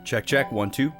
Check, check, 1, 2.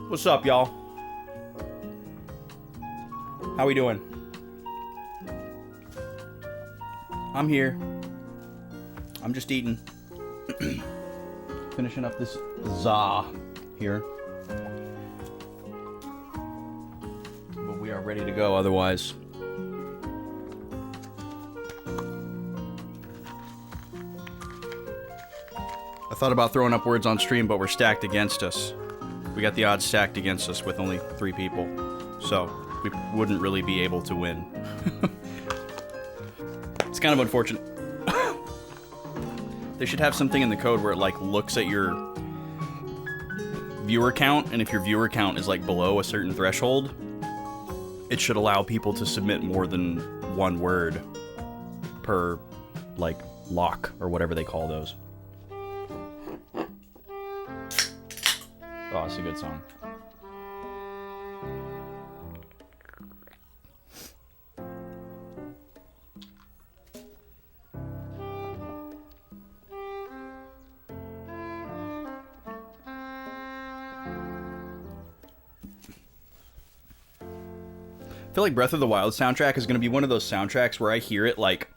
What's up, y'all? How we doing? I'm here. I'm just eating. Finishing up this za here. But we are ready to go otherwise. I thought about throwing up words on stream, but we're stacked against us. We got the odds stacked against us with only 3 people. So, we wouldn't really be able to win. It's kind of unfortunate. They should have something in the code where it, like, looks at your viewer count, and if your viewer count is, like, below a certain threshold, it should allow people to submit more than one word per, like, lock, or whatever they call those. Oh, it's a good song. I feel like Breath of the Wild soundtrack is going to be one of those soundtracks where I hear it like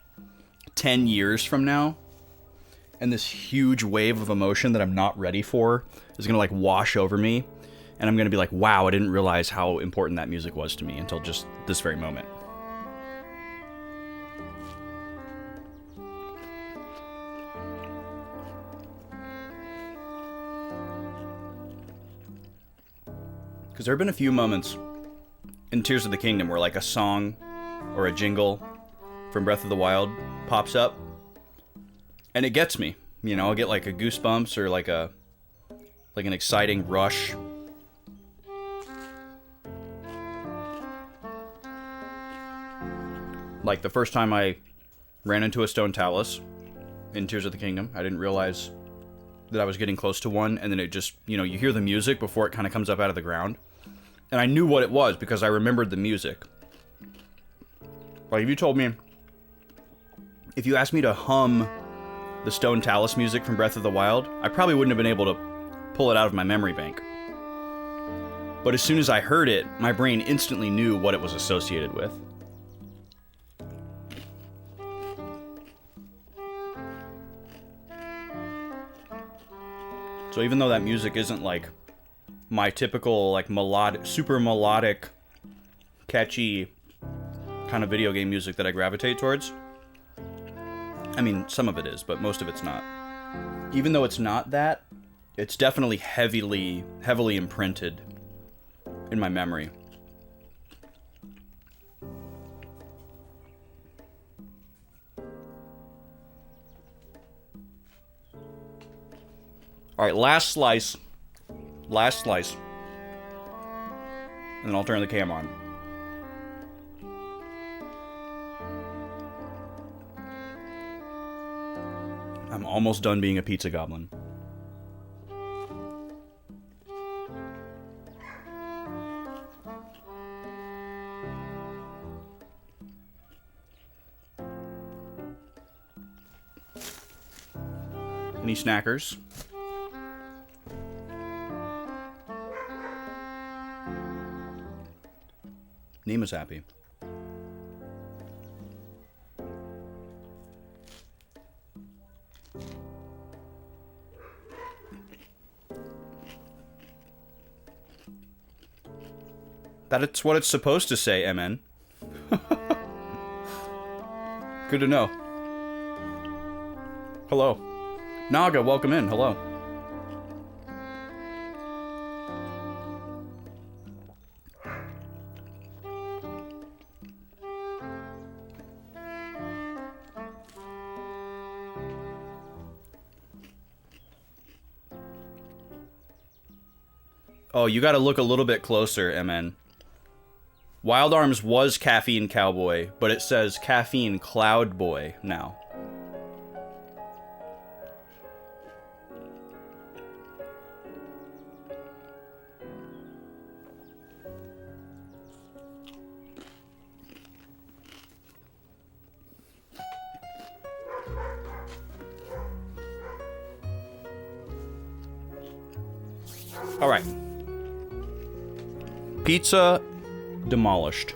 10 years from now, and this huge wave of emotion that I'm not ready for is going to like wash over me, and I'm going to be like, wow, I didn't realize how important that music was to me until just this very moment. Because there have been a few moments in Tears of the Kingdom where like a song or a jingle from Breath of the Wild pops up, and it gets me. You know, I'll get like a goosebumps or like an exciting rush. Like the first time I ran into a stone talus in Tears of the Kingdom, I didn't realize that I was getting close to one, and then it just, you know, you hear the music before it kind of comes up out of the ground. And I knew what it was because I remembered the music. Like, if you told me... If you asked me to hum the Stone Talus music from Breath of the Wild, I probably wouldn't have been able to pull it out of my memory bank. But as soon as I heard it, my brain instantly knew what it was associated with. So even though that music isn't like my typical like melodic, super melodic, catchy kind of video game music that I gravitate towards, I mean, some of it is, but most of it's not. Even though it's not that, it's definitely heavily imprinted in my memory. Alright, last slice. Last slice. And then I'll turn the cam on. I'm almost done being a pizza goblin. Any snackers? Nima's happy. That's what it's supposed to say, MN. Good to know. Hello. Naga, welcome in. Hello. Oh, you gotta look a little bit closer, MN. Wild Arms was Caffeine Cowboy, but it says Caffeine Cloud Boy now. All right. Pizza demolished.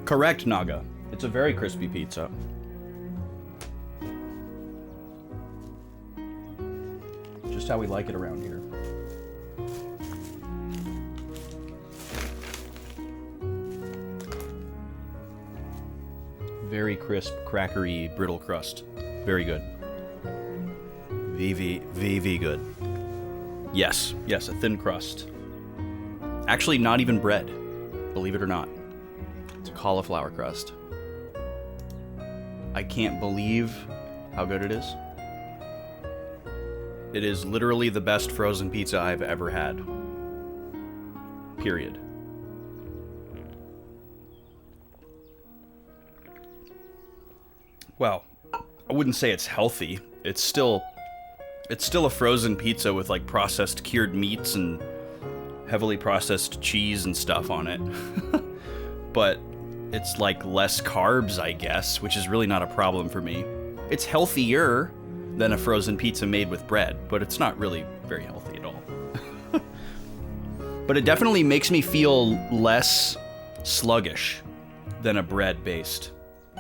Correct, Naga. It's a very crispy pizza. Just how we like it around here. Very crisp, crackery, brittle crust. Very good. VV good. Yes, yes, a thin crust. Actually, not even bread, believe it or not. It's a cauliflower crust. I can't believe how good it is. It is literally the best frozen pizza I've ever had. Period. Well, I wouldn't say it's healthy. It's still a frozen pizza with like processed cured meats and heavily processed cheese and stuff on it. But it's like less carbs, I guess, which is really not a problem for me. It's healthier than a frozen pizza made with bread, but it's not really very healthy at all. But it definitely makes me feel less sluggish than a bread-based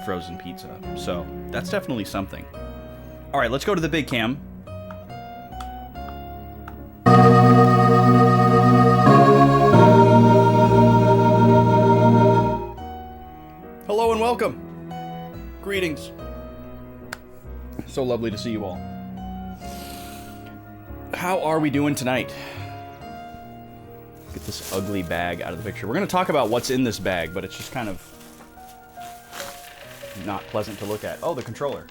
frozen pizza. So that's definitely something. All right, let's go to the big cam. Hello and welcome. Greetings. So lovely to see you all. How are we doing tonight? Get this ugly bag out of the picture. We're going to talk about what's in this bag, but it's just kind of not pleasant to look at. Oh, the controller.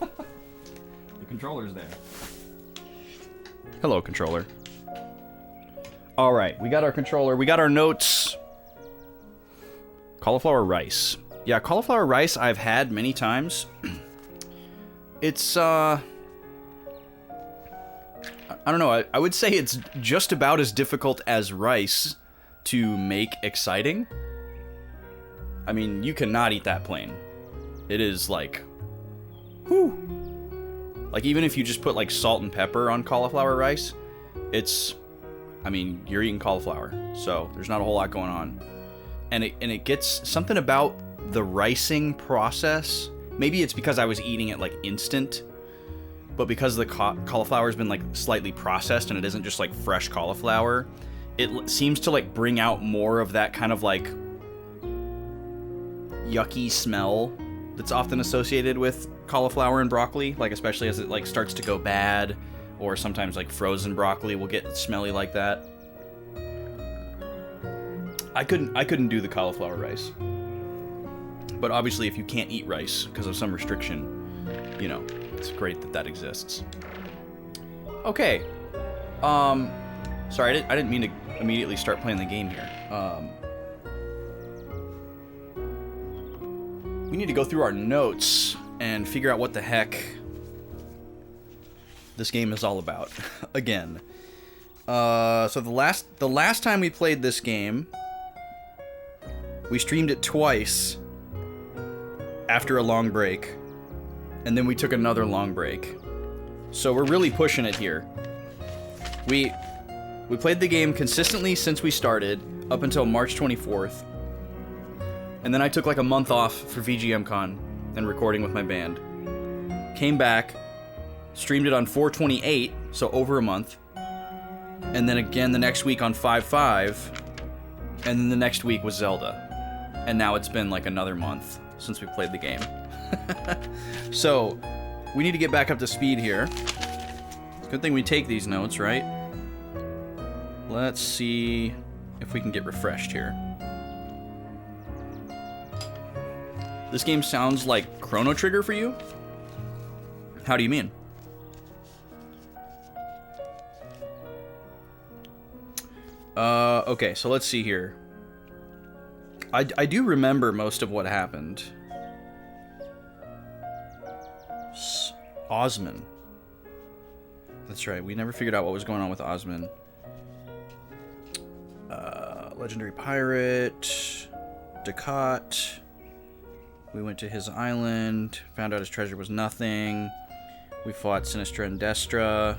The controller's there. Hello, controller. All right, we got our controller. We got our notes. Cauliflower rice. Yeah, cauliflower rice I've had many times. It's, I don't know, I would say it's just about as difficult as rice to make exciting. I mean, you cannot eat that plain. It is like, whew. Like, even if you just put, like, salt and pepper on cauliflower rice, it's, I mean, you're eating cauliflower, so there's not a whole lot going on. And it gets something about the ricing process. Maybe it's because I was eating it, like, instant, but because the cauliflower's been, like, slightly processed and it isn't just, like, fresh cauliflower, it seems to, like, bring out more of that kind of, like, yucky smell that's often associated with cauliflower and broccoli, like, especially as it, like, starts to go bad, or sometimes, like, frozen broccoli will get smelly like that. I couldn't do the cauliflower rice. But obviously, if you can't eat rice because of some restriction, you know, it's great that that exists. Okay. Sorry, I didn't mean to immediately start playing the game here. We need to go through our notes and figure out what the heck this game is all about. Again. So the last time we played this game, we streamed it twice after a long break, and then we took another long break. So we're really pushing it here. We played the game consistently since we started, up until March 24th. And then I took like a month off for VGMCon and recording with my band. Came back, streamed it on 4/28, so over a month. And then again the next week on 5/5, and then the next week was Zelda. And now it's been like another month since we played the game. So, we need to get back up to speed here. Good thing we take these notes, right? Let's see if we can get refreshed here. This game sounds like Chrono Trigger for you? How do you mean? Okay, so let's see here. I do remember most of what happened. Osman. That's right, we never figured out what was going on with Osman. Legendary Pirate. Ducat. We went to his island, found out his treasure was nothing. We fought Sinistra and Destra.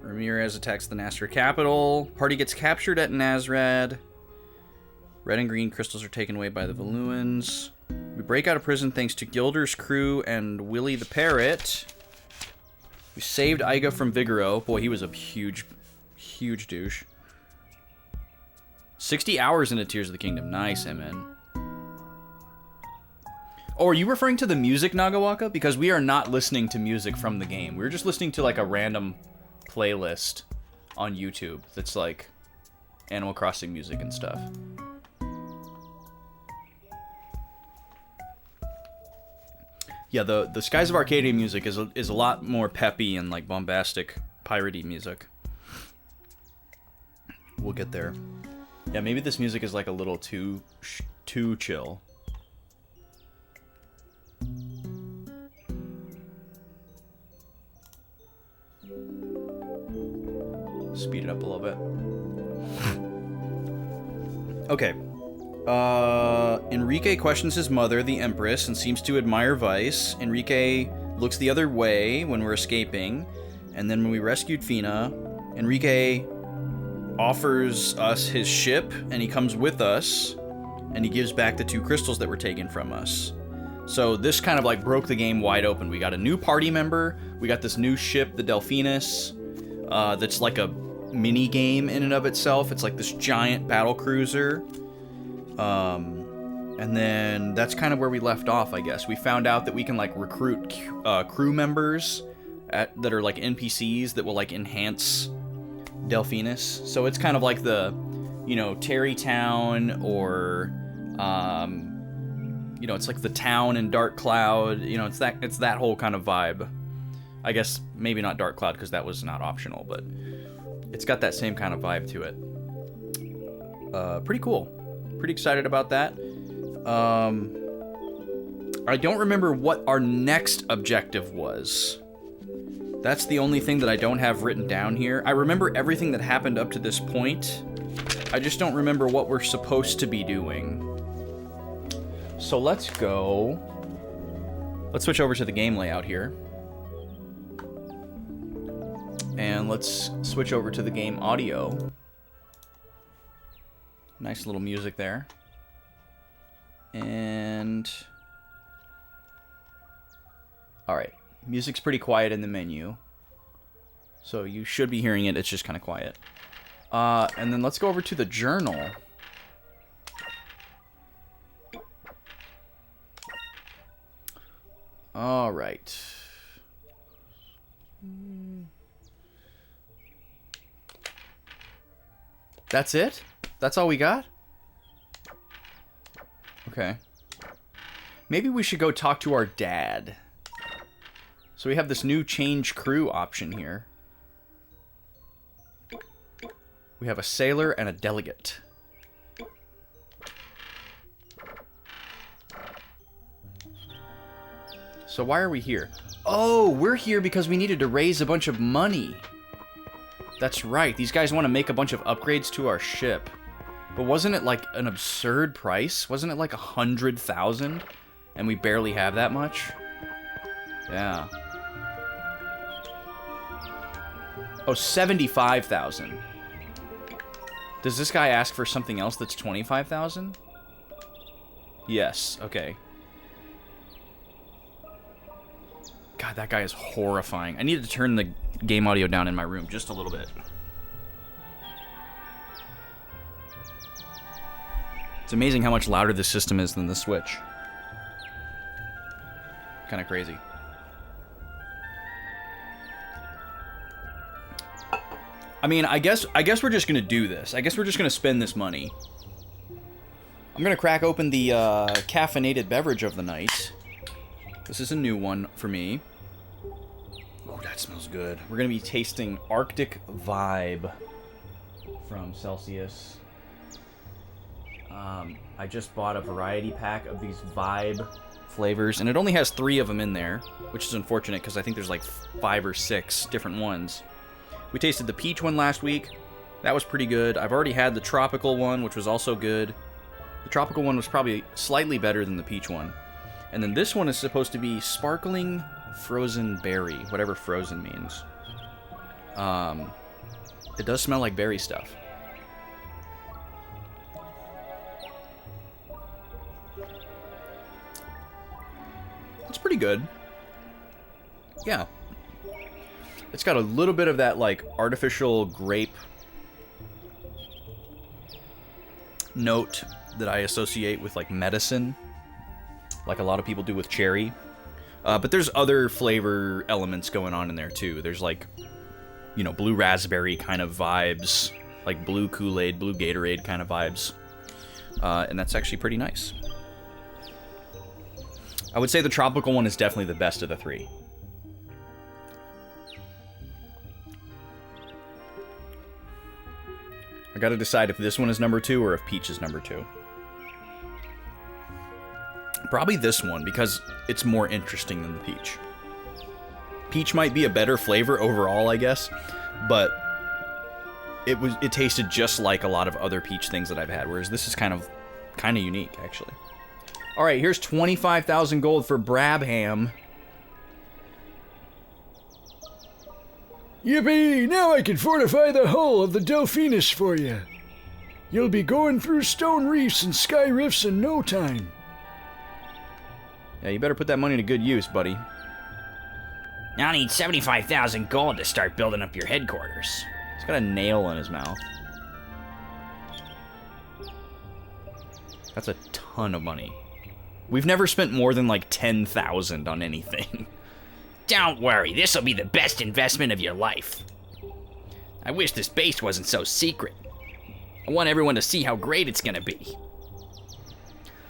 Ramirez attacks the Nasser capital. Party gets captured at Nazrad. Red and green crystals are taken away by the Valuans. We break out of prison thanks to Gilder's crew and Willie the Parrot. We saved Iga from Vigoro. Boy, he was a huge, huge douche. 60 hours into Tears of the Kingdom. Nice, MN. Oh, are you referring to the music, Nagawaka? Because we are not listening to music from the game. We're just listening to like a random playlist on YouTube that's like Animal Crossing music and stuff. Yeah, the Skies of Arcadia music is a lot more peppy and like bombastic, piratey music. We'll get there. Yeah, maybe this music is like a little too chill. Speed it up a little bit. Okay. Enrique questions his mother, the Empress, and seems to admire Vice. Enrique looks the other way when we're escaping. And then when we rescued Fina, Enrique offers us his ship, and he comes with us, and he gives back the 2 crystals that were taken from us. So this kind of like broke the game wide open. We got a new party member, we got this new ship, the Delphinus, that's like a mini game in and of itself. It's like this giant battle cruiser. And then that's kind of where we left off, I guess. We found out that we can like recruit crew members that are like NPCs that will like enhance Delphinus. So it's kind of like the, you know, Terrytown or, you know, it's like the town in Dark Cloud. You know, it's that whole kind of vibe. I guess maybe not Dark Cloud because that was not optional, but it's got that same kind of vibe to it. Pretty cool. Pretty excited about that. I don't remember what our next objective was. That's the only thing that I don't have written down here. I remember everything that happened up to this point. I just don't remember what we're supposed to be doing. So let's go. Let's switch over to the game layout here. And let's switch over to the game audio. Nice little music there. And... alright. Music's pretty quiet in the menu. So you should be hearing it, it's just kind of quiet. And then let's go over to the journal. Alright. That's it? That's all we got? Okay. Maybe we should go talk to our dad. So we have this new change crew option here. We have a sailor and a delegate. So why are we here? Oh, we're here because we needed to raise a bunch of money. That's right. These guys want to make a bunch of upgrades to our ship. But wasn't it like an absurd price? Wasn't it like 100,000? And we barely have that much? Yeah. Oh, 75,000. Does this guy ask for something else that's 25,000? Yes, okay. God, that guy is horrifying. I needed to turn the game audio down in my room just a little bit. It's amazing how much louder this system is than the Switch. Kind of crazy. I mean, I guess we're just gonna do this. I guess we're just gonna spend this money. I'm gonna crack open the caffeinated beverage of the night. This is a new one for me. Oh, that smells good. We're gonna be tasting Arctic Vibe from Celsius. I just bought a variety pack of these Vibe flavors, and it only has 3 of them in there, which is unfortunate because I think there's like 5 or 6 different ones. We tasted the peach one last week. That was pretty good. I've already had the tropical one, which was also good. The tropical one was probably slightly better than the peach one. And then this one is supposed to be sparkling frozen berry, whatever frozen means. It does smell like berry stuff. It's pretty good. Yeah. It's got a little bit of that, like, artificial grape note that I associate with, like, medicine. like a lot of people do with cherry. But there's other flavor elements going on in there too. There's like, you know, blue raspberry kind of vibes, like blue Kool-Aid, blue Gatorade kind of vibes. And that's actually pretty nice. I would say the tropical one is definitely the best of the three. I gotta decide if this one is number 2 or if peach is number 2. Probably this one, because it's more interesting than the peach. Peach might be a better flavor overall, I guess, but it tasted just like a lot of other peach things that I've had, whereas this is kind of unique, actually. All right, here's 25,000 gold for Brabham. Yippee! Now I can fortify the hull of the Delphinus for you. You'll be going through stone reefs and sky rifts in no time. Yeah, you better put that money to good use, buddy. I'll need 75,000 gold to start building up your headquarters. He's got a nail in his mouth. That's a ton of money. We've never spent more than like 10,000 on anything. Don't worry, this'll be the best investment of your life. I wish this base wasn't so secret. I want everyone to see how great it's gonna be.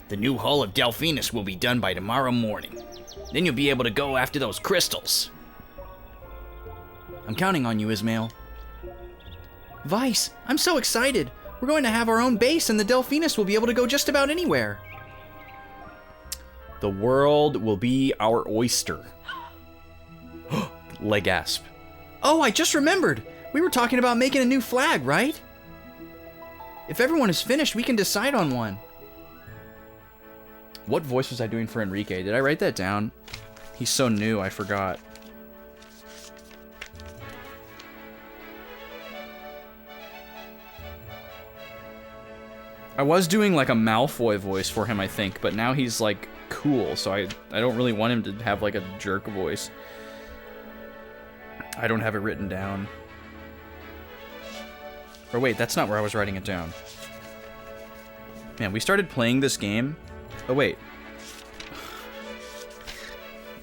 The new hull of Delphinus will be done by tomorrow morning. Then you'll be able to go after those crystals. I'm counting on you, Ismail. Vice, I'm so excited. We're going to have our own base and the Delphinus will be able to go just about anywhere. The world will be our oyster. Legasp. Oh, I just remembered. We were talking about making a new flag, right? If everyone is finished, we can decide on one. What voice was I doing for Enrique? Did I write that down? He's so new, I forgot. I was doing like a Malfoy voice for him, I think, but now he's like cool, so I don't really want him to have like a jerk voice. I don't have it written down. Or wait, that's not where I was writing it down. Man, we started playing this game. Oh wait.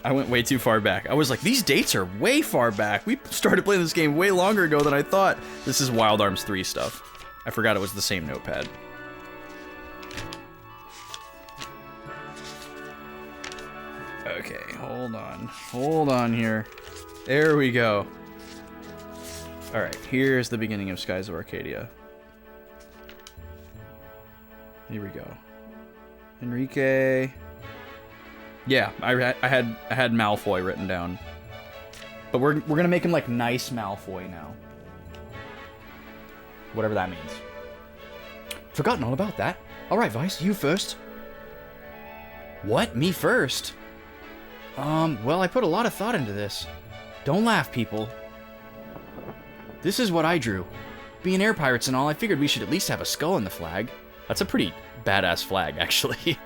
I went way too far back. I was like, these dates are way far back. We started playing this game way longer ago than I thought. This is Wild Arms 3 stuff. I forgot it was the same notepad. Okay, hold on. Hold on here. There we go. Alright, here's the beginning of Skies of Arcadia. Here we go. Enrique. Yeah, I had Malfoy written down. But we're gonna make him like nice Malfoy now. Whatever that means. Forgotten all about that. Alright, Vice, you first. What? Me first? Well, I put a lot of thought into this. Don't laugh, people. This is what I drew. Being air pirates and all, I figured we should at least have a skull in the flag. That's a pretty badass flag, actually.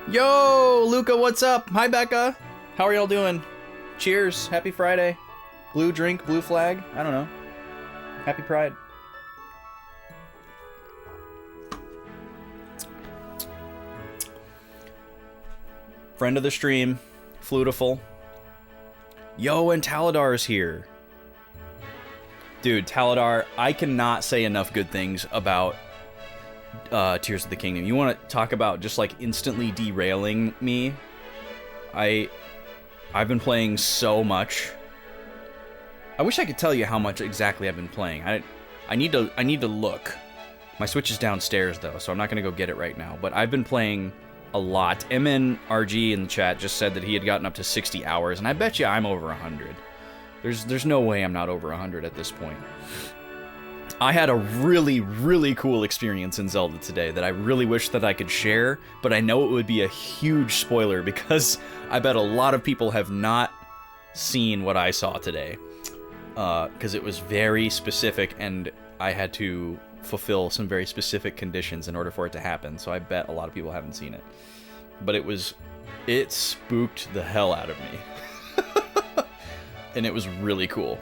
Yo, Luca, what's up? Hi, Becca. How are y'all doing? Cheers. Happy Friday. Blue drink, blue flag. I don't know. Happy Pride. Friend of the stream, Flutiful. Yo, and Taladar's here. Dude, Taladar, I cannot say enough good things about Tears of the Kingdom. You want to talk about just like instantly derailing me? I've been playing so much. I wish I could tell you how much exactly I've been playing. I need to look. My Switch is downstairs though, so I'm not gonna go get it right now. But I've been playing a lot. MNRG in the chat just said that he had gotten up to 60 hours, and I bet you I'm over 100. There's no way I'm not over 100 at this point. I had a really, really cool experience in Zelda today that I really wish that I could share, but I know it would be a huge spoiler because I bet a lot of people have not seen what I saw today. Because it was very specific, and I had to fulfill some very specific conditions in order for it to happen, so I bet a lot of people haven't seen it. But it spooked the hell out of me. And it was really cool.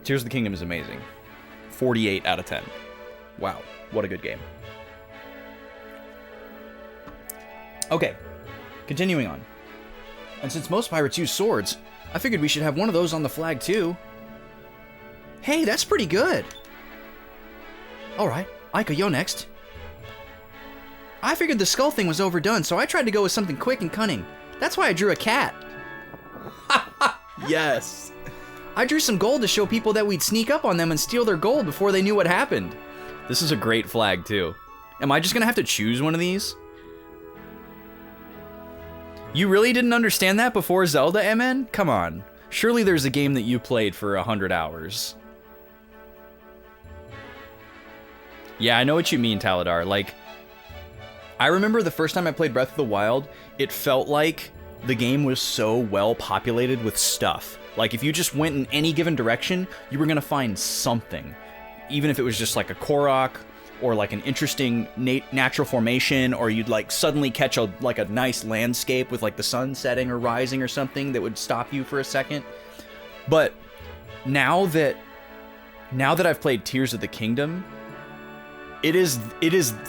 Tears of the Kingdom is amazing. 48 out of 10. Wow, what a good game. Okay, continuing on. And since most pirates use swords, I figured we should have one of those on the flag too. Hey, that's pretty good. Alright, Aika, you're next. I figured the skull thing was overdone, so I tried to go with something quick and cunning. That's why I drew a cat. Yes. I drew some gold to show people that we'd sneak up on them and steal their gold before they knew what happened. This is a great flag, too. Am I just gonna have to choose one of these? You really didn't understand that before Zelda, MN? Come on. Surely there's a game that you played for 100 hours. Yeah, I know what you mean, Taladar. Like, I remember the first time I played Breath of the Wild, it felt like the game was so well populated with stuff. Like, if you just went in any given direction, you were gonna find something. Even if it was just like a Korok, or like an interesting natural formation, or you'd like suddenly catch a nice landscape with like the sun setting or rising or something that would stop you for a second. But now that I've played Tears of the Kingdom, it is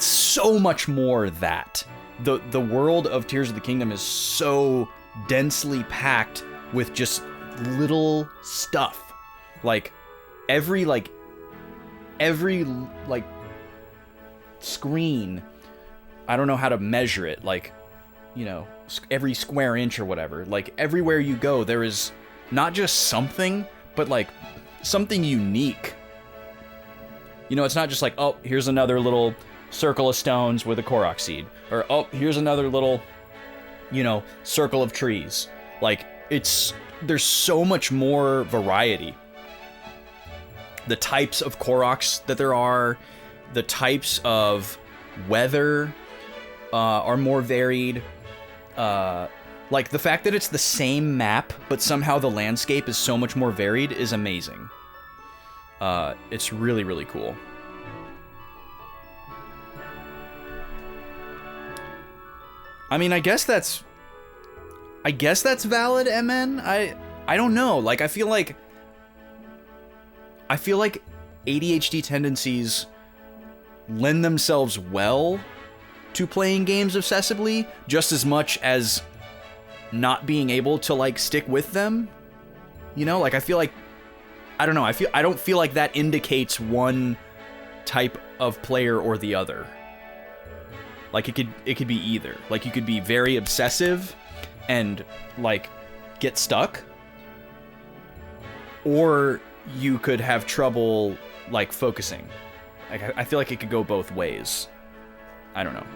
so much more that. The world of Tears of the Kingdom is so densely packed with just little stuff. Like every screen, I don't know how to measure it, like, you know, every square inch or whatever, like everywhere you go there is not just something, but like something unique. You know, it's not just like, oh, here's another little circle of stones with a Korok seed, or oh, here's another little, you know, circle of trees. Like, there's so much more variety. The types of Koroks that there are, the types of weather are more varied. Like, the fact that it's the same map, but somehow the landscape is so much more varied is amazing. It's really, really cool. I mean, I guess that's valid, MN? I don't know. Like, I feel like ADHD tendencies lend themselves well to playing games obsessively, just as much as not being able to, like, stick with them. You know, like, I feel like, I don't know, I don't feel like that indicates one type of player or the other. Like, it could be either. Like, you could be very obsessive and, like, get stuck, or you could have trouble, like, focusing. Like, I feel like it could go both ways. I don't know.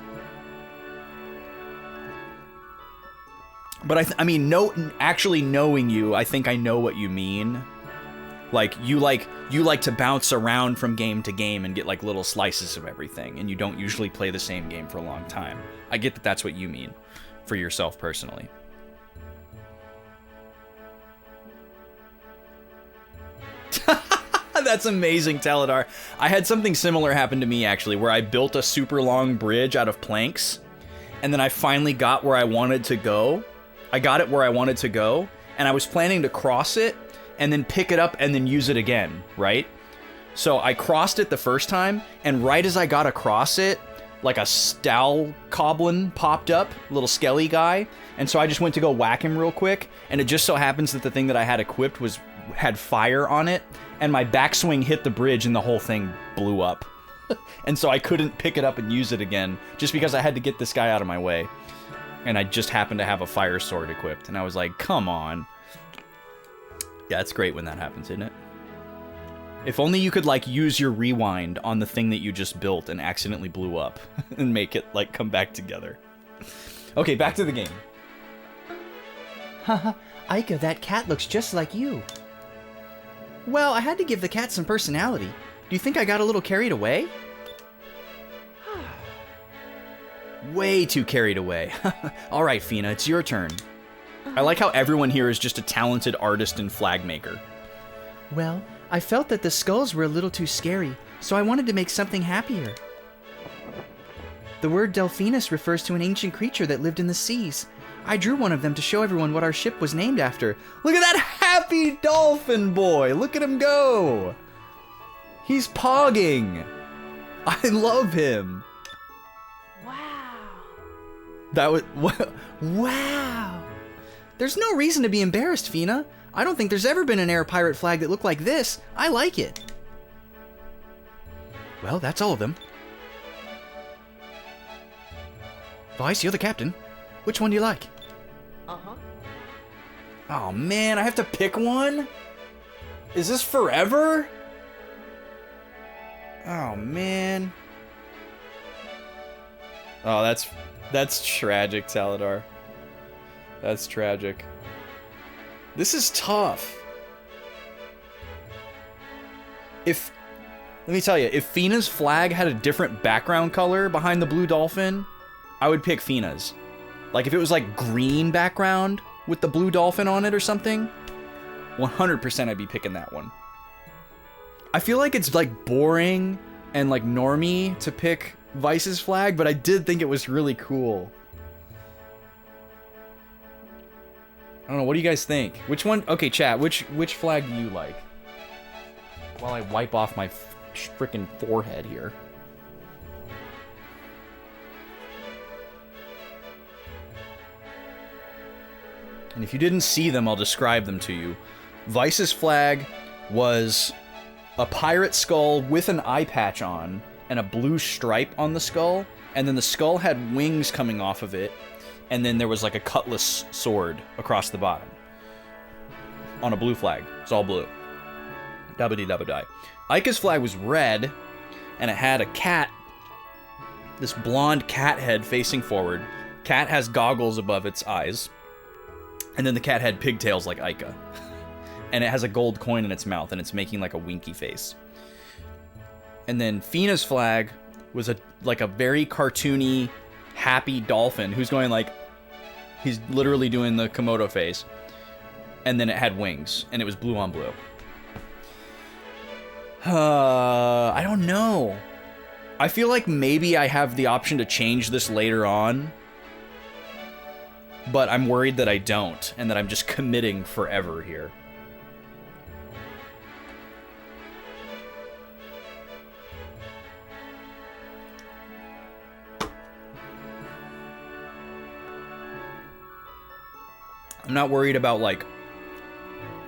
But I mean, actually knowing you, I think I know what you mean. Like, you like to bounce around from game to game and get, like, little slices of everything, and you don't usually play the same game for a long time. I get that that's what you mean for yourself personally. That's amazing, Taladar. I had something similar happen to me, actually, where I built a super long bridge out of planks, and then I finally got where I wanted to go. I got it where I wanted to go, and I was planning to cross it, and then pick it up, and then use it again, right? So I crossed it the first time, and right as I got across it, like a Stalkoblin popped up, little skelly guy, and so I just went to go whack him real quick, and it just so happens that the thing that I had equipped had fire on it, and my backswing hit the bridge and the whole thing blew up. And so I couldn't pick it up and use it again, just because I had to get this guy out of my way. And I just happened to have a fire sword equipped, and I was like, come on. Yeah, it's great when that happens, isn't it? If only you could, like, use your rewind on the thing that you just built and accidentally blew up, and make it, like, come back together. Okay, back to the game. Haha, Aika, that cat looks just like you. Well, I had to give the cat some personality. Do you think I got a little carried away? Way too carried away. Alright, Fina, it's your turn. I like how everyone here is just a talented artist and flag maker. Well, I felt that the skulls were a little too scary, so I wanted to make something happier. The word Delphinus refers to an ancient creature that lived in the seas. I drew one of them to show everyone what our ship was named after. Look at that happy dolphin boy! Look at him go! He's pogging! I love him! Wow! That was... Wow. There's no reason to be embarrassed, Fina. I don't think there's ever been an air pirate flag that looked like this. I like it. Well, that's all of them. Vice, you're the captain. Which one do you like? Uh-huh. Oh man, I have to pick one? Is this forever? Oh man. Oh, that's tragic, Saladar. That's tragic. This is tough. Let me tell you, if Fina's flag had a different background color behind the blue dolphin, I would pick Fina's. Like if it was like green background with the blue dolphin on it or something, 100% I'd be picking that one. I feel like it's like boring and like normie to pick Vice's flag, but I did think it was really cool. I don't know, what do you guys think? Which one? Okay, chat, which flag do you like? While I wipe off my freaking forehead here. And if you didn't see them, I'll describe them to you. Vice's flag was a pirate skull with an eye patch on and a blue stripe on the skull, and then the skull had wings coming off of it, and then there was like a cutlass sword across the bottom on a blue flag. It's all blue. Dabba-dee-dabba-die. Ica's flag was red, and it had a cat, this blonde cat head facing forward. Cat has goggles above its eyes. And then the cat had pigtails like Ica. And it has a gold coin in its mouth, and it's making like a winky face. And then Fina's flag was like a very cartoony, happy dolphin who's going like, he's literally doing the Komodo face. And then it had wings, and it was blue on blue. I don't know. I feel like maybe I have the option to change this later on. But I'm worried that I don't, and that I'm just committing forever here. I'm not worried about, like,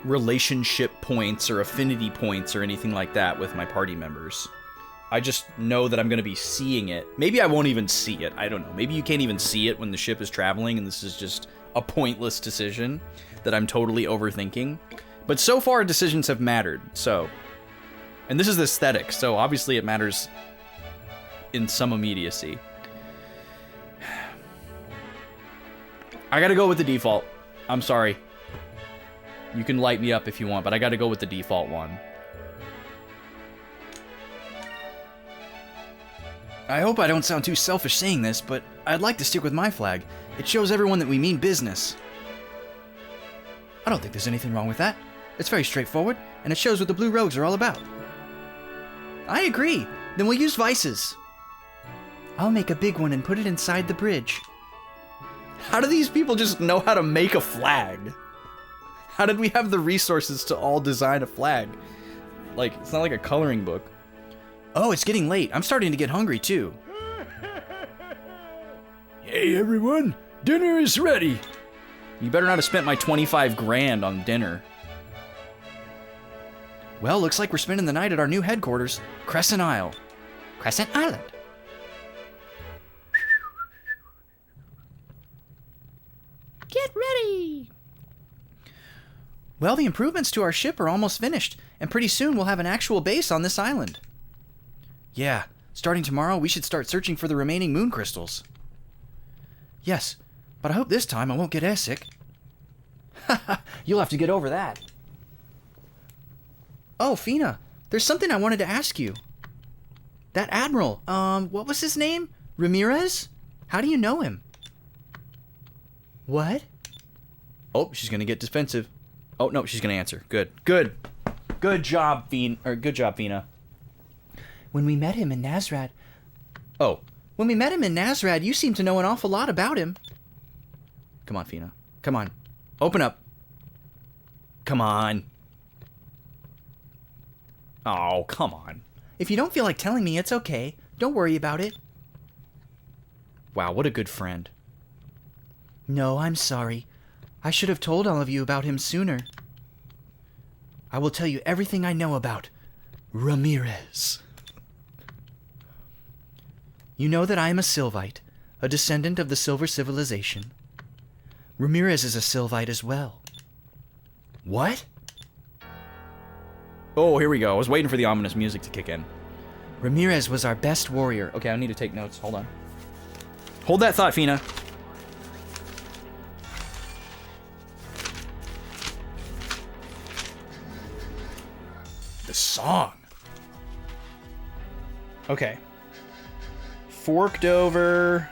relationship points or affinity points or anything like that with my party members. I just know that I'm going to be seeing it. Maybe I won't even see it. I don't know. Maybe you can't even see it when the ship is traveling and this is just a pointless decision that I'm totally overthinking. But so far, decisions have mattered, so... And this is the aesthetic, so obviously it matters in some immediacy. I gotta go with the default. I'm sorry. You can light me up if you want, but I gotta go with the default one. I hope I don't sound too selfish saying this, but I'd like to stick with my flag. It shows everyone that we mean business. I don't think there's anything wrong with that. It's very straightforward, and it shows what the Blue Rogues are all about. I agree. Then we'll use Vice's. I'll make a big one and put it inside the bridge. How do these people just know how to make a flag? How did we have the resources to all design a flag? Like, it's not like a coloring book. Oh, it's getting late. I'm starting to get hungry, too. Hey, everyone. Dinner is ready. You better not have spent my 25 grand on dinner. Well, looks like we're spending the night at our new headquarters, Crescent Isle. Crescent Island. Get ready! Well, the improvements to our ship are almost finished, and pretty soon we'll have an actual base on this island. Yeah, starting tomorrow, we should start searching for the remaining moon crystals. Yes, but I hope this time I won't get airsick. Haha, you'll have to get over that. Oh, Fina, there's something I wanted to ask you. That admiral, what was his name? Ramirez? How do you know him? What? Oh, she's gonna get defensive. Oh, no, she's gonna answer. Good. Good. Good job, good job, Fina. When we met him in Nazrad... Oh. When we met him in Nazrad, you seem to know an awful lot about him. Come on, Fina. Come on. Open up. Come on. Oh, come on. If you don't feel like telling me, it's okay. Don't worry about it. Wow, what a good friend. No, I'm sorry. I should have told all of you about him sooner. I will tell you everything I know about Ramirez. You know that I am a Sylvite, a descendant of the Silver Civilization. Ramirez is a Sylvite as well. What? Oh, here we go. I was waiting for the ominous music to kick in. Ramirez was our best warrior. Okay, I need to take notes. Hold on. Hold that thought, Fina. The song. Okay. Forked over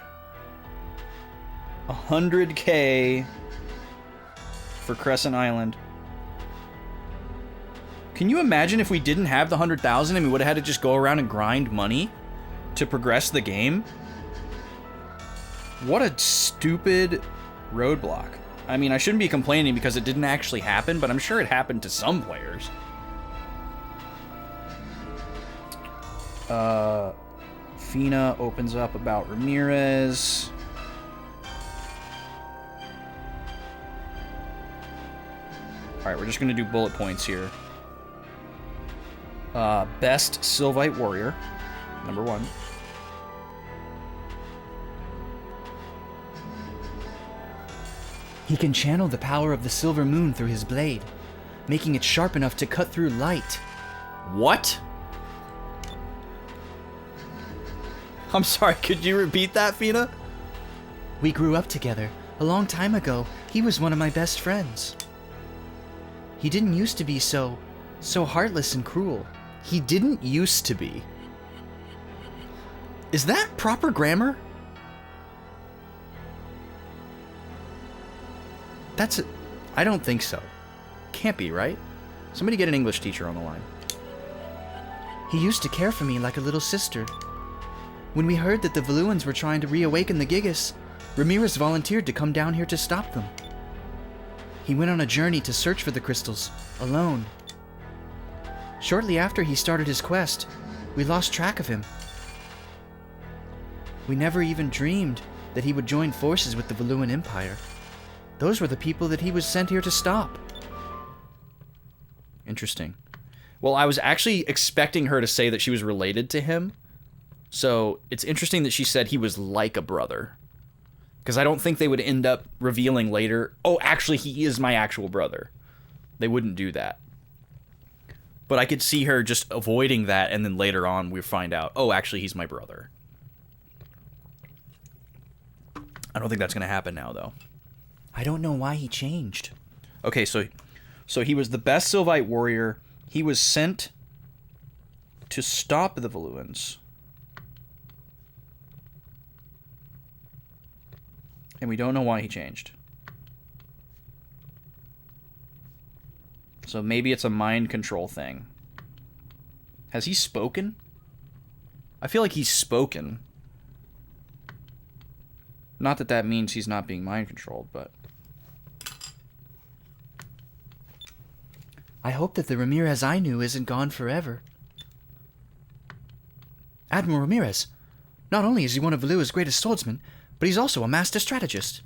100K for Crescent Island. Can you imagine if we didn't have the 100,000 and we would have had to just go around and grind money to progress the game? What a stupid roadblock. I mean, I shouldn't be complaining because it didn't actually happen, but I'm sure it happened to some players. Fina opens up about Ramirez. Alright, we're just going to do bullet points here. Best Sylvite Warrior, number 1. He can channel the power of the silver moon through his blade, making it sharp enough to cut through light. What? I'm sorry, could you repeat that, Fina? We grew up together. A long time ago, he was one of my best friends. He didn't used to be so heartless and cruel. He didn't used to be. Is that proper grammar? That's it. I don't think so. Can't be, right? Somebody get an English teacher on the line. He used to care for me like a little sister. When we heard that the Valuans were trying to reawaken the Gigas, Ramirez volunteered to come down here to stop them. He went on a journey to search for the crystals, alone. Shortly after he started his quest, we lost track of him. We never even dreamed that he would join forces with the Valuan Empire. Those were the people that he was sent here to stop. Interesting. Well, I was actually expecting her to say that she was related to him. So it's interesting that she said he was like a brother. Because I don't think they would end up revealing later, oh, actually, he is my actual brother. They wouldn't do that. But I could see her just avoiding that, and then later on we find out, oh, actually, he's my brother. I don't think that's going to happen now, though. I don't know why he changed. Okay, so he was the best Sylvite warrior. He was sent to stop the Valuans. And we don't know why he changed. So maybe it's a mind control thing. Has he spoken? I feel like he's spoken. Not that that means he's not being mind controlled, but... I hope that the Ramirez I knew isn't gone forever. Admiral Ramirez. Not only is he one of Valua's greatest swordsmen, but he's also a master strategist.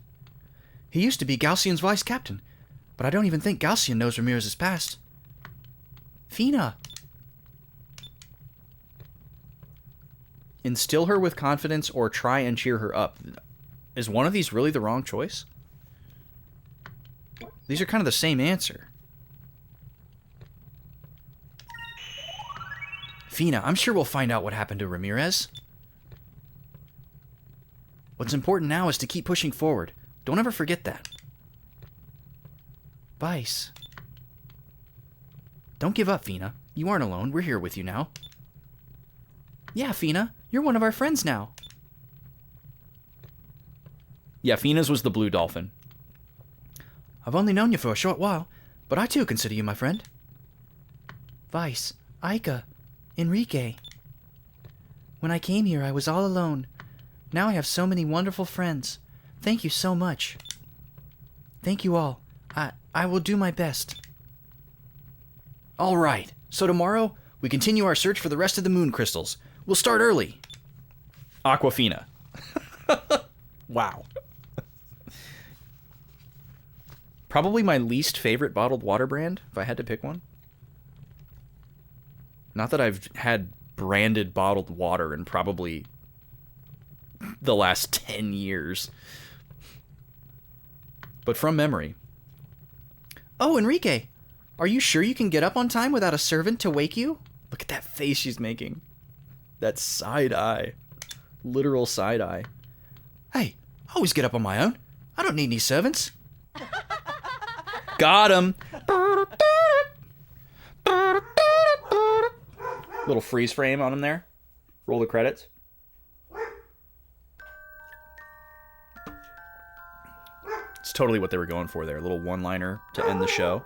He used to be Galcian's vice captain, but I don't even think Galcian knows Ramirez's past. Fina. Instill her with confidence or try and cheer her up. Is one of these really the wrong choice? These are kind of the same answer. Fina, I'm sure we'll find out what happened to Ramirez. What's important now is to keep pushing forward. Don't ever forget that. Vice. Don't give up, Fina. You aren't alone. We're here with you now. Yeah, Fina. You're one of our friends now. Yeah, Fina's was the blue dolphin. I've only known you for a short while, but I too consider you my friend. Vice, Aika, Enrique. When I came here, I was all alone. Now I have so many wonderful friends. Thank you so much. Thank you all. I will do my best. All right. So tomorrow, we continue our search for the rest of the moon crystals. We'll start early. Aquafina. Wow. Probably my least favorite bottled water brand, if I had to pick one. Not that I've had branded bottled water in probably the last 10 years. But from memory. Oh, Enrique, are you sure you can get up on time without a servant to wake you? Look at that face she's making. That side eye. Literal side eye. Hey, I always get up on my own. I don't need any servants. Got him! Little freeze frame on him there. Roll the credits. It's totally what they were going for there. A little one-liner to end the show.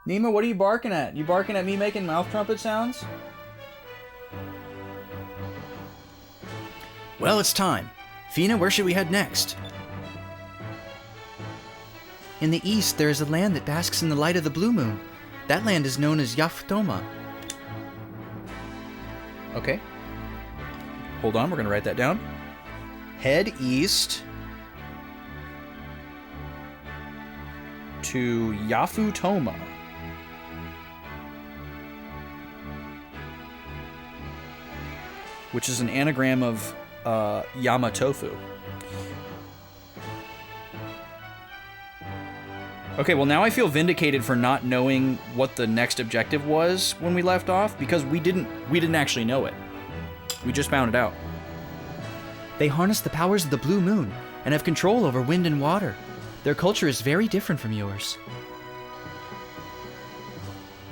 Nemo, what are you barking at? You barking at me making mouth trumpet sounds? Well, it's time. Fina, where should we head next? In the east, there is a land that basks in the light of the blue moon. That land is known as Yaftoma. Okay. Hold on, we're going to write that down. Head east to Yafutoma. Which is an anagram of Yamatofu. Okay, well now I feel vindicated for not knowing what the next objective was when we left off, because we didn't actually know it. We just found it out. They harness the powers of the blue moon and have control over wind and water. Their culture is very different from yours.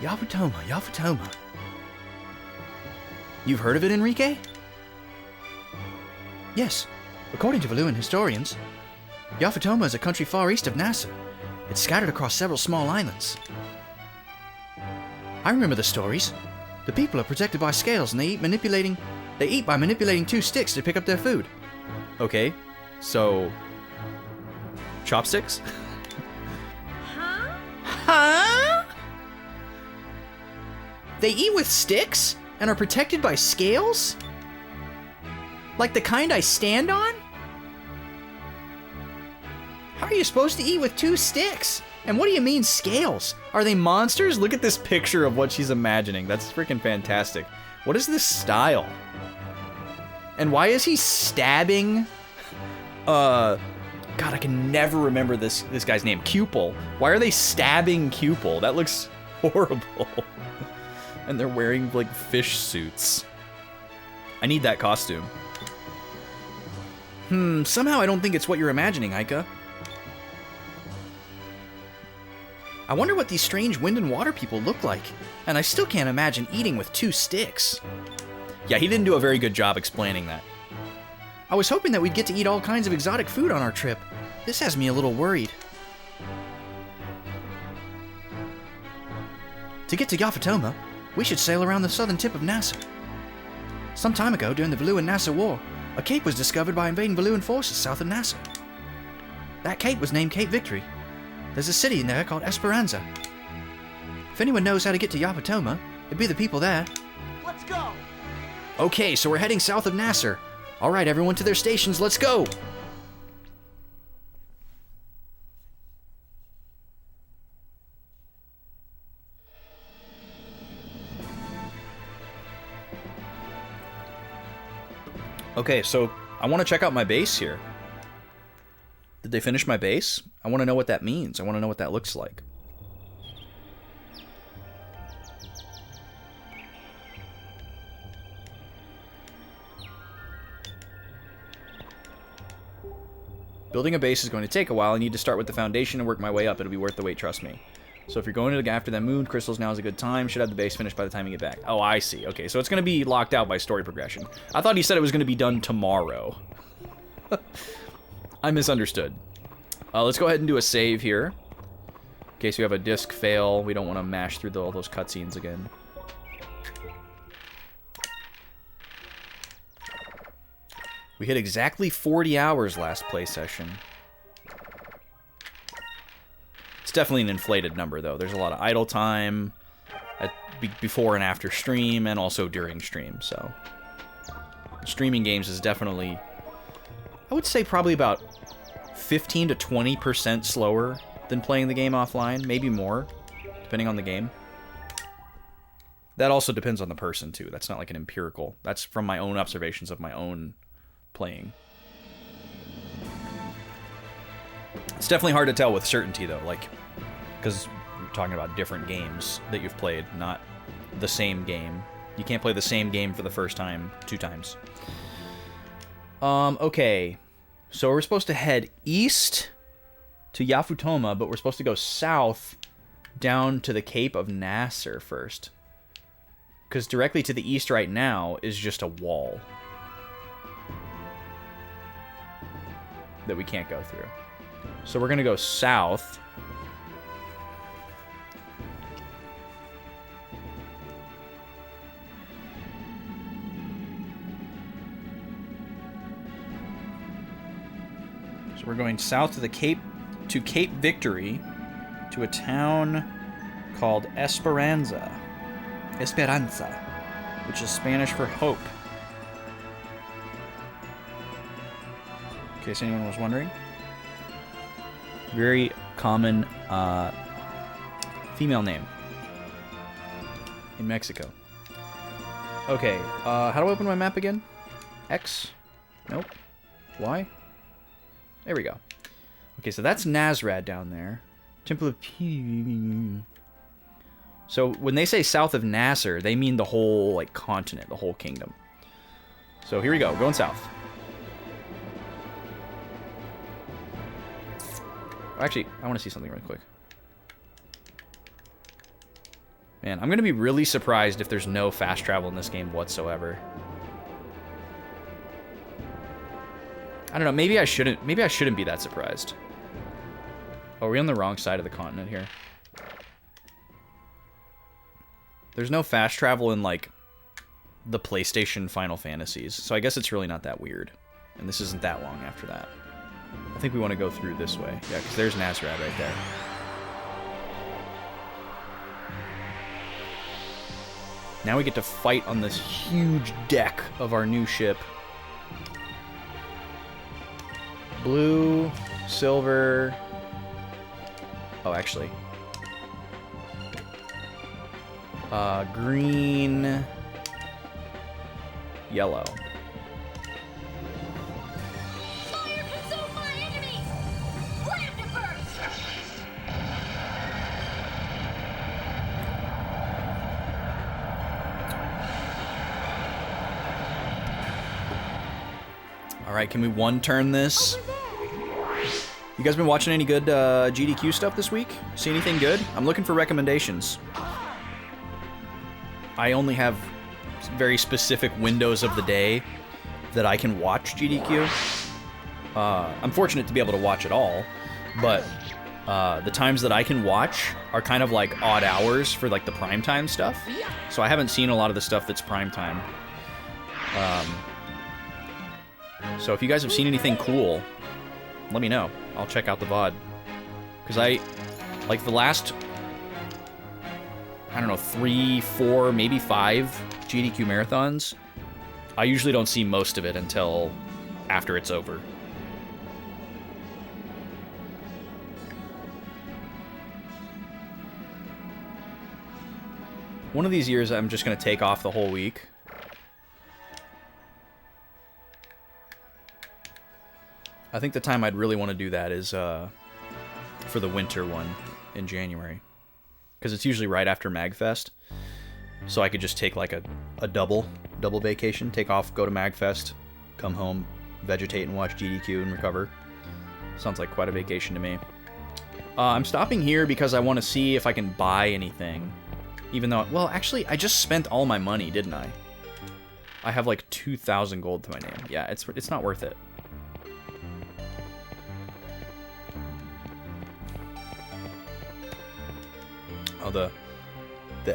Yafutoma, Yafutoma. You've heard of it, Enrique? Yes. According to Valuan historians, Yafutoma is a country far east of Nasser. It's scattered across several small islands. I remember the stories. The people are protected by scales and they eat by manipulating two sticks to pick up their food. Okay, so chopsticks? Huh? They eat with sticks and are protected by scales? Like the kind I stand on? How are you supposed to eat with two sticks? And what do you mean scales? Are they monsters? Look at this picture of what she's imagining. That's freaking fantastic. What is this style? And why is he stabbing? God, I can never remember this guy's name. Cupel. Why are they stabbing Cupel? That looks horrible. And they're wearing like fish suits. I need that costume. Somehow I don't think it's what you're imagining, Aika. I wonder what these strange wind and water people look like, and I still can't imagine eating with two sticks. Yeah, he didn't do a very good job explaining that. I was hoping that we'd get to eat all kinds of exotic food on our trip. This has me a little worried. To get to Yafutoma, we should sail around the southern tip of Nasser. Some time ago, during the Valuan-Nasser War, a cape was discovered by invading Valuan forces south of Nasser. That cape was named Cape Victory. There's a city in there called Esperanza. If anyone knows how to get to Yafutoma, it'd be the people there. Let's go! Okay, so we're heading south of Nasser. All right, everyone to their stations, let's go! Okay, so I want to check out my base here. Did they finish my base? I want to know what that means. I want to know what that looks like. Building a base is going to take a while. I need to start with the foundation and work my way up. It'll be worth the wait, trust me. So if you're going to go after that moon, crystals, now is a good time. Should have the base finished by the time you get back. Oh, I see. Okay, so it's going to be locked out by story progression. I thought he said it was going to be done tomorrow. I misunderstood. Let's go ahead and do a save here. In case we have a disk fail. We don't want to mash through all those cutscenes again. We hit exactly 40 hours last play session. It's definitely an inflated number, though. There's a lot of idle time before and after stream, and also during stream, so... Streaming games is definitely... I would say probably about 15 to 20% slower than playing the game offline. Maybe more, depending on the game. That also depends on the person, too. That's not like an empirical. That's from my own observations of my own playing. It's definitely hard to tell with certainty, though, like, because you're talking about different games that you've played, not the same game. You can't play the same game for the first time 2 times. Okay. So we're supposed to head east to Yafutoma, but we're supposed to go south down to the Cape of Nasser first. Because directly to the east right now is just a wall that we can't go through. So we're going to go south. So we're going south to the Cape Victory to a town called Esperanza, which is Spanish for hope. In case anyone was wondering. Very common female name in Mexico. Okay, how do I open my map again? X? Nope. Y? There we go. Okay, so that's Nazrad down there. Temple of Peace. So when they say south of Nasser, they mean the whole like continent, the whole kingdom. So here we go, going south. Actually, I want to see something really quick. Man, I'm going to be really surprised if there's no fast travel in this game whatsoever. I don't know, maybe I shouldn't be that surprised. Oh, are we on the wrong side of the continent here? There's no fast travel in, like, the PlayStation Final Fantasies, so I guess it's really not that weird. And this isn't that long after that. I think we want to go through this way. Yeah, because there's Nazrad right there. Now we get to fight on this huge deck of our new ship. Blue, silver... Oh, actually... green... Yellow. Alright, can we one-turn this? You guys been watching any good GDQ stuff this week? See anything good? I'm looking for recommendations. I only have very specific windows of the day that I can watch GDQ. I'm fortunate to be able to watch it all, but the times that I can watch are kind of like odd hours for like the primetime stuff. So I haven't seen a lot of the stuff that's primetime. So if you guys have seen anything cool, let me know. I'll check out the VOD. Because like the last, I don't know, 3, 4, maybe 5 GDQ marathons, I usually don't see most of it until after it's over. One of these years, I'm just going to take off the whole week. I think the time I'd really want to do that is for the winter one in January. Because it's usually right after MagFest. So I could just take like a double vacation. Take off, go to MagFest, come home, vegetate and watch GDQ and recover. Sounds like quite a vacation to me. I'm stopping here because I want to see if I can buy anything. Even though, well, actually, I just spent all my money, didn't I? I have like 2,000 gold to my name. Yeah, it's not worth it. Oh, the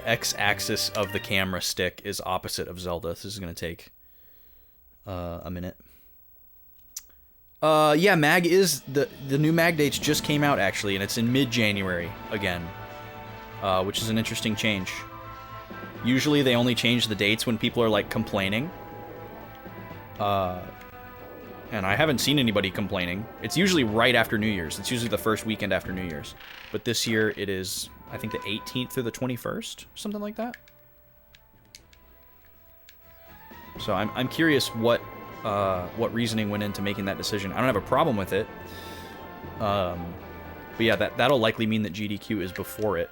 x-axis of the camera stick is opposite of Zelda. This is going to take a minute. Yeah, Mag is... The new Mag dates just came out, actually, and it's in mid-January again. Which is an interesting change. Usually they only change the dates when people are, like, complaining. And I haven't seen anybody complaining. It's usually right after New Year's. It's usually the first weekend after New Year's. But this year it is, I think, the 18th through the 21st, something like that. So I'm curious what reasoning went into making that decision. I don't have a problem with it. But yeah, that'll likely mean that GDQ is before it.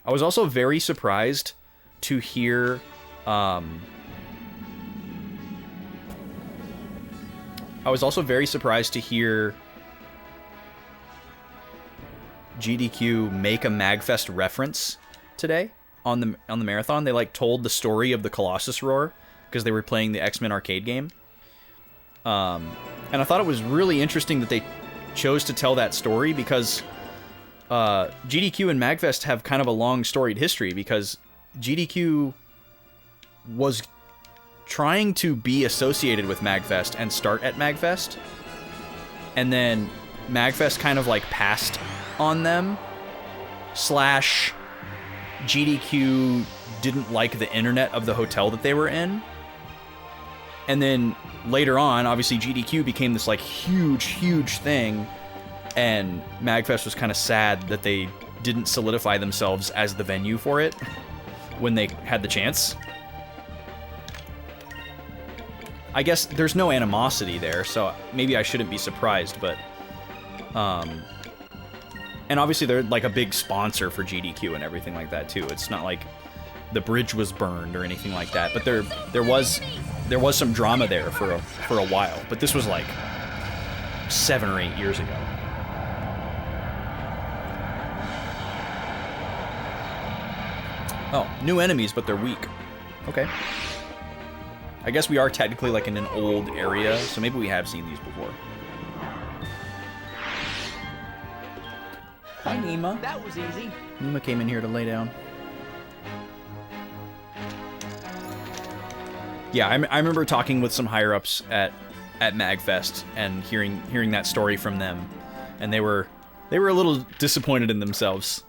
I was also very surprised to hear... I was also very surprised to hear GDQ make a MagFest reference today on the marathon. They like told the story of the Colossus Roar because they were playing the X-Men arcade game. And I thought it was really interesting that they chose to tell that story because GDQ and MagFest have kind of a long storied history because GDQ was trying to be associated with MagFest and start at MagFest, and then MagFest kind of like passed on them, / GDQ didn't like the internet of the hotel that they were in, and then later on, obviously GDQ became this like huge thing, and MagFest was kind of sad that they didn't solidify themselves as the venue for it when they had the chance. I guess there's no animosity there, so maybe I shouldn't be surprised, but... and obviously they're like a big sponsor for GDQ and everything like that, too. It's not like the bridge was burned or anything like that, but there was some drama there for a while, but this was like 7 or 8 years ago. Oh, new enemies, but they're weak. Okay. I guess we are technically like in an old area, so maybe we have seen these before. Hi, Nima. That was easy. Nima came in here to lay down. Yeah, I remember talking with some higher-ups at MagFest and hearing that story from them, and they were a little disappointed in themselves.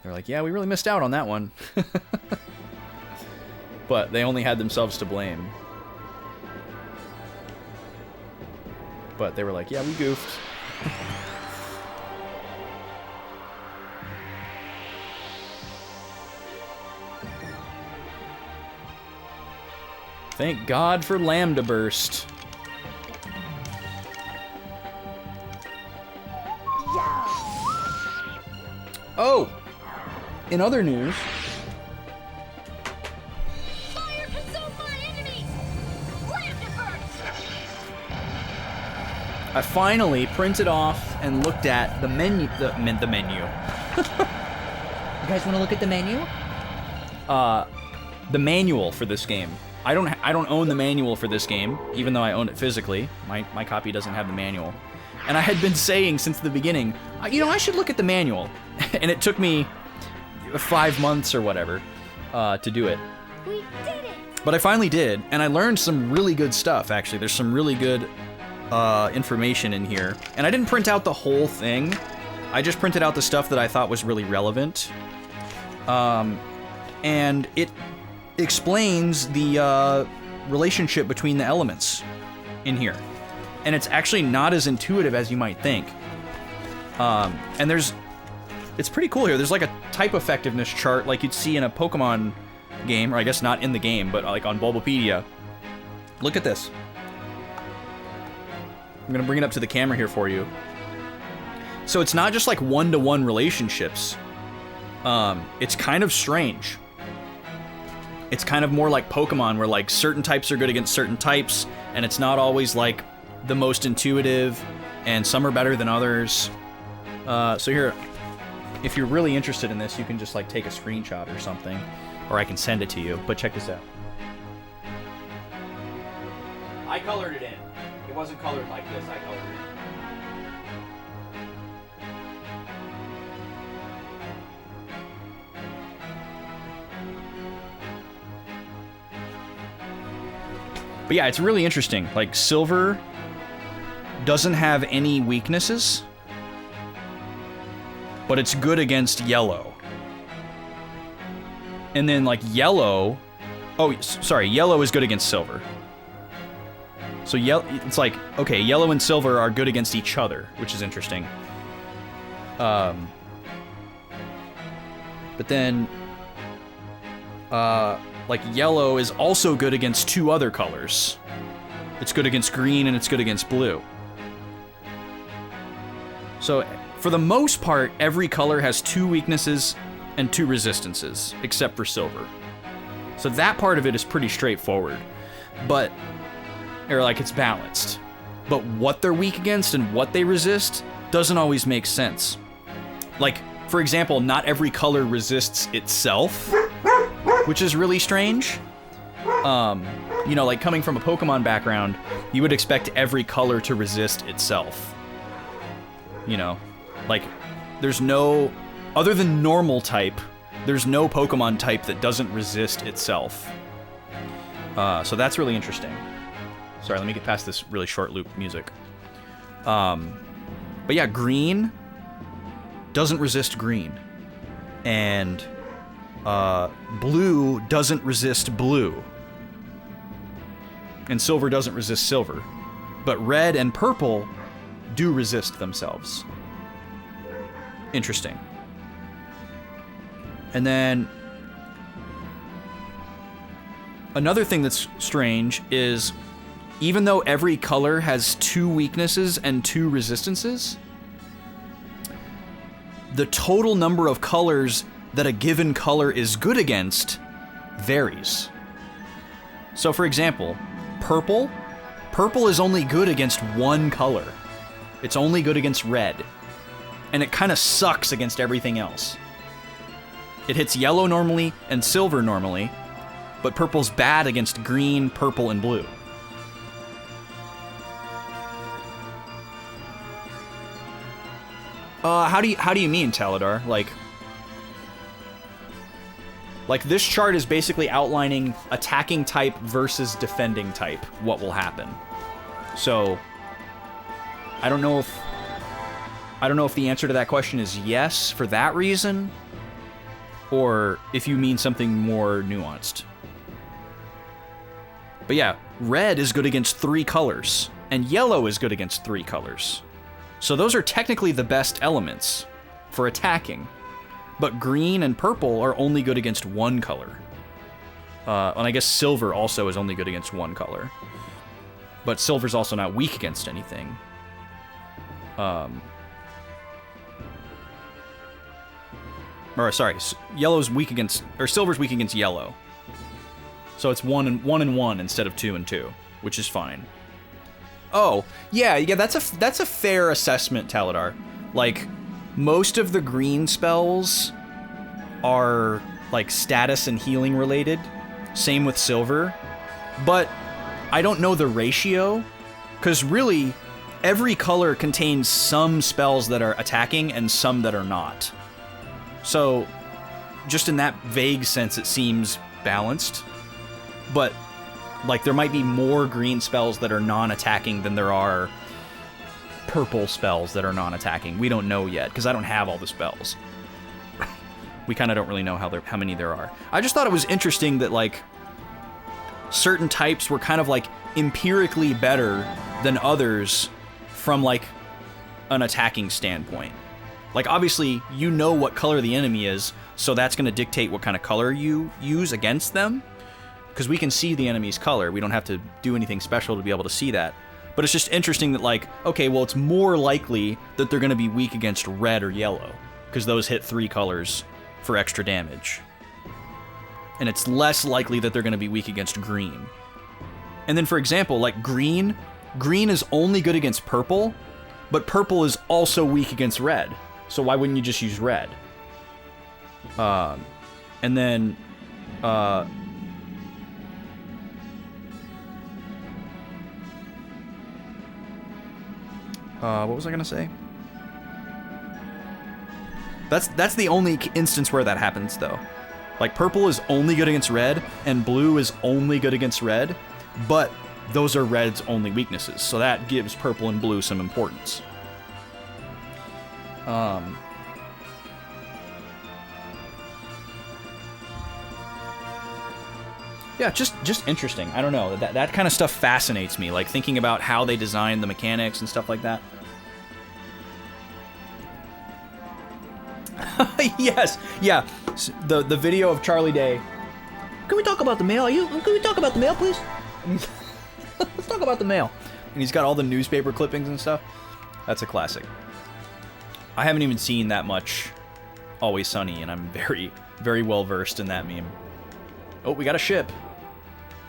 They're like, yeah, we really missed out on that one. But they only had themselves to blame. But they were like, yeah, we goofed. Thank God for Lambda Burst. Oh! In other news... I finally printed off and looked at the menu. The menu. You guys want to look at the menu? The manual for this game. I don't own the manual for this game, even though I own it physically. My copy doesn't have the manual. And I had been saying since the beginning, you know, I should look at the manual. And it took me 5 months or whatever to do it. We did it! But I finally did, and I learned some really good stuff, actually. There's some really good information in here. And I didn't print out the whole thing. I just printed out the stuff that I thought was really relevant. And it explains the relationship between the elements in here. And it's actually not as intuitive as you might think. And it's pretty cool here. There's like a type effectiveness chart like you'd see in a Pokemon game, or I guess not in the game, but like on Bulbapedia. Look at this. I'm gonna bring it up to the camera here for you. So it's not just like one-to-one relationships. It's kind of strange. It's kind of more like Pokemon, where like certain types are good against certain types, and it's not always like the most intuitive, and some are better than others. So here, if you're really interested in this, you can just like take a screenshot or something, or I can send it to you, but check this out. I colored it in. It wasn't colored like this, I colored it in. But yeah, it's really interesting. Like, silver doesn't have any weaknesses, but it's good against yellow. And then, like, yellow Oh, sorry. Yellow is good against silver. So it's like, okay, yellow and silver are good against each other, which is interesting. But then, like, yellow is also good against 2 other colors. It's good against green and it's good against blue. So, for the most part, every color has 2 weaknesses and 2 resistances, except for silver. So that part of it is pretty straightforward. But, or like, it's balanced. But what they're weak against and what they resist doesn't always make sense. Like, for example, not every color resists itself, which is really strange. You know, like, coming from a Pokemon background, you would expect every color to resist itself. You know, like, there's no, other than normal type, there's no Pokemon type that doesn't resist itself. So that's really interesting. Sorry, let me get past this really short loop music. But yeah, green doesn't resist green. And blue doesn't resist blue. And silver doesn't resist silver. But red and purple do resist themselves. Interesting. And then another thing that's strange is even though every color has 2 weaknesses and 2 resistances, the total number of colors that a given color is good against varies. So for example, purple is only good against 1 color. It's only good against red. And it kind of sucks against everything else. It hits yellow normally and silver normally, but purple's bad against green, purple, and blue. How do you mean, Taladar? Like this chart is basically outlining attacking type versus defending type, what will happen. So I don't know if the answer to that question is yes for that reason, or if you mean something more nuanced. But yeah, red is good against 3 colors, and yellow is good against 3 colors. So those are technically the best elements for attacking. But green and purple are only good against 1 color. And I guess silver also is only good against 1 color. But silver's also not weak against anything. Or sorry, yellow's weak against, or silver's weak against yellow. So it's 1 and 1 instead of 2 and 2, which is fine. Oh, yeah, that's a fair assessment, Taladar. Like, most of the green spells are like status and healing related. Same with silver. But I don't know the ratio, because really, every color contains some spells that are attacking and some that are not. So, just in that vague sense, it seems balanced. But, like, there might be more green spells that are non-attacking than there are purple spells that are non-attacking. We don't know yet, because I don't have all the spells. We kind of don't really know how many there are. I just thought it was interesting that, like, certain types were kind of, like, empirically better than others from, like, an attacking standpoint. Like, obviously, you know what color the enemy is, so that's going to dictate what kind of color you use against them. Because we can see the enemy's color. We don't have to do anything special to be able to see that. But it's just interesting that, like, okay, well, it's more likely that they're going to be weak against red or yellow, because those hit 3 colors for extra damage. And it's less likely that they're going to be weak against green. And then, for example, like green is only good against purple, but purple is also weak against red. So why wouldn't you just use red? And then, what was I gonna say? That's the only instance where that happens, though. Like, purple is only good against red, and blue is only good against red, but those are red's only weaknesses, so that gives purple and blue some importance. Yeah, just interesting. I don't know. That kind of stuff fascinates me, like thinking about how they designed the mechanics and stuff like that. Yes, yeah. The video of Charlie Day. Can we talk about the mail? Can we talk about the mail, please? Let's talk about the mail. And he's got all the newspaper clippings and stuff. That's a classic. I haven't even seen that much Always Sunny, and I'm very, very well versed in that meme. Oh, we got a ship.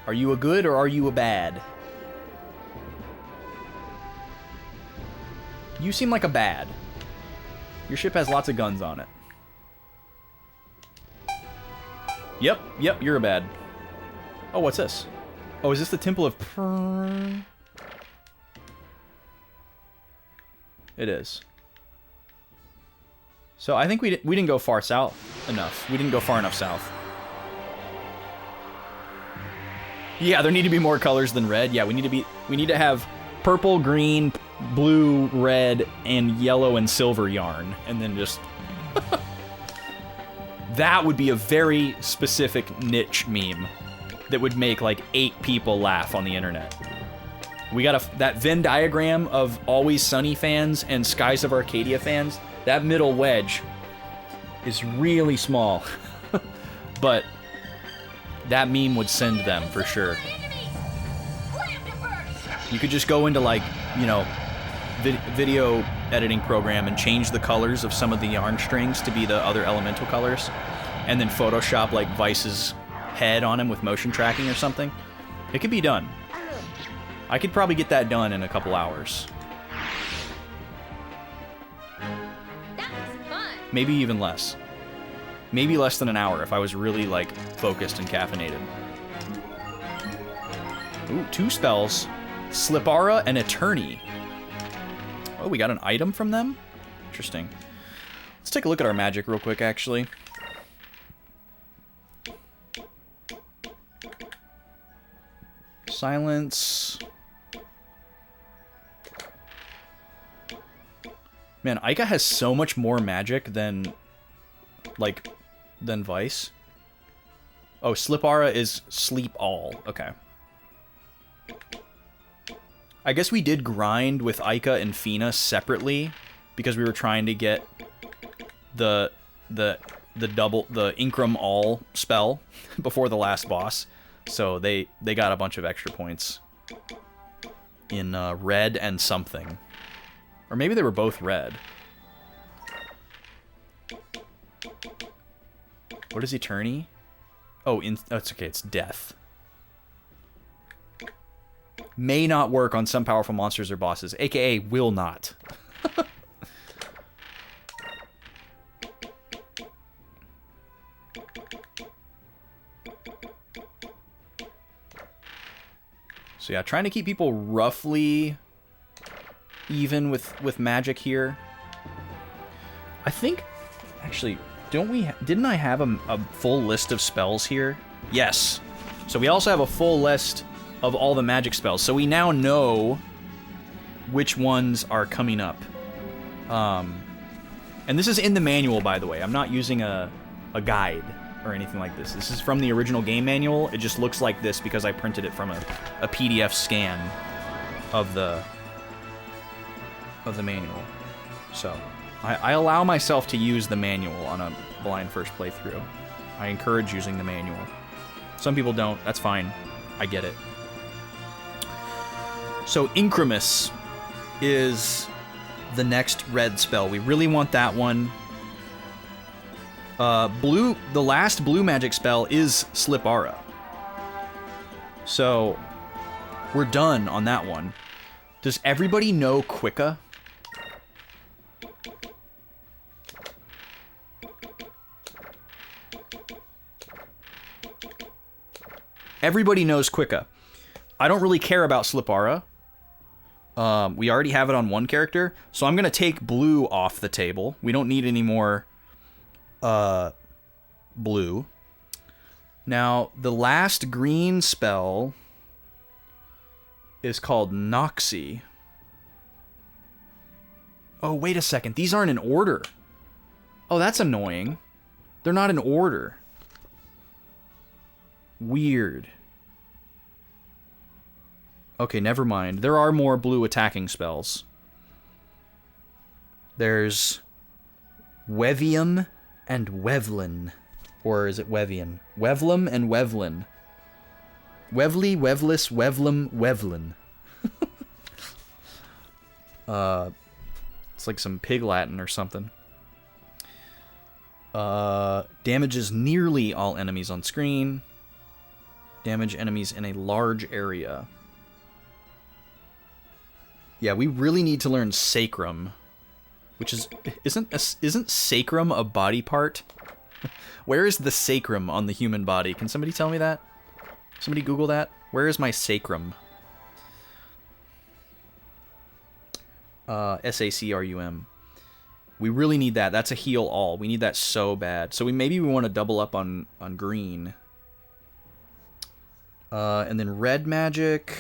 Are you a good or are you a bad? You seem like a bad. Your ship has lots of guns on it. Yep, you're a bad. Oh, what's this? Oh, is this the Temple of It is. So I think we didn't go far south enough. We didn't go far enough south. Yeah, there need to be more colors than red. Yeah, we need to have purple, green, blue, red, and yellow and silver yarn, and then just that would be a very specific niche meme that would make like 8 people laugh on the internet. We got that Venn diagram of Always Sunny fans and Skies of Arcadia fans. That middle wedge is really small, but that meme would send them for sure. You could just go into like, you know, video editing program and change the colors of some of the yarn strings to be the other elemental colors, and then Photoshop like Vice's head on him with motion tracking or something. It could be done. I could probably get that done in a couple hours. That was fun. Maybe even less. Maybe less than an hour if I was really like focused and caffeinated. Ooh, 2 spells. Slipara and Attorney. Oh, we got an item from them? Interesting. Let's take a look at our magic real quick, actually. Silence. Man, Ica has so much more magic than Vice. Oh, Slipara is sleep all. Okay. I guess we did grind with Ica and Fina separately because we were trying to get the Incrum all spell before the last boss. So they got a bunch of extra points in red and something. Or maybe they were both red. What is Eternity? Oh, it's okay, it's death. May not work on some powerful monsters or bosses, aka will not. So yeah, trying to keep people roughly even with magic here. I think, actually, didn't I have a full list of spells here? Yes. So we also have a full list of all the magic spells. So we now know which ones are coming up. And this is in the manual, by the way. I'm not using a guide or anything like this. This is from the original game manual. It just looks like this because I printed it from a PDF scan of the manual. So I allow myself to use the manual on a blind first playthrough. I encourage using the manual. Some people don't. That's fine. I get it. So Incremus is the next red spell. We really want that one. The last blue magic spell is Slipara. So we're done on that one. Does everybody know Quicka? Everybody knows Quicka. I don't really care about Slipara. We already have it on one character, so I'm going to take blue off the table. We don't need any more blue. Now, the last green spell is called Noxy. Oh, wait a second. These aren't in order. Oh, that's annoying. They're not in order. Weird. Okay, never mind. There are more blue attacking spells. There's Wevium and Wevlin. Or is it Wevian? Wevlum and Wevlin. Wevly, Wevlis, Wevlum, Wevlin. It's like some pig Latin or something. Damages nearly all enemies on screen. Damage enemies in a large area. Yeah, we really need to learn Sacrum, which isn't sacrum a body part? Where is the sacrum on the human body? Can somebody tell me that? Somebody Google that. Where is my sacrum? SACRUM. We really need that. That's a heal all. We need that so bad. So maybe we want to double up on green. And then red magic.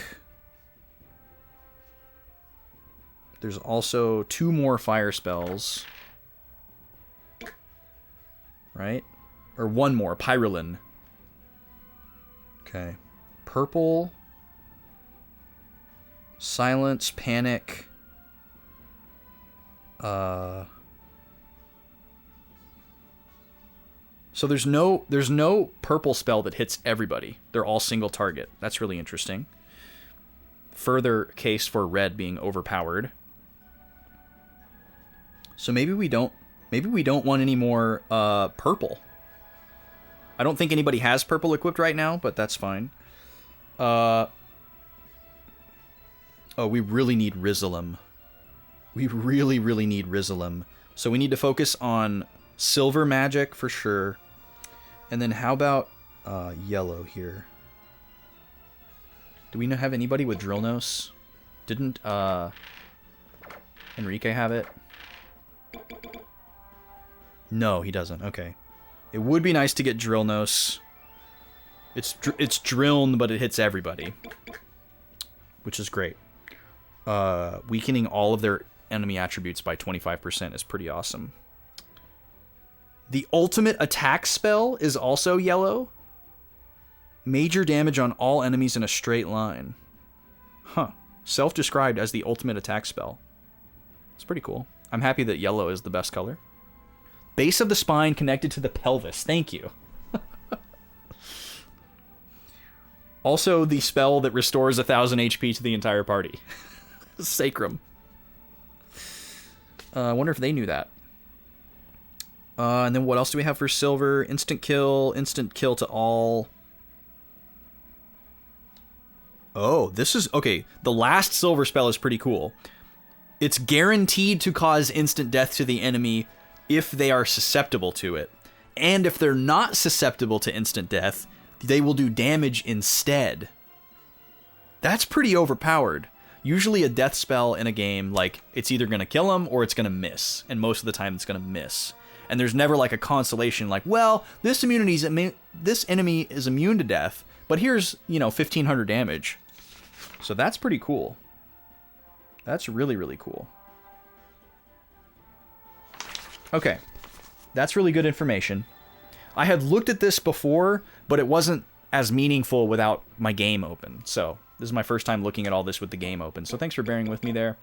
There's also 2 more fire spells. Right? Or 1 more. Pyrolin. Okay. Purple. Silence. Panic. So there's no purple spell that hits everybody. They're all single target. That's really interesting. Further case for red being overpowered. So maybe we don't want any more purple. I don't think anybody has purple equipped right now, but that's fine. Oh, we really need Rizalem. We really, really need Rizalem. So we need to focus on silver magic for sure. And then how about yellow here? Do we not have anybody with Drillnos? Didn't Enrique have it? No, he doesn't. Okay. It would be nice to get Drillnos. It's Drilln, but it hits everybody. Which is great. Weakening all of their enemy attributes by 25% is pretty awesome. The ultimate attack spell is also yellow. Major damage on all enemies in a straight line. Huh. Self-described as the ultimate attack spell. It's pretty cool. I'm happy that yellow is the best color. Base of the spine connected to the pelvis. Thank you. Also, the spell that restores 1,000 HP to the entire party. Sacrum. I wonder if they knew that. And then what else do we have for silver? Instant kill to all. Oh, this is... Okay, the last silver spell is pretty cool. It's guaranteed to cause instant death to the enemy if they are susceptible to it. And if they're not susceptible to instant death, they will do damage instead. That's pretty overpowered. Usually a death spell in a game, like, it's either going to kill them or it's going to miss. And most of the time it's going to miss. And there's never like a consolation like, well, this enemy is immune to death, but here's, 1,500 damage. So that's pretty cool. That's really, really cool. Okay. That's really good information. I had looked at this before, but it wasn't as meaningful without my game open. So this is my first time looking at all this with the game open. So thanks for bearing with me there.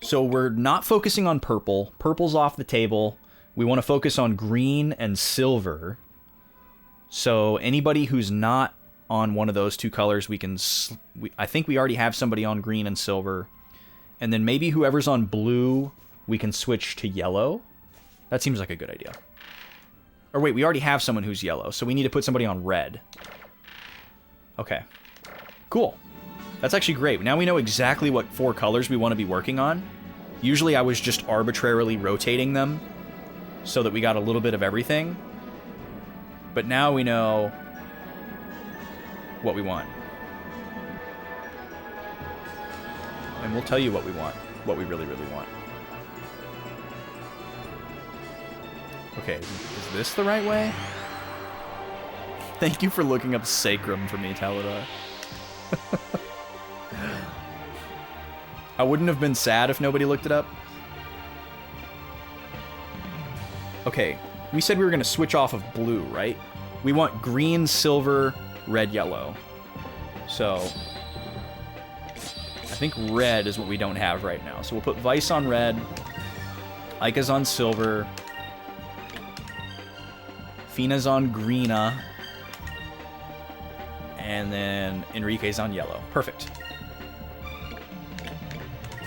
So we're not focusing on purple. Purple's off the table. We want to focus on green and silver. So anybody who's not on one of those two colors, I think we already have somebody on green and silver. And then maybe whoever's on blue, we can switch to yellow. That seems like a good idea. Or wait, we already have someone who's yellow, so we need to put somebody on red. Okay. Cool. That's actually great. Now we know exactly what 4 colors we want to be working on. Usually I was just arbitrarily rotating them so that we got a little bit of everything. But now we know what we want. And we'll tell you what we want. What we really, really want. Okay, is this the right way? Thank you for looking up Sacrum for me, Taladar. I wouldn't have been sad if nobody looked it up. Okay, we said we were going to switch off of blue, right? We want green, silver, red, yellow. So I think red is what we don't have right now. So we'll put Vice on red, Ika's on silver, Fina's on greena, and then Enrique's on yellow. Perfect.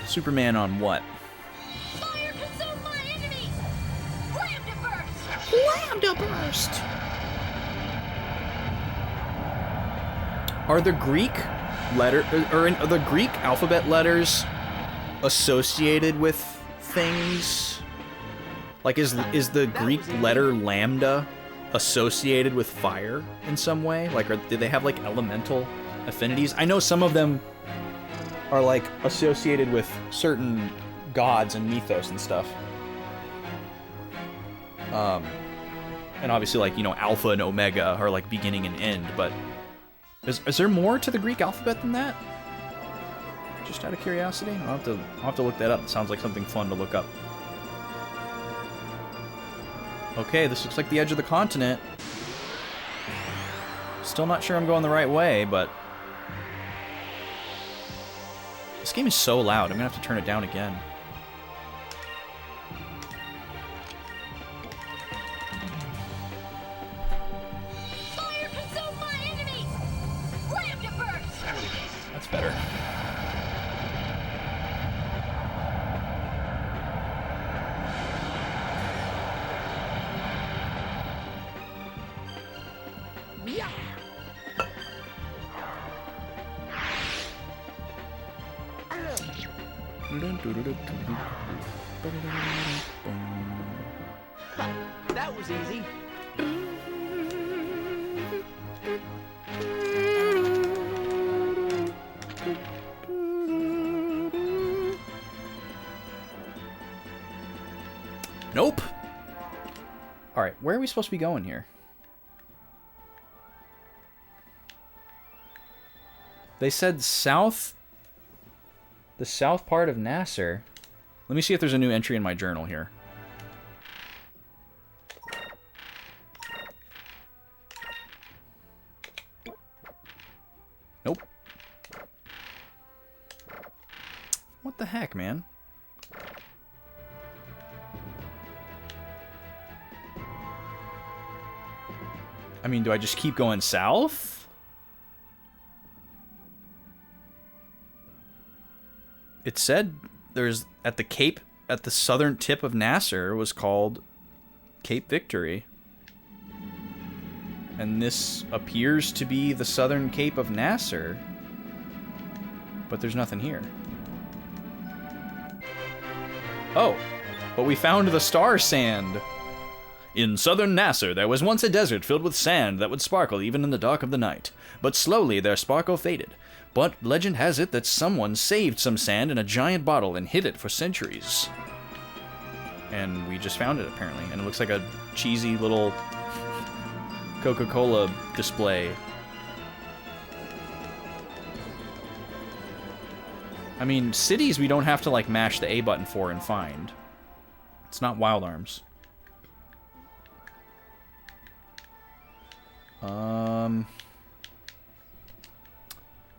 Superman on what? Fire consume my enemies! Lambda burst! Lambda burst! Are the Greek are the Greek alphabet letters associated with things? Like, is the Greek letter lambda associated with fire in some way? Like, do they have, like, elemental affinities? I know some of them are, like, associated with certain gods and mythos and stuff. And obviously, like, you know, Alpha and Omega are, like, beginning and end, but is there more to the Greek alphabet than that? Just out of curiosity? I'll have to look that up. It sounds like something fun to look up. Okay, this looks like the edge of the continent. Still not sure I'm going the right way, but this game is so loud. I'm gonna have to turn it down again. Fire consume my enemies! Lambda burst! That's better. That was easy. Nope. All right, where are we supposed to be going here? They said south. The south part of Nasser. Let me see if there's a new entry in my journal here. Nope. What the heck, man? I mean, do I just keep going south? It said there's at the Cape, at the southern tip of Nasser, was called Cape Victory. And this appears to be the southern Cape of Nasser. But there's nothing here. Oh, but we found the star sand. In southern Nasser, there was once a desert filled with sand that would sparkle even in the dark of the night. But slowly their sparkle faded. But legend has it that someone saved some sand in a giant bottle and hid it for centuries. And we just found it, apparently. And it looks like a cheesy little Coca-Cola display. I mean, cities we don't have to, like, mash the A button for and find. It's not Wild Arms.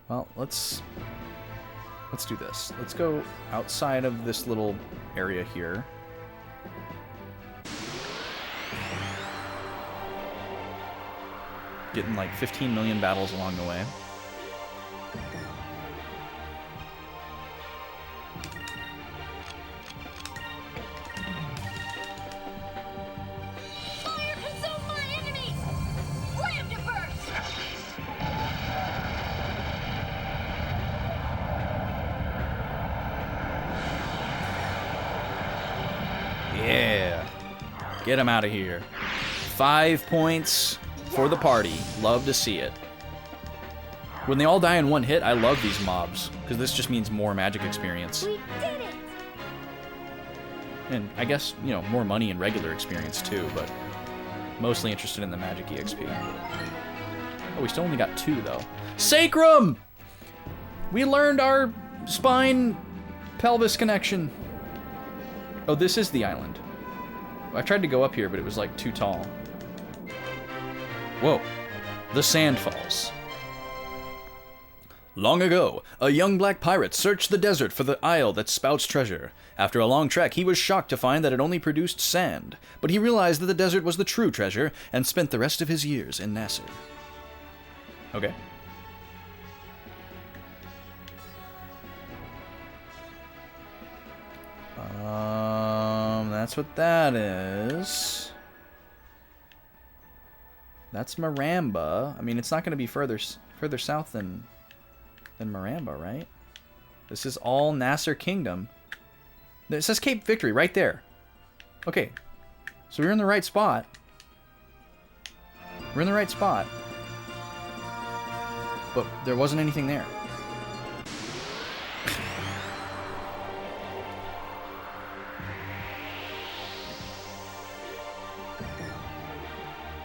Well, let's do this. Let's go outside of this little area here. Getting like 15 million battles along the way. Fire consume my enemies! Lambda burst! Yeah. Get him out of here. 5 points for the party. Love to see it. When they all die in one hit, I love these mobs, because this just means more magic experience. We did it! And I guess, you know, more money and regular experience too, but mostly interested in the magic EXP. Oh, we still only got 2 though. Sacrum! We learned our spine pelvis connection. Oh, this is the island. I tried to go up here, but it was like too tall. Whoa. The sand falls. Long ago, a young black pirate searched the desert for the isle that spouts treasure. After a long trek, he was shocked to find that it only produced sand. But he realized that the desert was the true treasure and spent the rest of his years in Nasser. Okay. That's what that is. That's Maramba. I mean, it's not going to be further south than Maramba, right? This is all Nasser Kingdom. It says Cape Victory right there. Okay, so we're in the right spot. We're in the right spot. But there wasn't anything there.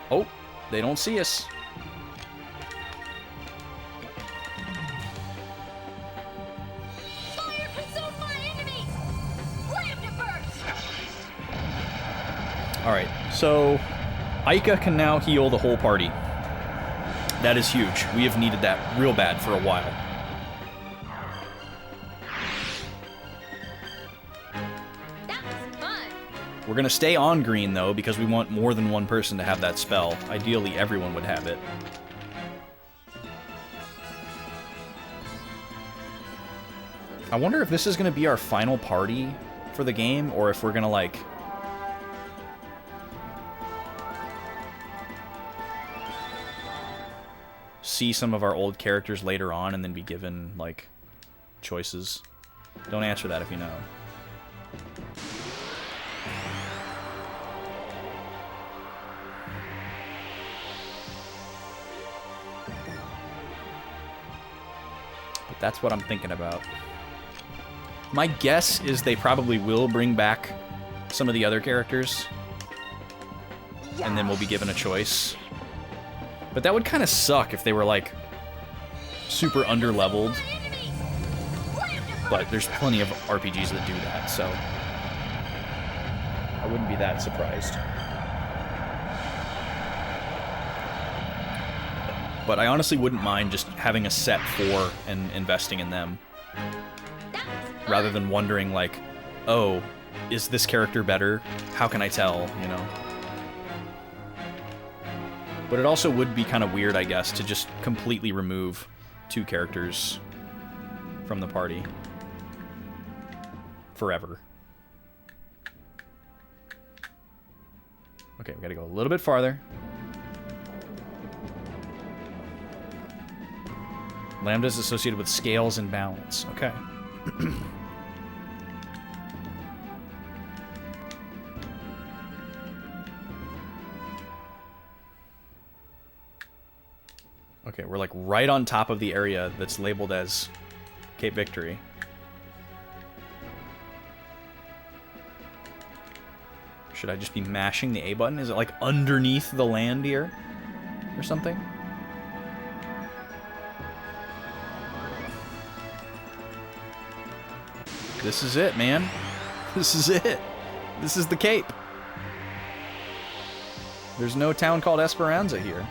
Oh, they don't see us. Fire consume my enemies! Slam to burst! Alright, so Aika can now heal the whole party. That is huge. We have needed that real bad for a while. That was fun! We're going to stay on green, though, because we want more than one person to have that spell. Ideally, everyone would have it. I wonder if this is going to be our final party for the game, or if we're going to, like... see some of our old characters later on and then be given, like, choices. Don't answer that if you know. But that's what I'm thinking about. My guess is they probably will bring back some of the other characters. And then we'll be given a choice. But that would kind of suck if they were, like, super under-leveled. But there's plenty of RPGs that do that, so I wouldn't be that surprised. But I honestly wouldn't mind just having a set for and investing in them. Rather than wondering, like, oh, is this character better? How can I tell, you know? But it also would be kind of weird, I guess, to just completely remove two characters from the party. Forever. Okay, we gotta go a little bit farther. Lambda is associated with scales and balance. Okay. Okay, we're like right on top of the area that's labeled as Cape Victory. Should I just be mashing the A button? Is it like underneath the land here? Or something? This is it, man. This is it. This is the Cape. There's no town called Esperanza here.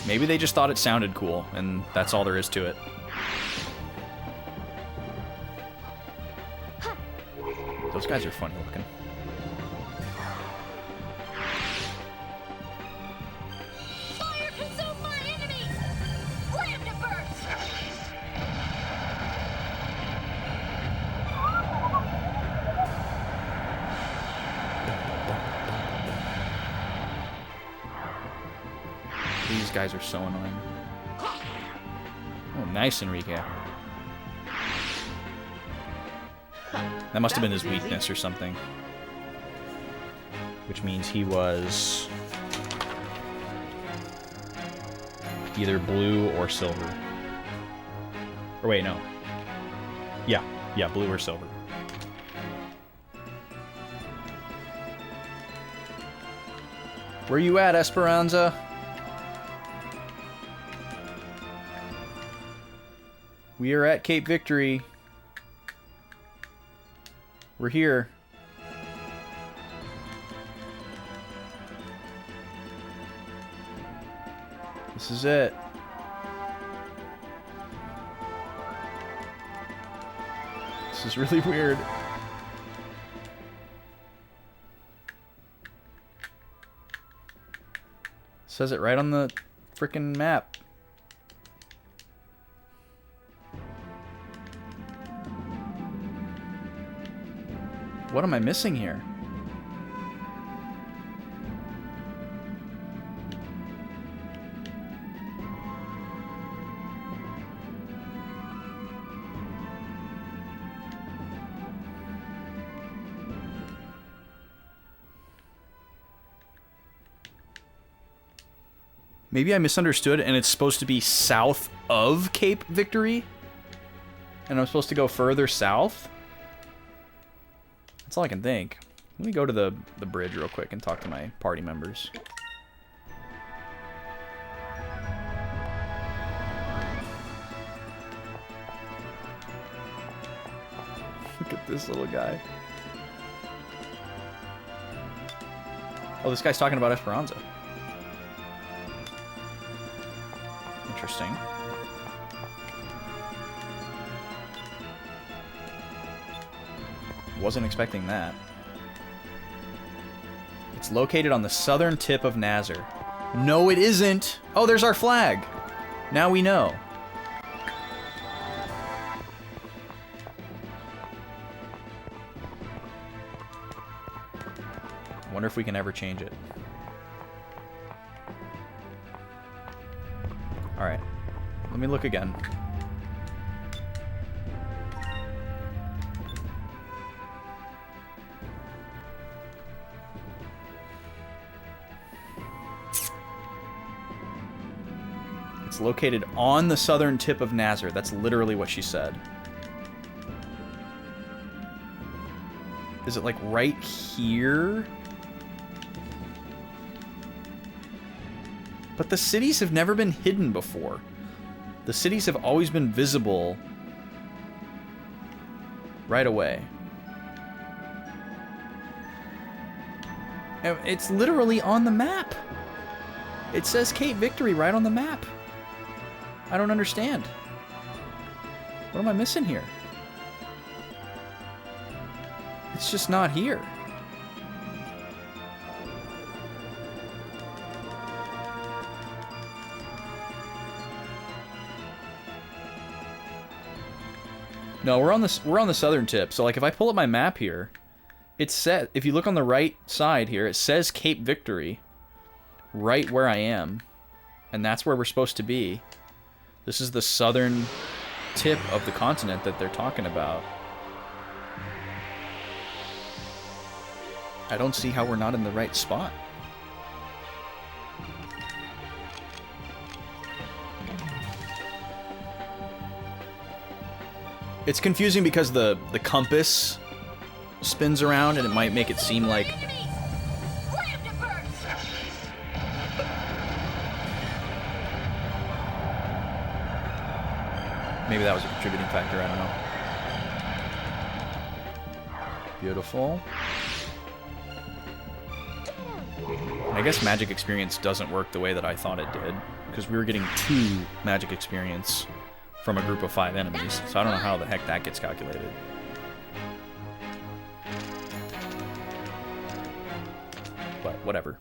Maybe they just thought it sounded cool, and that's all there is to it. Those guys are funny looking. Fire consume my enemies! Slam to burst! These guys are so annoying. Oh, nice, Enrique. That must have been his weakness or something. Which means he was either blue or silver. Or wait, no. Yeah, blue or silver. Where you at, Esperanza? We are at Cape Victory. We're here. This is it. This is really weird. Says it right on the frickin' map. What am I missing here? Maybe I misunderstood and it's supposed to be south of Cape Victory? And I'm supposed to go further south? That's all I can think. Let me go to the bridge real quick and talk to my party members. Look at this little guy. Oh, this guy's talking about Esperanza. Interesting. Wasn't expecting that. It's located on the southern tip of Nazar. No, it isn't! Oh, there's our flag! Now we know. Wonder if we can ever change it. Alright. Let me look again. It's located on the southern tip of Nazar. That's literally what she said. Is it like right here? But the cities have never been hidden before. The cities have always been visible right away. And it's literally on the map. It says Cape Victory right on the map. I don't understand. What am I missing here? It's just not here. No, we're on the southern tip. So like if I pull up my map here, it's set, if you look on the right side here, it says Cape Victory right where I am. And that's where we're supposed to be. This is the southern tip of the continent that they're talking about. I don't see how we're not in the right spot. It's confusing because the compass spins around and it might make it seem like... Maybe that was a contributing factor, I don't know. Beautiful. And I guess magic experience doesn't work the way that I thought it did, because we were getting 2 magic experience from a group of 5 enemies, so I don't know how the heck that gets calculated. But whatever.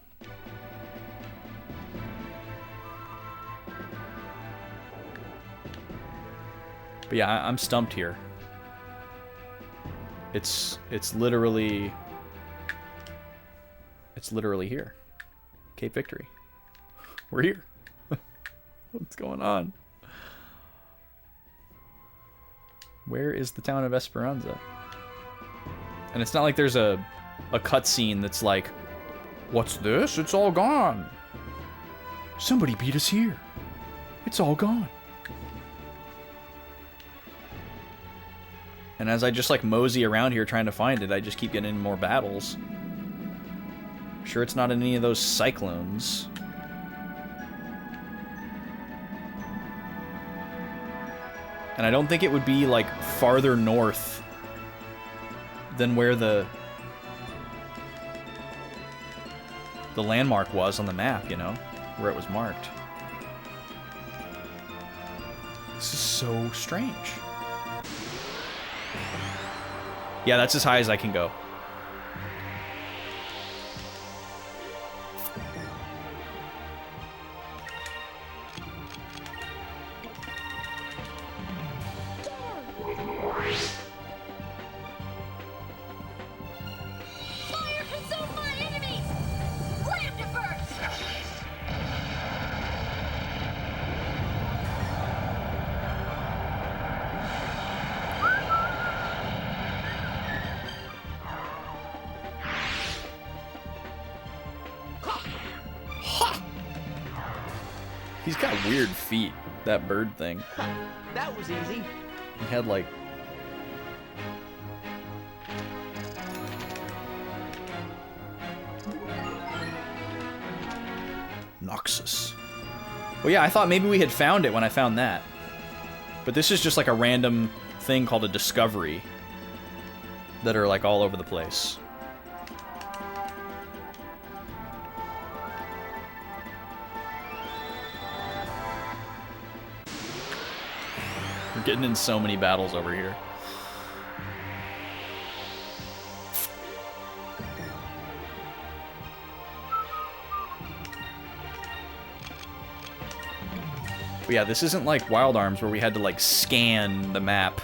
But yeah, I'm stumped here. It's literally here. Cape Victory. We're here. What's going on? Where is the town of Esperanza? And it's not like there's a cutscene that's like, what's this? It's all gone. Somebody beat us here. It's all gone. And as I just like mosey around here trying to find it, I just keep getting in more battles. I'm sure it's not in any of those cyclones. And I don't think it would be like farther north than where the landmark was on the map, you know, where it was marked. This is so strange. Yeah, that's as high as I can go. Fire consume my enemies! Flametiverse! He's got weird feet, that bird thing. That was easy. He had like... Noxus. Well, yeah, I thought maybe we had found it when I found that. But this is just like a random thing called a discovery that are like all over the place. We're getting in so many battles over here. But yeah, this isn't like Wild Arms where we had to like scan the map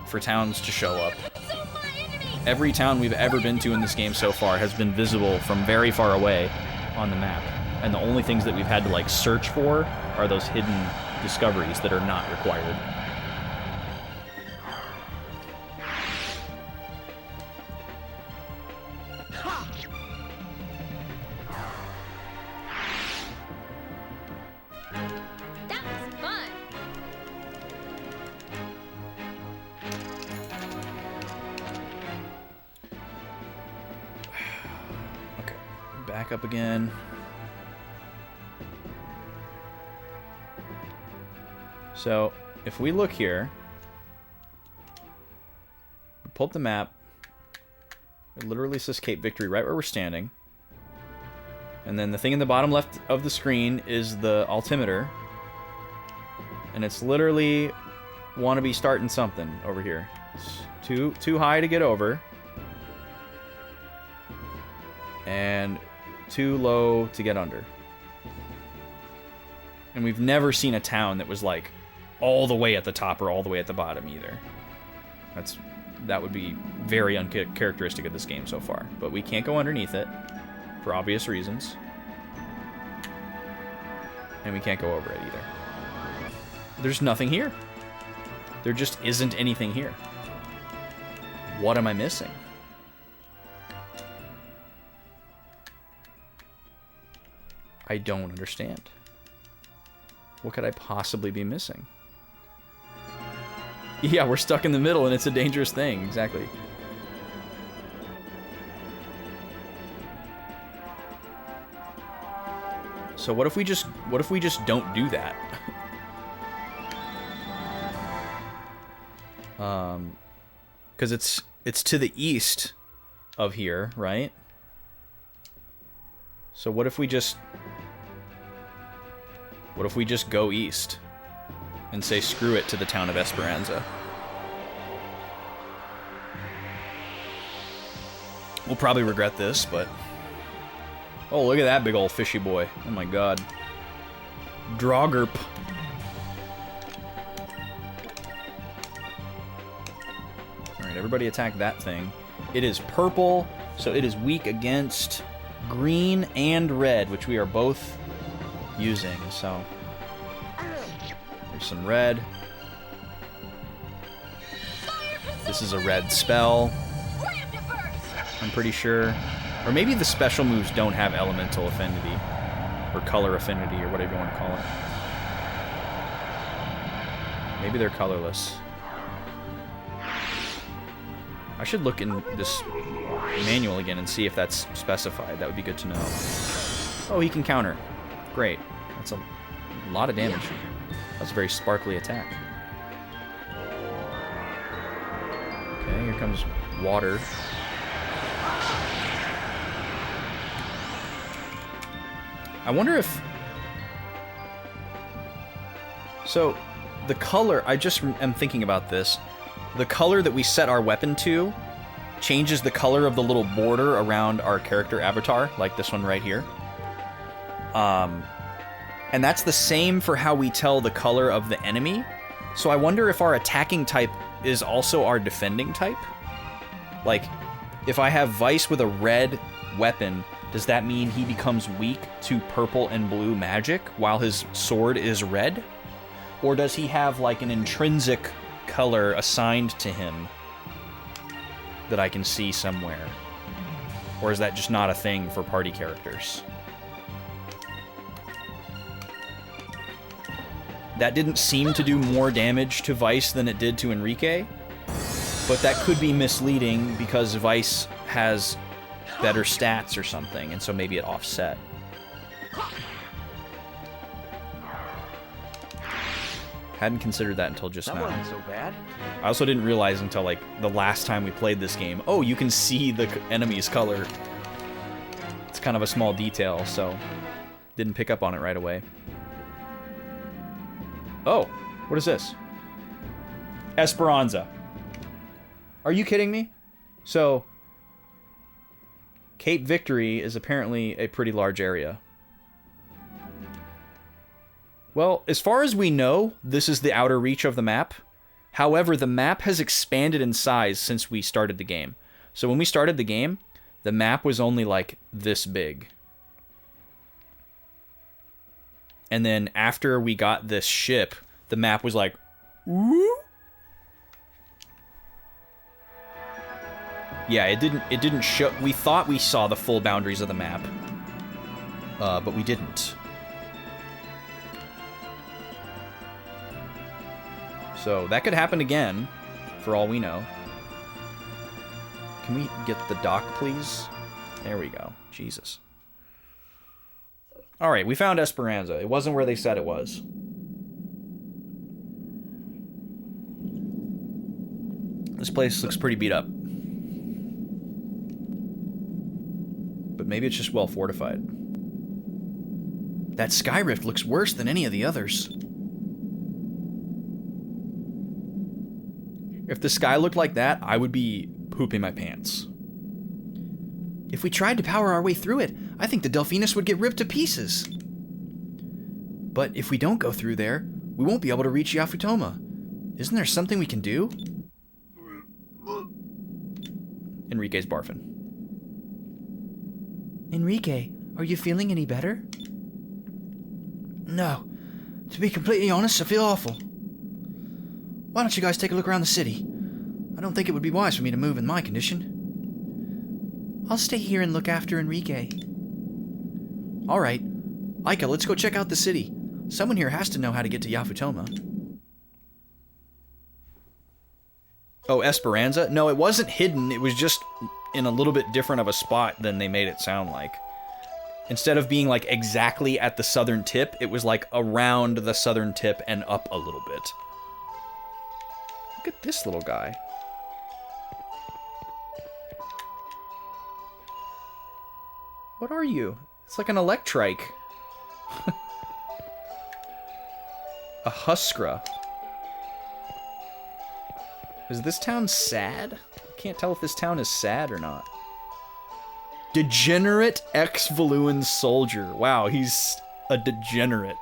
for towns to show up. Consume my enemies! Every town we've ever been to in this game so far has been visible from very far away on the map. And the only things that we've had to like search for are those hidden discoveries that are not required. That was fun! Okay, back up again. So, if we look here, we pull up the map, it literally says Cape Victory right where we're standing. And then the thing in the bottom left of the screen is the altimeter. And it's literally wanna be starting something over here. It's too high to get over. And too low to get under. And we've never seen a town that was like all the way at the top or all the way at the bottom either. That would be very uncharacteristic of this game so far. But we can't go underneath it for obvious reasons. And we can't go over it either. There's nothing here. There just isn't anything here. What am I missing? I don't understand. What could I possibly be missing? Yeah, we're stuck in the middle and it's a dangerous thing. Exactly. So what if we just don't do that? Because it's to the east of here, right? So what if we just go east and say screw it to the town of Esperanza? We'll probably regret this, but oh, look at that big old fishy boy. Oh my god. Droggerp. Alright, everybody attack that thing. It is purple, so it is weak against green and red, which we are both using, so there's some red. This is a red spell, I'm pretty sure. Or maybe the special moves don't have elemental affinity, or color affinity, or whatever you want to call it. Maybe they're colorless. I should look in this manual again and see if that's specified. That would be good to know. Oh, he can counter. Great. That's a lot of damage. That's a very sparkly attack. Okay, here comes water. I wonder if... So, the color, I just am thinking about this. The color that we set our weapon to changes the color of the little border around our character avatar, like this one right here. And that's the same for how we tell the color of the enemy. So I wonder if our attacking type is also our defending type. Like, if I have Vice with a red weapon, does that mean he becomes weak to purple and blue magic while his sword is red? Or does he have, like, an intrinsic color assigned to him that I can see somewhere? Or is that just not a thing for party characters? That didn't seem to do more damage to Vice than it did to Enrique, but that could be misleading because Vice has better stats or something, and so maybe it offset. Hadn't considered that until just now. That wasn't so bad. I also didn't realize until, like, the last time we played this game, oh, you can see the enemy's color. It's kind of a small detail, so didn't pick up on it right away. Oh, what is this? Esperanza. Are you kidding me? So, Cape Victory is apparently a pretty large area. Well, as far as we know, this is the outer reach of the map. However, the map has expanded in size since we started the game. So when we started the game, the map was only like this big. And then after we got this ship, the map was like, whoop. Yeah, it didn't show. We thought we saw the full boundaries of the map, but we didn't. So that could happen again, for all we know. Can we get the dock, please? There we go. Jesus. All right, we found Esperanza. It wasn't where they said it was. This place looks pretty beat up. But maybe it's just well fortified. That sky rift looks worse than any of the others. If the sky looked like that, I would be pooping my pants. If we tried to power our way through it, I think the Delphinus would get ripped to pieces. But if we don't go through there, we won't be able to reach Yafutoma. Isn't there something we can do? Enrique's barfing. Enrique, are you feeling any better? No. To be completely honest, I feel awful. Why don't you guys take a look around the city? I don't think it would be wise for me to move in my condition. I'll stay here and look after Enrique. All right. Aika, let's go check out the city. Someone here has to know how to get to Yafutoma. Oh, Esperanza? No, it wasn't hidden. It was just in a little bit different of a spot than they made it sound like. Instead of being like exactly at the southern tip, it was like around the southern tip and up a little bit. Look at this little guy. What are you? It's like an Electrike. A Huskra. Is this town sad? I can't tell if this town is sad or not. Degenerate ex-Valuan soldier. Wow, he's a degenerate.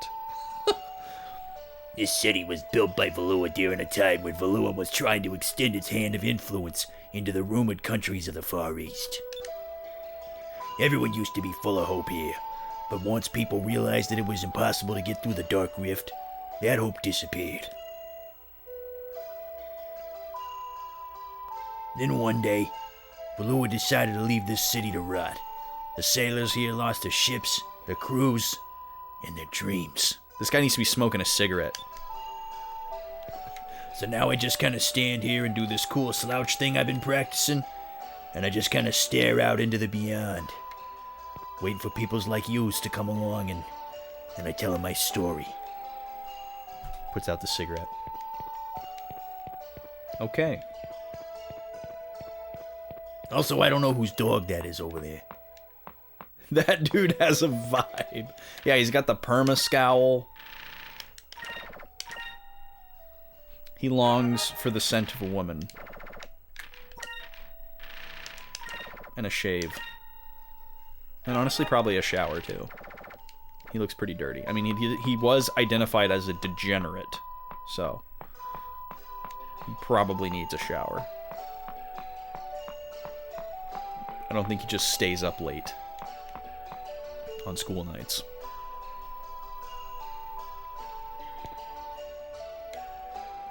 This city was built by Valua during a time when Valua was trying to extend its hand of influence into the rumored countries of the Far East. Everyone used to be full of hope here, but once people realized that it was impossible to get through the Dark Rift, that hope disappeared. Then one day, Valua decided to leave this city to rot. The sailors here lost their ships, their crews, and their dreams. This guy needs to be smoking a cigarette. So now I just kind of stand here and do this cool slouch thing I've been practicing, and I just kind of stare out into the beyond, waiting for peoples like yous to come along, and I tell them my story. Puts out the cigarette. Okay. Also, I don't know whose dog that is over there. That dude has a vibe. Yeah, he's got the perma scowl. He longs for the scent of a woman. And a shave. And honestly, probably a shower, too. He looks pretty dirty. I mean, he was identified as a degenerate, so he probably needs a shower. I don't think he just stays up late on school nights.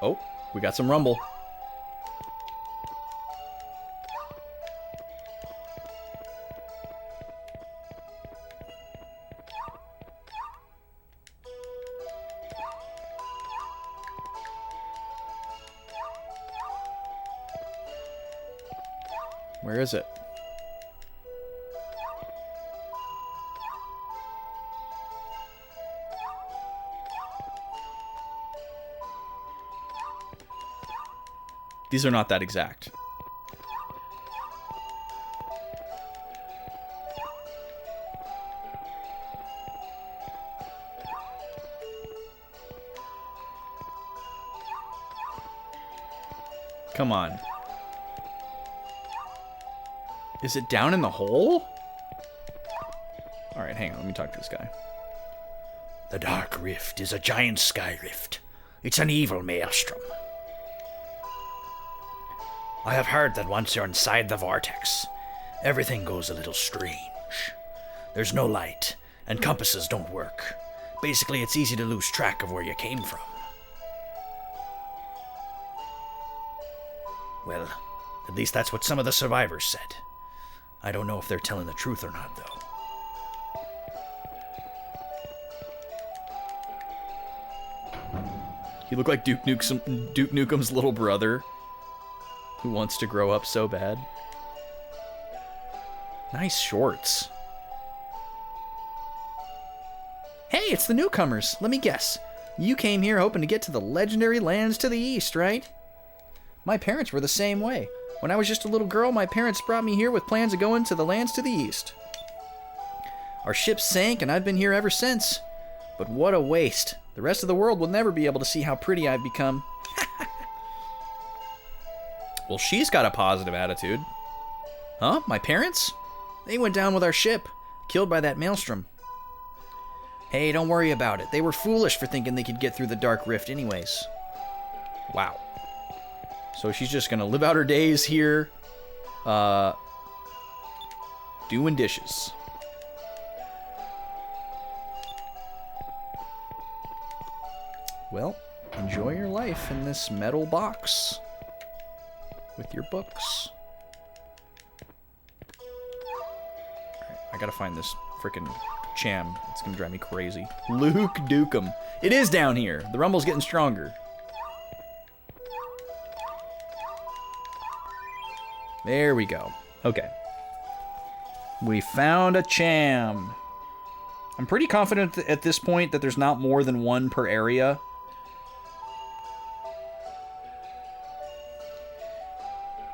Oh, we got some rumble. Where is it? These are not that exact. Come on. Is it down in the hole? Alright, hang on. Let me talk to this guy. The Dark Rift is a giant sky rift. It's an evil maelstrom. I have heard that once you're inside the vortex, everything goes a little strange. There's no light, and compasses don't work. Basically, it's easy to lose track of where you came from. Well, at least that's what some of the survivors said. I don't know if they're telling the truth or not, though. He looked like Duke Nukem's little brother, who wants to grow up so bad. Nice shorts. Hey, it's the newcomers. Let me guess. You came here hoping to get to the legendary lands to the east, right? My parents were the same way. When I was just a little girl, my parents brought me here with plans of going to the lands to the east. Our ship sank, and I've been here ever since. But what a waste. The rest of the world will never be able to see how pretty I've become. Well, she's got a positive attitude. Huh? My parents? They went down with our ship, killed by that maelstrom. Hey, don't worry about it. They were foolish for thinking they could get through the Dark Rift anyways. Wow. So she's just gonna live out her days here, doing dishes. Well, enjoy your life in this metal box with your books. Alright, I gotta find this frickin' Cham. It's gonna drive me crazy. Luke Dukem. It is down here. The rumble's getting stronger. There we go. Okay. We found a Cham. I'm pretty confident at this point that there's not more than one per area.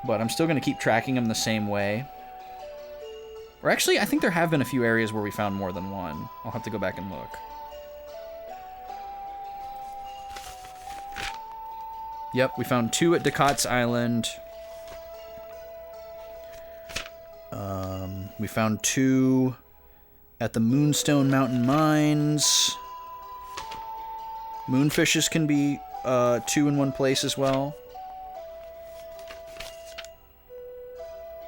But I'm still going to keep tracking them the same way. Or actually, I think there have been a few areas where we found more than one. I'll have to go back and look. Yep, we found 2 at Ducat's Island. We found 2 at the Moonstone Mountain Mines. Moonfishes can be 2 in one place as well.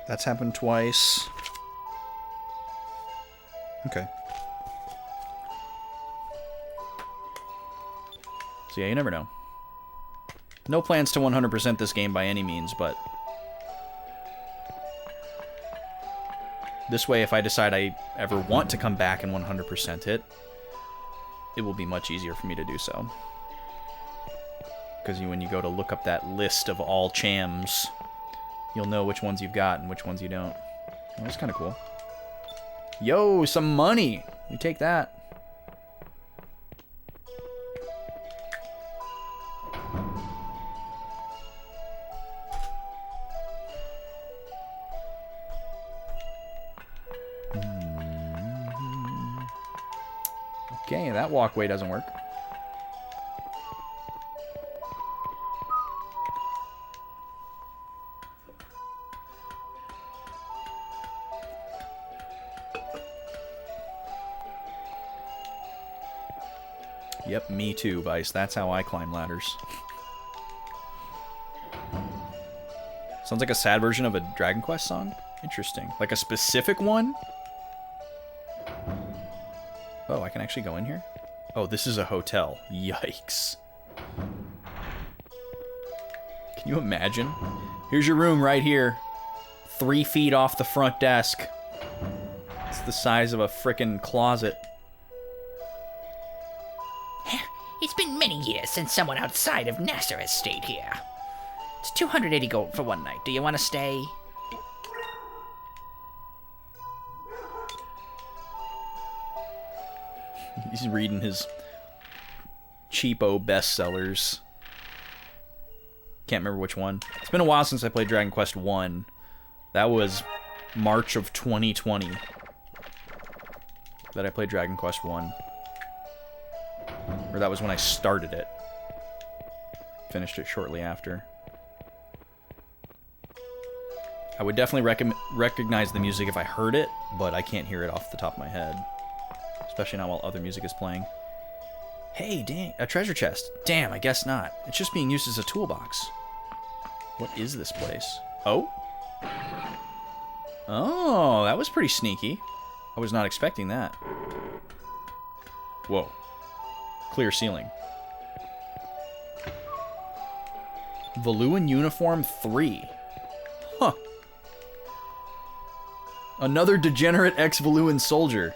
That's happened twice. Okay. So yeah, you never know. No plans to 100% this game by any means, but this way, if I decide I ever want to come back and 100% it, it will be much easier for me to do so. Because when you go to look up that list of all Chams, you'll know which ones you've got and which ones you don't. Well, that's kind of cool. Yo, some money! We take that. Okay, that walkway doesn't work. Yep, me too, Vice. That's how I climb ladders. Sounds like a sad version of a Dragon Quest song. Interesting. Like a specific one? Oh, I can actually go in here? Oh, this is a hotel. Yikes. Can you imagine? Here's your room right here. 3 feet off the front desk. It's the size of a frickin' closet. It's been many years since someone outside of Nasser has stayed here. It's 280 gold for one night. Do you want to stay? He's reading his cheapo bestsellers. Can't remember which one. It's been a while since I played Dragon Quest 1. That was March of 2020 that I played Dragon Quest 1. Or that was when I started it. Finished it shortly after. I would definitely recognize the music if I heard it, but I can't hear it off the top of my head. Especially not while other music is playing. Hey, dang, a treasure chest. Damn, I guess not. It's just being used as a toolbox. What is this place? Oh? Oh, that was pretty sneaky. I was not expecting that. Whoa. Clear ceiling. Valuan Uniform 3. Huh. Another degenerate ex-Valuan soldier.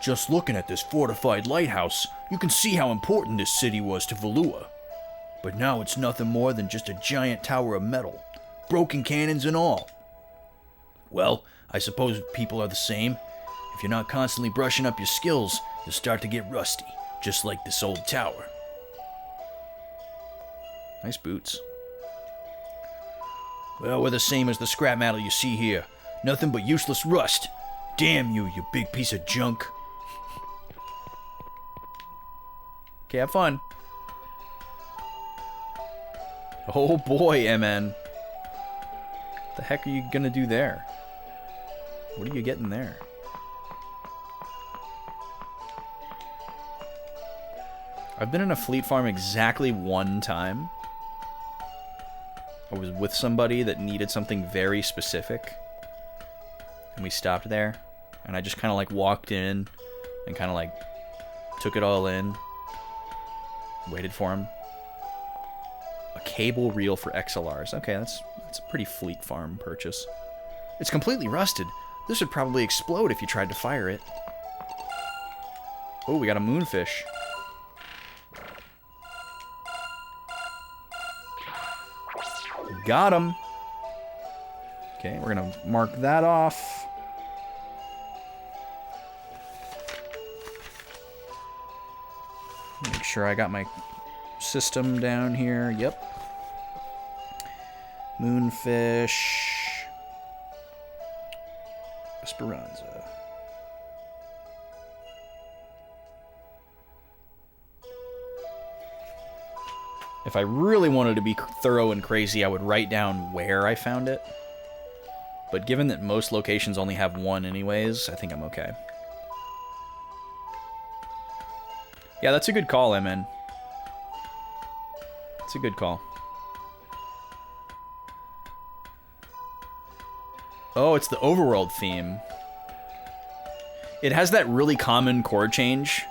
Just looking at this fortified lighthouse, you can see how important this city was to Valua. But now it's nothing more than just a giant tower of metal, broken cannons and all. Well, I suppose people are the same. If you're not constantly brushing up your skills, you'll start to get rusty, just like this old tower. Nice boots. Well, we're the same as the scrap metal you see here. Nothing but useless rust. Damn you, you big piece of junk. Okay, have fun. Oh boy, MN. What the heck are you gonna do there? What are you getting there? I've been in a fleet farm exactly one time. I was with somebody that needed something very specific. And we stopped there. And I just kind of like walked in and kind of like took it all in. Waited for him. A cable reel for XLRs. Okay, that's a pretty fleet farm purchase. It's completely rusted. This would probably explode if you tried to fire it. Oh, we got a moonfish. Got him. Okay, we're gonna mark that off. Make sure I got my system down here. Yep. Moonfish. Esperanza. If I really wanted to be thorough and crazy, I would write down where I found it. But given that most locations only have one anyways, I think I'm okay. Yeah, that's a good call, MN. It's a good call. Oh, it's the overworld theme. It has that really common chord change.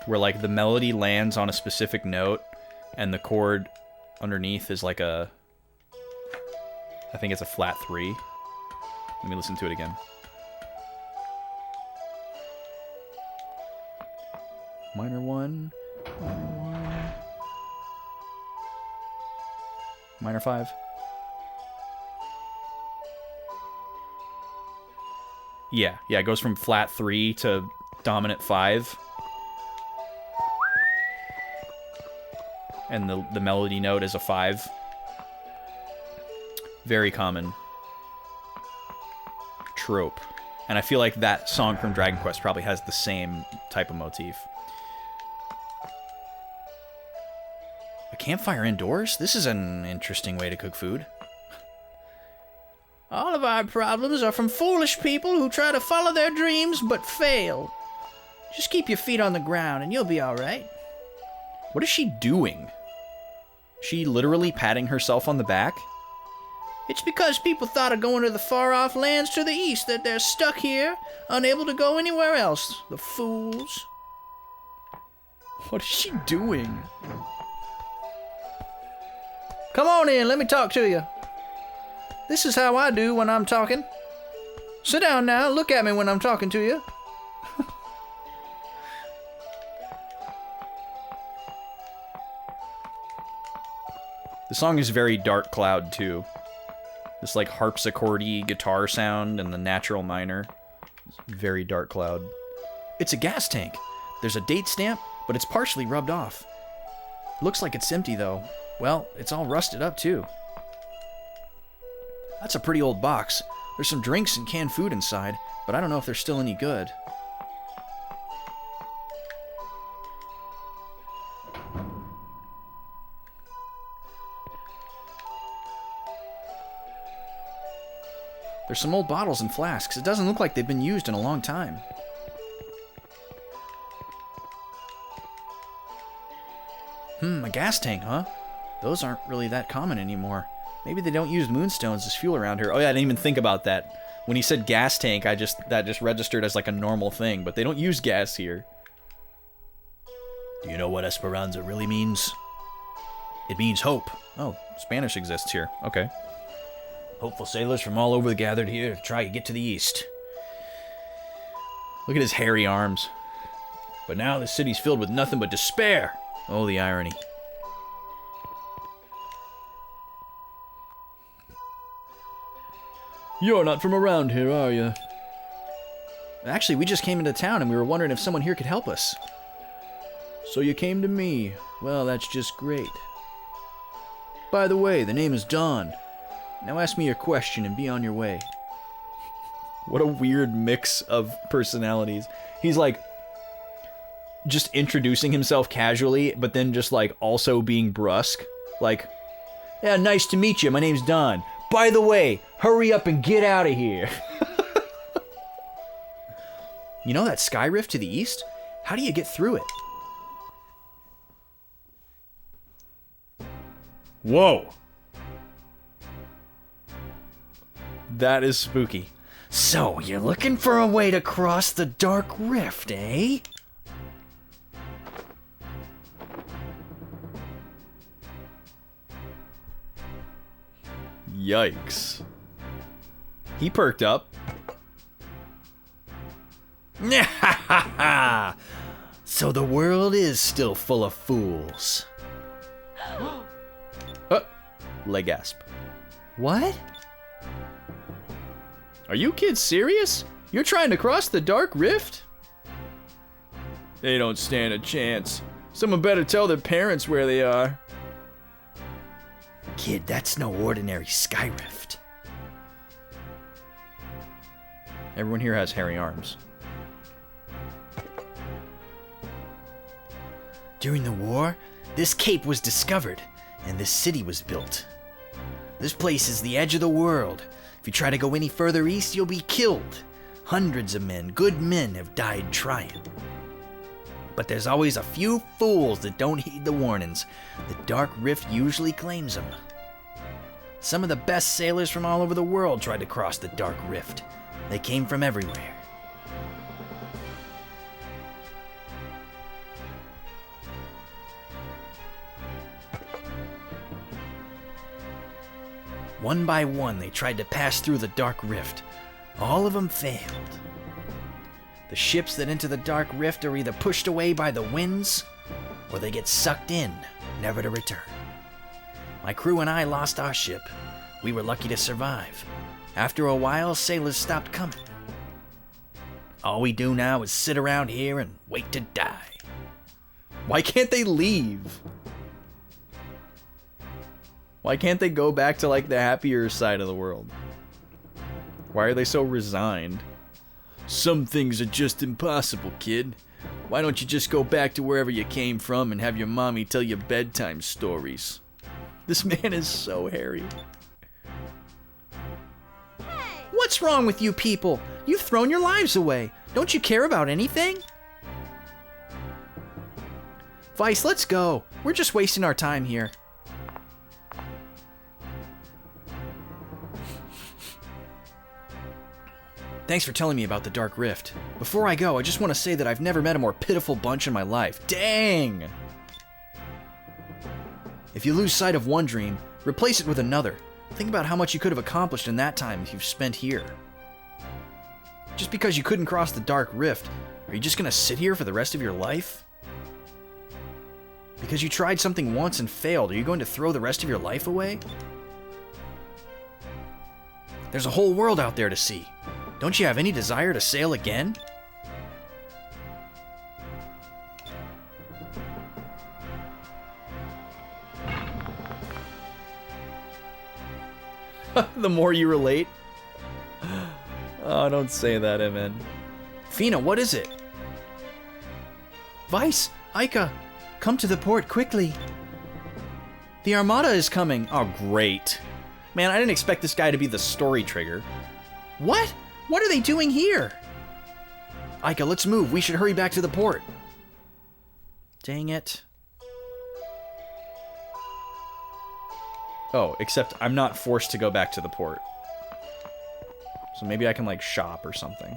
Where like the melody lands on a specific note and the chord underneath is like a, I think it's a flat 3. Let me listen to it again. Minor 1, minor 1, minor 5. Yeah, it goes from flat 3 to dominant 5. And the melody note is a 5. Very common trope. And I feel like that song from Dragon Quest probably has the same type of motif. campfire indoors? This is an interesting way to cook food. All of our problems are from foolish people who try to follow their dreams but fail. Just keep your feet on the ground and you'll be all right. What is she doing? She literally patting herself on the back? It's because people thought of going to the far-off lands to the east that they're stuck here, unable to go anywhere else. The fools. What is she doing? Come on in, let me talk to you. This is how I do when I'm talking. Sit down now, look at me when I'm talking to you. The song is very Dark Cloud, too. This, like, harpsichord-y guitar sound and the natural minor. It's very Dark Cloud. It's a gas tank. There's a date stamp, but it's partially rubbed off. Looks like it's empty, though. Well, it's all rusted up, too. That's a pretty old box. There's some drinks and canned food inside, but I don't know if they're still any good. There's some old bottles and flasks. It doesn't look like they've been used in a long time. A gas tank, huh? Those aren't really that common anymore. Maybe they don't use moonstones as fuel around here. Oh yeah, I didn't even think about that. When he said gas tank, that just registered as like a normal thing, but they don't use gas here. Do you know what Esperanza really means? It means hope. Oh, Spanish exists here. Okay. Hopeful sailors from all over gathered here to try to get to the east. Look at his hairy arms. But now the city's filled with nothing but despair. Oh, the irony. You're not from around here, are you? Actually, we just came into town and we were wondering if someone here could help us. So you came to me. Well, that's just great. By the way, the name is Dawn. Now ask me your question and be on your way. What a weird mix of personalities. He's like just introducing himself casually, but then just like also being brusque. Like, yeah, nice to meet you. My name's Don. By the way, hurry up and get out of here. You know that sky rift to the east? How do you get through it? Whoa. That is spooky. So, you're looking for a way to cross the dark rift, eh? Yikes. He perked up. So the world is still full of fools. Leg gasp. What? Are you kids serious? You're trying to cross the dark rift? They don't stand a chance. Someone better tell their parents where they are. Kid, that's no ordinary sky rift. Everyone here has hairy arms. During the war, this cape was discovered, and this city was built. This place is the edge of the world. If you try to go any further east, you'll be killed. Hundreds of men, good men, have died trying. But there's always a few fools that don't heed the warnings. The Dark Rift usually claims them. Some of the best sailors from all over the world tried to cross the Dark Rift. They came from everywhere. One by one, they tried to pass through the Dark Rift. All of them failed. The ships that enter the Dark Rift are either pushed away by the winds, or they get sucked in, never to return. My crew and I lost our ship. We were lucky to survive. After a while, sailors stopped coming. All we do now is sit around here and wait to die. Why can't they leave? Why can't they go back to like the happier side of the world? Why are they so resigned? Some things are just impossible, kid. Why don't you just go back to wherever you came from and have your mommy tell you bedtime stories? This man is so hairy. What's wrong with you people? You've thrown your lives away. Don't you care about anything? Vice, let's go. We're just wasting our time here. Thanks for telling me about the Dark Rift. Before I go, I just want to say that I've never met a more pitiful bunch in my life. Dang! If you lose sight of one dream, replace it with another. Think about how much you could have accomplished in that time if you've spent here. Just because you couldn't cross the Dark Rift, are you just gonna sit here for the rest of your life? Because you tried something once and failed, are you going to throw the rest of your life away? There's a whole world out there to see. Don't you have any desire to sail again? The more you relate. Oh, don't say that, Emin. Fina, what is it? Vice, Aika, come to the port quickly. The Armada is coming. Oh, great. Man, I didn't expect this guy to be the story trigger. What? What are they doing here? Aika, let's move. We should hurry back to the port. Dang it. Oh, except I'm not forced to go back to the port. So maybe I can, like, shop or something.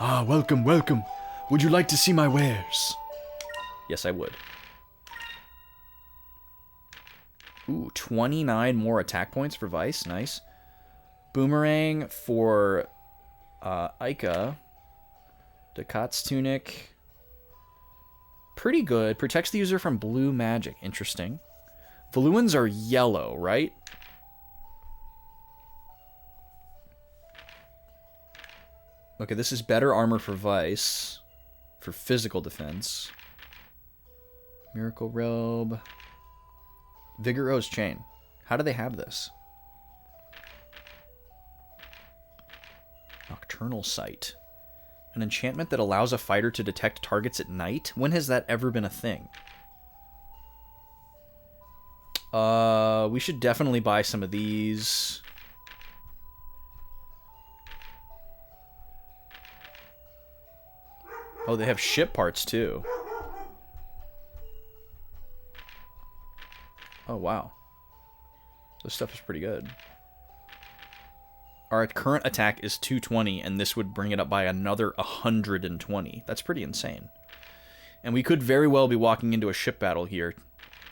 Ah, welcome, welcome. Would you like to see my wares? Yes, I would. Ooh, 29 more attack points for Vice. Nice. Boomerang for Aika. Dakat's Tunic. Pretty good. Protects the user from blue magic. Interesting. Valuans are yellow, right? Okay, this is better armor for Vice. For physical defense. Miracle Robe. Vigor Rose Chain. How do they have this? Nocturnal Sight. An enchantment that allows a fighter to detect targets at night? When has that ever been a thing? We should definitely buy some of these. Oh, they have ship parts too. Oh, wow. This stuff is pretty good. Our current attack is 220, and this would bring it up by another 120. That's pretty insane. And we could very well be walking into a ship battle here,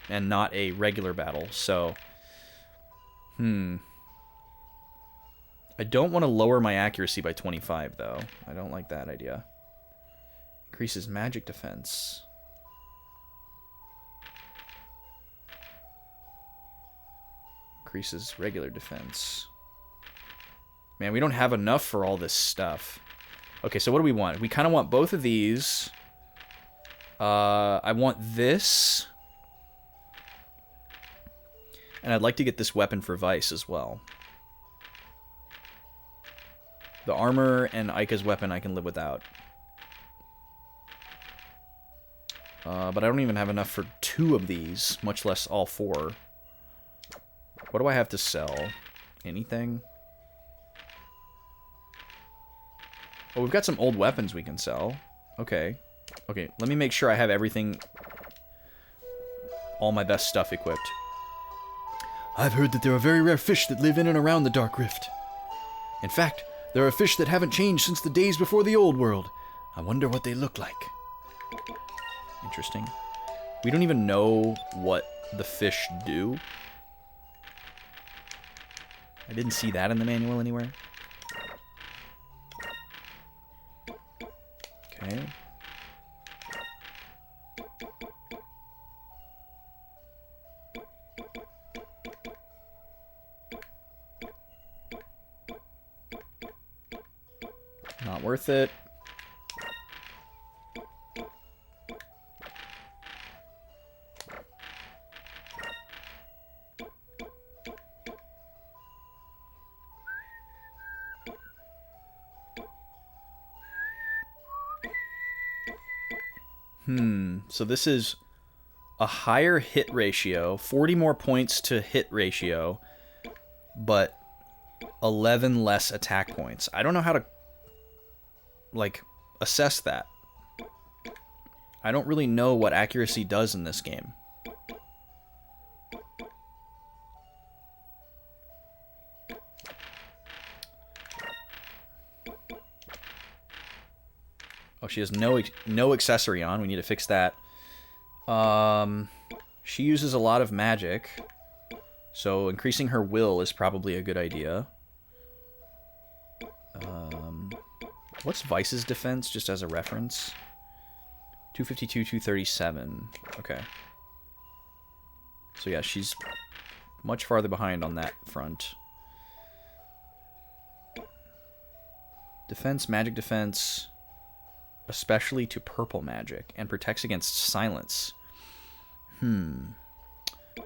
and not a regular battle, so... I don't want to lower my accuracy by 25, though. I don't like that idea. Increases magic defense. Increases regular defense. Man, we don't have enough for all this stuff. Okay, so what do we want? We kind of want both of these. I want this. And I'd like to get this weapon for Vice as well. The armor and Aika's weapon I can live without. But I don't even have enough for 2 of these, much less all 4. What do I have to sell? Anything? Oh, we've got some old weapons we can sell. Okay. Okay, let me make sure I have everything... all my best stuff equipped. I've heard that there are very rare fish that live in and around the Dark Rift. In fact, there are fish that haven't changed since the days before the old world. I wonder what they look like. Interesting. We don't even know what the fish do. I didn't see that in the manual anywhere. Okay. Not worth it. So this is a higher hit ratio, 40 more points to hit ratio, but 11 less attack points. I don't know how to, like, assess that. I don't really know what accuracy does in this game. Oh, she has no accessory on. We need to fix that. She uses a lot of magic, so increasing her will is probably a good idea. What's Vice's defense, just as a reference? 252, 237. Okay. So yeah, she's much farther behind on that front. Defense, magic defense, especially to purple magic, and protects against silence.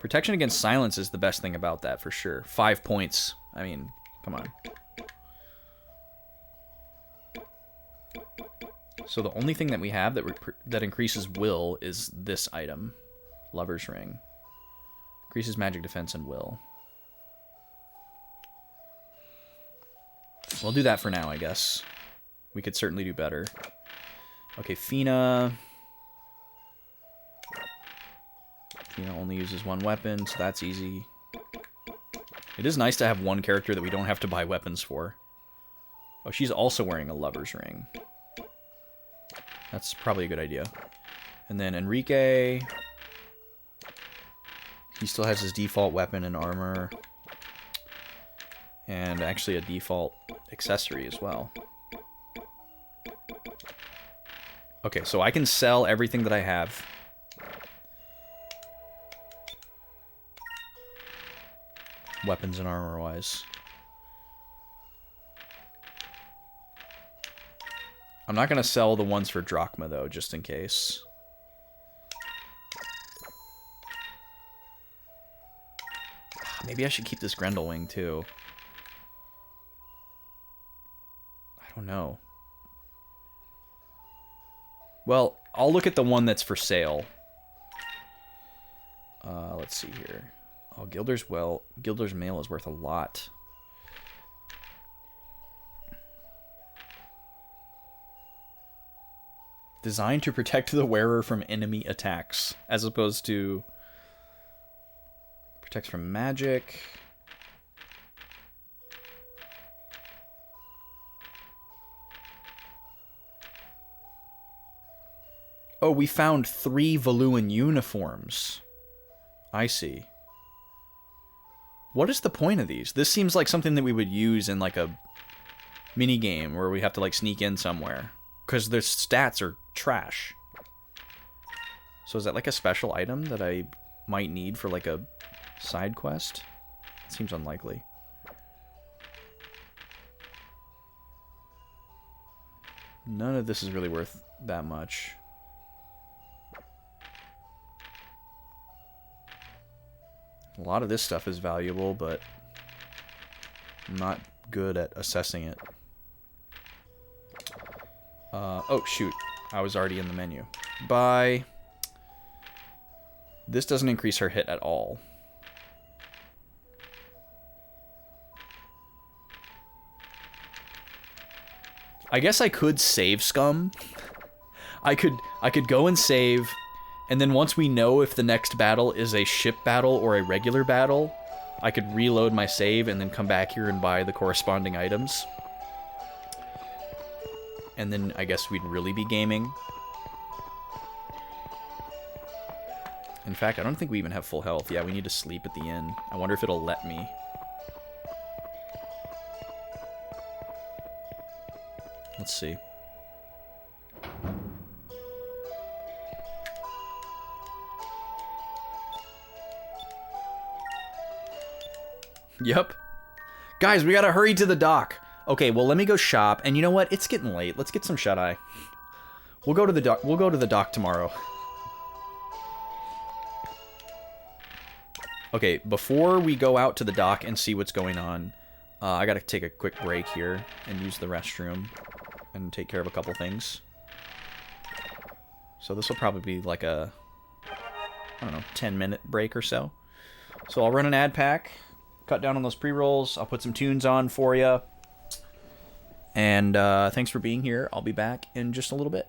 Protection against silence is the best thing about that, for sure. 5 points. I mean, come on. So the only thing that we have that increases will is this item, Lover's Ring. Increases magic defense and will. We'll do that for now, I guess. We could certainly do better. Okay, Fina. Fina only uses one weapon, so that's easy. It is nice to have one character that we don't have to buy weapons for. Oh, she's also wearing a Lover's Ring. That's probably a good idea. And then Enrique. He still has his default weapon and armor. And actually a default accessory as well. Okay, so I can sell everything that I have. Weapons and armor-wise. I'm not going to sell the ones for Drachma, though, just in case. Maybe I should keep this Grendelwing, too. I don't know. Well, I'll look at the one that's for sale. Let's see here. Oh, Gilder's Mail is worth a lot. Designed to protect the wearer from enemy attacks, as opposed to protects from magic. Oh, we found 3 Valuan uniforms. I see. What is the point of these? This seems like something that we would use in like a mini game where we have to like sneak in somewhere. Because their stats are trash. So is that like a special item that I might need for like a side quest? It seems unlikely. None of this is really worth that much. A lot of this stuff is valuable, but I'm not good at assessing it. Oh, shoot. I was already in the menu. Buy. This doesn't increase her hit at all. I guess I could save Scum. I could go and save, and then once we know if the next battle is a ship battle or a regular battle, I could reload my save and then come back here and buy the corresponding items. And then I guess we'd really be gaming. In fact, I don't think we even have full health. Yeah, we need to sleep at the inn. I wonder if it'll let me. Let's see. Yep. Guys, we gotta hurry to the dock. Okay, well, let me go shop. And you know what? It's getting late. Let's get some shut-eye. We'll go to the dock. We'll go to the dock tomorrow. Okay, before we go out to the dock and see what's going on, I gotta take a quick break here and use the restroom and take care of a couple things. So this will probably be like a, I don't know, 10-minute break or so. So I'll run an ad pack, cut down on those pre-rolls. I'll put some tunes on for you. And thanks for being here. I'll be back in just a little bit.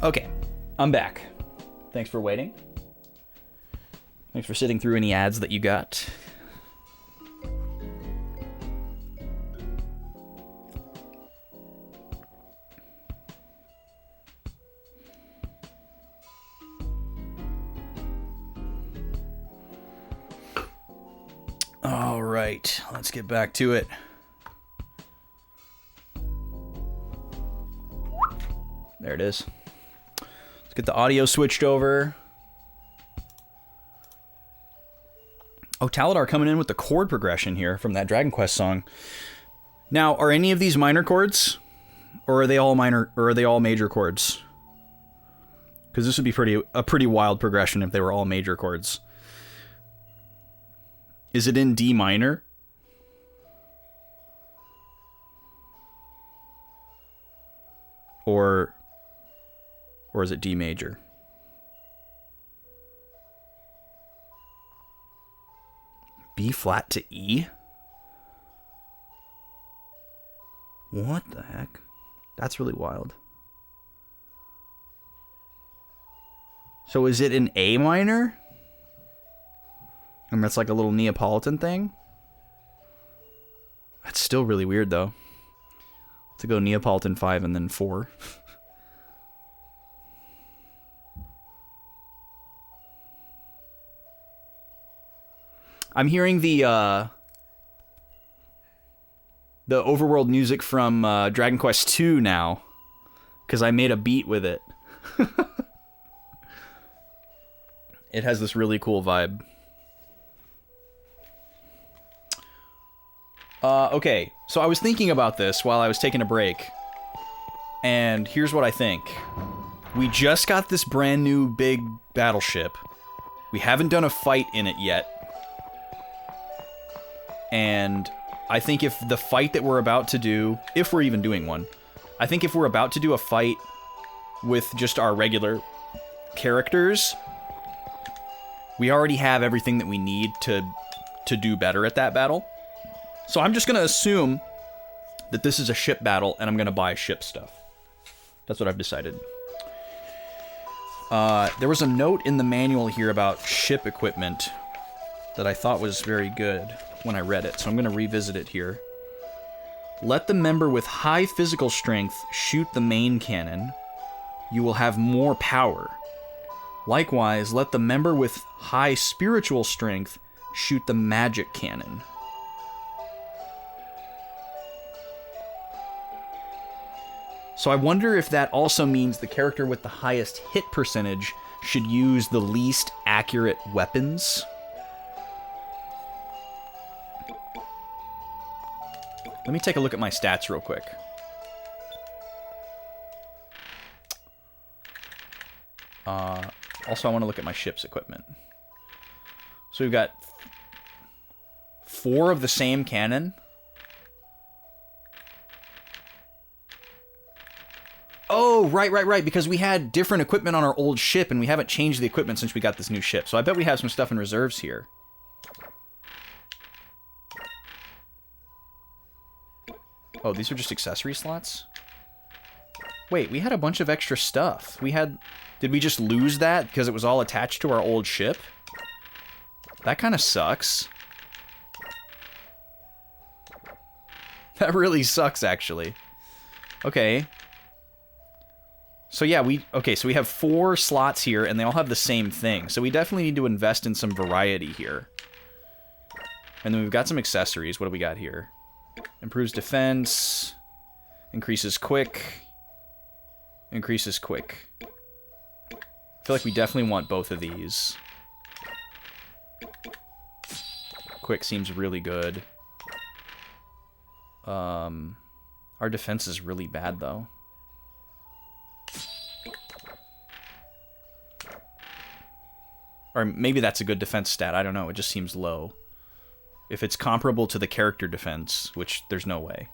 Okay, I'm back. Thanks for waiting. Thanks for sitting through any ads that you got. All right, let's get back to it. There it is. Let's get the audio switched over. Oh, Taladar coming in with the chord progression here from that Dragon Quest song. Now, are any of these minor chords? Or are they all minor, or are they all major chords? Because this would be a pretty wild progression if they were all major chords. Is it in D minor? Or is it D major? B flat to E? What the heck? That's really wild. So is it in A minor? And that's like a little Neapolitan thing? That's still really weird though. To go Neapolitan 5 and then 4. I'm hearing the overworld music from Dragon Quest 2 now, because I made a beat with it. It has this really cool vibe. Okay, so I was thinking about this while I was taking a break, and here's what I think. We just got this brand new big battleship. We haven't done a fight in it yet. And I think if the fight that we're about to do, if we're even doing one, I think if we're about to do a fight with just our regular characters, we already have everything that we need to do better at that battle. So I'm just going to assume that this is a ship battle, and I'm going to buy ship stuff. That's what I've decided. There was a note in the manual here about ship equipment that I thought was very good when I read it, so I'm going to revisit it here. Let the member with high physical strength shoot the main cannon. You will have more power. Likewise, let the member with high spiritual strength shoot the magic cannon. So I wonder if that also means the character with the highest hit percentage should use the least accurate weapons. Let me take a look at my stats real quick. Also, I want to look at my ship's equipment. So we've got 4 of the same cannon. Oh, right, because we had different equipment on our old ship, and we haven't changed the equipment since we got this new ship. So I bet we have some stuff in reserves here. Oh, these are just accessory slots? Wait, we had a bunch of extra stuff. Did we just lose that because it was all attached to our old ship? That kind of sucks. That really sucks, actually. Okay. So yeah, we have 4 slots here, and they all have the same thing. So we definitely need to invest in some variety here. And then we've got some accessories. What do we got here? Improves defense. Increases quick. Increases quick. I feel like we definitely want both of these. Quick seems really good. Our defense is really bad, though. Or maybe that's a good defense stat. I don't know. It just seems low. If it's comparable to the character defense, which there's no way.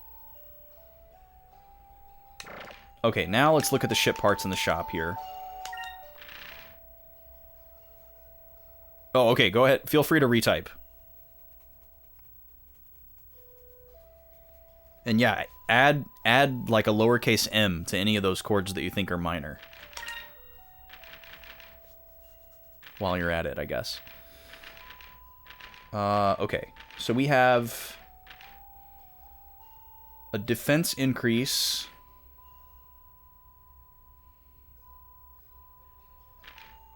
Okay, now let's look at the ship parts in the shop here. Oh, okay, go ahead. Feel free to retype. And yeah, add like a lowercase m to any of those chords that you think are minor. while you're at it, I guess. Okay. So we have a defense increase.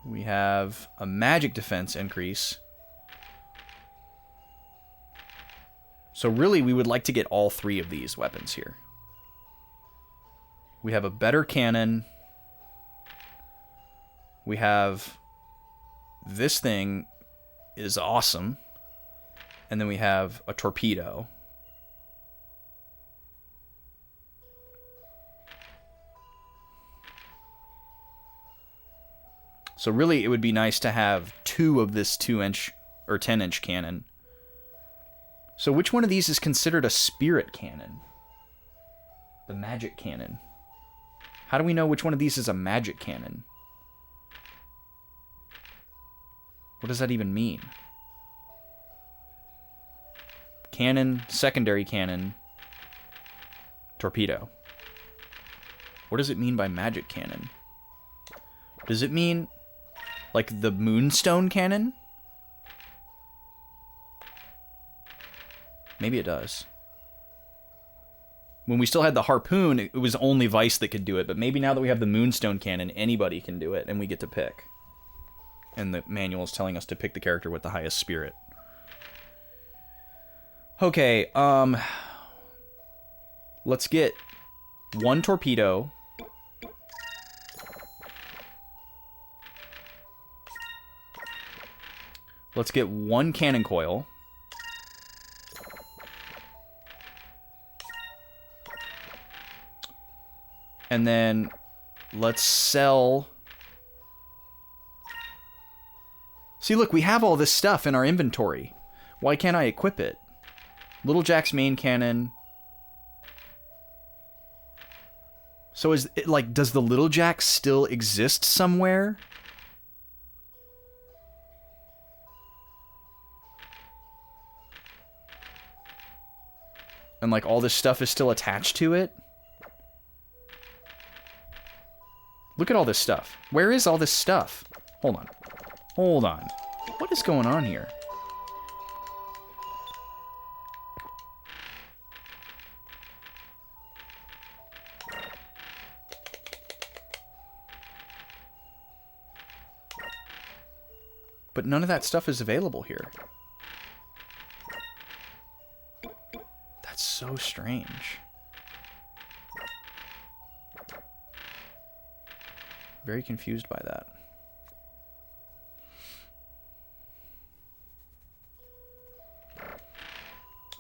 We have a magic defense increase. So really, we would like to get all three of these weapons here. We have a better cannon. We have this thing is awesome. And then we have a torpedo. So really, it would be nice to have two of this 2-inch or 10-inch cannon. So which one of these is considered a spirit cannon? The magic cannon. How do we know which one of these is a magic cannon? What does that even mean? Cannon, secondary cannon, torpedo. What does it mean by magic cannon? Does it mean like the moonstone cannon? Maybe it does. When we still had the harpoon, it was only Vice that could do it, but maybe now that we have the moonstone cannon, anybody can do it, and we get to pick. And the manual is telling us to pick the character with the highest spirit. Okay, let's get one torpedo. Let's get one cannon coil. And then let's sell... See, look, we have all this stuff in our inventory. Why can't I equip it? Little Jack's main cannon. So is it like, does the Little Jack still exist somewhere? And like all this stuff is still attached to it? Look at all this stuff. Where is all this stuff? Hold on. Hold on. What is going on here? But none of that stuff is available here. That's so strange. Very confused by that.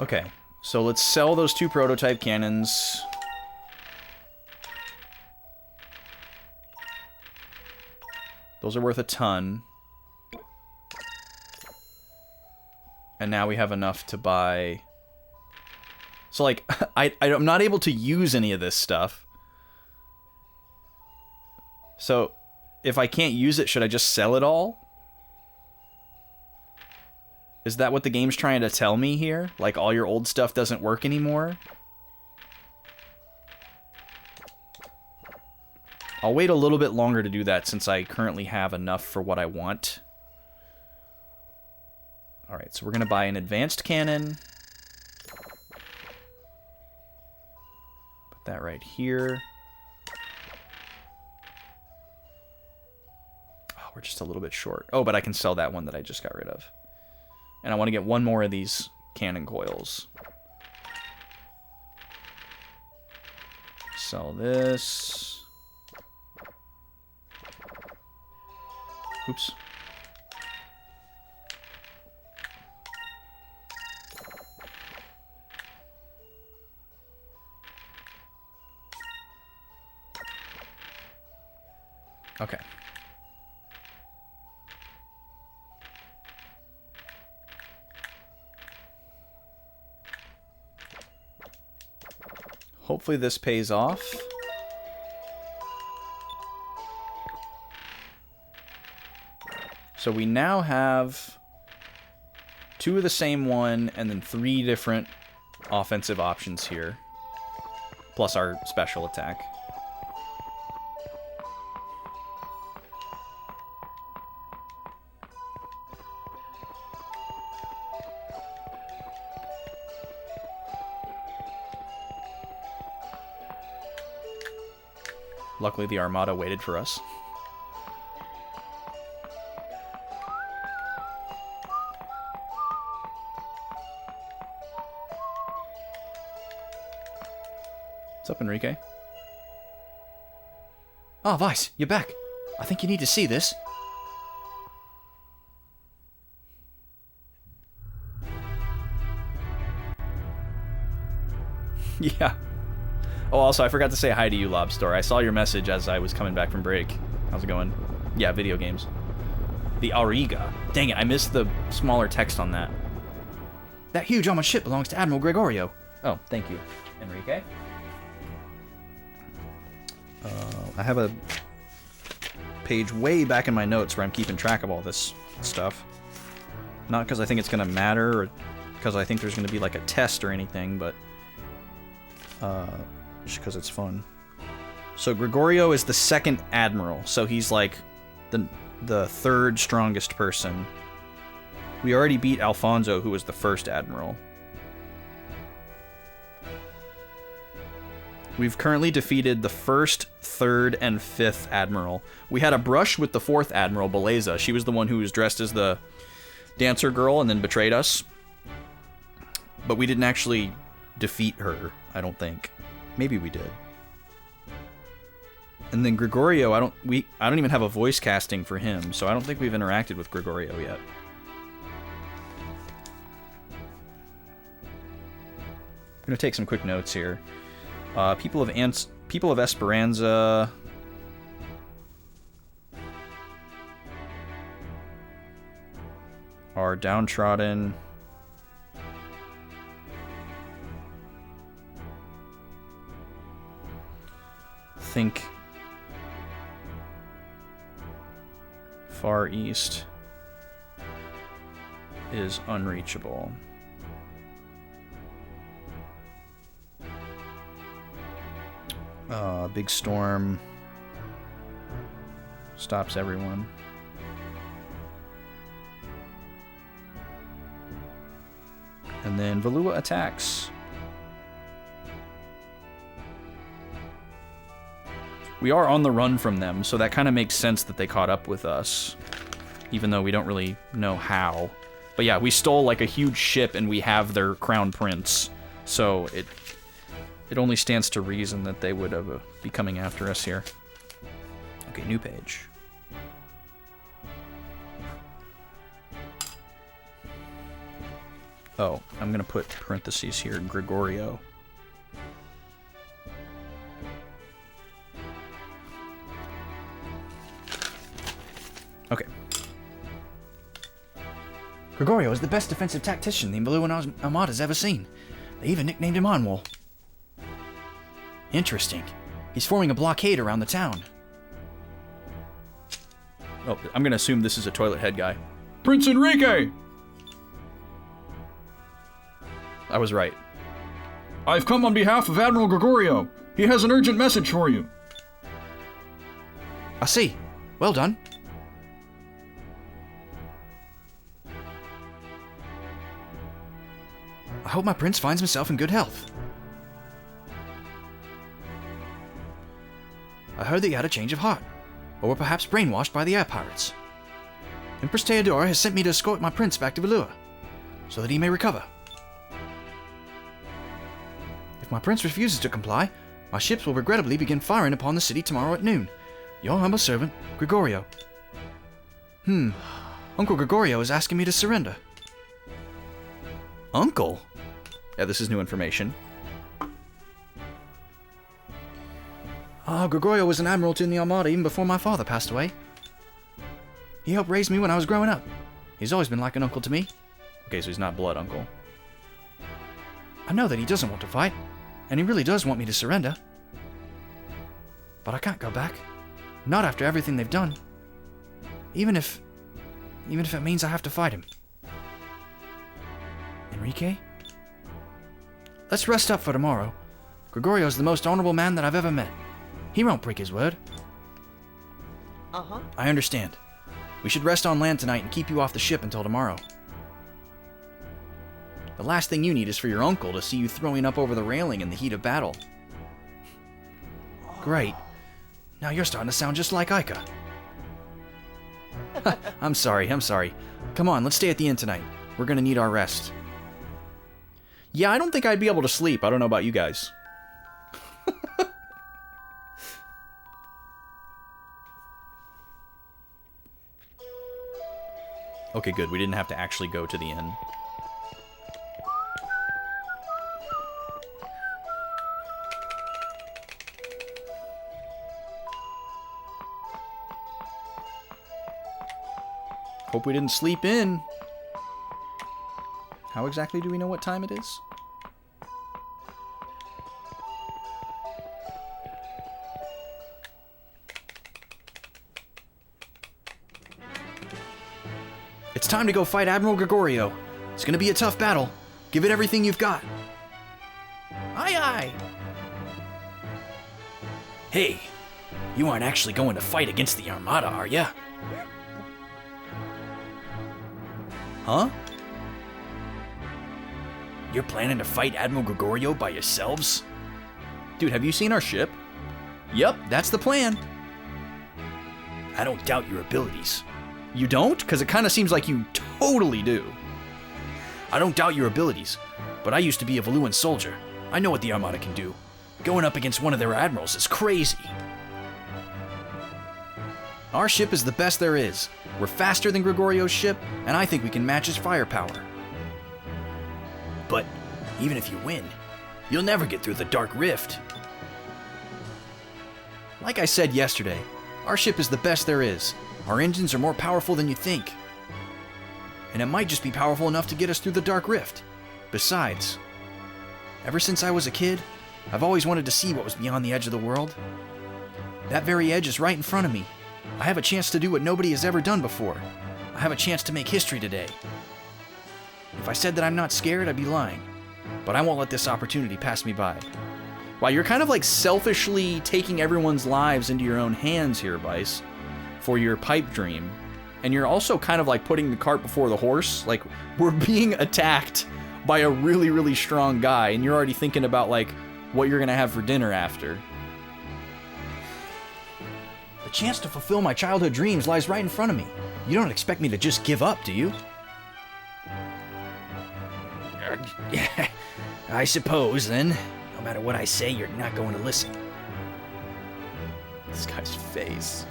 Okay, so let's sell those two prototype cannons. Those are worth a ton. And now we have enough to buy... So, like, I'm not able to use any of this stuff. So, if I can't use it, should I just sell it all? Is that what the game's trying to tell me here? Like, all your old stuff doesn't work anymore? I'll wait a little bit longer to do that since I currently have enough for what I want. Alright, so we're going to buy an advanced cannon. Put that right here. Oh, we're just a little bit short. Oh, but I can sell that one that I just got rid of. And I want to get one more of these cannon coils. Sell this. Oops. Okay. Hopefully this pays off. So we now have 2 of the same one and then 3 different offensive options here. Plus our special attack. Luckily, the Armada waited for us. What's up, Enrique? Ah, Vice, you're back. I think you need to see this. Yeah. Oh, also, I forgot to say hi to you, Lobster. I saw your message as I was coming back from break. How's it going? Yeah, video games. The Auriga. Dang it, I missed the smaller text on that. That huge armored ship belongs to Admiral Gregorio. Oh, thank you, Enrique. I have a page way back in my notes where I'm keeping track of all this stuff. Not because I think it's going to matter, or because I think there's going to be like a test or anything, but just because it's fun. So Gregorio is the second admiral, so he's like the third strongest person. We already beat Alfonso, who was the first admiral. We've currently defeated the first, third, and fifth admiral. We had a brush with the fourth admiral, Beleza. She was the one who was dressed as the dancer girl and then betrayed us. But we didn't actually defeat her, I don't think. Maybe we did. And then Gregorio, I don't even have a voice casting for him, so I don't think we've interacted with Gregorio yet. I'm gonna take some quick notes here. People of Esperanza are downtrodden. Think Far East is unreachable. Big storm stops everyone. And then Valua attacks. We are on the run from them, so that kind of makes sense that they caught up with us, even though we don't really know how. But yeah, we stole like a huge ship and we have their crown prince, so it only stands to reason that they would be coming after us here. Okay, new page. Oh, I'm gonna put parentheses here, Gregorio. Okay. Gregorio is the best defensive tactician the Valuan Armada's ever seen. They even nicknamed him Onwall. Interesting. He's forming a blockade around the town. Oh, I'm gonna assume this is a toilet head guy. Prince Enrique! I was right. I've come on behalf of Admiral Gregorio. He has an urgent message for you. I see. Well done. I hope my prince finds himself in good health. I heard that you had a change of heart, or were perhaps brainwashed by the air pirates. Empress Theodora has sent me to escort my prince back to Valua, so that he may recover. If my prince refuses to comply, my ships will regrettably begin firing upon the city tomorrow at noon. Your humble servant, Gregorio. Uncle Gregorio is asking me to surrender. Uncle? Yeah, this is new information. Gregorio was an admiral in the Armada even before my father passed away. He helped raise me when I was growing up. He's always been like an uncle to me. Okay, so he's not blood uncle. I know that he doesn't want to fight, and he really does want me to surrender. But I can't go back. Not after everything they've done. Even if it means I have to fight him. Enrique? Let's rest up for tomorrow. Gregorio's the most honorable man that I've ever met. He won't break his word. I understand. We should rest on land tonight and keep you off the ship until tomorrow. The last thing you need is for your uncle to see you throwing up over the railing in the heat of battle. Great. Now you're starting to sound just like Ica. I'm sorry. Come on, let's stay at the inn tonight. We're gonna need our rest. Yeah, I don't think I'd be able to sleep. I don't know about you guys. Okay, good. We didn't have to actually go to the inn. Hope we didn't sleep in. How exactly do we know what time it is? It's time to go fight Admiral Gregorio. It's gonna be a tough battle. Give it everything you've got. Aye, aye. Hey, you aren't actually going to fight against the Armada, are ya? Huh? You're planning to fight Admiral Gregorio by yourselves? Dude, have you seen our ship? Yep, that's the plan. I don't doubt your abilities. You don't? Because it kind of seems like you totally do. I don't doubt your abilities, but I used to be a Valuan soldier. I know what the Armada can do. Going up against one of their admirals is crazy. Our ship is the best there is. We're faster than Gregorio's ship, and I think we can match his firepower. But even if you win, you'll never get through the Dark Rift. Like I said yesterday, our ship is the best there is. Our engines are more powerful than you think. And it might just be powerful enough to get us through the Dark Rift. Besides, ever since I was a kid, I've always wanted to see what was beyond the edge of the world. That very edge is right in front of me. I have a chance to do what nobody has ever done before. I have a chance to make history today. If I said that I'm not scared, I'd be lying. But I won't let this opportunity pass me by. Wow, you're kind of like selfishly taking everyone's lives into your own hands here, Vice, for your pipe dream. And you're also kind of like putting the cart before the horse. Like, we're being attacked by a really, really strong guy, and you're already thinking about like what you're gonna have for dinner after. The chance to fulfill my childhood dreams lies right in front of me. You don't expect me to just give up, do you? Yeah, I suppose, then. No matter what I say, you're not going to listen. This guy's face.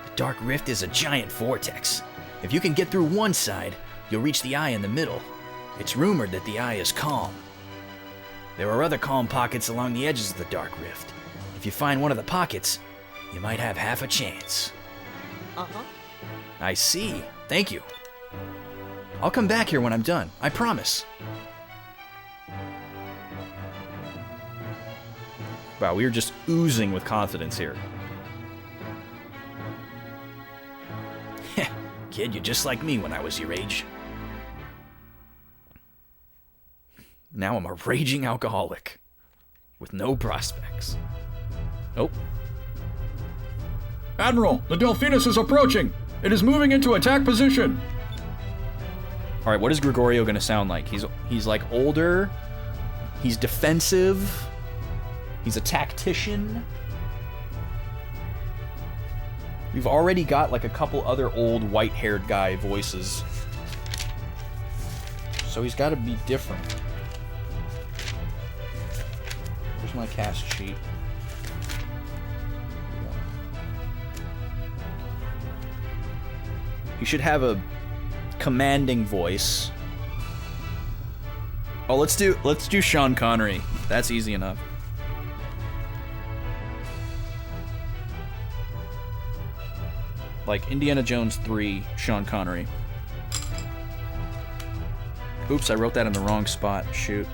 The Dark Rift is a giant vortex. If you can get through one side, you'll reach the eye in the middle. It's rumored that the eye is calm. There are other calm pockets along the edges of the Dark Rift. If you find one of the pockets, you might have half a chance. Uh-huh. I see. Thank you. I'll come back here when I'm done. I promise. Wow, we are just oozing with confidence here. Kid, you're just like me when I was your age. Now I'm a raging alcoholic with no prospects. Oh. Admiral, the Delphinus is approaching. It is moving into attack position. All right, what is Gregorio going to sound like? He's like older. He's defensive. He's a tactician. We've already got like a couple other old white-haired guy voices. So he's got to be different. Where's my cast sheet? He should have a commanding voice. Oh, let's do Sean Connery. That's easy enough. Like Indiana Jones 3, Sean Connery. Oops, I wrote that in the wrong spot. Shoot.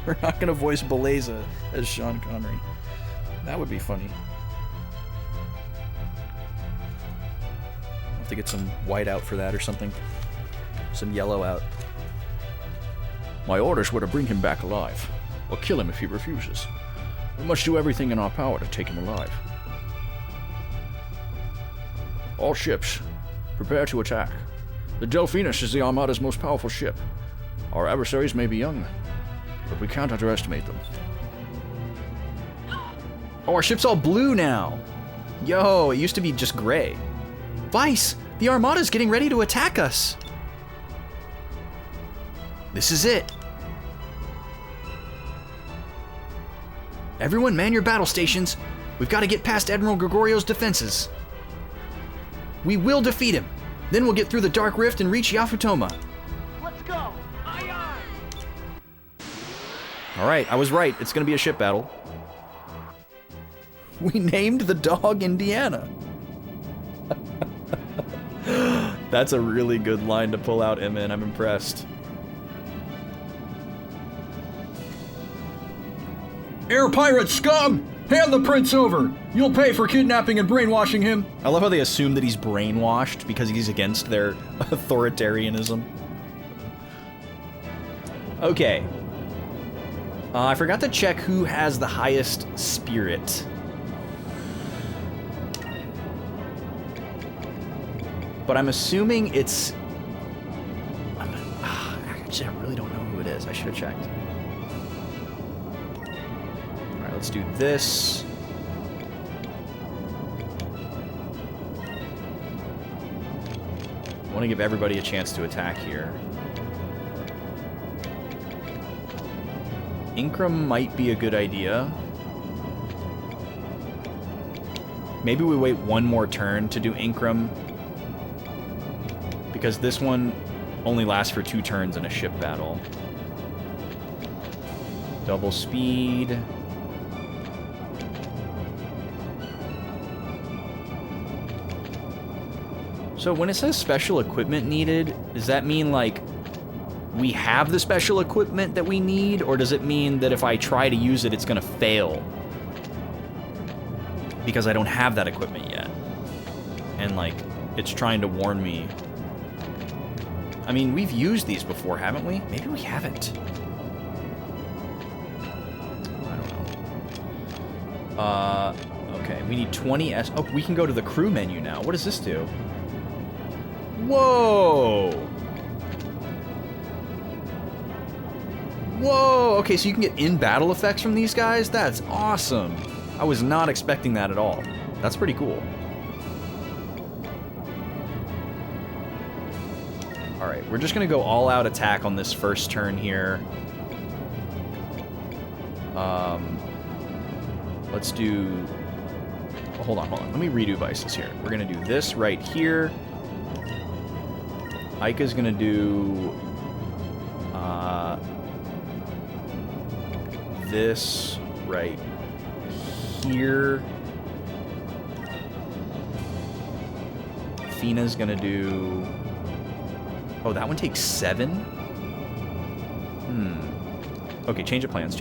We're not gonna voice Beleza as Sean Connery. That would be funny. I'll have to get some white out for that or something. Some yellow out. My orders were to bring him back alive, or kill him if he refuses. We must do everything in our power to take him alive. All ships, prepare to attack. The Delphinus is the Armada's most powerful ship. Our adversaries may be young, but we can't underestimate them. Oh, our ship's all blue now. Yo, it used to be just gray. Vice, the Armada's getting ready to attack us. This is it. Everyone man your battle stations. We've got to get past Admiral Gregorio's defenses. We will defeat him. Then we'll get through the Dark Rift and reach Yafutoma. Let's go! Aye aye! Alright, I was right. It's gonna be a ship battle. We named the dog Indiana. That's a really good line to pull out, Emin. I'm impressed. Air pirate scum! Hand the prince over! You'll pay for kidnapping and brainwashing him! I love how they assume that he's brainwashed because he's against their authoritarianism. Okay. I forgot to check who has the highest spirit. But I'm assuming it's... Actually, I really don't know who it is. I should have checked. Alright, let's do this. I want to give everybody a chance to attack here. Incrum might be a good idea. Maybe we wait one more turn to do Incrum, because this one only lasts for 2 turns in a ship battle. Double speed. So when it says special equipment needed, does that mean like we have the special equipment that we need, or does it mean that if I try to use it, it's gonna fail? Because I don't have that equipment yet. And like, it's trying to warn me. I mean, we've used these before, haven't we? Maybe we haven't. I don't know. Okay, we need 20 S. Oh, we can go to the crew menu now. What does this do? Whoa! Whoa! Okay, so you can get in-battle effects from these guys? That's awesome! I was not expecting that at all. That's pretty cool. Alright, we're just gonna go all-out attack on this first turn here. Let's do... Oh, hold on. Let me redo Vices here. We're gonna do this right here. Ika's gonna do... this right here. Fina's gonna do... Oh, that one takes 7? Okay, change of plans,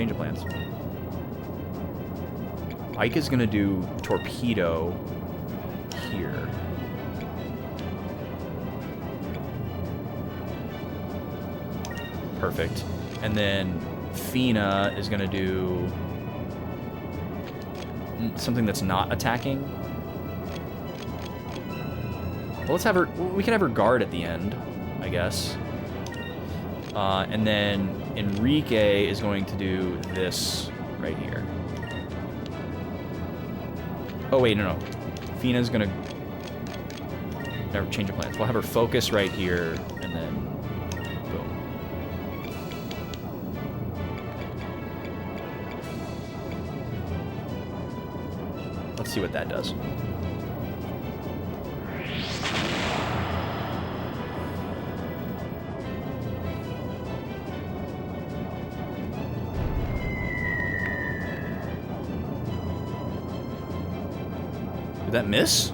Ika's gonna do torpedo here. Perfect. And then Fina is gonna do something that's not attacking. Well, let's have her... We can have her guard at the end, I guess. And then Enrique is going to do this right here. Oh, wait, no. Fina's gonna... Never change of plans. We'll have her focus right here, and then... Boom. Let's see what that does. Did that miss?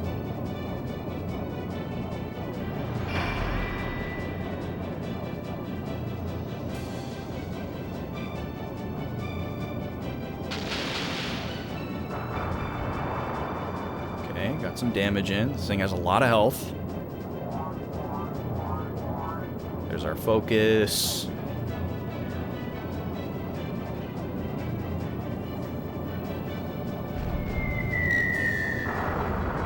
Okay, got some damage in. This thing has a lot of health. There's our focus.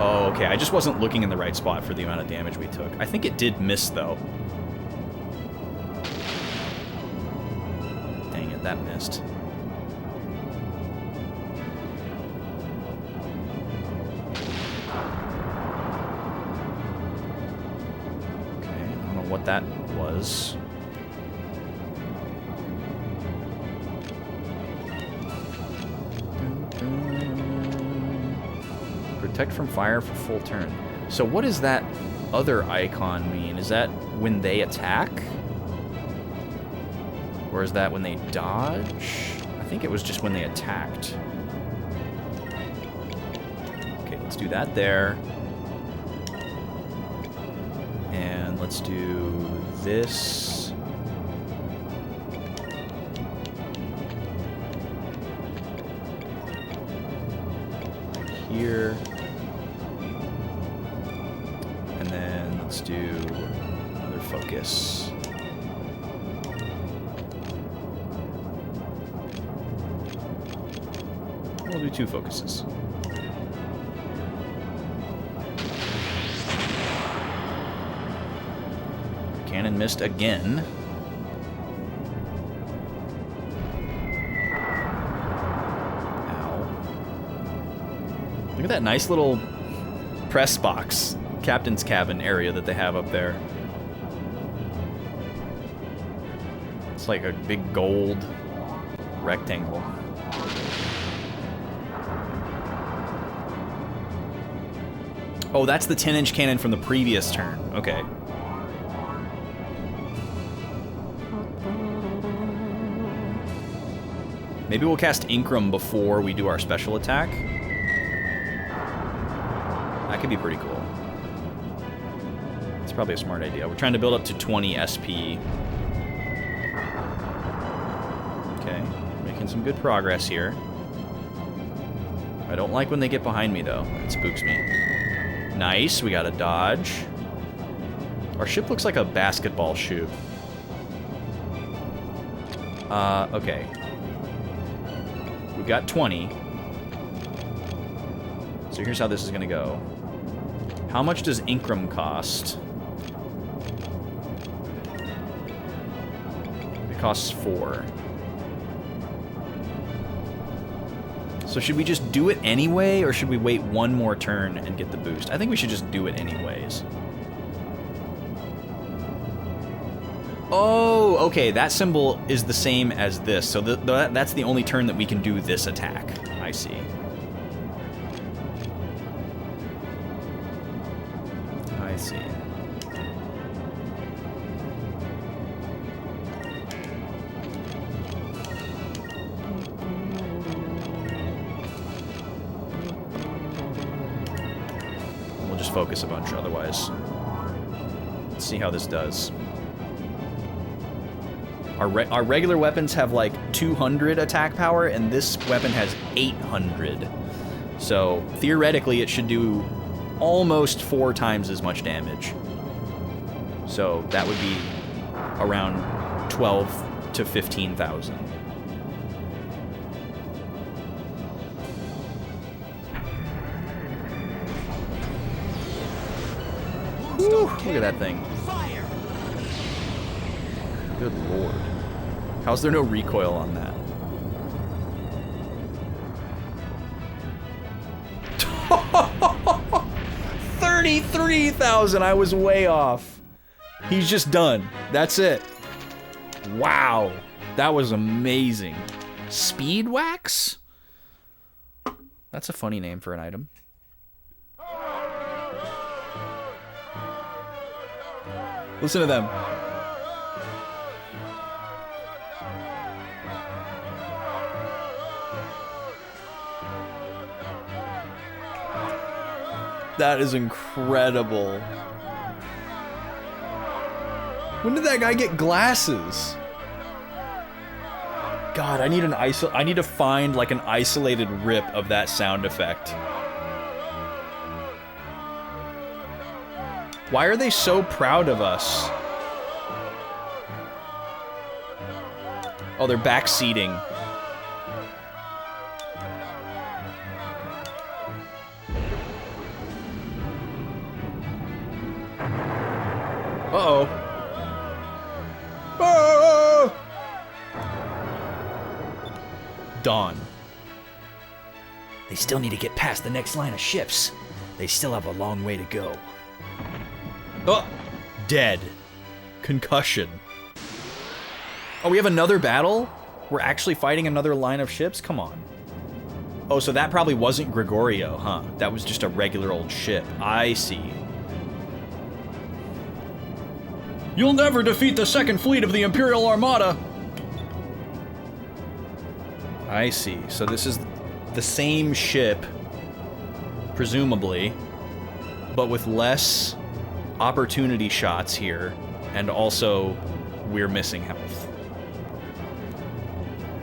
Oh, okay. I just wasn't looking in the right spot for the amount of damage we took. I think it did miss, though. Dang it, that missed. know what that was. Protect from fire for full turn. So what does that other icon mean? Is that when they attack? Or is that when they dodge? I think it was just when they attacked. Okay, let's do that there. And let's do this. Here. And then let's do another focus. We'll do 2 focuses. Cannon missed again. Ow. Look at that nice little press box, captain's cabin area that they have up there. It's like a big gold rectangle. Oh, that's the 10-inch cannon from the previous turn. Okay. Maybe we'll cast Incrum before we do our special attack. That could be pretty cool. It's probably a smart idea. We're trying to build up to 20 SP. Okay, making some good progress here. I don't like when they get behind me, though. It spooks me. Nice, we got a dodge. Our ship looks like a basketball shoe. Okay. We've got 20. So here's how this is going to go. How much does Incrum cost? It costs 4. So should we just do it anyway, or should we wait one more turn and get the boost? I think we should just do it anyways. Oh, okay, that symbol is the same as this, so that's the only turn that we can do this attack. I see. I see. We'll just focus a bunch otherwise. Let's see how this does. Our regular weapons have like 200 attack power, and this weapon has 800. So theoretically, it should do almost 4 times as much damage. So that would be around 12 to 15,000. Whew, look at that thing. Good lord. How's there no recoil on that? 33,000! I was way off. He's just done. That's it. Wow. That was amazing. Speed wax? That's a funny name for an item. Listen to them. That is incredible. When did that guy get glasses? God, I need to find like an isolated rip of that sound effect. Why are they so proud of us? Oh, they're backseating. Uh-oh. Oh! Dawn. They still need to get past the next line of ships. They still have a long way to go. Oh! Dead. Concussion. Oh, we have another battle? We're actually fighting another line of ships? Come on. Oh, so that probably wasn't Gregorio, huh? That was just a regular old ship. I see. You'll never defeat the second fleet of the Imperial Armada! I see. So this is the same ship, presumably, but with less opportunity shots here, and also we're missing health.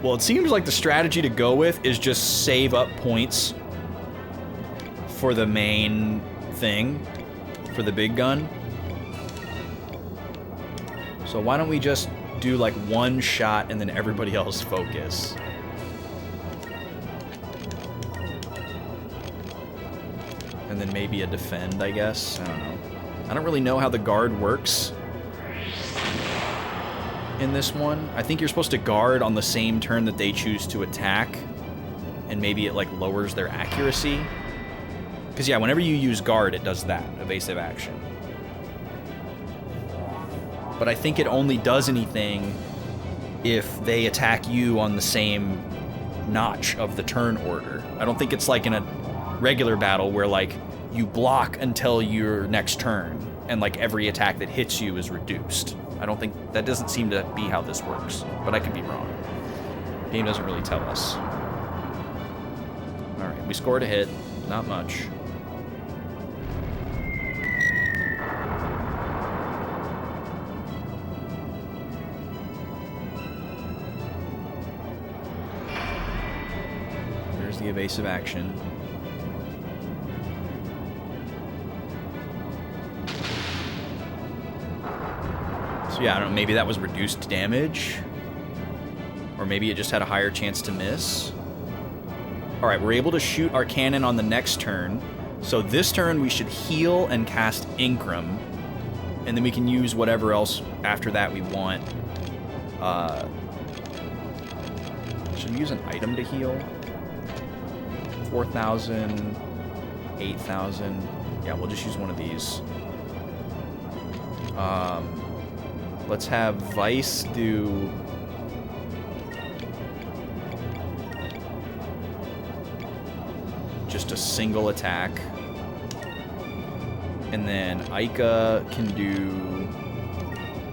Well, it seems like the strategy to go with is just save up points for the main thing, for the big gun. So why don't we just do like one shot and then everybody else focus? And then maybe a defend, I guess. I don't know. I don't really know how the guard works in this one. I think you're supposed to guard on the same turn that they choose to attack, and maybe it like lowers their accuracy. Because yeah, whenever you use guard, it does that, evasive action. But I think it only does anything if they attack you on the same notch of the turn order. I don't think it's like in a regular battle where like you block until your next turn and like every attack that hits you is reduced. I don't think, that doesn't seem to be how this works, but I could be wrong. The game doesn't really tell us. All right, we scored a hit, not much. There's the evasive action. So yeah, I don't know, maybe that was reduced damage. Or maybe it just had a higher chance to miss. Alright, we're able to shoot our cannon on the next turn. So this turn we should heal and cast Incrum. And then we can use whatever else after that we want. Should we use an item to heal? 4,000, 8,000. Yeah, we'll just use one of these. Let's have Vice do... just a single attack. And then Ica can do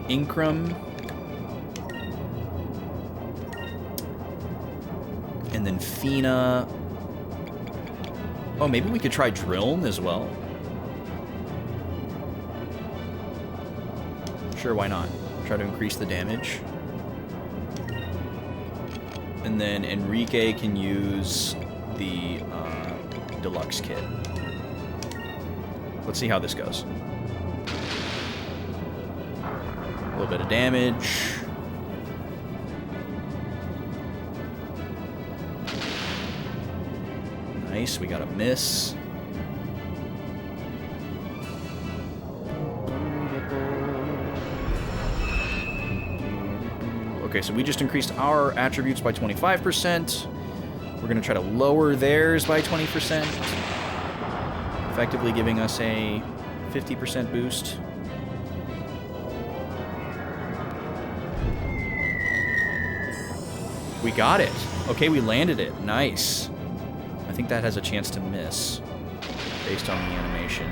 Incrum. And then Fina... Oh, maybe we could try Drilln as well. Sure, why not? Try to increase the damage. And then Enrique can use the deluxe kit. Let's see how this goes. A little bit of damage. Nice, we got a miss. Okay, so we just increased our attributes by 25%. We're going to try to lower theirs by 20%, effectively giving us a 50% boost. We got it. Okay, we landed it. Nice. I think that has a chance to miss based on the animation.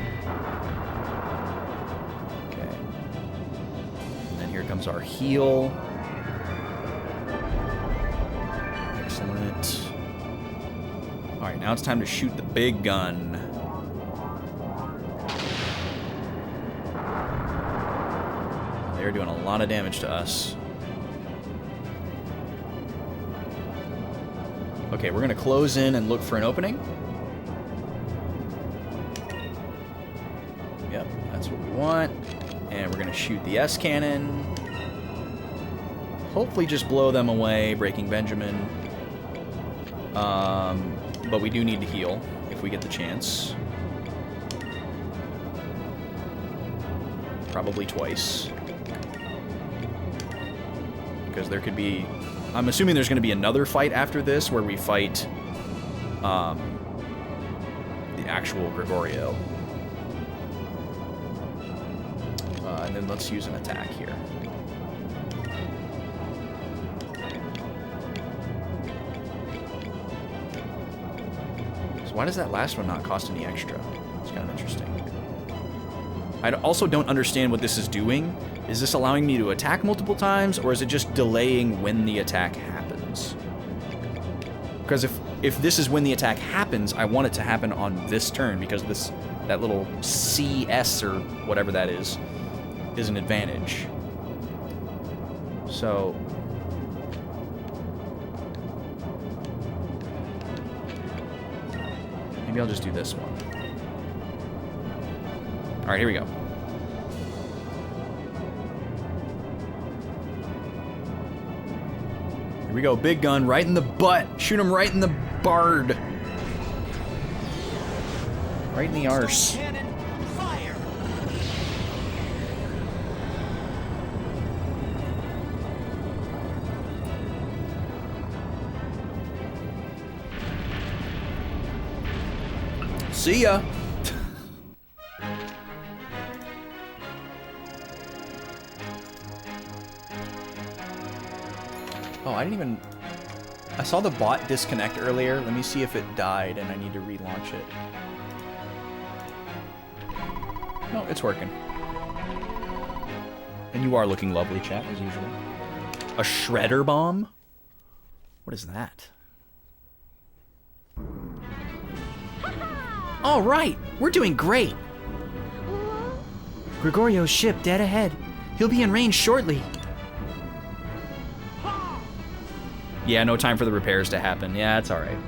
Okay. And then here comes our heal. Excellent. Alright, now it's time to shoot the big gun. They're doing a lot of damage to us. Okay, we're gonna close in and look for an opening. Yep, that's what we want. And we're gonna shoot the S cannon. Hopefully just blow them away, breaking Benjamin. But we do need to heal if we get the chance. Probably twice. Because there could be... I'm assuming there's going to be another fight after this where we fight the actual Gregorio. and then let's use an attack here. So why does that last one not cost any extra? It's kind of interesting. I also don't understand what this is doing. Is this allowing me to attack multiple times, or is it just delaying when the attack happens? Because if this is when the attack happens, I want it to happen on this turn, because that little CS or whatever that is an advantage. So maybe I'll just do this one. All right, here we go. Here we go, big gun right in the butt. Shoot him right in the bard. Right in the arse. Cannon, fire! See ya. Oh, I didn't even... I saw the bot disconnect earlier. Let me see if it died and I need to relaunch it. No, it's working. And you are looking lovely, chat, as usual. A shredder bomb? What is that? All right, we're doing great. Gregorio's ship dead ahead. He'll be in range shortly. Yeah, no time for the repairs to happen. Yeah, it's alright.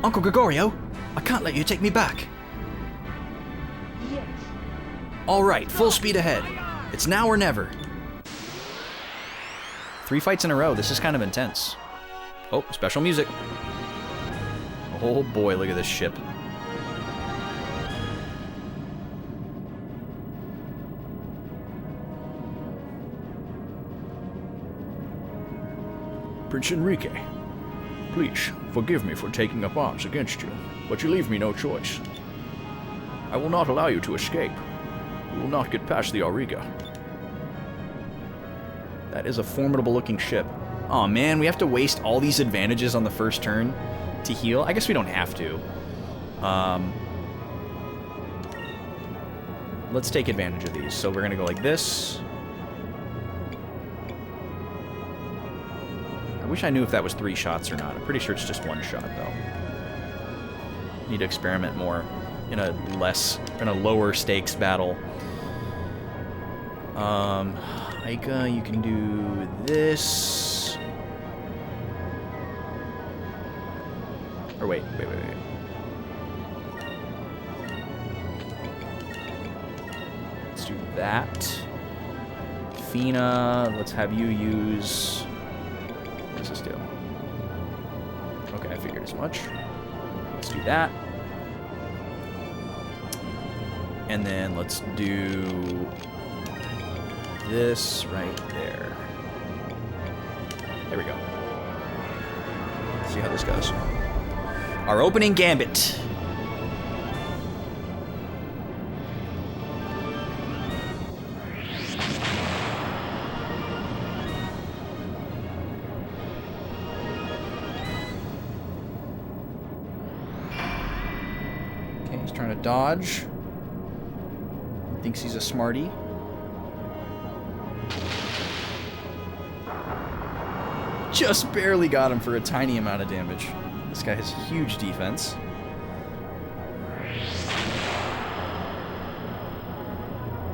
Uncle Gregorio, I can't let you take me back. Yes. All right, full speed ahead. It's now or never. 3 fights in a row. This is kind of intense. Oh, special music. Oh boy, look at this ship. Prince Enrique, please forgive me for taking up arms against you, but you leave me no choice. I will not allow you to escape. You will not get past the Auriga. That is a formidable looking ship. Aw man, we have to waste all these advantages on the first turn to heal? I guess we don't have to. Let's take advantage of these. So we're gonna go like this. I wish I knew if that was 3 shots or not. I'm pretty sure it's just 1 shot though. Need to experiment more in a lower stakes battle. Aika, you can do this. Or wait. Let's do that. Fina, let's have you use... What does this do? Okay, I figured as much. Let's do that. And then let's do this right there. There we go. Let's see how this goes. Our opening gambit. Okay, he's trying to dodge. He thinks he's a smarty. Just barely got him for a tiny amount of damage. This guy has huge defense.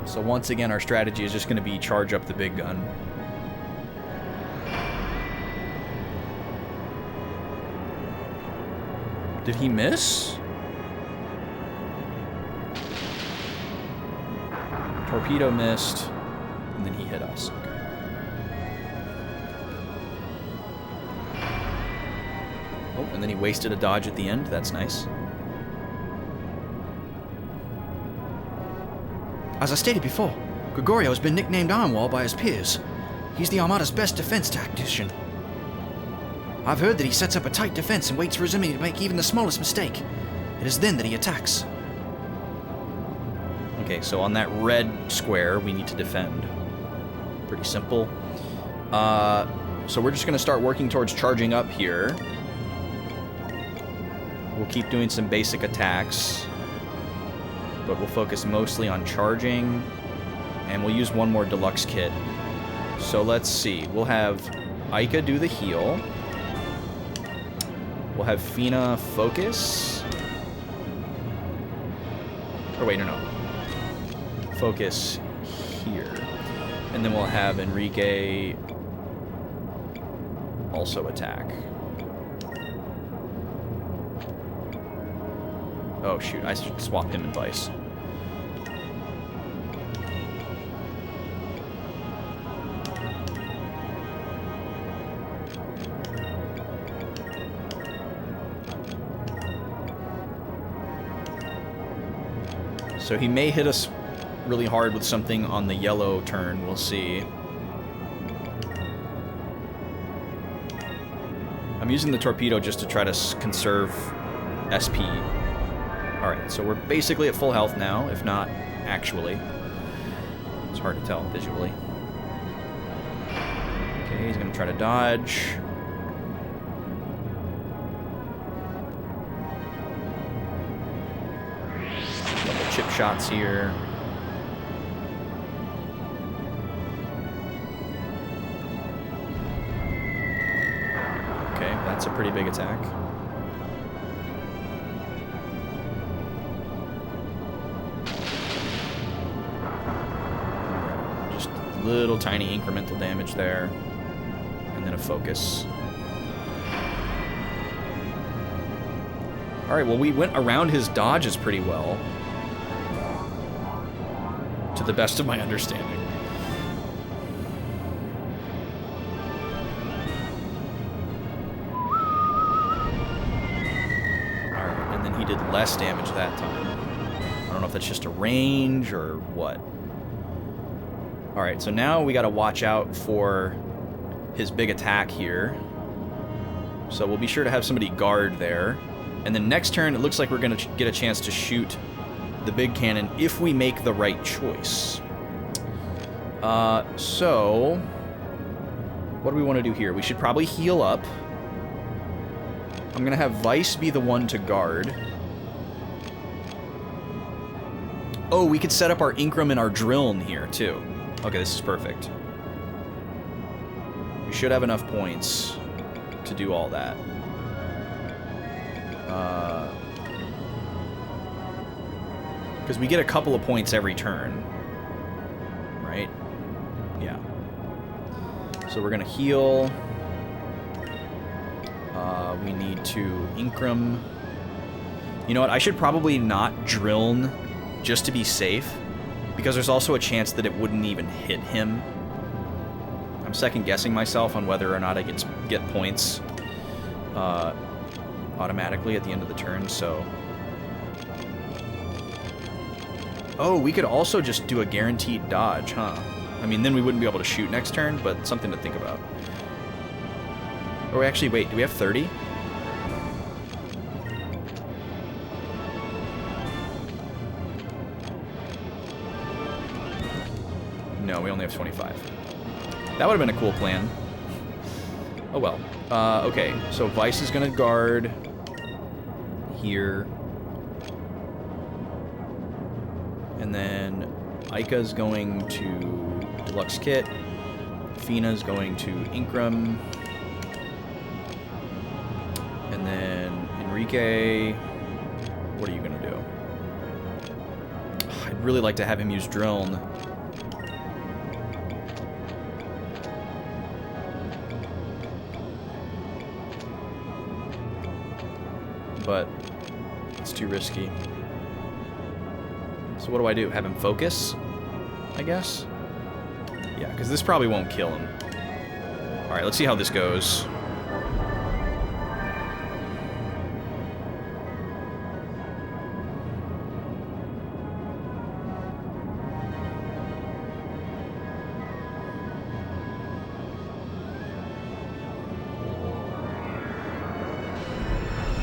So once again, our strategy is just going to be charge up the big gun. Did he miss? Torpedo missed, and then he hit us. Okay. Oh, and then he wasted a dodge at the end. That's nice. As I stated before, Gregorio has been nicknamed Ironwall by his peers. He's the Armada's best defense tactician. I've heard that he sets up a tight defense and waits for his enemy to make even the smallest mistake. It is then that he attacks. Okay, Okay, so on that red square, we need to defend. Pretty simple. So we're just going to start working towards charging up here. We'll keep doing some basic attacks, but we'll focus mostly on charging, and we'll use one more deluxe kit. So let's see. We'll have Aika do the heal. We'll have Fina focus. Oh, wait, no. Focus here. And then we'll have Enrique also attack. Oh, shoot. I should swap him and Vice. So he may hit us really hard with something on the yellow turn. We'll see. I'm using the torpedo just to try to conserve SP. Alright, so we're basically at full health now, if not actually. It's hard to tell visually. Okay, he's going to try to dodge. Couple chip shots here. Okay, that's a pretty big attack. Just little tiny incremental damage there. And then a focus. Alright, well, we went around his dodges pretty well. To the best of my understanding. Alright, and then he did less damage that time. I don't know if that's just a range or what. Alright, so now we gotta watch out for his big attack here. So we'll be sure to have somebody guard there. And then next turn, it looks like we're gonna get a chance to shoot the big cannon if we make the right choice. So what do we want to do here? We should probably heal up. I'm gonna have Vice be the one to guard. Oh, we could set up our Incrum and our Drilln here too. Okay, this is perfect. We should have enough points to do all that. Because we get a couple of points every turn. Right? Yeah. So we're going to heal. We need to Incrum. You know what? I should probably not Drilln just to be safe. Because there's also a chance that it wouldn't even hit him. I'm second guessing myself on whether or not I get points automatically at the end of the turn, so... Oh, we could also just do a guaranteed dodge, huh? I mean, then we wouldn't be able to shoot next turn, but something to think about. Or actually, wait, do we have 30? No, we only have 25. That would have been a cool plan. Oh well. Okay, so Vice is going to guard here. And then Aika's going to Deluxe Kit. Fina's going to Incrum. And then Enrique, what are you going to do? I'd really like to have him use Drilln. But it's too risky. So what do I do? Have him focus? I guess? Yeah, because this probably won't kill him. Alright, let's see how this goes.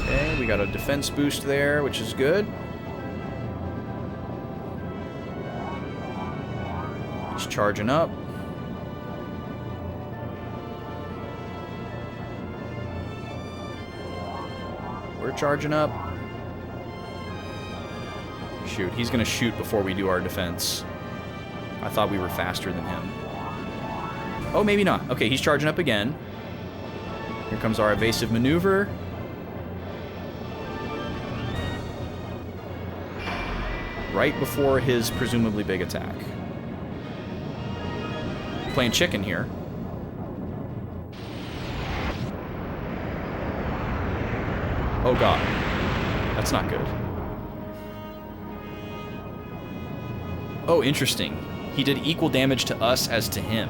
Okay, we got a defense boost there, which is good. He's charging up. We're charging up. Shoot, he's gonna shoot before we do our defense. I thought we were faster than him. Oh, maybe not. Okay, he's charging up again. Here comes our evasive maneuver. Right before his presumably big attack. Playing chicken here. Oh god. That's not good. Oh, interesting. He did equal damage to us as to him.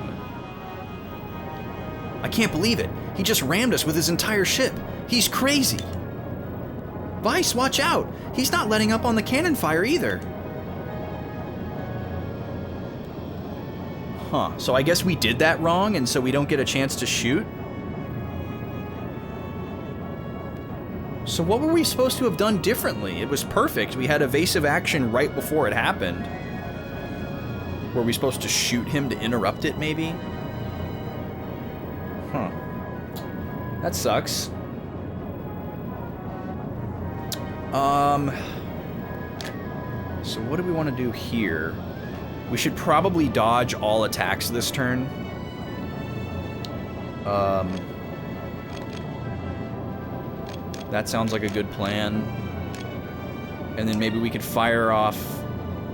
I can't believe it. He just rammed us with his entire ship. He's crazy. Vice, watch out. He's not letting up on the cannon fire either. Huh. So I guess we did that wrong, and so we don't get a chance to shoot? So what were we supposed to have done differently? It was perfect. We had evasive action right before it happened. Were we supposed to shoot him to interrupt it, maybe? Huh. That sucks. So what do we want to do here? We should probably dodge all attacks this turn. That sounds like a good plan. And then maybe we could fire off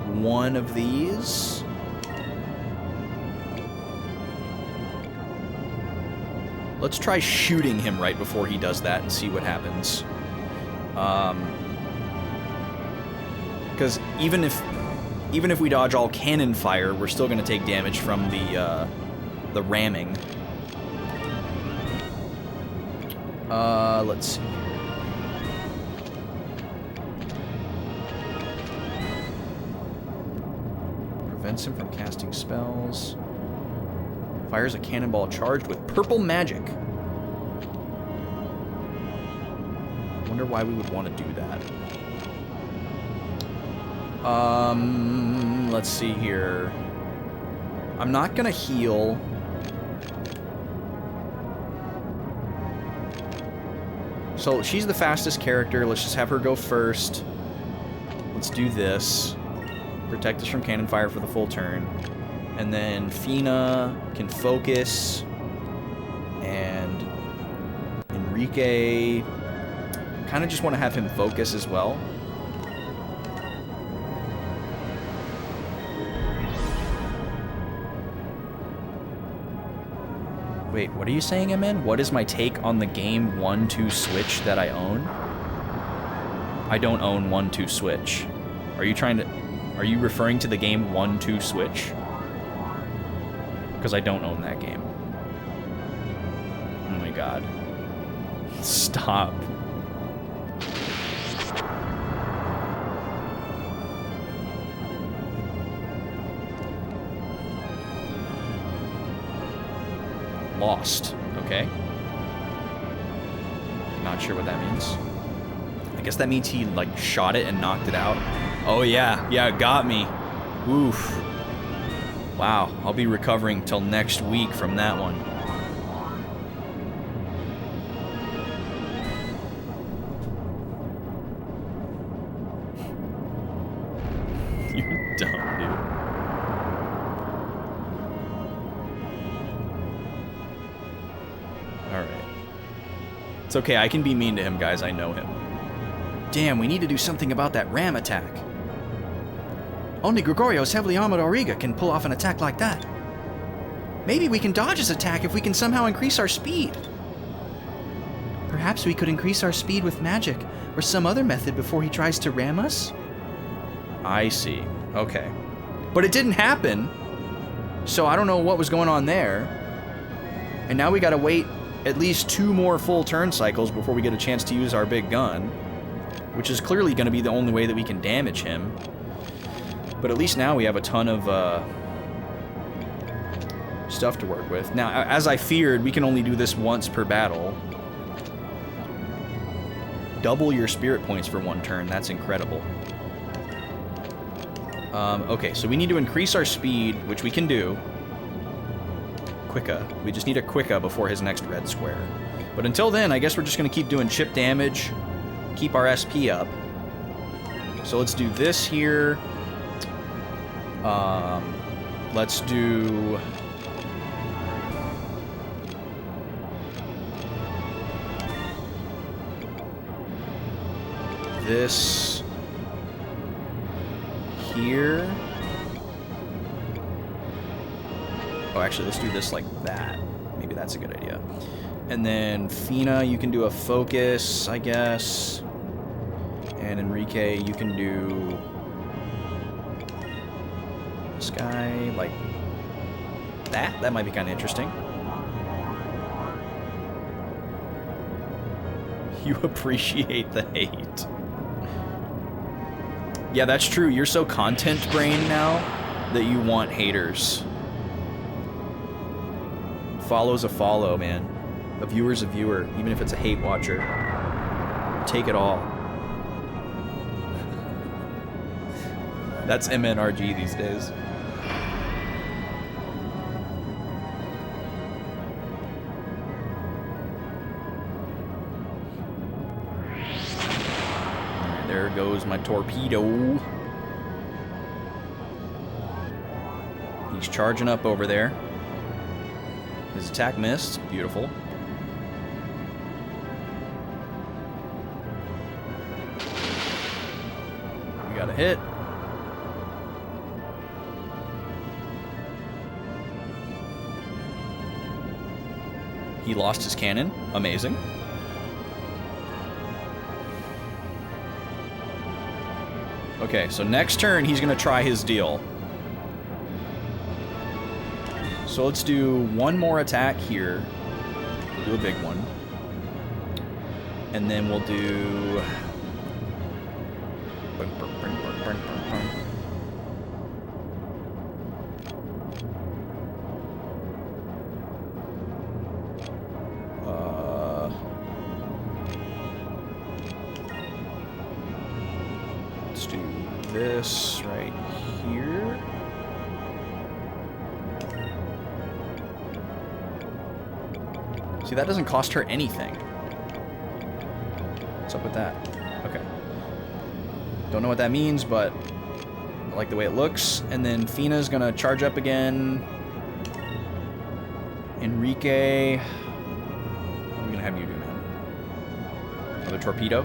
one of these. Let's try shooting him right before he does that and see what happens. Because even if we dodge all cannon fire, we're still going to take damage from the ramming. Let's see. Prevents him from casting spells. Fires a cannonball charged with purple magic. Wonder why we would want to do that. Let's see here. I'm not gonna heal. So she's the fastest character. Let's just have her go first. Let's do this. Protect us from cannon fire for the full turn. And then Fina can focus. And Enrique... kind of just want to have him focus as well. Wait, what are you saying, MN? What is my take on the game 1-2 Switch that I own? I don't own 1-2 Switch. Are you referring to the game 1-2 Switch? Because I don't own that game. Oh my god. Stop. Lost. Okay. Not sure what that means. I guess that means he, like, shot it and knocked it out. Oh, yeah. Yeah, it got me. Oof. Wow. I'll be recovering till next week from that one. You're dumb, dude. Alright. It's okay, I can be mean to him, guys. I know him. Damn, we need to do something about that ram attack. Only Gregorio's heavily armored Auriga can pull off an attack like that. Maybe we can dodge his attack if we can somehow increase our speed. Perhaps we could increase our speed with magic or some other method before he tries to ram us? I see. Okay. But it didn't happen, so I don't know what was going on there. And now we gotta wait at least 2 more full turn cycles before we get a chance to use our big gun, which is clearly gonna be the only way that we can damage him. But at least now we have a ton of stuff to work with. Now, as I feared, we can only do this once per battle. Double your spirit points for 1 turn. That's incredible. Okay, so we need to increase our speed, which we can do. Quicka. We just need a Quicka before his next red square. But until then, I guess we're just going to keep doing chip damage, keep our SP up. So let's do this here. Let's do... this here. Oh, actually, let's do this like that. Maybe that's a good idea. And then Fina, you can do a focus, I guess. And Enrique, you can do this guy like that. That might be kind of interesting. You appreciate the hate. Yeah, that's true. You're so content brain now that you want haters. Follow's a follow, man. A viewer's a viewer, even if it's a hate watcher. Take it all. That's MNRG these days. There goes my torpedo. He's charging up over there. His attack missed. Beautiful. We got a hit. He lost his cannon. Amazing. Okay, so next turn he's gonna try his deal. So let's do one more attack here. We'll do a big one. And then we'll do... let's do this right here. See, that doesn't cost her anything. What's up with that? Okay. Don't know what that means, but I like the way it looks. And then Fina's gonna charge up again. Enrique. What are we gonna have you do, man? Another torpedo?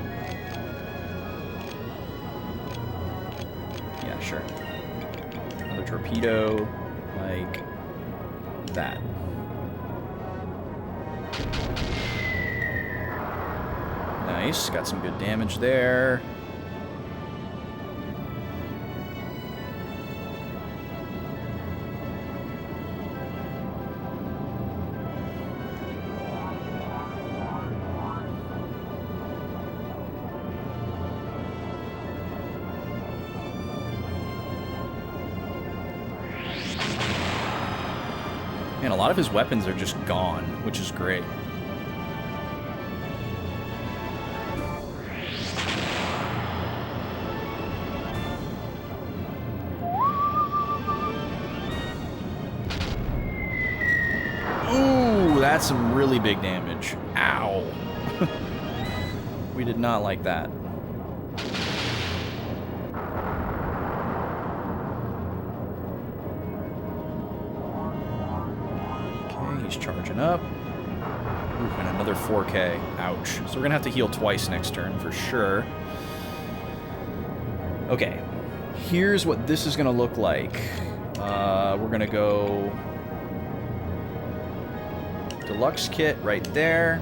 Yeah, sure. Another torpedo, like that. Nice, got some good damage there. Man, a lot of his weapons are just gone, which is great. That's some really big damage. Ow. We did not like that. Okay, he's charging up. Ooh, and another 4K. Ouch. So we're gonna have to heal twice next turn for sure. Okay. Here's what this is gonna look like. We're gonna go... Deluxe kit right there.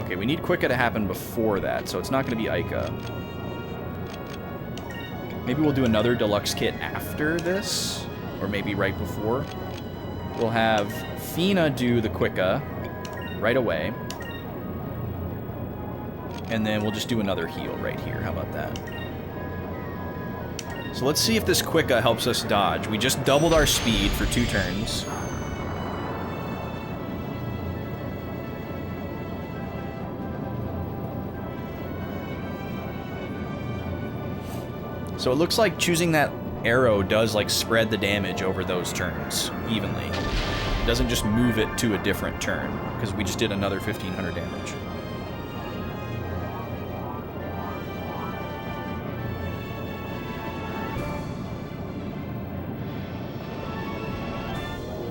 Okay, we need Quicka to happen before that, so it's not going to be Ica. Maybe we'll do another deluxe kit after this, or maybe right before. We'll have Fina do the Quicka right away. And then we'll just do another heal right here. How about that? So let's see if this Quicka helps us dodge. We just doubled our speed for 2 turns. So it looks like choosing that arrow does like spread the damage over those turns evenly. It doesn't just move it to a different turn, because we just did another 1500 damage.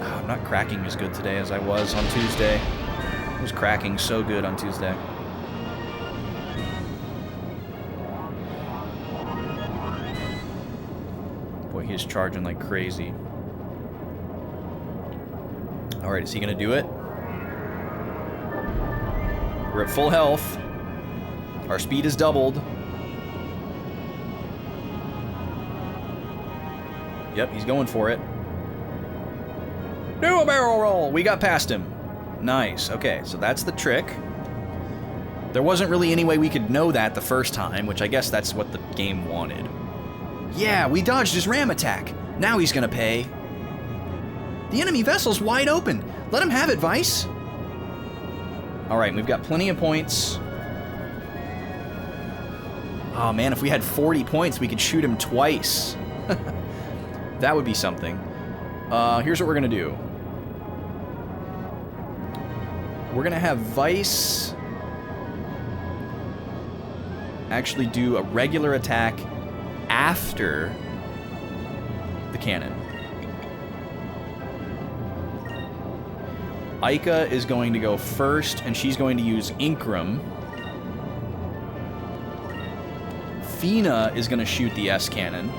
I'm not cracking as good today as I was on Tuesday. I was cracking so good on Tuesday. Boy, he's charging like crazy. Alright, is he gonna do it? We're at full health. Our speed is doubled. Yep, he's going for it. Do a barrel roll! We got past him. Nice. Okay, so that's the trick. There wasn't really any way we could know that the first time, which I guess that's what the game wanted. Yeah, we dodged his ram attack. Now he's gonna pay. The enemy vessel's wide open. Let him have it, Vice. Alright, we've got plenty of points. Oh man, if we had 40 points, we could shoot him twice. That would be something. Here's what we're gonna do. We're gonna have Vice actually do a regular attack after the cannon. Aika is going to go first, and she's going to use Inkram. Fina is going to shoot the S cannon,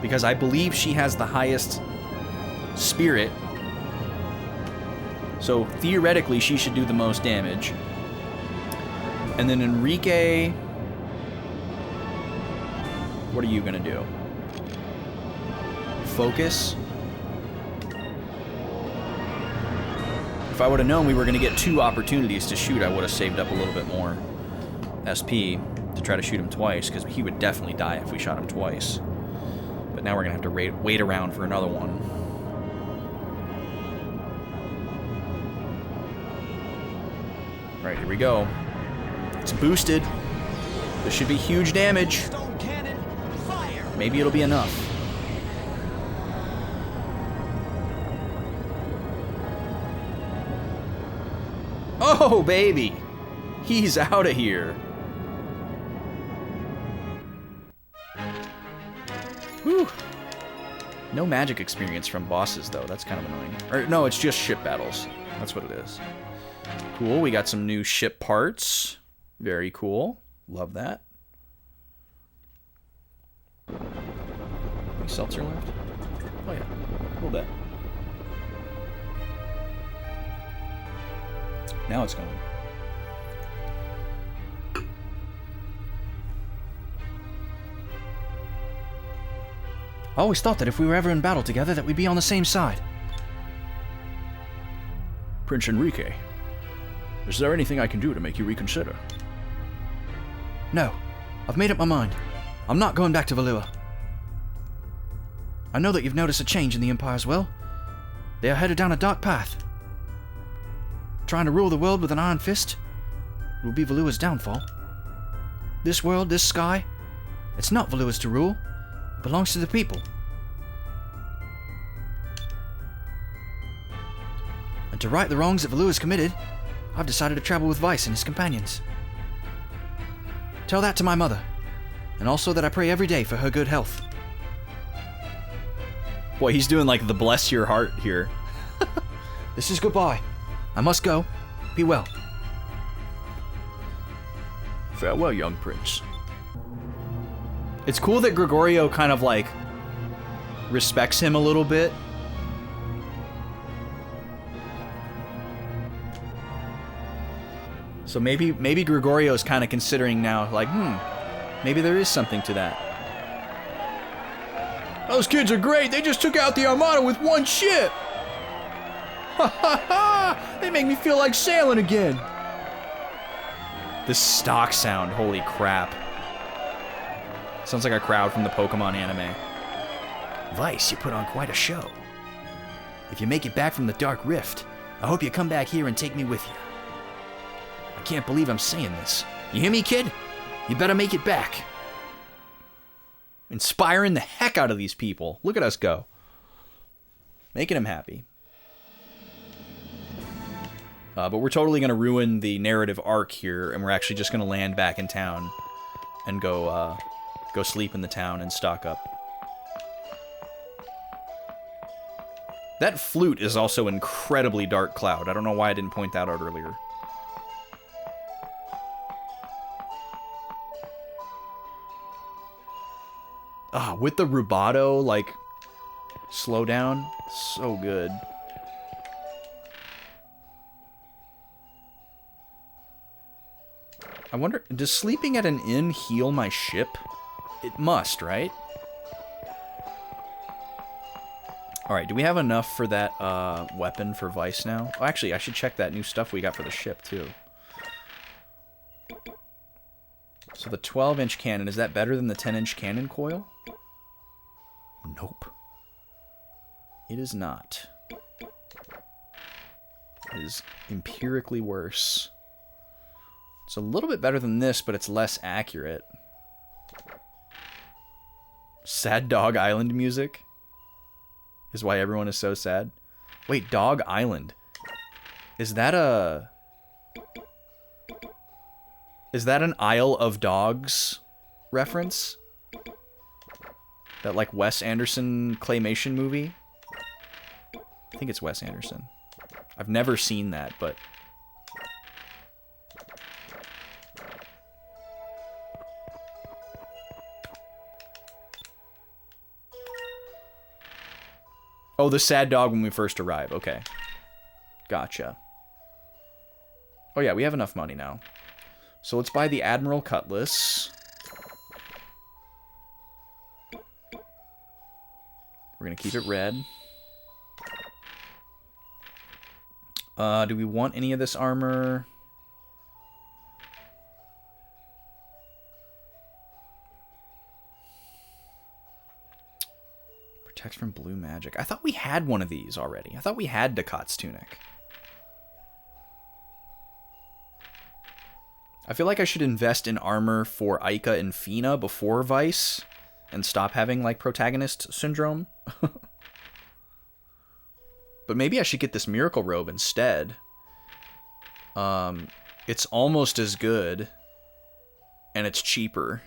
because I believe she has the highest spirit. So theoretically, she should do the most damage. And then Enrique, what are you going to do? Focus. If I would have known we were going to get 2 opportunities to shoot, I would have saved up a little bit more SP to try to shoot him twice, because he would definitely die if we shot him twice. But now we're going to have to wait around for another one. Alright, here we go. It's boosted. This should be huge damage. Stone cannon, fire! Maybe it'll be enough. Oh, baby! He's out of here. Whew. No magic experience from bosses, though. That's kind of annoying. Or, no, it's just ship battles. That's what it is. Cool, we got some new ship parts. Very cool. Love that. Any seltzer left? Oh, yeah. A little bit. Now it's going. I always thought that if we were ever in battle together that we'd be on the same side. Prince Enrique, is there anything I can do to make you reconsider? No, I've made up my mind. I'm not going back to Valua. I know that you've noticed a change in the Empire as well. They are headed down a dark path. Trying to rule the world with an iron fist will be Valua's downfall. This world, this sky, it's not Valua's to rule. It belongs to the people. And to right the wrongs that Valua's committed, I've decided to travel with Vice and his companions. Tell that to my mother, and also that I pray every day for her good health. Boy, he's doing like the bless your heart here. This is goodbye. I must go. Be well. Farewell, young prince. It's cool that Gregorio kind of like respects him a little bit. So maybe Gregorio's kind of considering now, like, maybe there is something to that. Those kids are great. They just took out the Armada with one ship. Ha ha ha! They make me feel like sailing again. This stock sound, holy crap. Sounds like a crowd from the Pokemon anime. Vice, you put on quite a show. If you make it back from the Dark Rift, I hope you come back here and take me with you. I can't believe I'm saying this. You hear me, kid? You better make it back. Inspiring the heck out of these people. Look at us go. Making them happy. But we're totally going to ruin the narrative arc here, and we're actually just going to land back in town and go sleep in the town and stock up. That flute is also incredibly dark cloud. I don't know why I didn't point that out earlier. Ah, with the rubato, like, slow down. So good. I wonder, does sleeping at an inn heal my ship? It must, right? Alright, do we have enough for that weapon for Vice now? Oh, actually, I should check that new stuff we got for the ship, too. So the 12-inch cannon, is that better than the 10-inch cannon coil? Nope. It is not. It is empirically worse. It's a little bit better than this, but it's less accurate. Sad Dog Island music is why everyone is so sad. Wait, Dog Island. Is that an Isle of Dogs reference? That, like, Wes Anderson claymation movie? I think it's Wes Anderson. I've never seen that, but... Oh, the sad dog when we first arrive. Okay. Gotcha. Oh, yeah, we have enough money now. So let's buy the Admiral Cutlass. We're going to keep it red. Do we want any of this armor? Protects from blue magic. I thought we had one of these already. I thought we had Ducat's tunic. I feel like I should invest in armor for Aika and Fina before Vice and stop having, like, protagonist syndrome. But maybe I should get this miracle robe instead. It's almost as good, and it's cheaper.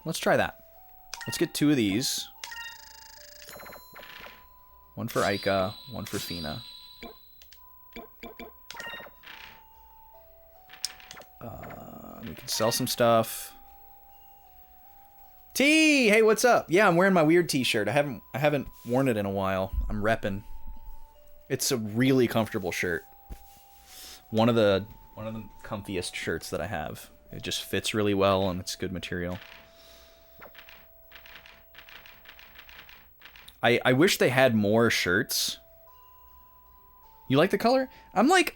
Let's try that. Let's get 2 of these. One for Aika, one for Fina. We can sell some stuff. T, hey, what's up? Yeah, I'm wearing my weird t-shirt. I haven't worn it in a while. I'm repping. It's a really comfortable shirt. One of the comfiest shirts that I have. It just fits really well and it's good material. I wish they had more shirts. You like the color? I'm like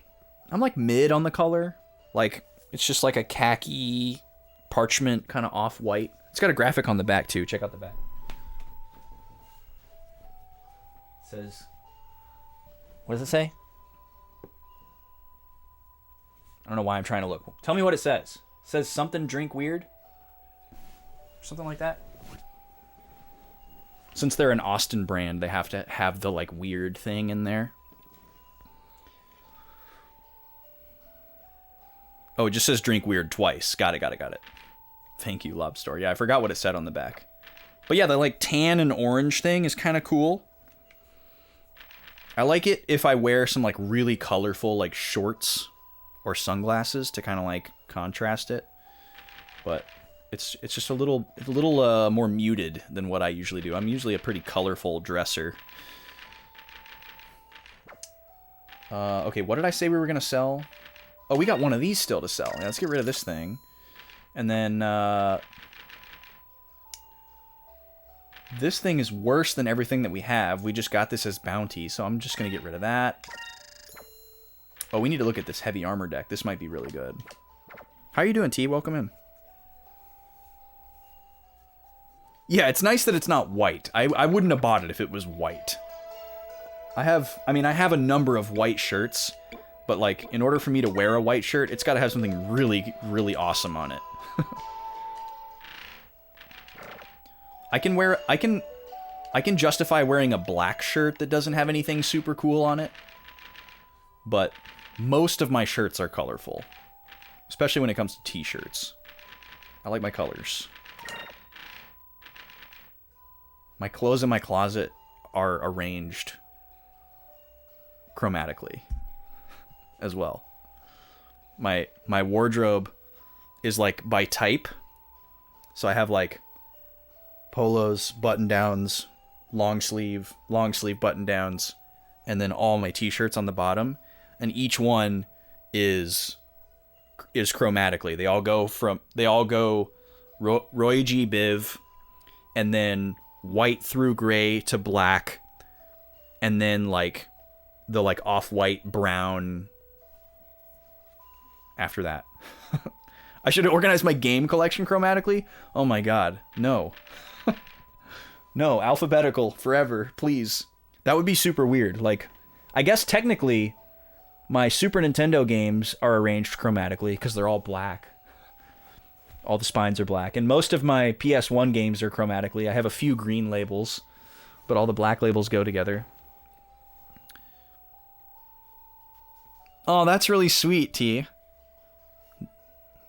mid on the color. Like, it's just like a khaki parchment kind of off-white. It's got a graphic on the back too. Check out the back. It says, what does it say? I don't know why I'm trying to look. Tell me what it says. It says something drink weird? Something like that? Since they're an Austin brand, they have to have the, like, weird thing in there. Oh, it just says drink weird twice. Got it. Thank you, Lobster. Yeah, I forgot what it said on the back. But yeah, the, like, tan and orange thing is kind of cool. I like it if I wear some, like, really colorful, like, shorts or sunglasses to kind of, like, contrast it. But it's just a little more muted than what I usually do. I'm usually a pretty colorful dresser. Okay, what did I say we were going to sell? Oh, we got one of these still to sell. Yeah, let's get rid of this thing. And then, this thing is worse than everything that we have. We just got this as bounty, so I'm just going to get rid of that. Oh, we need to look at this heavy armor deck. This might be really good. How are you doing, T? Welcome in. Yeah, it's nice that it's not white. I wouldn't have bought it if it was white. I have a number of white shirts, But, like, in order for me to wear a white shirt, it's got to have something really, really awesome on it. I can justify wearing a black shirt that doesn't have anything super cool on it. But most of my shirts are colorful. Especially when it comes to t-shirts. I like my colors. My clothes in my closet are arranged chromatically as well. My wardrobe is like by type. So I have like polos, button-downs, long sleeve button-downs, and then all my t-shirts on the bottom, and each one is chromatically. They all go Roy G. Biv, and then white through gray to black, and then like the like off-white brown after that. I should have organized my game collection chromatically. Oh my god, no. No, alphabetical forever, please. That would be super weird. Like, I guess technically my Super Nintendo games are arranged chromatically because they're all black. All the spines are black. And most of my PS1 games are chromatically. I have a few green labels, but all the black labels go together. Oh, that's really sweet, T.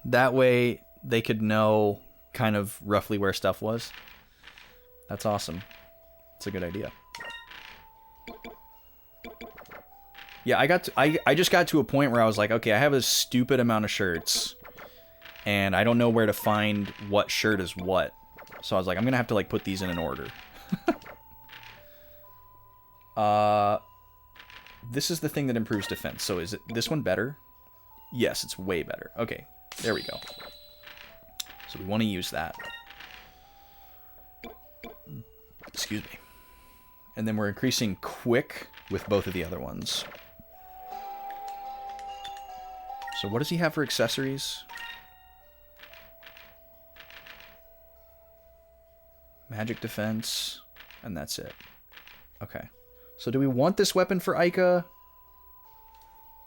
That way they could know kind of roughly where stuff was. That's awesome. It's a good idea. Yeah, I just got to a point where I was like, okay, I have a stupid amount of shirts, and I don't know where to find what shirt is what. So I was like, I'm gonna have to like put these in an order. This is the thing that improves defense. So is it this one better? Yes, it's way better. Okay, there we go. So we want to use that. Excuse me. And then we're increasing quick with both of the other ones. So what does he have for accessories? Magic defense, and that's it. Okay. So do we want this weapon for Ica?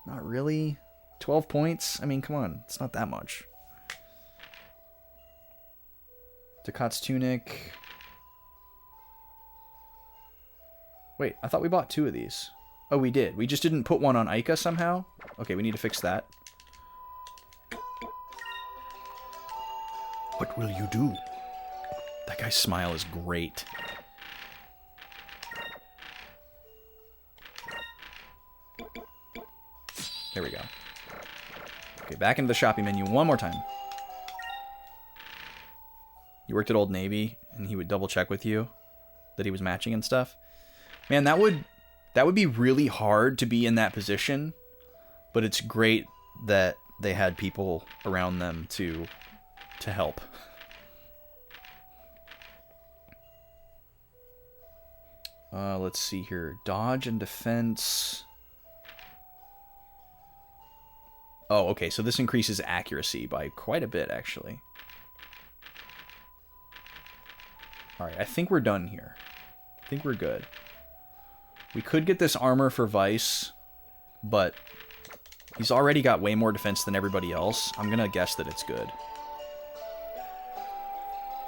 Not really. 12 points? I mean, come on. It's not that much. Ducat's tunic. Wait, I thought we bought 2 of these. Oh, we did. We just didn't put one on Ica somehow? Okay, we need to fix that. What will you do? That guy's smile is great. There we go. Okay, back into the shopping menu one more time. You worked at Old Navy, and he would double check with you that he was matching and stuff. Man, that would be really hard to be in that position, but it's great that they had people around them to help. Let's see here. Dodge and defense. Oh, okay, so this increases accuracy by quite a bit, actually. Alright, I think we're done here. I think we're good. We could get this armor for Vice, but he's already got way more defense than everybody else. I'm gonna guess that it's good.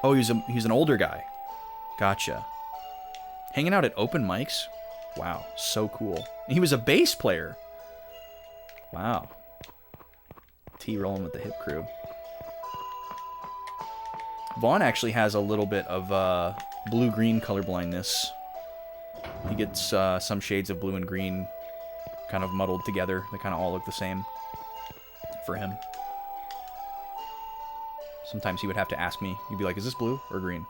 Oh, he's an older guy. Gotcha. Hanging out at open mics? Wow, so cool. And he was a bass player. Wow. T rolling with the hip crew. Vaughn actually has a little bit of blue-green color blindness. He gets some shades of blue and green kind of muddled together. They kind of all look the same for him. Sometimes he would have to ask me. He'd be like, is this blue or green?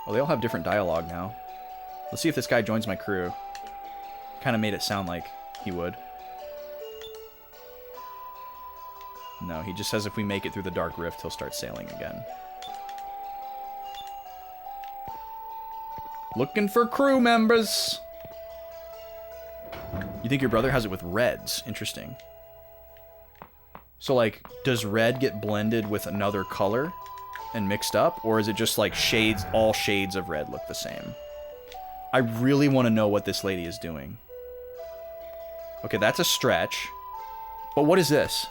Oh, they all have different dialogue now. Let's see if this guy joins my crew. Kind of made it sound like he would. No, he just says if we make it through the Dark Rift, he'll start sailing again. Looking for crew members! You think your brother has it with reds? Interesting. So, like, does red get blended with another color and mixed up? Or is it just, like, shades, all shades of red look the same? I really want to know what this lady is doing. Okay, that's a stretch. But what is this?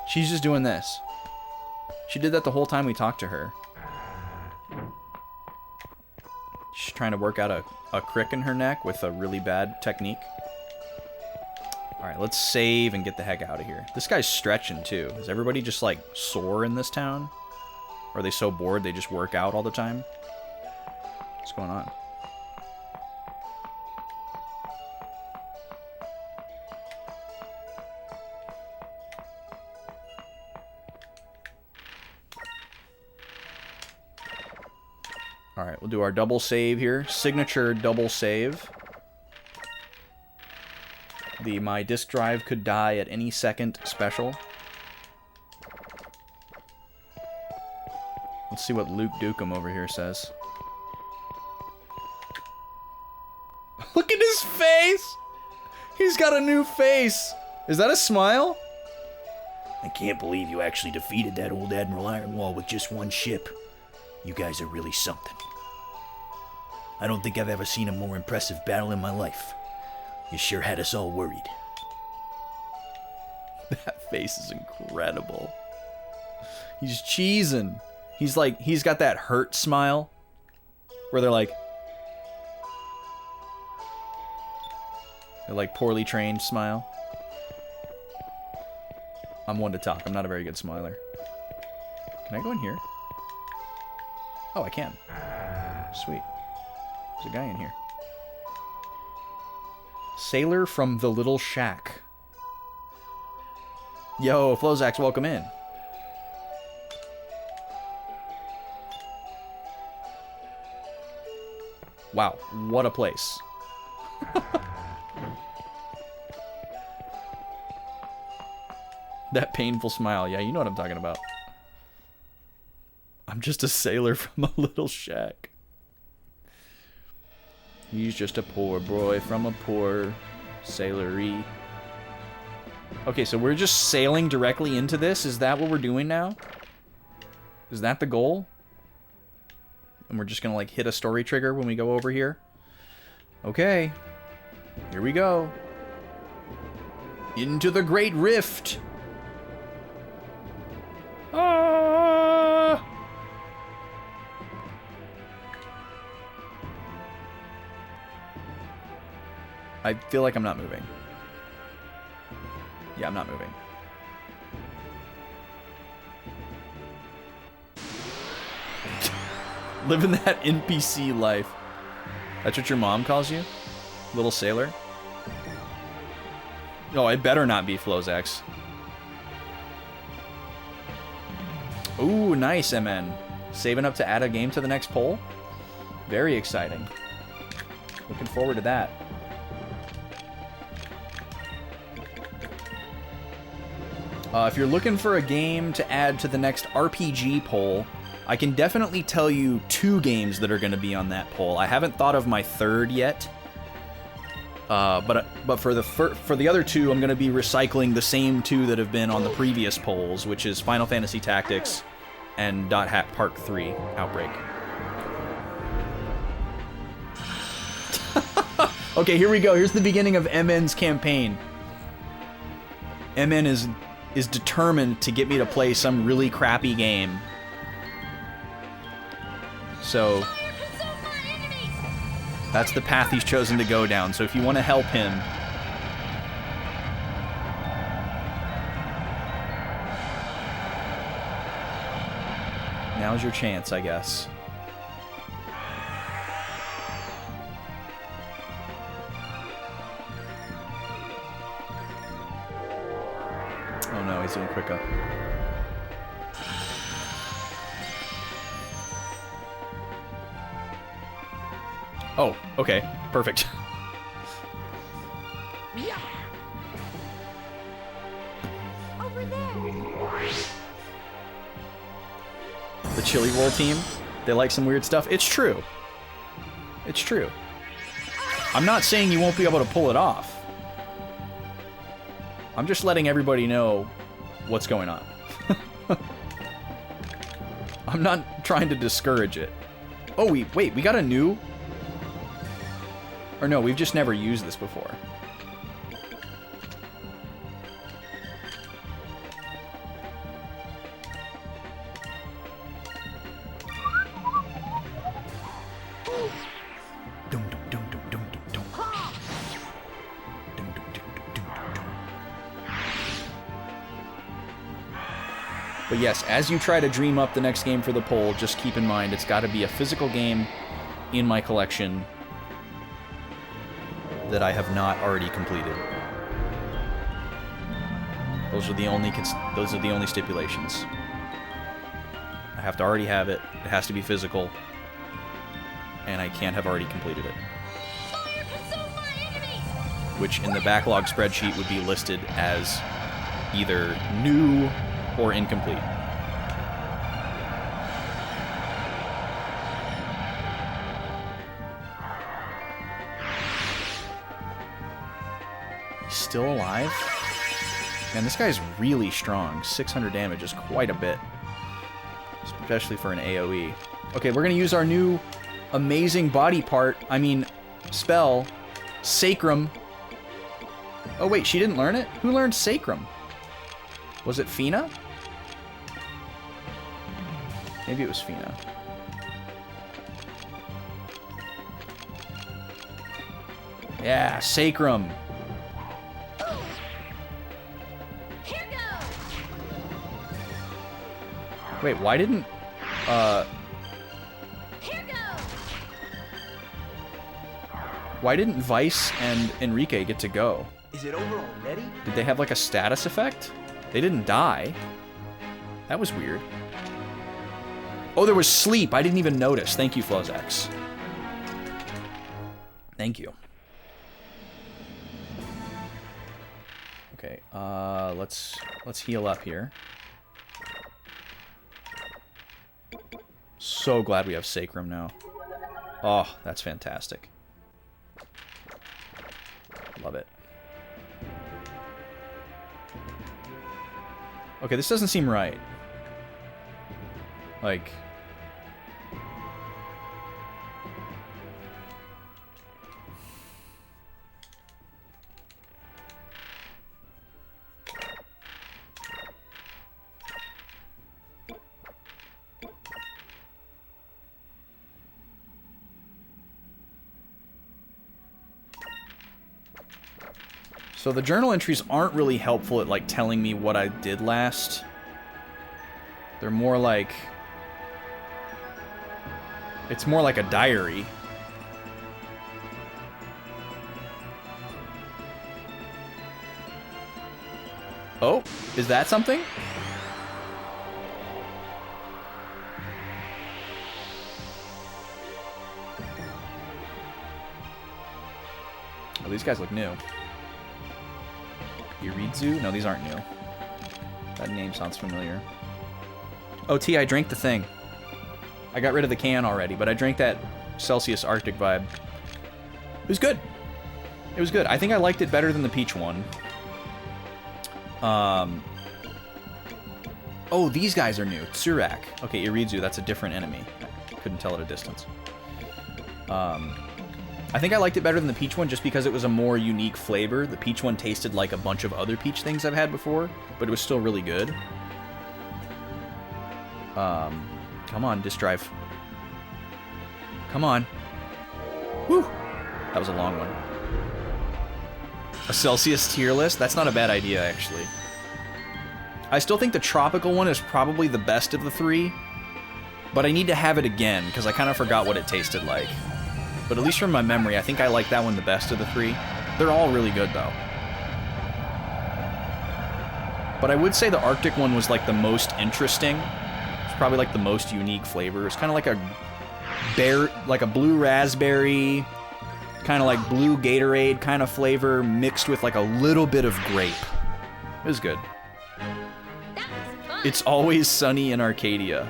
She's just doing this. She did that the whole time we talked to her. She's trying to work out a crick in her neck with a really bad technique. Alright, let's save and get the heck out of here. This guy's stretching too. Is everybody just like sore in this town? Or are they so bored they just work out all the time? What's going on? Alright, we'll do our double save here. Signature double save. The my disk drive could die at any second special. Let's see what Luke Dukem over here says. Look at his face! He's got a new face! Is that a smile? I can't believe you actually defeated that old Admiral Ironwall with just one ship. You guys are really something. I don't think I've ever seen a more impressive battle in my life. You sure had us all worried. That face is incredible. He's cheesing. He's like, he's got that hurt smile. Where they're like poorly trained smile. I'm one to talk. I'm not a very good smiler. Can I go in here? Oh, I can. Sweet. There's a guy in here. Sailor from the Little Shack. Yo, Flozax, welcome in. Wow, what a place. That painful smile. Yeah, you know what I'm talking about. I'm just a sailor from a little shack. He's just a poor boy from a poor sailory. Okay, so we're just sailing directly into this? Is that what we're doing now? Is that the goal? And we're just gonna like hit a story trigger when we go over here? Okay. Here we go. Into the Great Rift. Ah! I feel like I'm not moving. Yeah, I'm not moving. Living that NPC life. That's what your mom calls you? Little sailor? Oh, it better not be Flozax. Ooh, nice, MN. Saving up to add a game to the next poll? Very exciting. Looking forward to that. If you're looking for a game to add to the next RPG poll, I can definitely tell you 2 games that are going to be on that poll. I haven't thought of my third yet, but for the other 2, I'm going to be recycling the same 2 that have been on the previous polls, which is Final Fantasy Tactics and Dot Hack Park 3 Outbreak. Okay, here we go. Here's the beginning of MN's campaign. MN is determined to get me to play some really crappy game. So that's the path he's chosen to go down. So if you want to help him, now's your chance, I guess. Oh no, he's doing quick up. Oh, okay. Perfect. Over there. The Chili Roll team, they like some weird stuff. It's true. It's true. I'm not saying you won't be able to pull it off. I'm just letting everybody know what's going on. I'm not trying to discourage it. Oh, wait, we got a new... Or no, we've just never used this before. But yes, as you try to dream up the next game for the poll, just keep in mind it's got to be a physical game in my collection that I have not already completed. Those are the only stipulations. I have to already have it. It has to be physical, and I can't have already completed it. Fire consume my enemies! Which in the backlog spreadsheet would be listed as either new or incomplete. He's still alive? Man, this guy's really strong. 600 damage is quite a bit. Especially for an AoE. Okay, we're gonna use our new amazing body part, spell, Sacrum. Oh wait, she didn't learn it? Who learned Sacrum? Was it Fina? Maybe it was Fina. Yeah, Sacrum. Here goes! Wait, why didn't... Here goes! Why didn't Vice and Enrique get to go? Is it over already? Did they have like a status effect? They didn't die. That was weird. Oh, there was sleep. I didn't even notice. Thank you, Flozex. Thank you. Okay, let's heal up here. So glad we have Sacrum now. Oh, that's fantastic. Love it. Okay, this doesn't seem right. Like... So the journal entries aren't really helpful at, like, telling me what I did last. They're more like... It's more like a diary. Oh, is that something? Oh, these guys look new. Iridzu? No, these aren't new. That name sounds familiar. Oh, T, I drank the thing. I got rid of the can already, but I drank that Celsius Arctic vibe. It was good. It was good. I think I liked it better than the peach one. Oh, these guys are new. Tsurak. Okay, Iridzu, that's a different enemy. I couldn't tell at a distance. I think I liked it better than the peach one just because it was a more unique flavor. The peach one tasted like a bunch of other peach things I've had before, but it was still really good. Come on, disk drive. Come on. Whew. That was a long one. A Celsius tier list? That's not a bad idea, actually. I still think the tropical one is probably the best of the three, but I need to have it again because I kind of forgot what it tasted like. But at least from my memory, I think I like that one the best of the three. They're all really good, though. But I would say the Arctic one was, like, the most interesting. It's probably, like, the most unique flavor. It's kind of like a blue raspberry, kind of like blue Gatorade kind of flavor mixed with, like, a little bit of grape. It was good. That was fun! It's always sunny in Arcadia.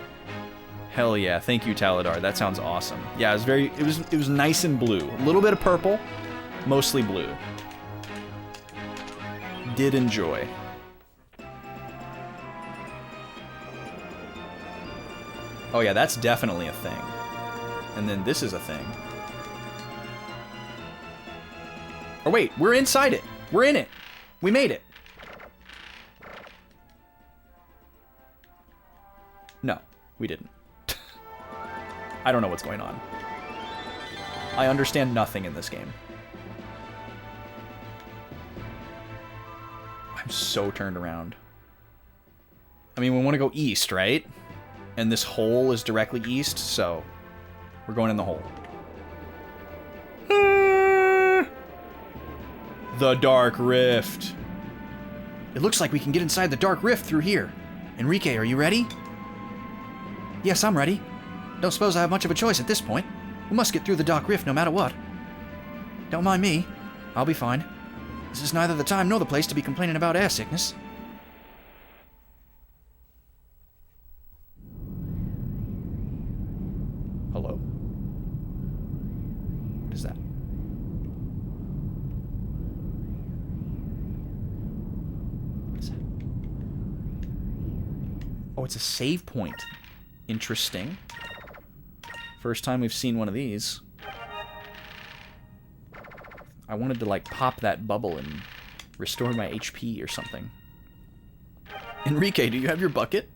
Hell yeah, thank you, Taladar. That sounds awesome. Yeah, it was nice and blue. A little bit of purple, mostly blue. Did enjoy. Oh yeah, that's definitely a thing. And then this is a thing. Oh wait, we're inside it. We're in it. We made it. No, we didn't. I don't know what's going on. I understand nothing in this game. I'm so turned around. I mean, we want to go east, right? And this hole is directly east, so we're going in the hole. The Dark Rift. It looks like we can get inside the Dark Rift through here. Enrique, are you ready? Yes, I'm ready. Don't suppose I have much of a choice at this point. We must get through the Dark Rift no matter what. Don't mind me. I'll be fine. This is neither the time nor the place to be complaining about air sickness. Hello? What is that? What is that? Oh, it's a save point. Interesting. First time we've seen one of these. I wanted to, like, pop that bubble and restore my HP or something. Enrique, do you have your bucket?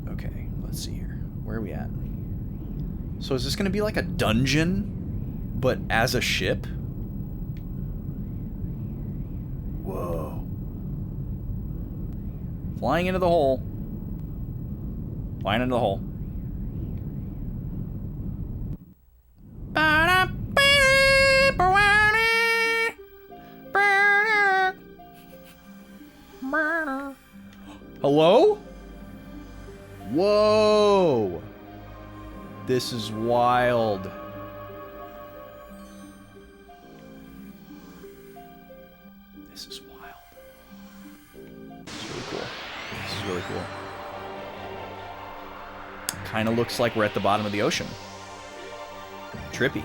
Okay, let's see here. Where are we at? So is this going to be like a dungeon, but as a ship? Whoa. Flying into the hole. Flying into the hole. Hello? Whoa! This is wild. This is wild. This is really cool. This is really cool. Kind of looks like we're at the bottom of the ocean. Trippy.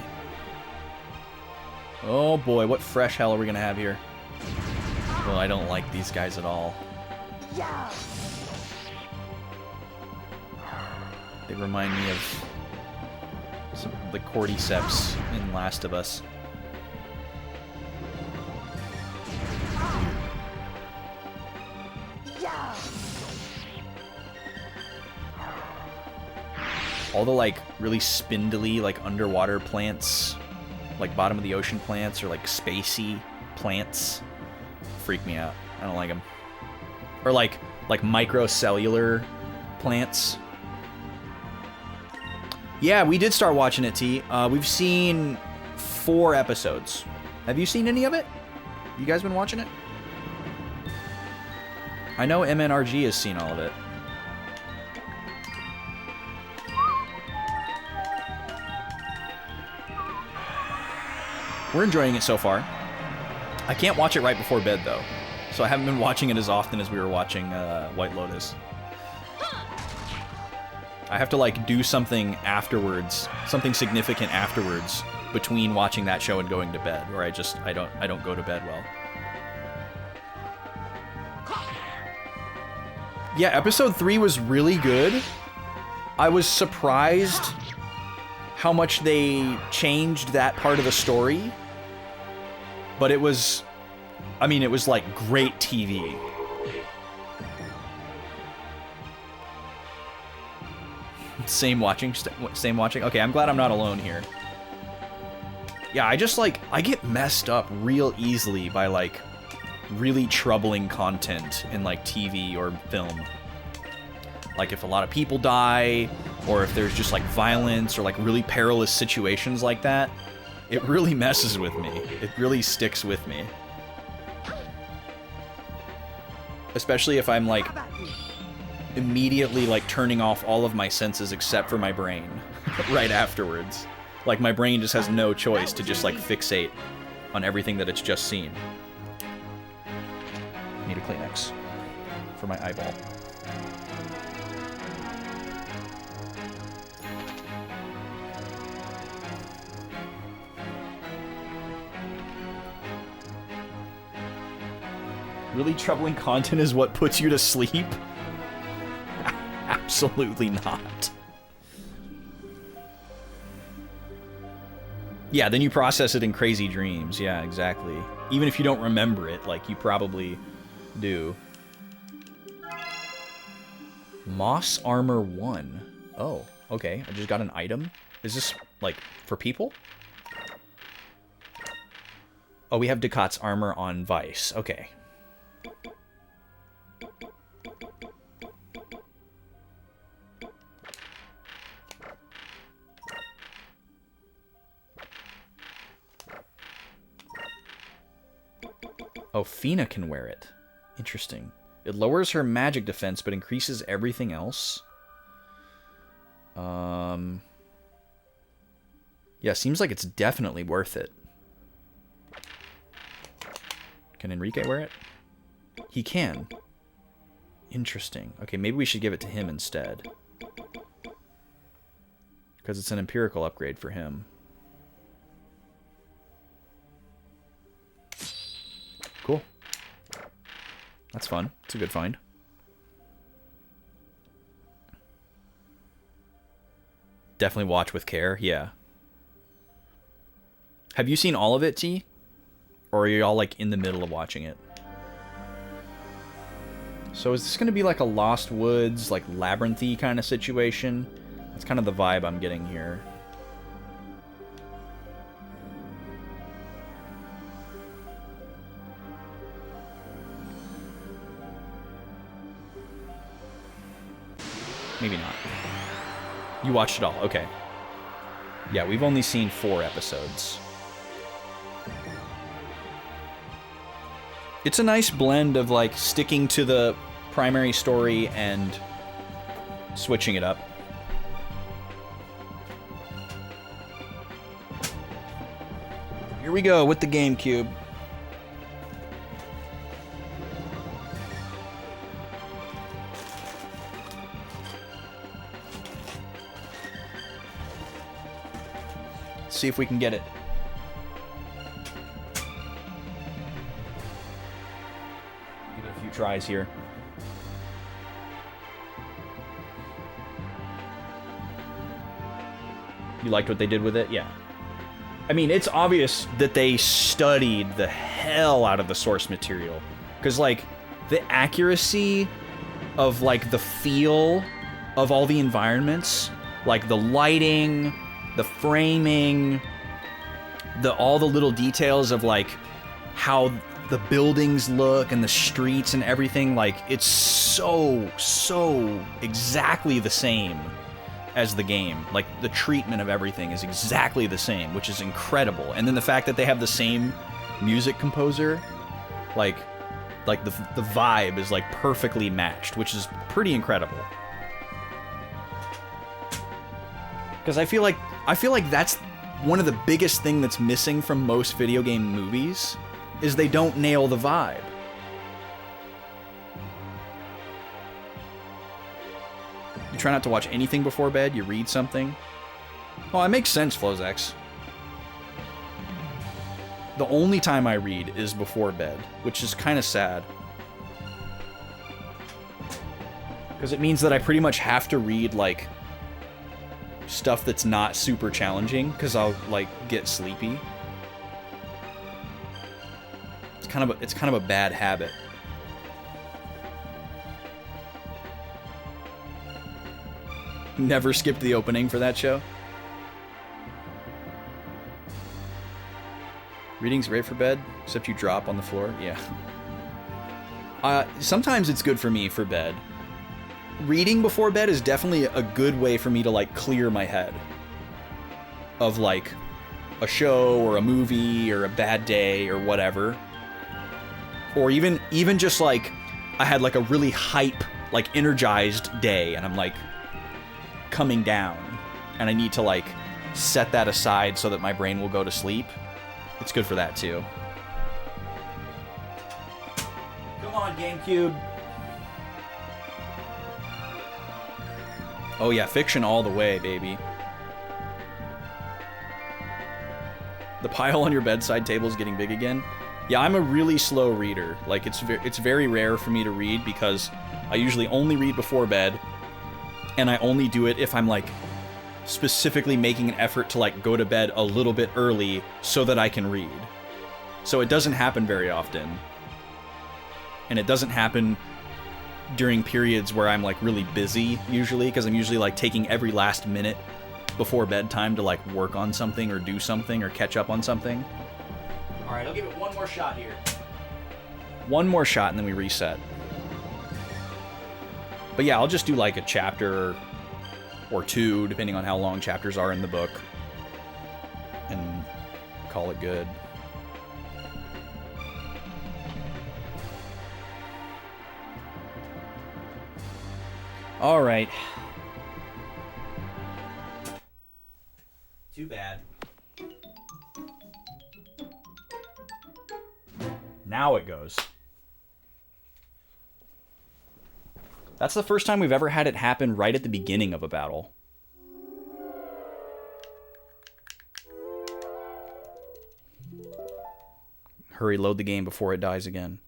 Oh boy, what fresh hell are we gonna have here? Well, I don't like these guys at all. They remind me of some of the cordyceps in Last of Us. All the, like, really spindly, like, underwater plants, like bottom of the ocean plants, or like spacey plants, freak me out. I don't like them. Or like microcellular plants. Yeah, we did start watching it, T. We've seen 4 episodes. Have you seen any of it? You guys been watching it? I know MNRG has seen all of it. We're enjoying it so far. I can't watch it right before bed, though. So I haven't been watching it as often as we were watching White Lotus. I have to, like, do something afterwards, something significant afterwards, between watching that show and going to bed, or I don't go to bed well. Yeah, episode 3 was really good. I was surprised how much they changed that part of the story. But it was, I mean, it was like great TV. Same watching. Okay, I'm glad I'm not alone here. Yeah, I just, like, I get messed up real easily by, like, really troubling content in, like, TV or film. Like, if a lot of people die, or if there's just, like, violence, or, like, really perilous situations like that, it really messes with me. It really sticks with me. Especially if I'm, like, immediately, like, turning off all of my senses except for my brain right afterwards. Like, my brain just has no choice to just, like, fixate on everything that it's just seen. Need a Kleenex for my eyeball. Really troubling content is what puts you to sleep? Absolutely not. Yeah, then you process it in crazy dreams. Yeah, exactly. Even if you don't remember it, like, you probably do. Moss Armor 1. Oh, okay. I just got an item. Is this, like, for people? Oh, we have Ducat's armor on Vice. Okay. Oh, Fina can wear it. Interesting. It lowers her magic defense, but increases everything else. Yeah, seems like it's definitely worth it. Can Enrique wear it? He can. Interesting. Okay, maybe we should give it to him instead. Because it's an empirical upgrade for him. Cool. That's fun. It's a good find. Definitely watch with care. Yeah. Have you seen all of it, T? Or are you all like in the middle of watching it? So is this going to be like a Lost Woods, like labyrinthy kind of situation? That's kind of the vibe I'm getting here. Maybe not. You watched it all. Okay. Yeah, we've only seen 4 episodes. It's a nice blend of, like, sticking to the primary story and switching it up. Here we go with the Gamecube. See if we can get it. Give it a few tries here. You liked what they did with it? Yeah. I mean, it's obvious that they studied the hell out of the source material. Because, like, the accuracy of, like, the feel of all the environments, like the lighting, the framing, all the little details of, like, how the buildings look and the streets and everything, like, it's so exactly the same as the game. Like, the treatment of everything is exactly the same, which is incredible. And then the fact that they have the same music composer, like the vibe is, like, perfectly matched, which is pretty incredible. Because I feel like that's one of the biggest thing that's missing from most video game movies, is they don't nail the vibe. You try not to watch anything before bed, you read something. Oh, it makes sense, Flozex. The only time I read is before bed, which is kind of sad. Because it means that I pretty much have to read, like, stuff that's not super challenging, because I'll, like, get sleepy. It's kind of a bad habit. Never skipped the opening for that show. Reading's great for bed, except you drop on the floor. Yeah. Sometimes it's good for me for bed. Reading before bed is definitely a good way for me to, like, clear my head of, like, a show or a movie or a bad day or whatever. Or even just, like, I had, like, a really hype, like, energized day, and I'm, like, coming down, and I need to, like, set that aside so that my brain will go to sleep. It's good for that too. Come on, GameCube. Oh yeah, fiction all the way, baby. The pile on your bedside table is getting big again. Yeah, I'm a really slow reader. Like, it's very rare for me to read, because I usually only read before bed, and I only do it if I'm, like, specifically making an effort to, like, go to bed a little bit early so that I can read. So it doesn't happen very often. And it doesn't happen during periods where I'm, like, really busy, usually, because I'm usually, like, taking every last minute before bedtime to, like, work on something or do something or catch up on something. Alright, I'll give it one more shot here. One more shot and then we reset. But yeah, I'll just do, like, a chapter or 2, depending on how long chapters are in the book, and call it good. All right. Too bad. Now it goes. That's the first time we've ever had it happen right at the beginning of a battle. Hurry, load the game before it dies again.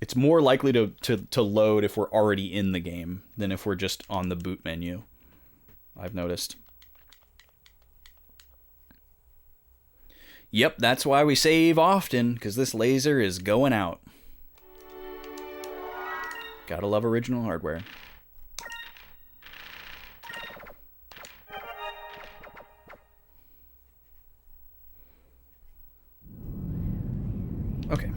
It's more likely to load if we're already in the game than if we're just on the boot menu, I've noticed. Yep, that's why we save often, because this laser is going out. Gotta love original hardware. Okay.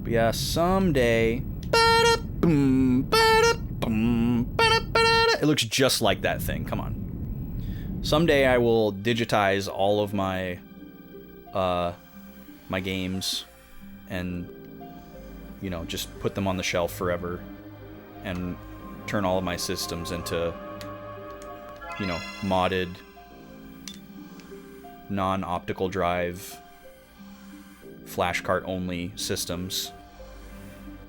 But yeah, someday... It looks just like that thing, come on. Someday I will digitize all of my my games and, you know, just put them on the shelf forever and turn all of my systems into, you know, modded non-optical drive flash cart only systems.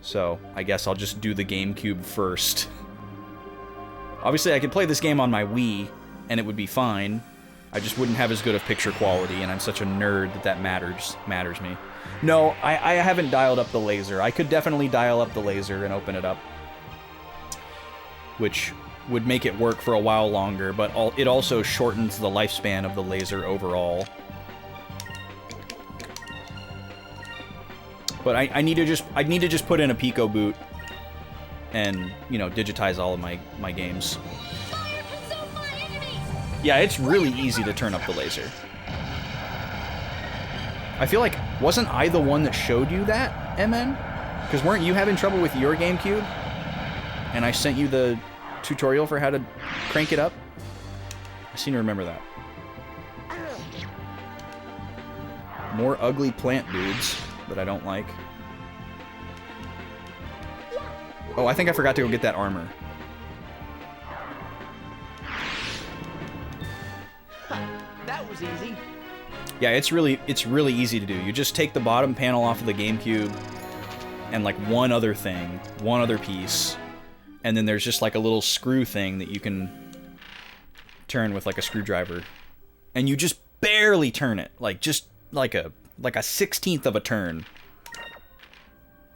So I guess I'll just do the GameCube first. Obviously I could play this game on my Wii and it would be fine. I just wouldn't have as good of picture quality, and I'm such a nerd that matters me. No, I haven't dialed up the laser. I could definitely dial up the laser and open it up, which would make it work for a while longer, but it also shortens the lifespan of the laser overall. But I need to just put in a Pico boot and, you know, digitize all of my games. Yeah, it's really easy to turn up the laser. I feel like, wasn't I the one that showed you that, MN? Because weren't you having trouble with your GameCube? And I sent you the tutorial for how to crank it up? I seem to remember that. More ugly plant dudes that I don't like. Oh, I think I forgot to go get that armor. That was easy. Yeah, it's really easy to do. You just take the bottom panel off of the GameCube and like one other piece, and then there's just like a little screw thing that you can turn with like a screwdriver, and you just barely turn it, like just like a 16th of a turn,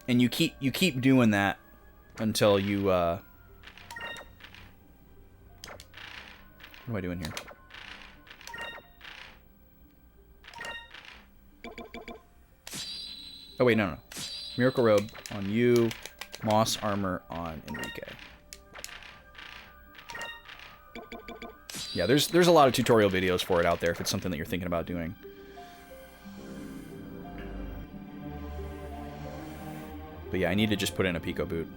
and you keep doing that until you what am I doing here? Oh wait, no. Miracle Robe on you, Moss Armor on Enrique. Yeah, there's a lot of tutorial videos for it out there if it's something that you're thinking about doing. But yeah, I need to just put in a Pico boot.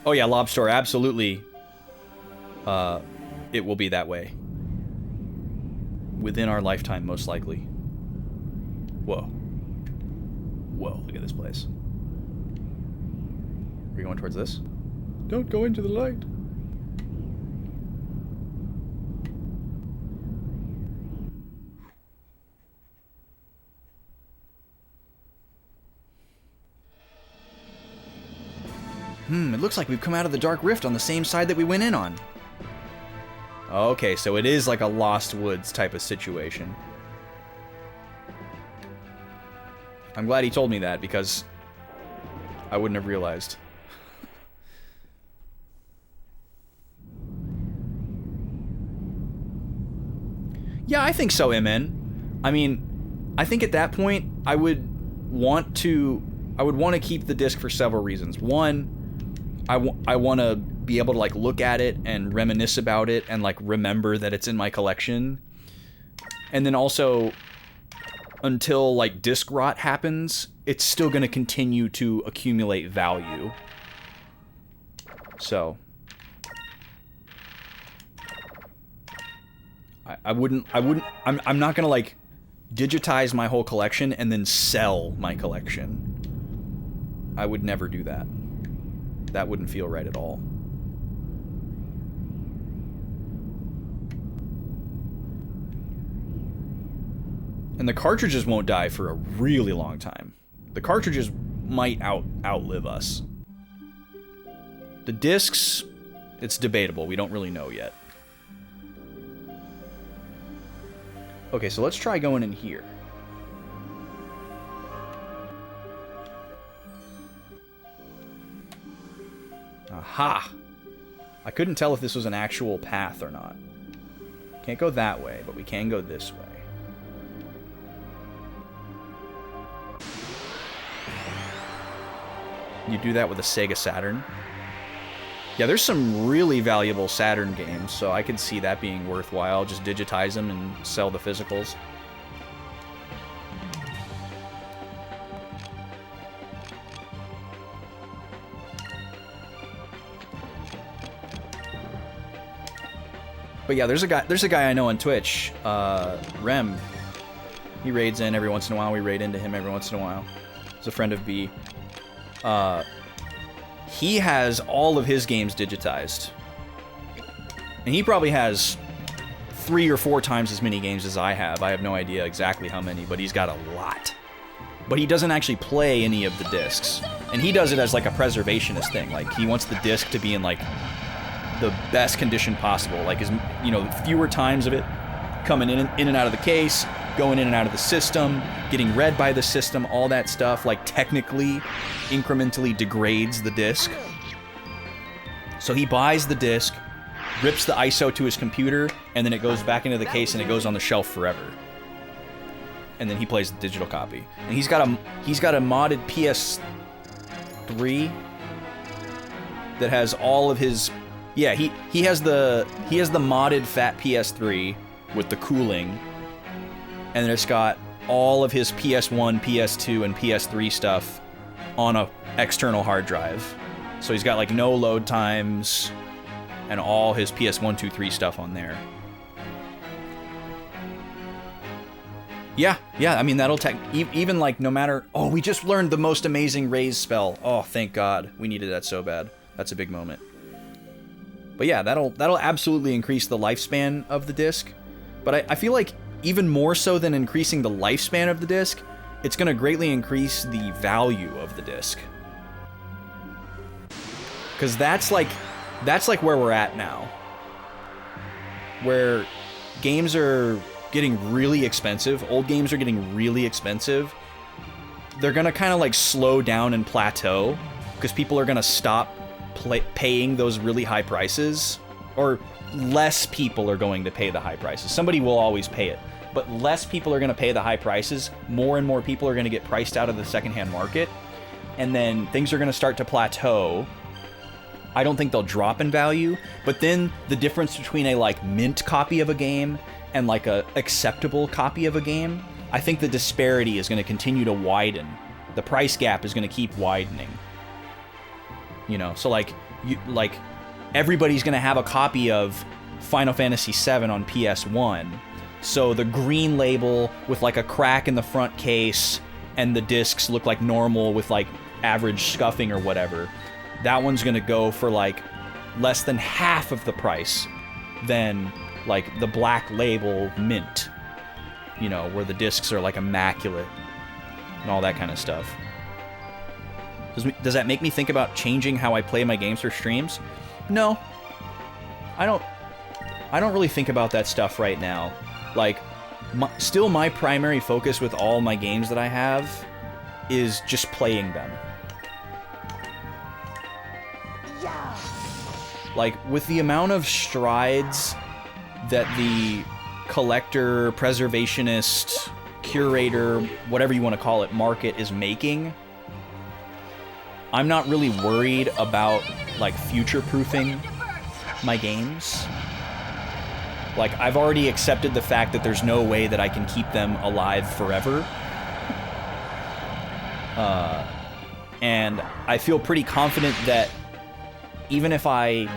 Oh yeah, Lobster, absolutely. It will be that way. Within our lifetime, most likely. Whoa. Whoa, look at this place. Are we going towards this? Don't go into the light. It looks like we've come out of the Dark Rift on the same side that we went in on. Okay, so it is like a Lost Woods type of situation. I'm glad he told me that, because I wouldn't have realized. Yeah, I think so, MN. I mean, I think at that point, I would want to keep the disc for several reasons. One, I want to be able to like look at it and reminisce about it and like remember that it's in my collection. And then also, until like disc rot happens, it's still going to continue to accumulate value. So I'm not gonna like digitize my whole collection and then sell my collection. I would never do that. That wouldn't feel right at all. And the cartridges won't die for a really long time. The cartridges might outlive us. The discs, it's debatable. We don't really know yet. Okay, so let's try going in here. Aha! I couldn't tell if this was an actual path or not. Can't go that way, but we can go this way. You do that with a Sega Saturn. Yeah, there's some really valuable Saturn games, so I could see that being worthwhile. Just digitize them and sell the physicals. But yeah, there's a guy I know on Twitch, Rem. He raids in every once in a while. We raid into him every once in a while. He's a friend of B. He has all of his games digitized. And he probably has 3 or 4 times as many games as I have. I have no idea exactly how many, but he's got a lot. But he doesn't actually play any of the discs. And he does it as like a preservationist thing. Like, he wants the disc to be in like the best condition possible. Like, fewer times of it coming in and out of the case, going in and out of the system, getting read by the system, all that stuff, like, technically, incrementally degrades the disc. So he buys the disc, rips the ISO to his computer, and then it goes back into the case and it goes on the shelf forever. And then he plays the digital copy. And he's got a modded PS3 that has all of his... Yeah, he has the modded fat PS3 with the cooling, and then it's got all of his PS1, PS2, and PS3 stuff on a external hard drive. So he's got like no load times and all his PS1, 2, 3 stuff on there. Yeah, I mean, that'll even like no matter... Oh, we just learned the most amazing raise spell. Oh, thank God. We needed that so bad. That's a big moment. But yeah, that'll absolutely increase the lifespan of the disc. But I feel like even more so than increasing the lifespan of the disc, it's going to greatly increase the value of the disc. Because that's like where we're at now. Where games are getting really expensive, old games are getting really expensive. They're going to kind of like slow down and plateau, because people are going to stop paying those really high prices, or less people are going to pay the high prices. Somebody will always pay it, but less people are going to pay the high prices. More and more people are going to get priced out of the secondhand market, and then things are going to start to plateau. I don't think they'll drop in value, but then the difference between a like mint copy of a game and like a acceptable copy of a game, I think the disparity is going to continue to widen. The price gap is going to keep widening. You know, so like everybody's gonna have a copy of Final Fantasy VII on PS1. So the green label with like a crack in the front case and the discs look like normal with like average scuffing or whatever. That one's gonna go for like less than half of the price than like the black label mint. You know, where the discs are like immaculate and all that kind of stuff. Does that make me think about changing how I play my games for streams? No. I don't really think about that stuff right now. Like, still my primary focus with all my games that I have is just playing them. Yeah. Like, with the amount of strides that the collector, preservationist, curator, whatever you want to call it, market is making, I'm not really worried about, like, future-proofing my games. Like, I've already accepted the fact that there's no way that I can keep them alive forever. And I feel pretty confident that even if I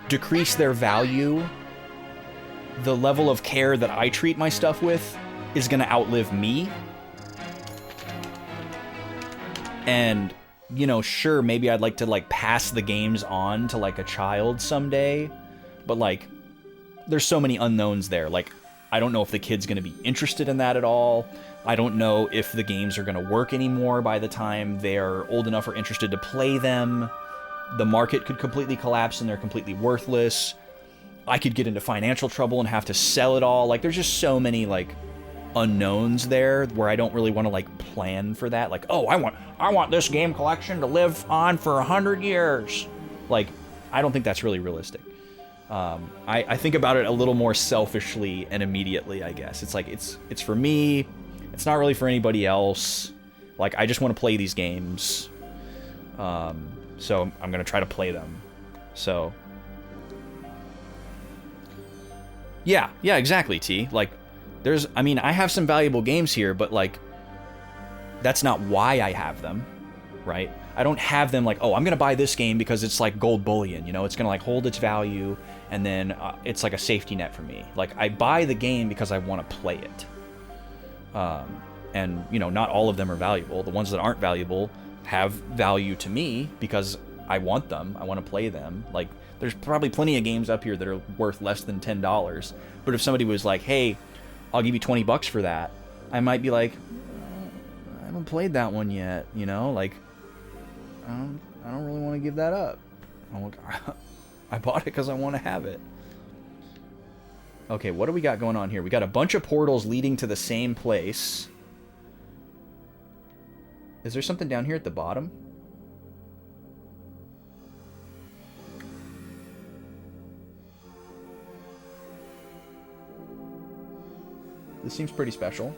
decrease their value the level of care that I treat my stuff with is gonna outlive me. And, you know, sure, maybe I'd like to, like, pass the games on to, like, a child someday. But, like, there's so many unknowns there. Like, I don't know if the kid's gonna be interested in that at all. I don't know if the games are gonna work anymore by the time they're old enough or interested to play them. The market could completely collapse and they're completely worthless. I could get into financial trouble and have to sell it all. Like, there's just so many, like, unknowns there where I don't really want to, like, plan for that. Like, oh, I want this game collection to live on for 100 years. Like, I don't think that's really realistic. I think about it a little more selfishly and immediately, I guess. It's like, it's for me. It's not really for anybody else. Like, I just want to play these games. So I'm going to try to play them. So, yeah, exactly, T. Like, I have some valuable games here, but, like, that's not why I have them, right? I don't have them like, oh, I'm going to buy this game because it's like gold bullion, you know? It's going to, like, hold its value, and then it's like a safety net for me. Like, I buy the game because I want to play it. And, you know, not all of them are valuable. The ones that aren't valuable have value to me because I want them. I want to play them. Like, there's probably plenty of games up here that are worth less than $10. But if somebody was like, hey, I'll give you $20 for that, I might be like, I haven't played that one yet, you know? Like, I don't really want to give that up. I bought it because I want to have it. Okay, what do we got going on here? We got a bunch of portals leading to the same place. Is there something down here at the bottom? This seems pretty special.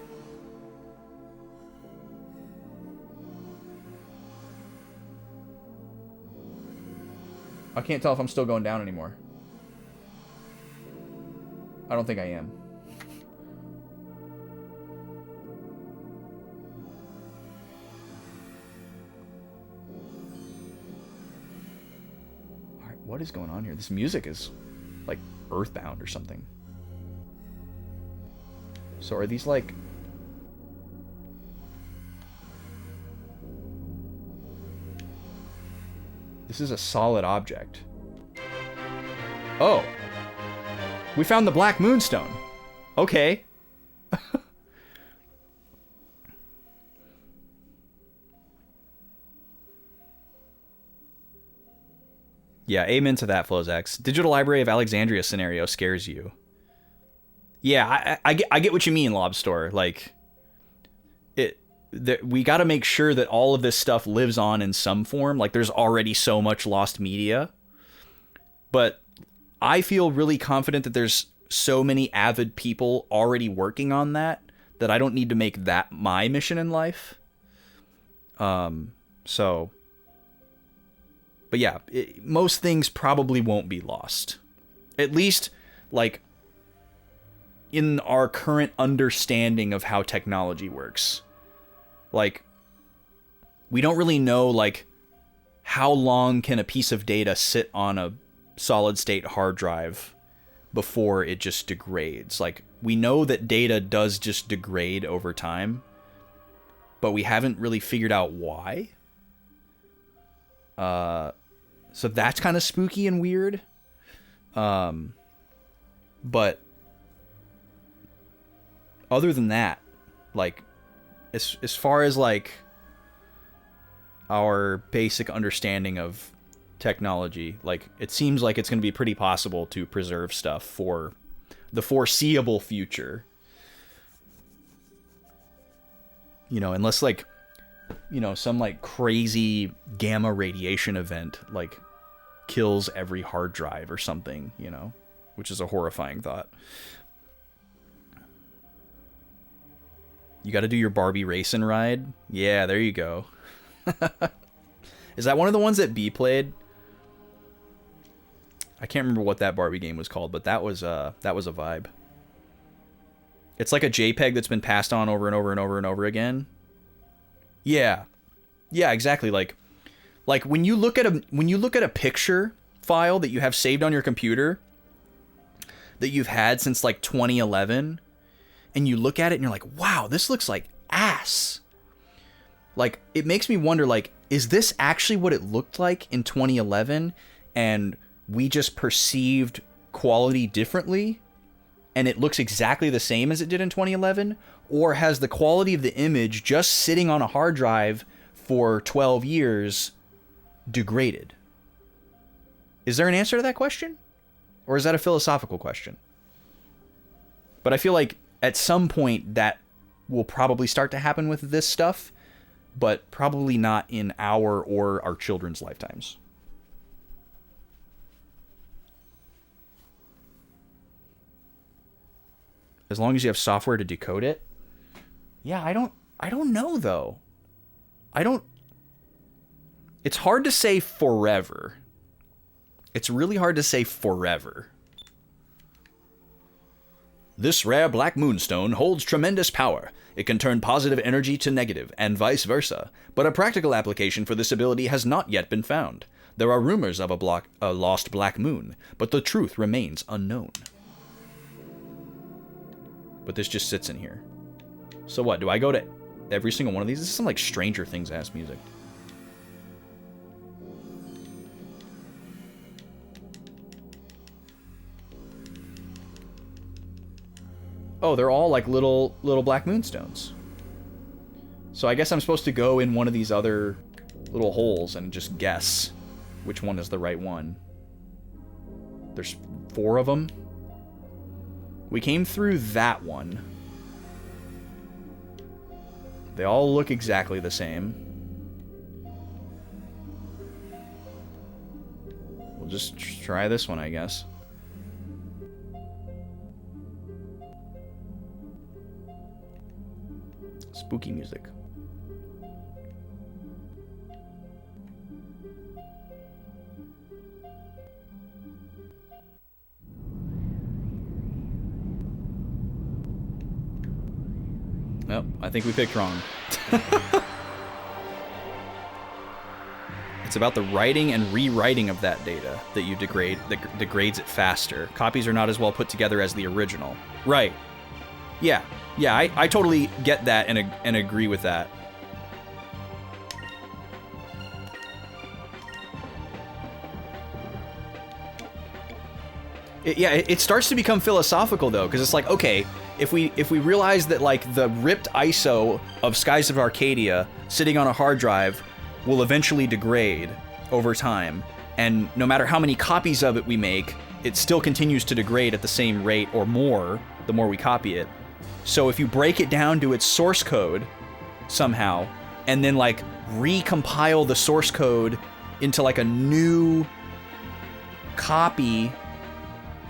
I can't tell if I'm still going down anymore. I don't think I am. Alright, what is going on here? This music is like Earthbound or something. So are these like... This is a solid object. Oh! We found the Black Moonstone. Okay. Yeah, amen to that, Flozex. Digital Library of Alexandria scenario scares you. Yeah, I get what you mean, Lobstore. Like, we got to make sure that all of this stuff lives on in some form. Like, there's already so much lost media. But I feel really confident that there's so many avid people already working on that I don't need to make that my mission in life. So... But yeah, most things probably won't be lost. At least, like, in our current understanding of how technology works. Like, we don't really know, like, how long can a piece of data sit on a solid-state hard drive before it just degrades. Like, we know that data does just degrade over time, but we haven't really figured out why. So that's kind of spooky and weird. But other than that, like, as far as, like, our basic understanding of technology, like, it seems like it's going to be pretty possible to preserve stuff for the foreseeable future. You know, unless, like, you know, some, like, crazy gamma radiation event, like, kills every hard drive or something, you know, which is a horrifying thought. You got to do your Barbie racing ride? Yeah, there you go. Is that one of the ones that B played? I can't remember what that Barbie game was called, but that was a vibe. It's like a JPEG that's been passed on over and over and over and over again. Yeah. Yeah, exactly. Like when you look at a picture file that you have saved on your computer, that you've had since like 2011, and you look at it and you're like, wow, this looks like ass. Like, it makes me wonder, like, is this actually what it looked like in 2011, and we just perceived quality differently, and it looks exactly the same as it did in 2011? Or has the quality of the image just sitting on a hard drive for 12 years degraded? Is there an answer to that question? Or is that a philosophical question? But I feel like at some point that will probably start to happen with this stuff, but probably not in our or our children's lifetimes. As long as you have software to decode it. Yeah, I don't know though. It's hard to say forever. It's really hard to say forever. This rare black moonstone holds tremendous power. It can turn positive energy to negative, and vice versa, but a practical application for this ability has not yet been found. There are rumors of a lost black moon, but the truth remains unknown. But this just sits in here. So what, do I go to every single one of these? This is some like Stranger Things-ass music. Oh, they're all like little black moonstones. So I guess I'm supposed to go in one of these other little holes and just guess which one is the right one. There's 4 of them. We came through that one. They all look exactly the same. We'll just try this one, I guess. Spooky music. Nope, I think we picked wrong. It's about the writing and rewriting of that data that you degrade, that degrades it faster. Copies are not as well put together as the original. Right. Yeah, I totally get that and agree with that. It starts to become philosophical though, because it's like, okay, if we realize that like the ripped ISO of Skies of Arcadia sitting on a hard drive will eventually degrade over time, and no matter how many copies of it we make, it still continues to degrade at the same rate or more the more we copy it. So if you break it down to its source code somehow, and then like recompile the source code into like a new copy,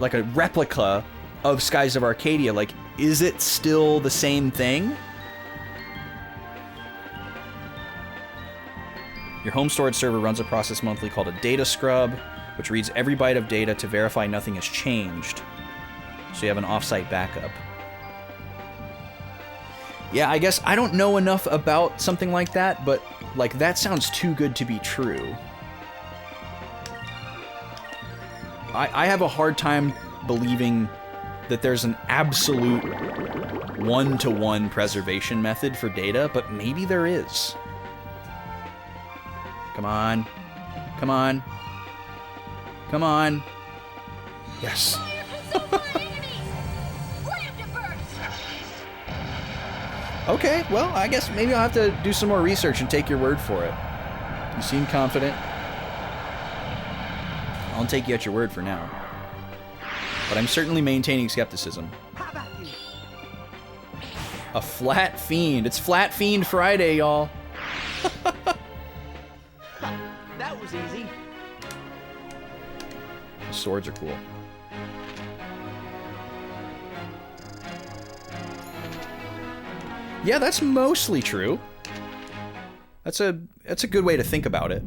like a replica of Skies of Arcadia, like, is it still the same thing? Your home storage server runs a process monthly called a data scrub, which reads every byte of data to verify nothing has changed. So you have an offsite backup. Yeah, I guess I don't know enough about something like that, but like that sounds too good to be true. I have a hard time believing that there's an absolute one-to-one preservation method for data, but maybe there is. Come on. Come on. Come on. Yes. Okay, well, I guess maybe I'll have to do some more research and take your word for it. You seem confident. I'll take you at your word for now. But I'm certainly maintaining skepticism. A Flat Fiend. It's Flat Fiend Friday, y'all. That was easy. The swords are cool. Yeah, that's mostly true. That's a good way to think about it.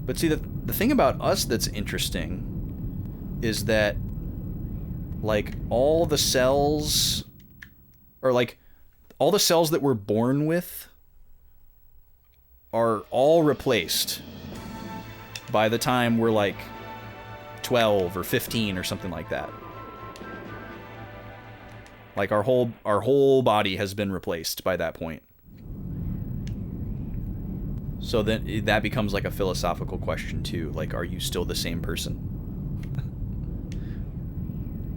But see, the thing about us that's interesting is that, like, all the cells that we're born with are all replaced by the time we're, like, 12 or 15 or something like that. Like our whole body has been replaced by that point. So then that becomes like a philosophical question too. Like, are you still the same person?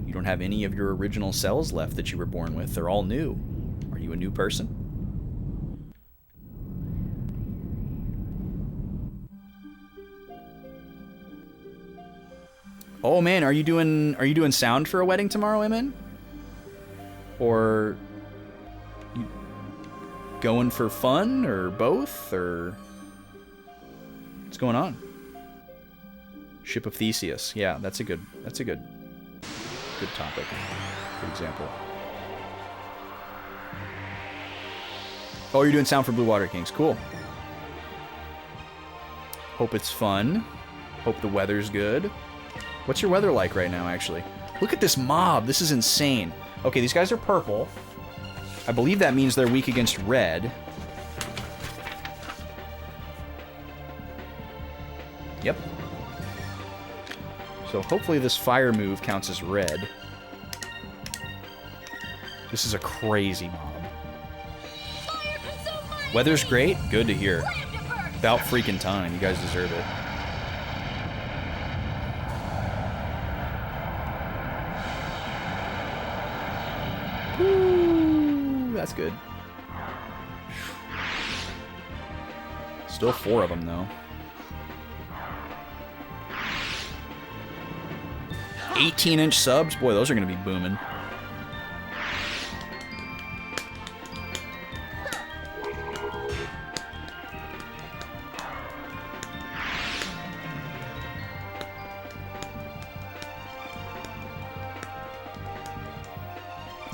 You don't have any of your original cells left that you were born with. They're all new. Are you a new person? Oh man, are you doing sound for a wedding tomorrow, Emin? Or you going for fun, or both, or what's going on? Ship of Theseus. Yeah, that's a good topic. Good example. Oh, you're doing sound for Blue Water Kings. Cool. Hope it's fun. Hope the weather's good. What's your weather like right now, actually? Look at this mob. This is insane. Okay, these guys are purple. I believe that means they're weak against red. Yep. So hopefully this fire move counts as red. This is a crazy mob. Weather's great. Good to hear. About freaking time. You guys deserve it. Woo, that's good. Still 4 of them, though. 18-inch subs? Boy, those are going to be booming.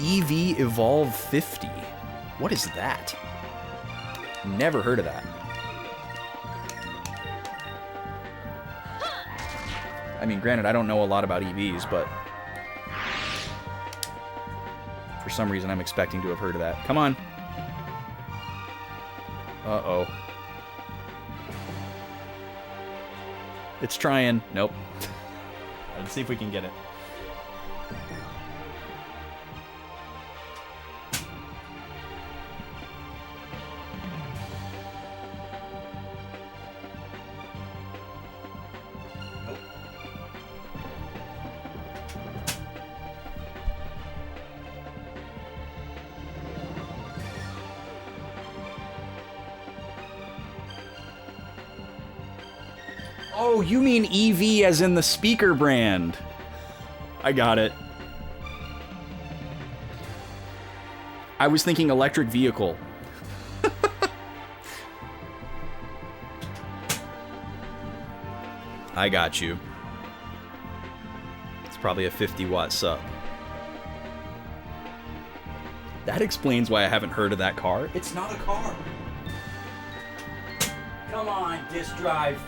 EV Evolve 50. What is that? Never heard of that. I mean, granted, I don't know a lot about EVs, but for some reason I'm expecting to have heard of that. Come on. Uh-oh. It's trying. Nope. Let's see if we can get it. Oh, you mean EV as in the speaker brand. I got it. I was thinking electric vehicle. I got you. It's probably a 50-watt sub. That explains why I haven't heard of that car. It's not a car. Come on, disk drive.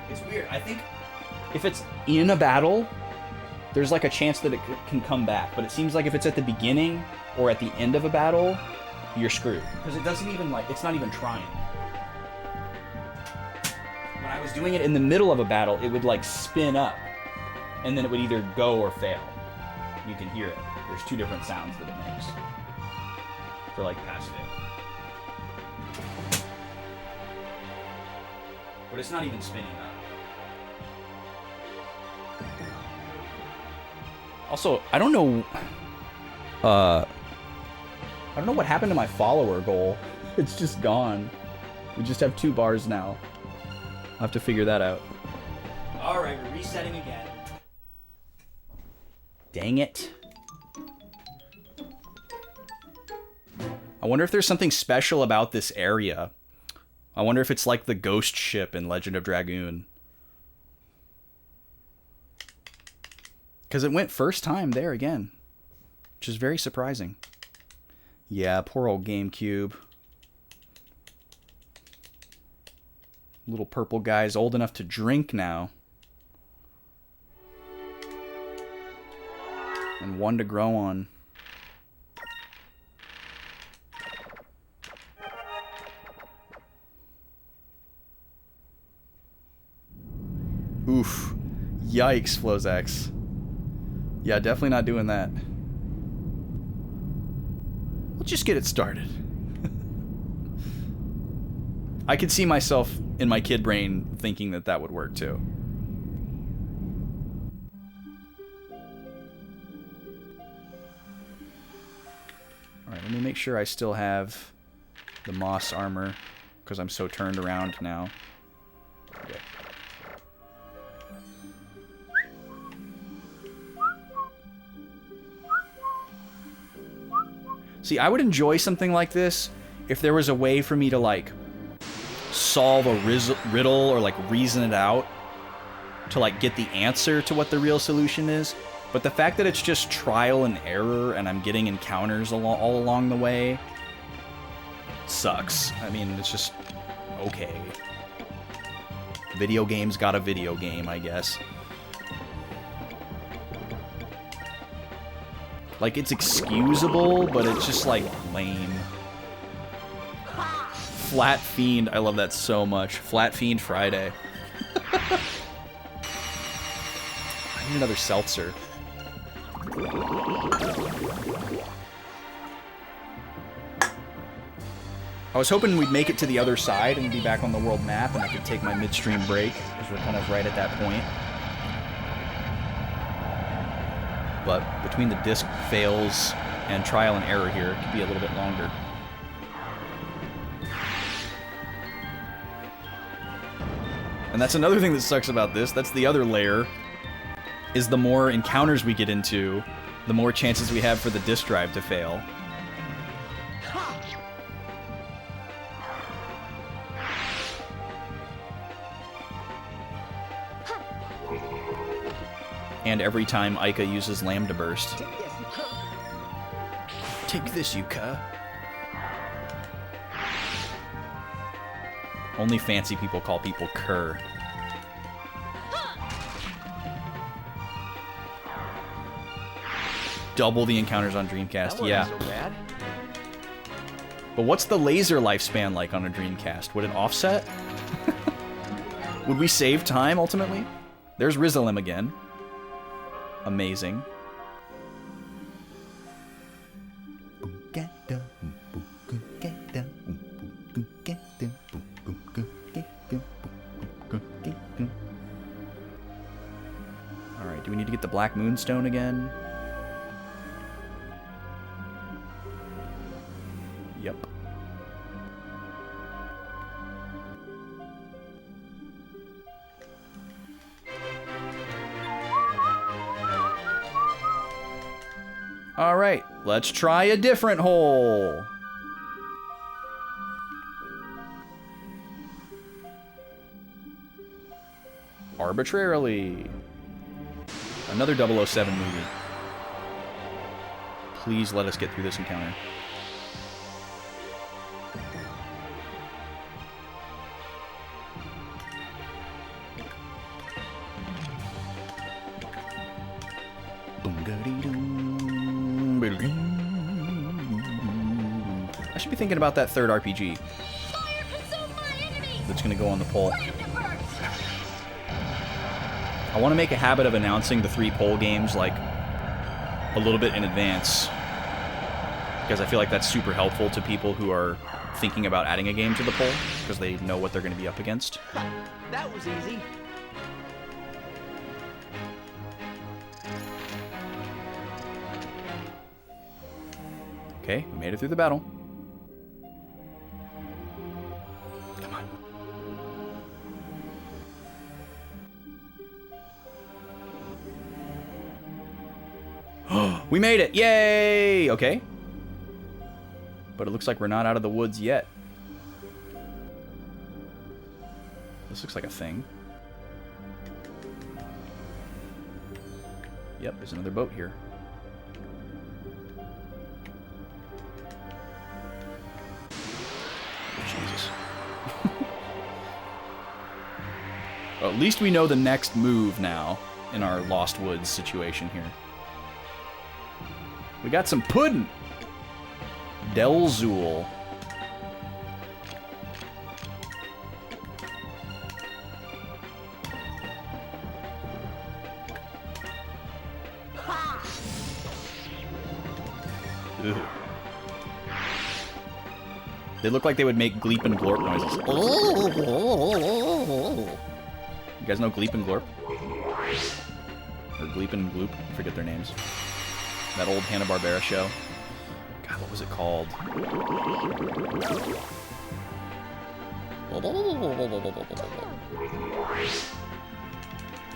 It's weird. I think if it's in a battle, there's like a chance that it can come back. But it seems like if it's at the beginning or at the end of a battle, you're screwed. Because it doesn't even it's not even trying. When I was doing it in the middle of a battle, it would like spin up. And then it would either go or fail. You can hear it. There's 2 different sounds that it makes. For like passive. But it's not even spinning up. Also, I don't know what happened to my follower goal. It's just gone. We just have 2 bars now. I'll have to figure that out. Alright, we're resetting again. Dang it. I wonder if there's something special about this area. I wonder if it's like the ghost ship in Legend of Dragoon. Because it went first time there again. Which is very surprising. Yeah, poor old Gamecube. Little purple guy's old enough to drink now. And 1 to grow on. Yikes, Flozax. Yeah, definitely not doing that. We'll just get it started. I could see myself in my kid brain thinking that that would work too. Alright, let me make sure I still have the moss armor, because I'm so turned around now. Okay. See, I would enjoy something like this if there was a way for me to, like, solve a riddle or, like, reason it out to, like, get the answer to what the real solution is. But the fact that it's just trial and error and I'm getting encounters all along the way sucks. I mean, it's just okay. Video games got a video game, I guess. Like, it's excusable, but it's just, like, lame. Flat Fiend, I love that so much. Flat Fiend Friday. I need another seltzer. I was hoping we'd make it to the other side and be back on the world map and I could take my midstream break, because we're kind of right at that point. But between the disc fails and trial and error here, it could be a little bit longer. And that's another thing that sucks about this. That's the other layer, is the more encounters we get into, the more chances we have for the disk drive to fail. And every time Ica uses Lambda Burst. Take this, Yuka. Only fancy people call people Kerr. Double the encounters on Dreamcast, yeah. So bad. But what's the laser lifespan like on a Dreamcast? Would it offset? Would we save time, ultimately? There's Rizalim again. Amazing. Alright, do we need to get the Black Moonstone again? Yep. Alright, let's try a different hole. Arbitrarily. Another 007 movie. Please let us get through this encounter. I should be thinking about that third RPG that's going to go on the poll. I want to make a habit of announcing the 3 poll games like a little bit in advance, because I feel like that's super helpful to people who are thinking about adding a game to the poll, because they know what they're going to be up against. That was easy. Okay, we made it through the battle. Come on. We made it! Yay! Okay. But it looks like we're not out of the woods yet. This looks like a thing. Yep, there's another boat here. Jesus. Well, at least we know the next move now in our Lost Woods situation here. We got some pudding! Delzul. Ew. They look like they would make Gleep and Glorp noises. You guys know Gleep and Glorp? Or Gleep and Gloop? I forget their names. That old Hanna-Barbera show. God, what was it called?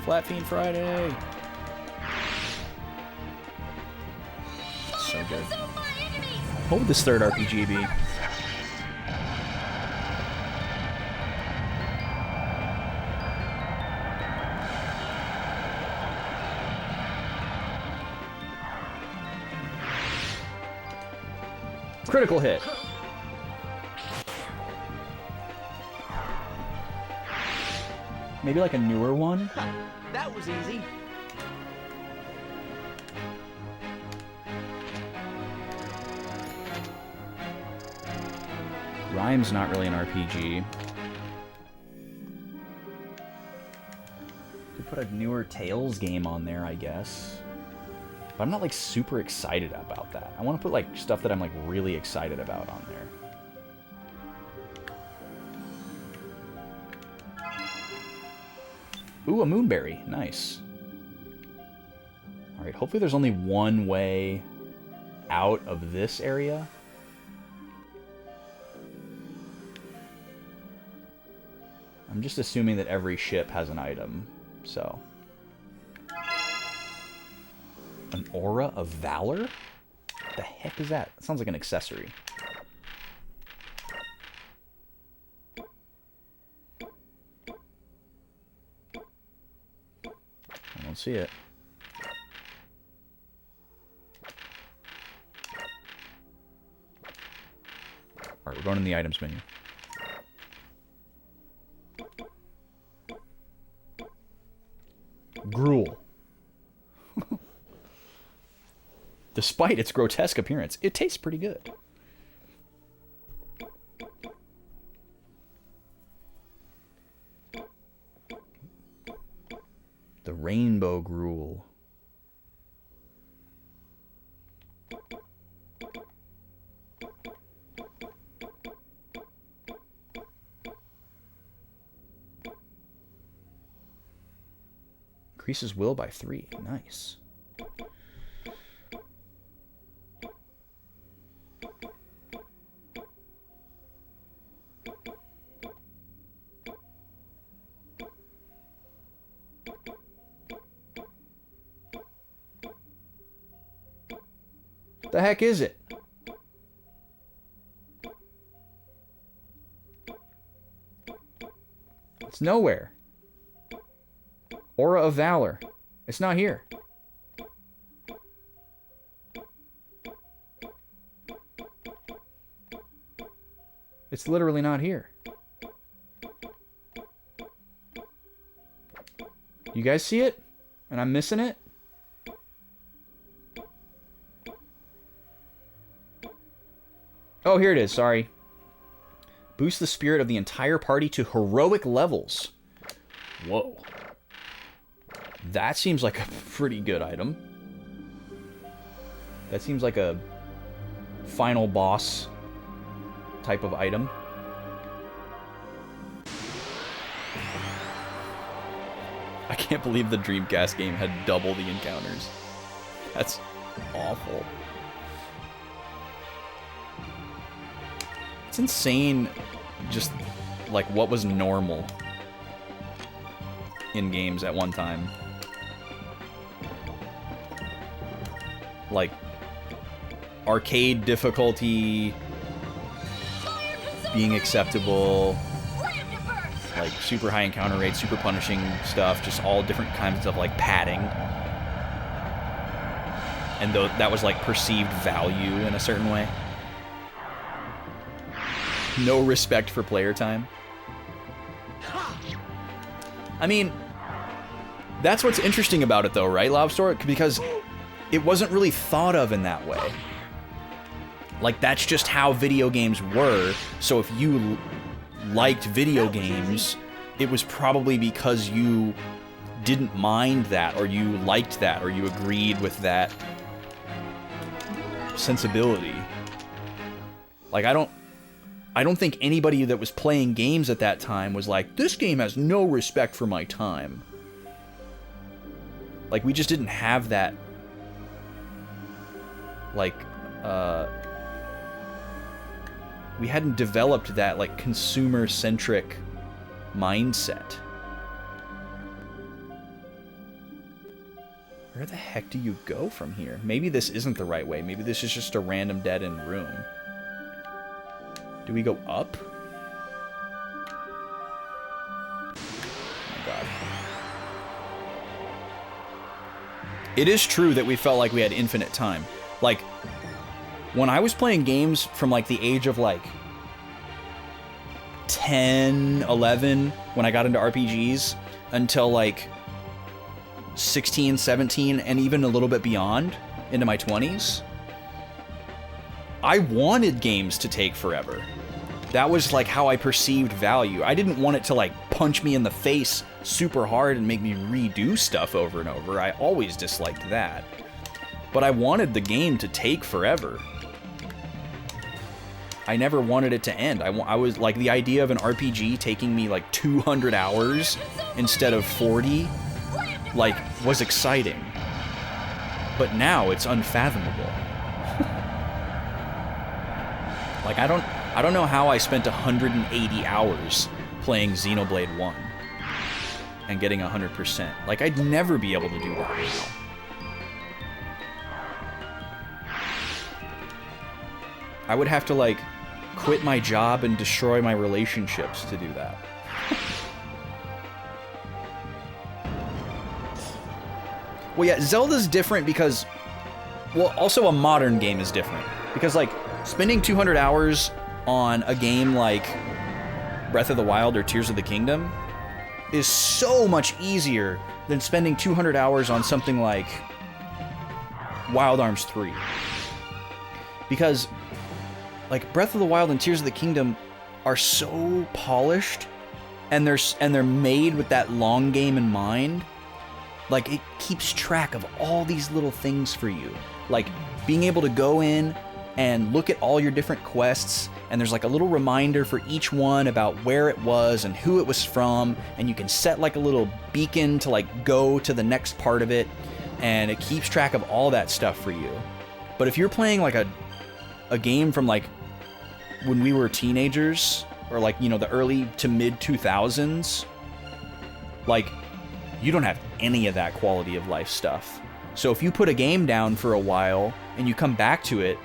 Flat Fiend Friday! So good. What would this third RPG be? Critical hit. Maybe like a newer one? That was easy. Rhyme's not really an RPG. Could put a newer Tales game on there, I guess. But I'm not like super excited about that. I want to put like stuff that I'm like really excited about on there. Ooh, a Moonberry. Nice. Alright, hopefully there's only one way out of this area. I'm just assuming that every ship has an item, so... An Aura of Valor? What the heck is that? That sounds like an accessory. I don't see it. Alright, we're going in the items menu. Gruel. Despite its grotesque appearance, it tastes pretty good. The Rainbow Gruel. Increases will by 3. Nice. The heck is it? It's nowhere. Aura of Valor. It's not here. It's literally not here. You guys see it? And I'm missing it? Oh, here it is. Sorry. Boost the spirit of the entire party to heroic levels. Whoa. That seems like a pretty good item. That seems like a final boss type of item. I can't believe the Dreamcast game had double the encounters. That's awful. It's insane, just like what was normal in games at one time. Like arcade difficulty being acceptable, like super high encounter rate, super punishing stuff, just all different kinds of like padding. And though that was like perceived value in a certain way. No respect for player time. I mean, that's what's interesting about it though, right, Lobster? Because it wasn't really thought of in that way. Like, that's just how video games were. So if you liked video games, it was probably because you didn't mind that, or you liked that, or you agreed with that sensibility. Like, I don't think anybody that was playing games at that time was like, this game has no respect for my time. Like, we just didn't have that, like, we hadn't developed that, like, consumer-centric mindset. Where the heck do you go from here? Maybe this isn't the right way. Maybe this is just a random dead-end room. Do we go up? Oh my god. It is true that we felt like we had infinite time. Like, when I was playing games from, like, the age of, like, 10, 11, when I got into RPGs, until, like, 16, 17, and even a little bit beyond, into my 20s, I wanted games to take forever. That was, like, how I perceived value. I didn't want it to, like, punch me in the face super hard and make me redo stuff over and over. I always disliked that. But I wanted the game to take forever. I never wanted it to end. I was, like, the idea of an RPG taking me, like, 200 hours instead of 40, like, was exciting. But now it's unfathomable. Like, I don't know how I spent 180 hours playing Xenoblade 1 and getting 100%. Like, I'd never be able to do that now. I would have to, like, quit my job and destroy my relationships to do that. Well, yeah, Zelda's different because... Well, also a modern game is different. Because, like, spending 200 hours on a game like Breath of the Wild or Tears of the Kingdom is so much easier than spending 200 hours on something like Wild Arms 3. Because, like, Breath of the Wild and Tears of the Kingdom are so polished, and they're made with that long game in mind. Like, it keeps track of all these little things for you. Like, being able to go in and look at all your different quests, and there's like a little reminder for each one about where it was and who it was from, and you can set like a little beacon to like go to the next part of it, and it keeps track of all that stuff for you. But if you're playing like a game from like when we were teenagers, or like, you know, the early to mid 2000s, like, you don't have any of that quality of life stuff. So if you put a game down for a while and you come back to it,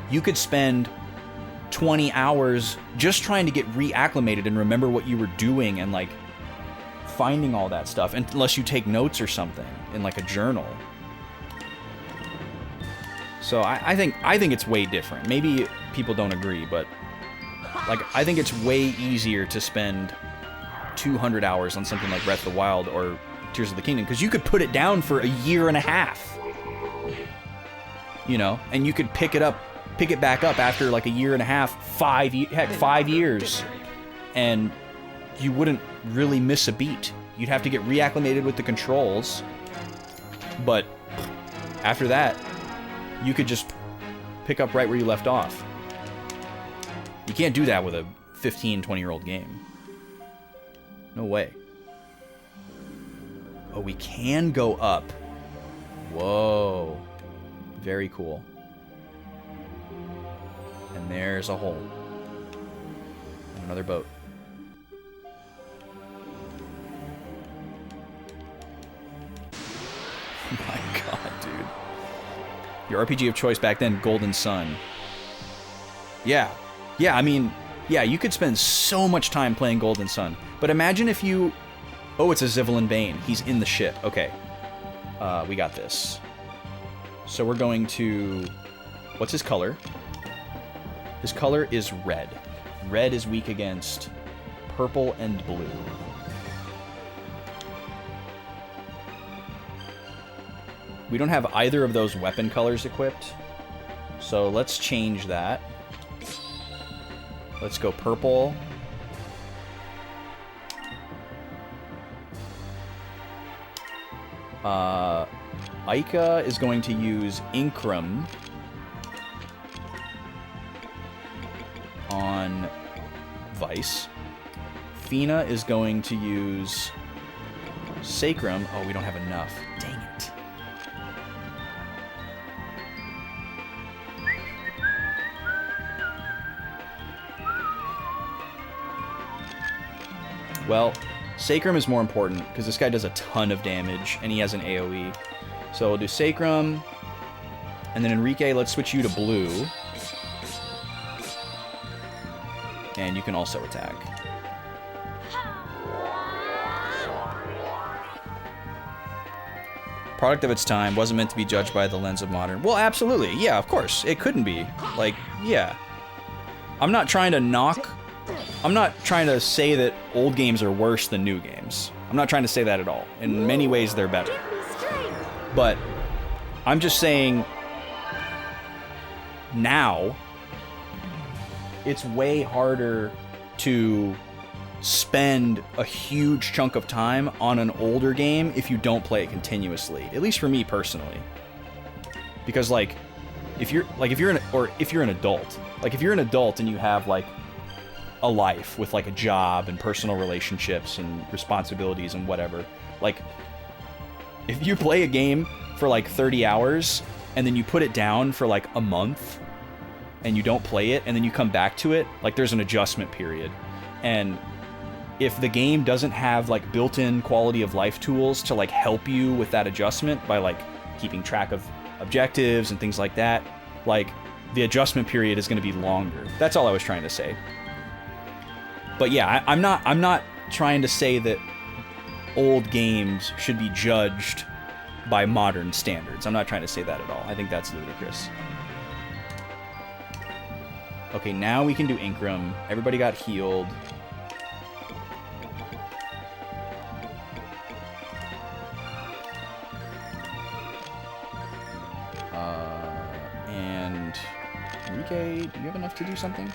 you could spend 20 hours just trying to get reacclimated and remember what you were doing and like finding all that stuff, unless you take notes or something in like a journal. So I think it's way different. Maybe people don't agree, but like, I think it's way easier to spend 200 hours on something like Breath of the Wild or Tears of the Kingdom, because you could put it down for a year and a half, you know, and you could pick it back up after like a year and a half, 5 years, and you wouldn't really miss a beat. You'd have to get reacclimated with the controls, but after that, you could just pick up right where you left off. You can't do that with a 15, 20-year-old game. No way. Oh, we can go up. Whoa. Very cool. And there's a hole. And another boat. Oh my god, dude. Your RPG of choice back then, Golden Sun. Yeah. Yeah, I mean, yeah, you could spend so much time playing Golden Sun. But imagine if you... Oh, it's a Zivelin Bane. He's in the ship. Okay. We got this. So we're going to... What's his color? His color is red. Red is weak against purple and blue. We don't have either of those weapon colors equipped. So let's change that. Let's go purple. Aika is going to use Inkram. on Vice. Fina is going to use Sacrum. Oh, we don't have enough. Dang it. Well, Sacrum is more important because this guy does a ton of damage and he has an AoE. So we'll do Sacrum. And then Enrique, let's switch you to blue. And you can also attack. Product of its time, wasn't meant to be judged by the lens of modern. Well, absolutely. Yeah, of course. It couldn't be. Like, yeah. I'm not trying to say that old games are worse than new games. I'm not trying to say that at all. In many ways, they're better. But I'm just saying now it's way harder to spend a huge chunk of time on an older game if you don't play it continuously. At least for me personally. Because if you're an adult, like if you're an adult and you have like a life with like a job and personal relationships and responsibilities and whatever, like if you play a game for like 30 hours and then you put it down for like a month and you don't play it and then you come back to it, like there's an adjustment period. And if the game doesn't have like built-in quality of life tools to like help you with that adjustment by like keeping track of objectives and things like that, like the adjustment period is going to be longer. That's all I was trying to say. But yeah, I'm not trying to say that old games should be judged by modern standards. I'm not trying to say that at all. I think that's ludicrous. Okay, now we can do Inkram. Everybody got healed. And Enrique, do you have enough to do something?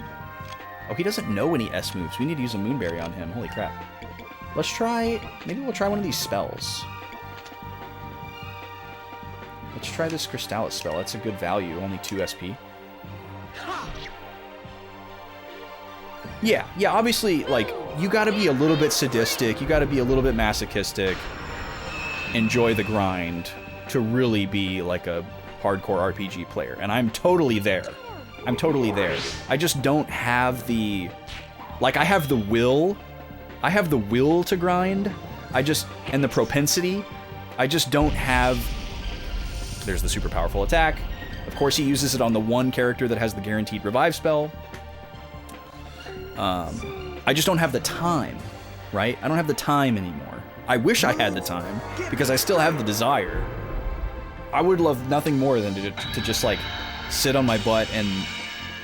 Oh, he doesn't know any S moves. We need to use a Moonberry on him. Holy crap. Let's try... Maybe we'll try one of these spells. Let's try this Crystallis spell. That's a good value. Only 2 SP. Yeah, obviously, like, you gotta be a little bit sadistic. You gotta be a little bit masochistic. Enjoy the grind to really be, like, a hardcore RPG player. And I'm totally there. I'm totally there. I just don't have the... Like, I have the will. I have the will to grind. And the propensity. I just don't have... There's the super powerful attack. Of course, he uses it on the one character that has the guaranteed revive spell. I just don't have the time, right? I don't have the time anymore. I wish I had the time, because I still have the desire. I would love nothing more than to just, like, sit on my butt and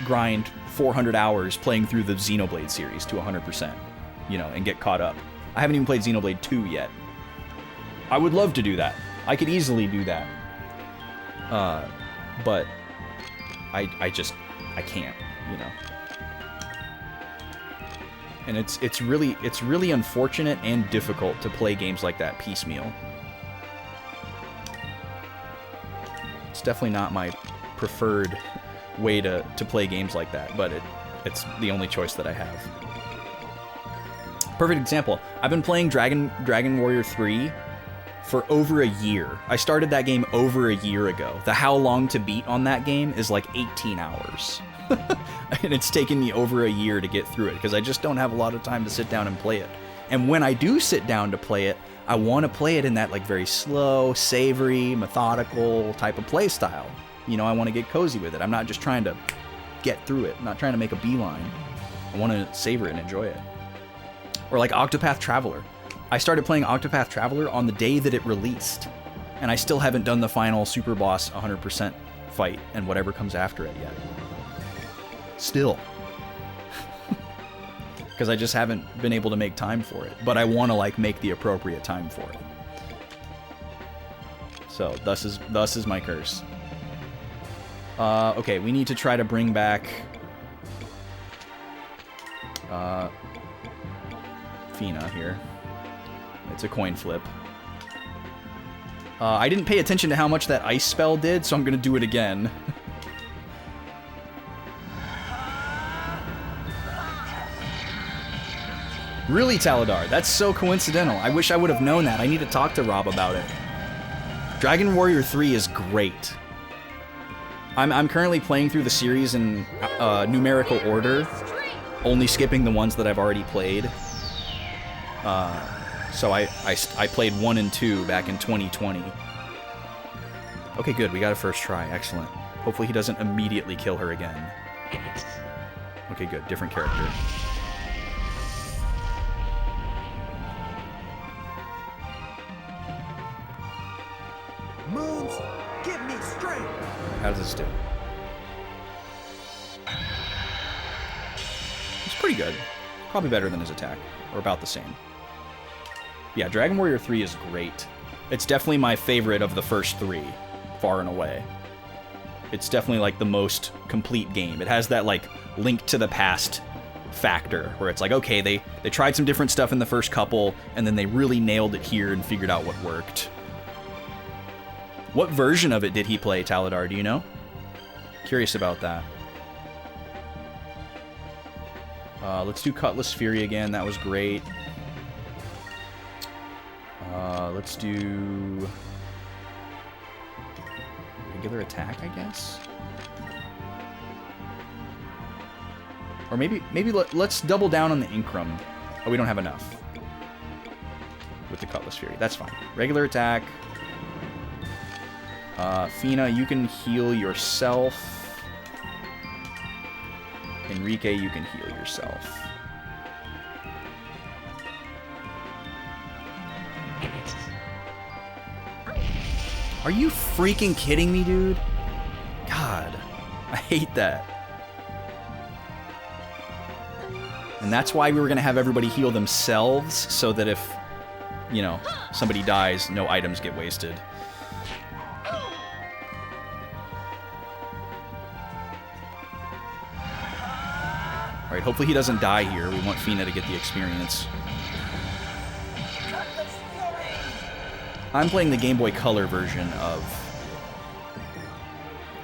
grind 400 hours playing through the Xenoblade series to 100%, you know, and get caught up. I haven't even played Xenoblade 2 yet. I would love to do that. I could easily do that. But I can't, you know. And it's really unfortunate and difficult to play games like that piecemeal. It's definitely not my preferred way to play games like that, but it's the only choice that I have. Perfect example. I've been playing Dragon Warrior 3 for over a year. I started that game over a year ago. The how long to beat on that game is like 18 hours. And it's taken me over a year to get through it because I just don't have a lot of time to sit down and play it. And when I do sit down to play it, I want to play it in that like very slow, savory, methodical type of play style. You know, I want to get cozy with it. I'm not just trying to get through it. I'm not trying to make a beeline. I want to savor it and enjoy it. Or like Octopath Traveler. I started playing Octopath Traveler on the day that it released. And I still haven't done the final super boss 100% fight and whatever comes after it yet. Still. Because I just haven't been able to make time for it. But I want to like make the appropriate time for it. So thus is my curse. Okay, we need to try to bring back Fina here. It's a coin flip. I didn't pay attention to how much that ice spell did, so I'm gonna do it again. Really, Taladar? That's so coincidental. I wish I would have known that. I need to talk to Rob about it. Dragon Warrior 3 is great. I'm currently playing through the series in numerical order, only skipping the ones that I've already played. So I played 1 and 2 back in 2020. Okay, good. We got a first try. Excellent. Hopefully he doesn't immediately kill her again. Okay, good. Different character. Moons, give me strength. How does this do? It's pretty good. Probably better than his attack. Or about the same. Yeah, Dragon Warrior 3 is great. It's definitely my favorite of the first 3. Far and away. It's definitely like the most complete game. It has that like Link to the Past factor where it's like, okay, they tried some different stuff in the first couple and then they really nailed it here and figured out what worked. What version of it did he play, Taladar? Do you know? Curious about that. Let's do Cutlass Fury again. That was great. Let's do regular attack, I guess. Or maybe let's double down on the Incrum. Oh, we don't have enough with the Cutlass Fury. That's fine. Regular attack. Fina, you can heal yourself. Enrique, you can heal yourself. Are you freaking kidding me, dude? God, I hate that. And that's why we were gonna have everybody heal themselves, so that if, you know, somebody dies, no items get wasted. Alright, hopefully he doesn't die here. We want Fina to get the experience. I'm playing the Game Boy Color version of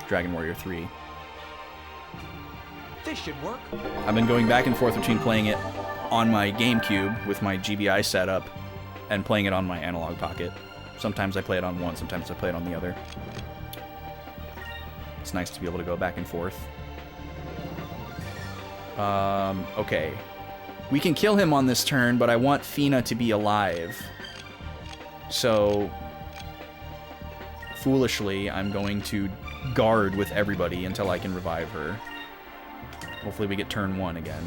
Dragon Warrior 3. This should work. I've been going back and forth between playing it on my GameCube with my GBI setup and playing it on my Analog Pocket. Sometimes I play it on one, sometimes I play it on the other. It's nice to be able to go back and forth. Okay. We can kill him on this turn, but I want Fina to be alive. So, foolishly, I'm going to guard with everybody until I can revive her. Hopefully we get turn 1 again.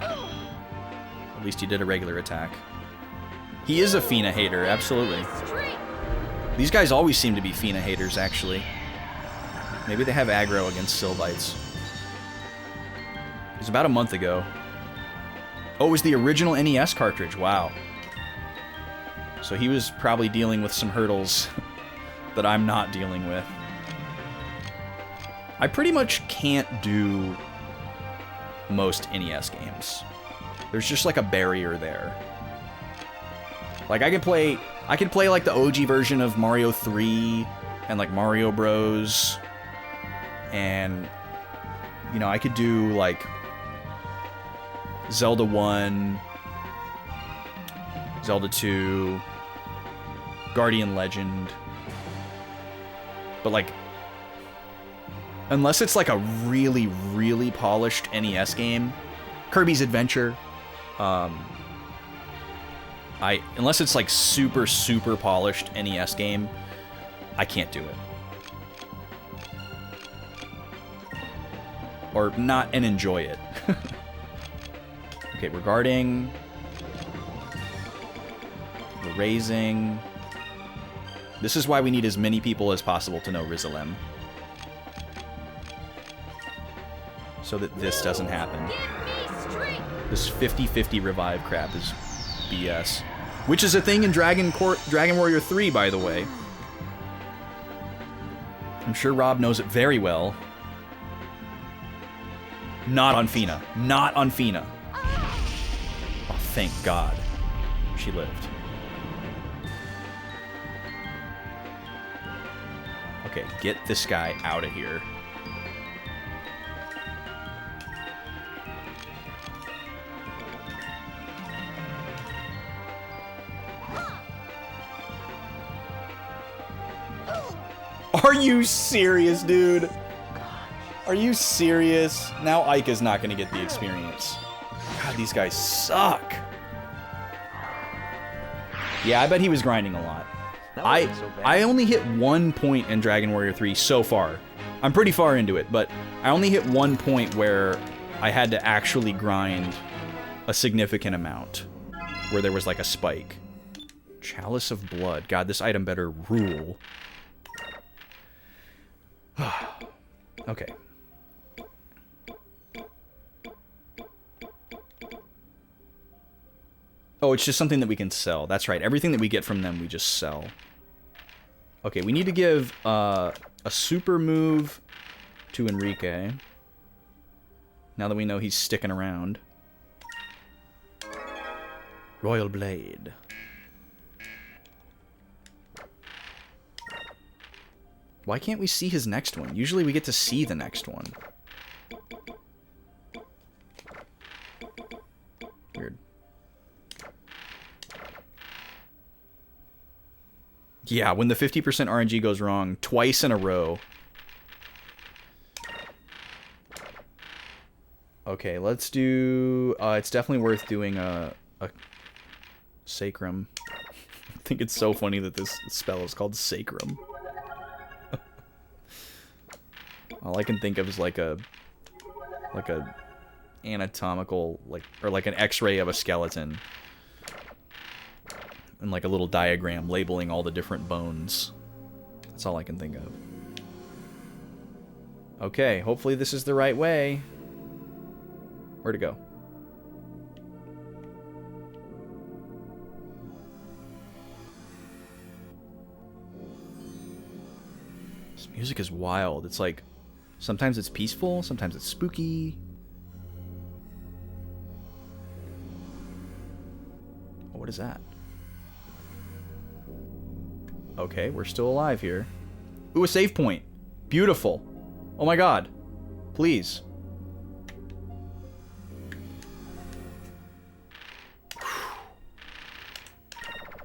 At least he did a regular attack. He is a Fina hater, absolutely. These guys always seem to be Fina haters, actually. Maybe they have aggro against Sylvites. It was about a month ago. Oh, it was the original NES cartridge. Wow. So he was probably dealing with some hurdles that I'm not dealing with. I pretty much can't do most NES games. There's just like a barrier there. Like I could play like the OG version of Mario 3 and like Mario Bros. And you know, I could do like Zelda 1, Zelda 2, Guardian Legend. But like, unless it's like a really, really polished NES game, Kirby's Adventure, unless it's like super, super polished NES game, I can't do it. Or not and enjoy it. Okay, regarding the raising. This is why we need as many people as possible to know Rizalem. So that this doesn't happen. This 50-50 revive crap is BS. Which is a thing in Dragon Warrior 3, by the way. I'm sure Rob knows it very well. Not on Fina. Not on Fina. Oh, thank God. She lived. Okay, get this guy out of here. Are you serious, dude? Are you serious? Now Ike is not going to get the experience. God, these guys suck. Yeah, I bet he was grinding a lot. I only hit 1 point in Dragon Warrior 3 so far. I'm pretty far into it, but I only hit 1 point where I had to actually grind a significant amount, where there was like a spike. Chalice of Blood. God, this item better rule. Okay. Oh, it's just something that we can sell. That's right. Everything that we get from them, we just sell. Okay, we need to give a super move to Enrique. Now that we know he's sticking around. Royal Blade. Why can't we see his next one? Usually we get to see the next one. Weird. Yeah, when the 50% RNG goes wrong twice in a row. Okay, let's do... it's definitely worth doing a Sacrum. I think it's so funny that this spell is called Sacrum. All I can think of is like a anatomical, or like an X-ray of a skeleton. And like a little diagram labeling all the different bones. That's all I can think of. Okay, hopefully this is the right way. Where'd it go? This music is wild. It's like, sometimes it's peaceful, sometimes it's spooky. Oh, what is that? Okay, we're still alive here. Ooh, a save point. Beautiful. Oh my god. Please.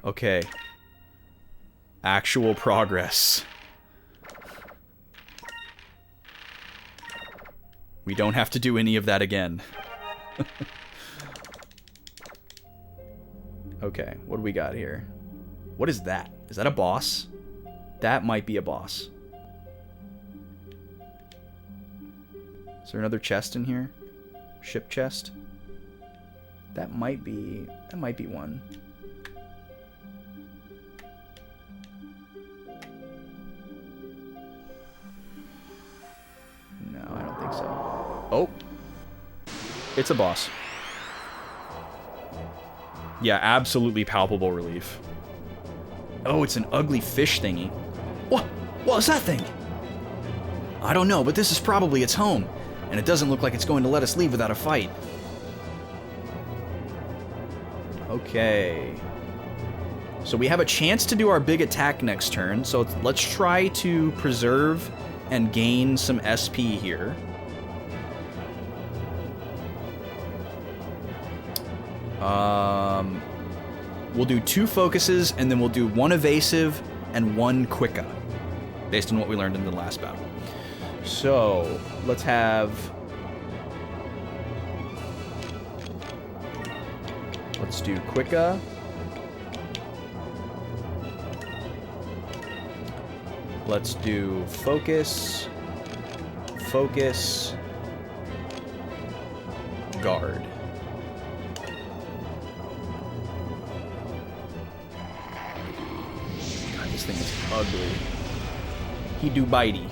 Okay. Actual progress. We don't have to do any of that again. Okay, what do we got here? What is that? Is that a boss? That might be a boss. Is there another chest in here? Ship chest? That might be one. No, I don't think so. Oh. It's a boss. Yeah, absolutely palpable relief. Oh, it's an ugly fish thingy. What is that thing? I don't know, but this is probably its home. And it doesn't look like it's going to let us leave without a fight. Okay. So we have a chance to do our big attack next turn. So let's try to preserve and gain some SP here. We'll do 2 focuses, and then we'll do 1 evasive and 1 quicka, based on what we learned in the last battle. So, let's have... Let's do quicka. Let's do focus, focus, guard. God, this thing is ugly. He do bitey.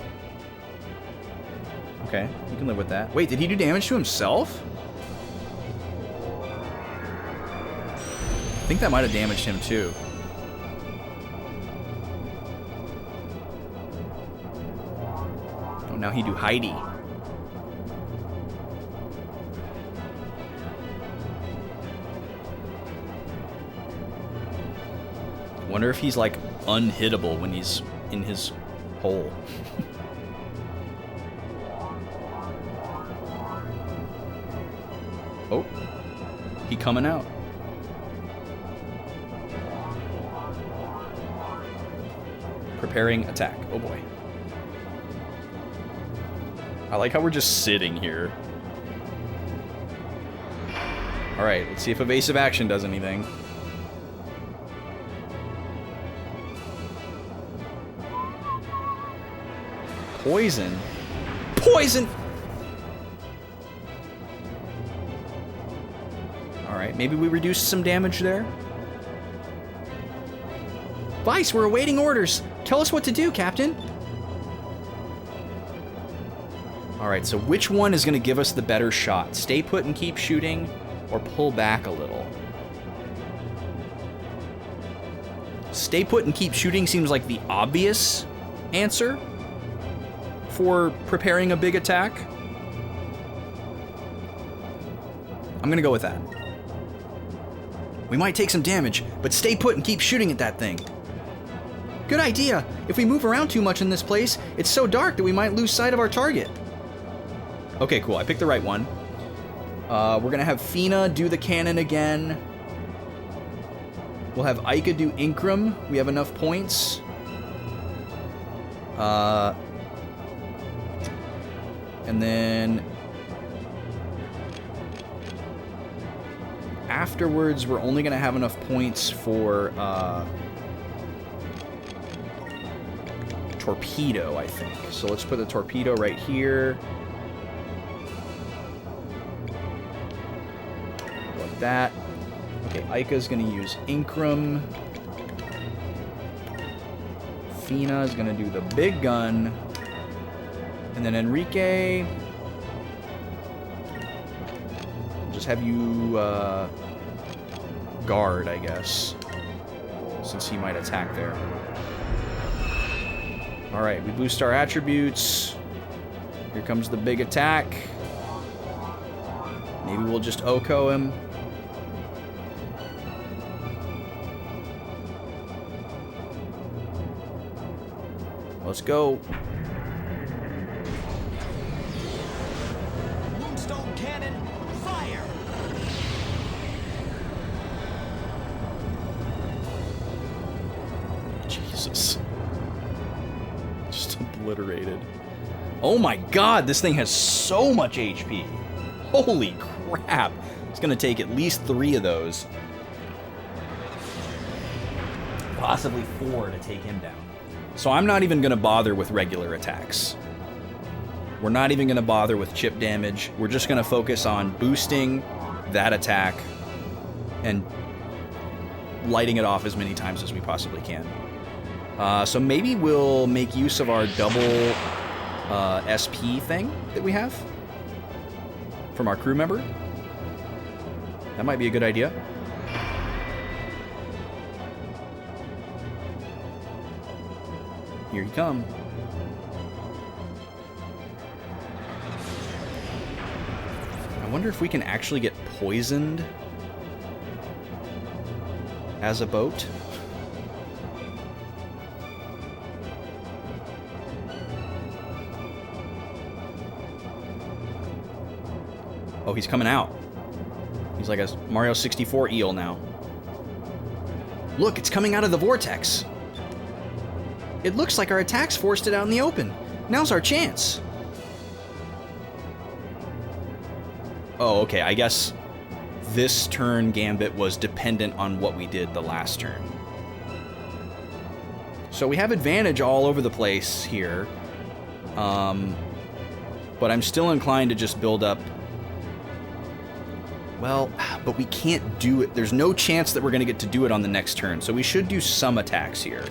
Okay, you can live with that. Wait, did he do damage to himself? I think that might have damaged him too. Oh, now he do Heidi. Wonder if he's like unhittable when he's in his hole. Oh, he coming out. Preparing attack. Oh boy. I like how we're just sitting here. Alright, let's see if evasive action does anything. Poison. Poison! Alright, maybe we reduced some damage there. Vice, we're awaiting orders. Tell us what to do, Captain. Alright, so which one is going to give us the better shot? Stay put and keep shooting, or pull back a little? Stay put and keep shooting seems like the obvious answer for preparing a big attack. I'm going to go with that. We might take some damage, but stay put and keep shooting at that thing. Good idea. If we move around too much in this place, it's so dark that we might lose sight of our target. Okay, cool. I picked the right one. We're going to have Fina do the cannon again. We'll have Ica do Incrum. We have enough points. And then afterwards, we're only going to have enough points for Torpedo, I think. So let's put the Torpedo right here. Like that. Okay, Ica's going to use Incrum. Fina is going to do the big gun. And then Enrique, just have you guard, I guess, since he might attack there. Alright, we boost our attributes. Here comes the big attack. Maybe we'll just Oko him. Let's go. Moonstone cannon, fire! Jesus. Just obliterated. Oh my god, this thing has so much HP. Holy crap. It's going to take at least 3 of those. Possibly 4 to take him down. So I'm not even going to bother with regular attacks. We're not even going to bother with chip damage. We're just going to focus on boosting that attack and lighting it off as many times as we possibly can. So maybe we'll make use of our double SP thing that we have from our crew member. That might be a good idea. Here you come. I wonder if we can actually get poisoned as a boat. Oh, he's coming out. He's like a Mario 64 eel now. Look, it's coming out of the vortex. It looks like our attacks forced it out in the open. Now's our chance. Oh, okay. I guess this turn Gambit was dependent on what we did the last turn. So we have advantage all over the place here. But I'm still inclined to just build up. Well, but we can't do it. There's no chance that we're going to get to do it on the next turn. So we should do some attacks here.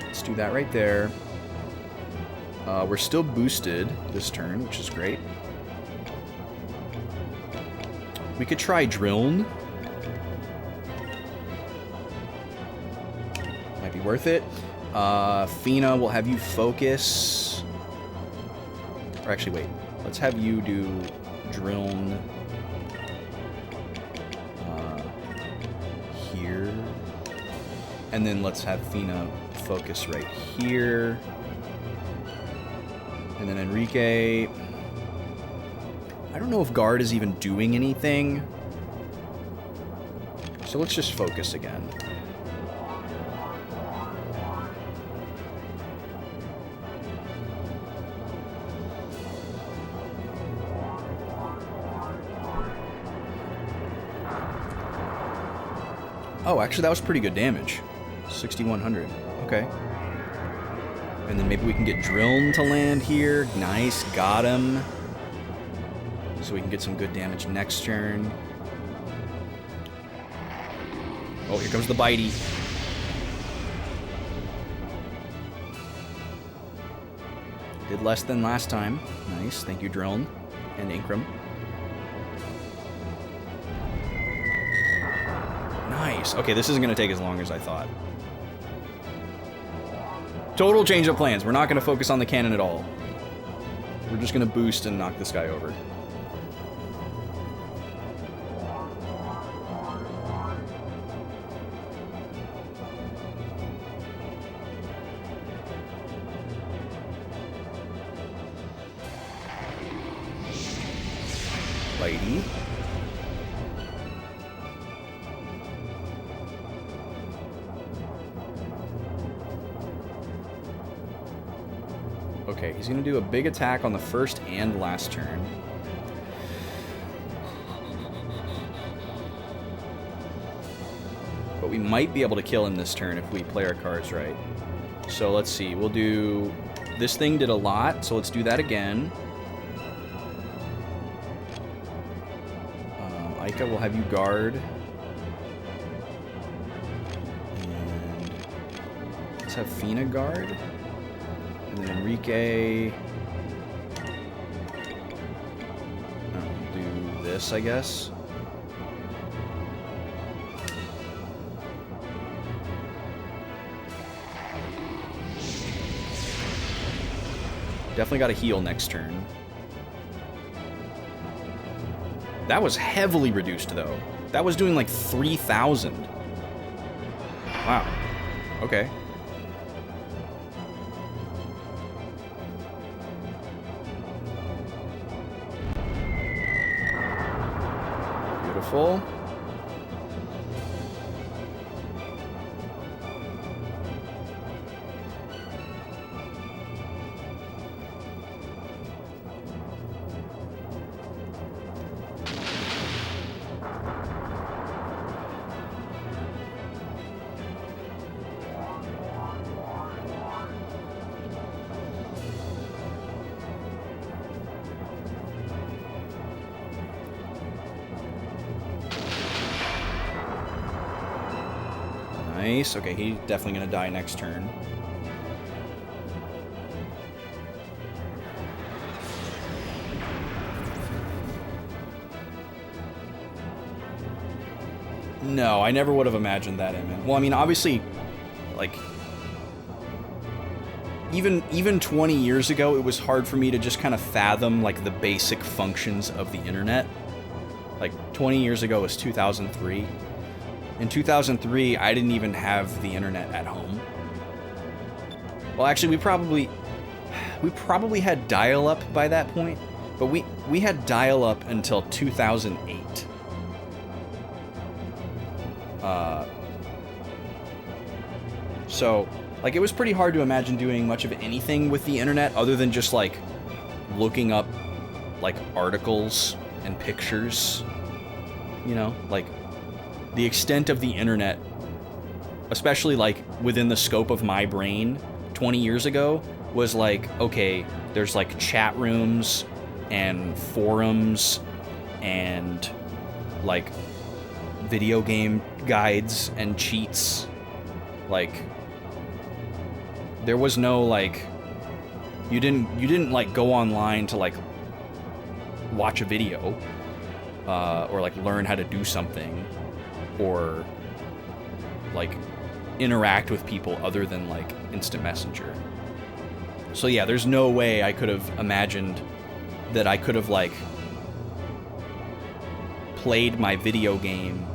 Let's do that right there. We're still boosted this turn, which is great. We could try Drilln. Might be worth it. Fina, we'll have you focus. Or actually, wait. Let's have you do Drilln here. And then let's have Fina focus right here. And then Enrique. I don't know if guard is even doing anything. So let's just focus again. Oh, actually, that was pretty good damage. 6,100. Okay. And then maybe we can get Drilln to land here. Nice, got him. So we can get some good damage next turn. Oh, here comes the bitey. Did less than last time. Nice, thank you, Drilln and Incrum. Nice. Okay, this isn't going to take as long as I thought. Total change of plans. We're not going to focus on the cannon at all. We're just going to boost and knock this guy over. Lady. Okay, he's going to do a big attack on the first and last turn. But we might be able to kill him this turn if we play our cards right. So let's see, we'll do... This thing did a lot, so let's do that again. Aika will have you guard. And let's have Fina guard. And then Enrique... do this, I guess. Definitely got to heal next turn. That was heavily reduced, though. That was doing like 3,000. Wow. Okay. Beautiful. Nice. Okay, he's definitely going to die next turn. No, I never would have imagined that in him. Well, I mean, obviously, like, even 20 years ago, it was hard for me to just kind of fathom, like, the basic functions of the internet. Like, 20 years ago was 2003. In 2003, I didn't even have the internet at home. Well, actually, we probably had dial-up by that point, but we had dial-up until 2008. So, like, it was pretty hard to imagine doing much of anything with the internet other than just, like, looking up, like, articles and pictures, you know, like, the extent of the internet, especially, like, within the scope of my brain 20 years ago, was like, okay, there's, like, chat rooms and forums and, like, video game guides and cheats. Like, there was no, like, you didn't like go online to, like, watch a video or, like, learn how to do something or, like, interact with people other than, like, instant messenger. So yeah, there's no way I could have imagined that I could have, like, played my video game.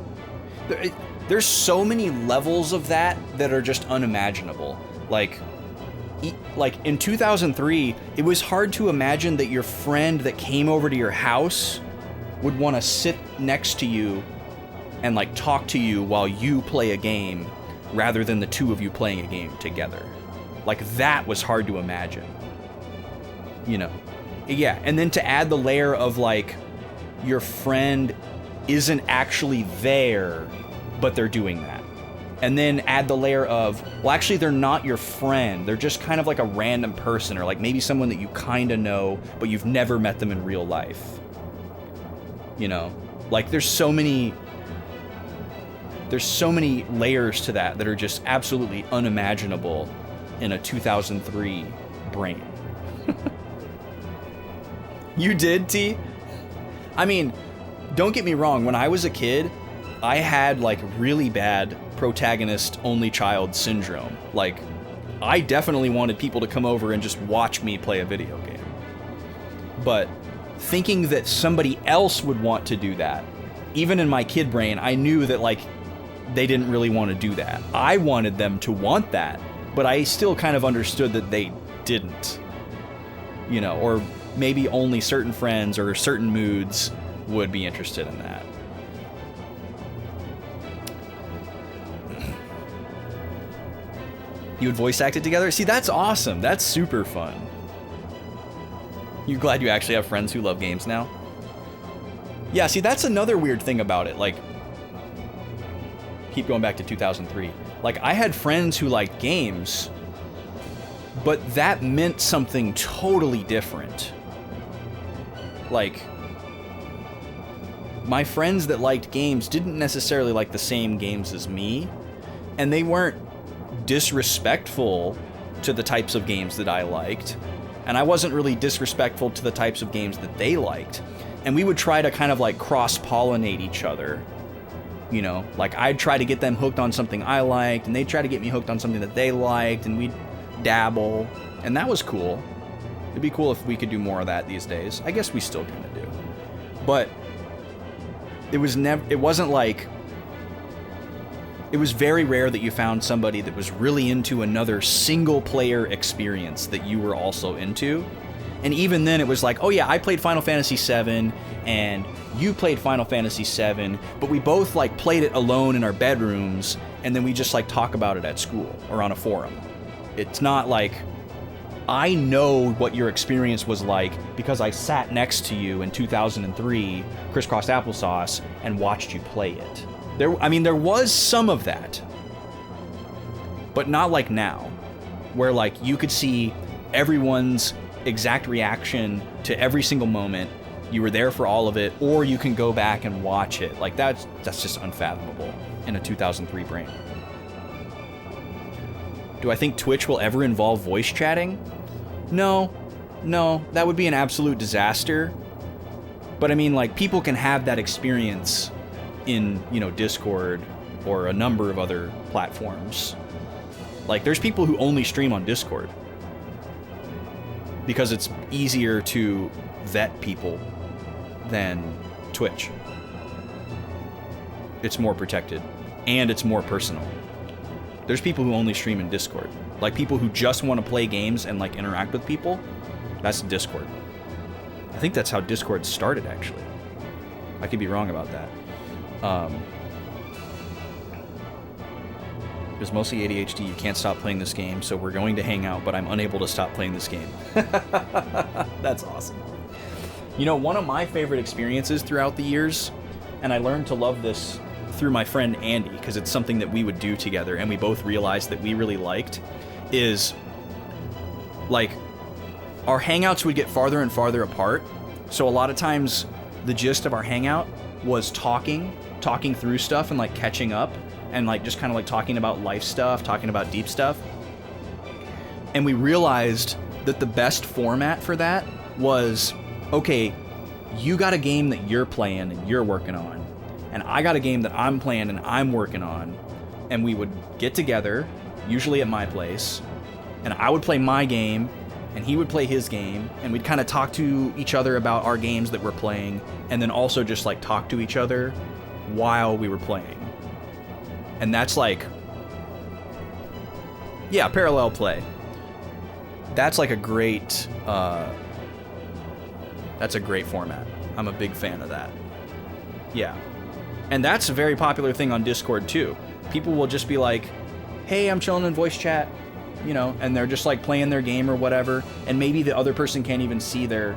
There's so many levels of that are just unimaginable. Like in 2003, it was hard to imagine that your friend that came over to your house would want to sit next to you and like talk to you while you play a game rather than the two of you playing a game together. Like that was hard to imagine. You know. Yeah, and then to add the layer of like your friend isn't actually there, but they're doing that. And then add the layer of, well, actually they're not your friend. They're just kind of like a random person, or like maybe someone that you kind of know, but you've never met them in real life. You know, like there's so many layers to that are just absolutely unimaginable in a 2003 brain. You did, T? I mean, don't get me wrong, when I was a kid, I had like really bad protagonist only child syndrome. Like, I definitely wanted people to come over and just watch me play a video game. But thinking that somebody else would want to do that, even in my kid brain, I knew that like they didn't really want to do that. I wanted them to want that, but I still kind of understood that they didn't. You know, or maybe only certain friends or certain moods would be interested in that. You would voice act it together? See, that's awesome. That's super fun. You glad you actually have friends who love games now? Yeah, see, that's another weird thing about it. Like, keep going back to 2003. Like, I had friends who liked games, but that meant something totally different. Like, my friends that liked games didn't necessarily like the same games as me, and they weren't disrespectful to the types of games that I liked, and I wasn't really disrespectful to the types of games that they liked, and we would try to kind of like cross-pollinate each other, you know, like I'd try to get them hooked on something I liked, and they'd try to get me hooked on something that they liked, and we'd dabble, and that was cool. It'd be cool if we could do more of that these days. I guess we still kind of do, but it wasn't like, it was very rare that you found somebody that was really into another single-player experience that you were also into. And even then, it was like, oh yeah, I played Final Fantasy VII, and you played Final Fantasy VII, but we both like played it alone in our bedrooms, and then we just like talk about it at school or on a forum. It's not like, I know what your experience was like because I sat next to you in 2003, Crisscross Applesauce, and watched you play it. There was some of that, but not like now, where like you could see everyone's exact reaction to every single moment. You were there for all of it, or you can go back and watch it. Like that's just unfathomable in a 2003 brain. Do I think Twitch will ever involve voice chatting? No, that would be an absolute disaster. But I mean, like, people can have that experience in, you know, Discord or a number of other platforms. Like, there's people who only stream on Discord because it's easier to vet people than Twitch. It's more protected, and it's more personal. There's people who only stream in Discord. Like, people who just want to play games and, like, interact with people, that's Discord. I think that's how Discord started, actually. I could be wrong about that. It was mostly ADHD. You can't stop playing this game, so we're going to hang out, but I'm unable to stop playing this game. That's awesome. You know, one of my favorite experiences throughout the years, and I learned to love this through my friend Andy, because it's something that we would do together, and we both realized that we really liked, is, like, our hangouts would get farther and farther apart, so a lot of times the gist of our hangout was talking through stuff and, like, catching up, and, like, just kind of, like, talking about life stuff, talking about deep stuff. And we realized that the best format for that was, okay, you got a game that you're playing and you're working on, and I got a game that I'm playing and I'm working on, and we would get together, usually at my place, and I would play my game, and he would play his game, and we'd kind of talk to each other about our games that we're playing, and then also just, like, talk to each other while we were playing. And that's like, yeah, parallel play. That's like a great, that's a great format. I'm a big fan of that. Yeah. And that's a very popular thing on Discord too. People will just be like, hey, I'm chilling in voice chat, you know, and they're just like playing their game or whatever, and maybe the other person can't even see their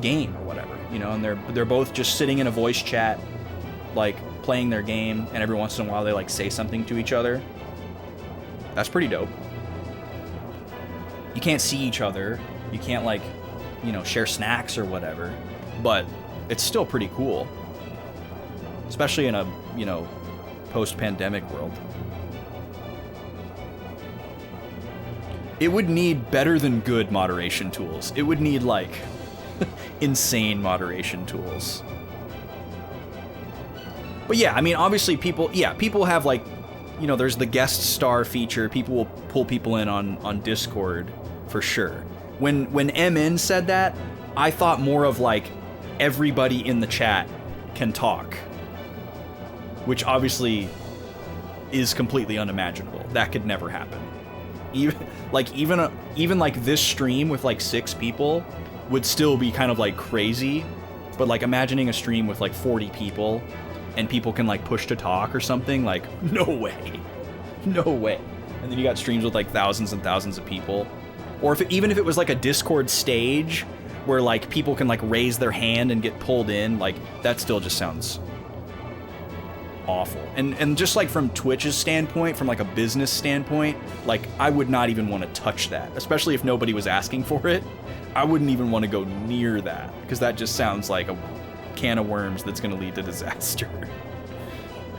game or whatever, you know, and they're both just sitting in a voice chat, like playing their game, and every once in a while they like say something to each other. That's pretty dope. You can't see each other, you can't like, you know, share snacks or whatever, but it's still pretty cool, especially in a, you know, post-pandemic world. It would need better than good moderation tools. It would need like insane moderation tools. But yeah, I mean, obviously people have like, you know, there's the guest star feature. People will pull people in on Discord for sure. When MN said that, I thought more of like everybody in the chat can talk, which obviously is completely unimaginable. That could never happen. Even like this stream with like 6 people would still be kind of like crazy, but like imagining a stream with like 40 people and people can like push to talk or something, like no way. No way. And then you got streams with like thousands and thousands of people. Or even if it was like a Discord stage where like people can like raise their hand and get pulled in, like that still just sounds awful. And just like from Twitch's standpoint, from like a business standpoint, like I would not even want to touch that, especially if nobody was asking for it. I wouldn't even want to go near that because that just sounds like a can of worms that's going to lead to disaster.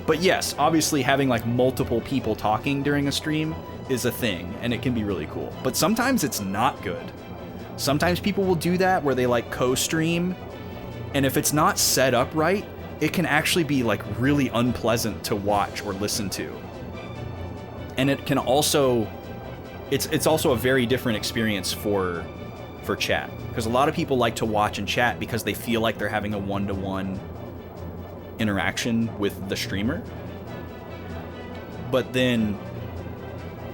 But yes, obviously having like multiple people talking during a stream is a thing, and it can be really cool. But sometimes it's not good. Sometimes people will do that where they like co-stream, and if it's not set up right, it can actually be like really unpleasant to watch or listen to. And it can also, it's also a very different experience for chat, because a lot of people like to watch and chat because they feel like they're having a one-to-one interaction with the streamer. But then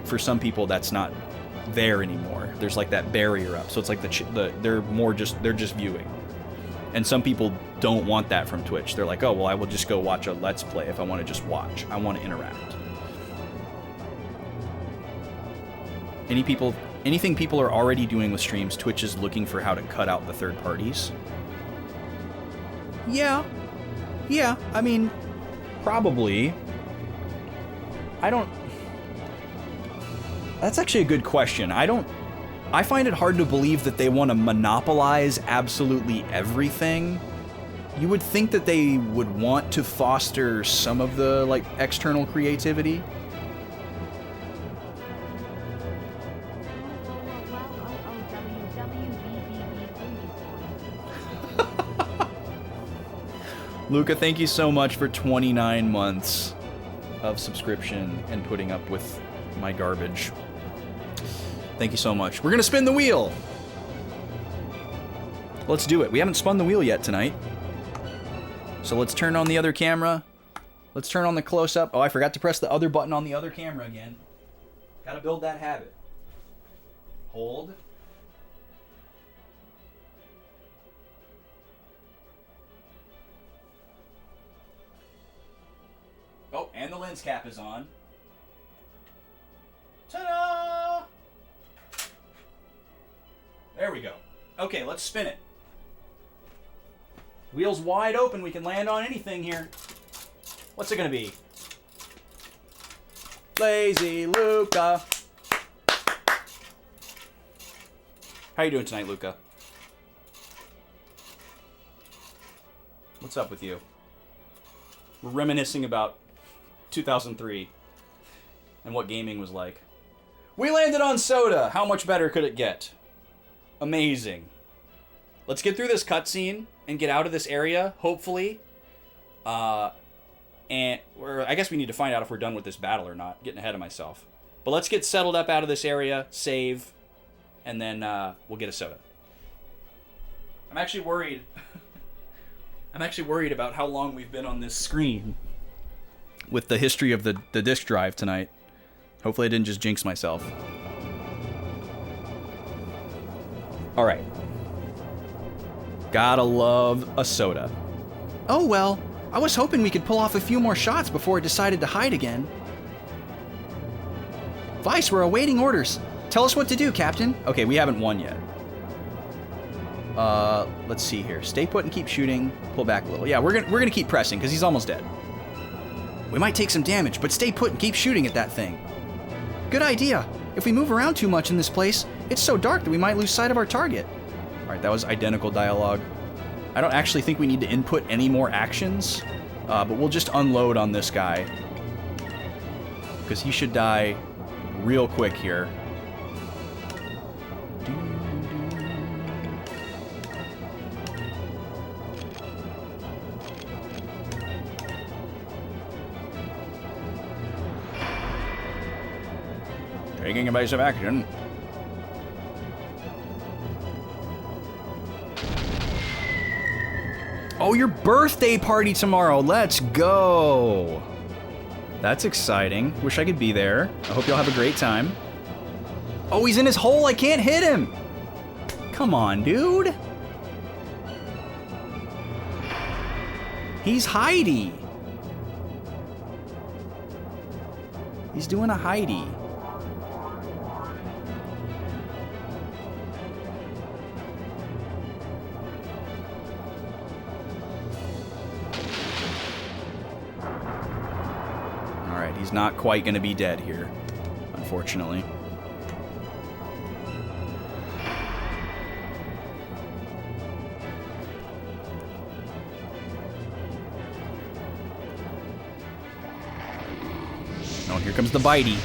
for some people that's not there anymore. There's like that barrier up, so it's like they're just viewing. And some people don't want that from Twitch. They're like, oh, well, I will just go watch a Let's Play if I want to just watch. I want to interact. Anything people are already doing with streams, Twitch is looking for how to cut out the third parties. Yeah, I mean, probably. That's actually a good question. I find it hard to believe that they want to monopolize absolutely everything. You would think that they would want to foster some of the, like, external creativity. Luca, thank you so much for 29 months of subscription and putting up with my garbage. Thank you so much. We're gonna spin the wheel! Let's do it. We haven't spun the wheel yet tonight. So let's turn on the other camera. Let's turn on the close-up. Oh, I forgot to press the other button on the other camera again. Gotta build that habit. Hold. Oh, and the lens cap is on. Ta-da! There we go. Okay, let's spin it. Wheel's wide open. We can land on anything here. What's it gonna be? Lazy Luca. How you doing tonight, Luca? What's up with you? We're reminiscing about 2003 and what gaming was like. We landed on soda. How much better could it get? Amazing. Let's get through this cutscene and get out of this area, hopefully. I guess we need to find out if we're done with this battle or not. Getting ahead of myself. But let's get settled up out of this area, save, and then we'll get a soda. I'm actually worried. I'm actually worried about how long we've been on this screen with the history of the disk drive tonight. Hopefully I didn't just jinx myself. Alright. Gotta love a soda. Oh well, I was hoping we could pull off a few more shots before it decided to hide again. Vice, we're awaiting orders. Tell us what to do, Captain. Okay, we haven't won yet. Let's see here. Stay put and keep shooting. Pull back a little. Yeah, we're gonna keep pressing because he's almost dead. We might take some damage, but stay put and keep shooting at that thing. Good idea. If we move around too much in this place, it's so dark that we might lose sight of our target. All right, that was identical dialogue. I don't actually think we need to input any more actions, but we'll just unload on this guy because he should die real quick here. Taking evasive action. Oh, your birthday party tomorrow. Let's go. That's exciting. Wish I could be there. I hope y'all have a great time. Oh, he's in his hole. I can't hit him. Come on, dude. He's Heidi. He's doing a Heidi. He's not quite going to be dead here, unfortunately. Oh, here comes the bitey.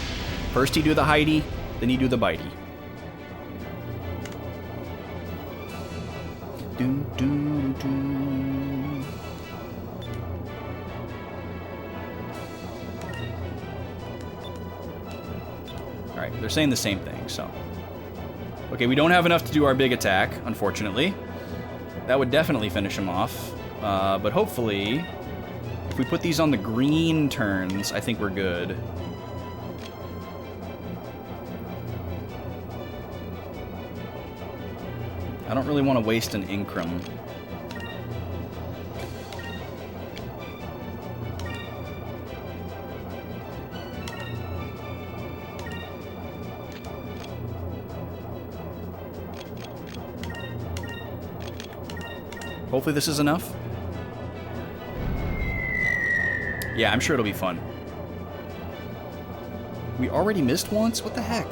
First you do the Heidi, then you do the bitey. Do, do, do. Alright, they're saying the same thing, so. Okay, we don't have enough to do our big attack, unfortunately. That would definitely finish him off. But hopefully, if we put these on the green turns, I think we're good. I don't really want to waste an Incrum. Hopefully this is enough. Yeah, I'm sure it'll be fun. We already missed once? What the heck?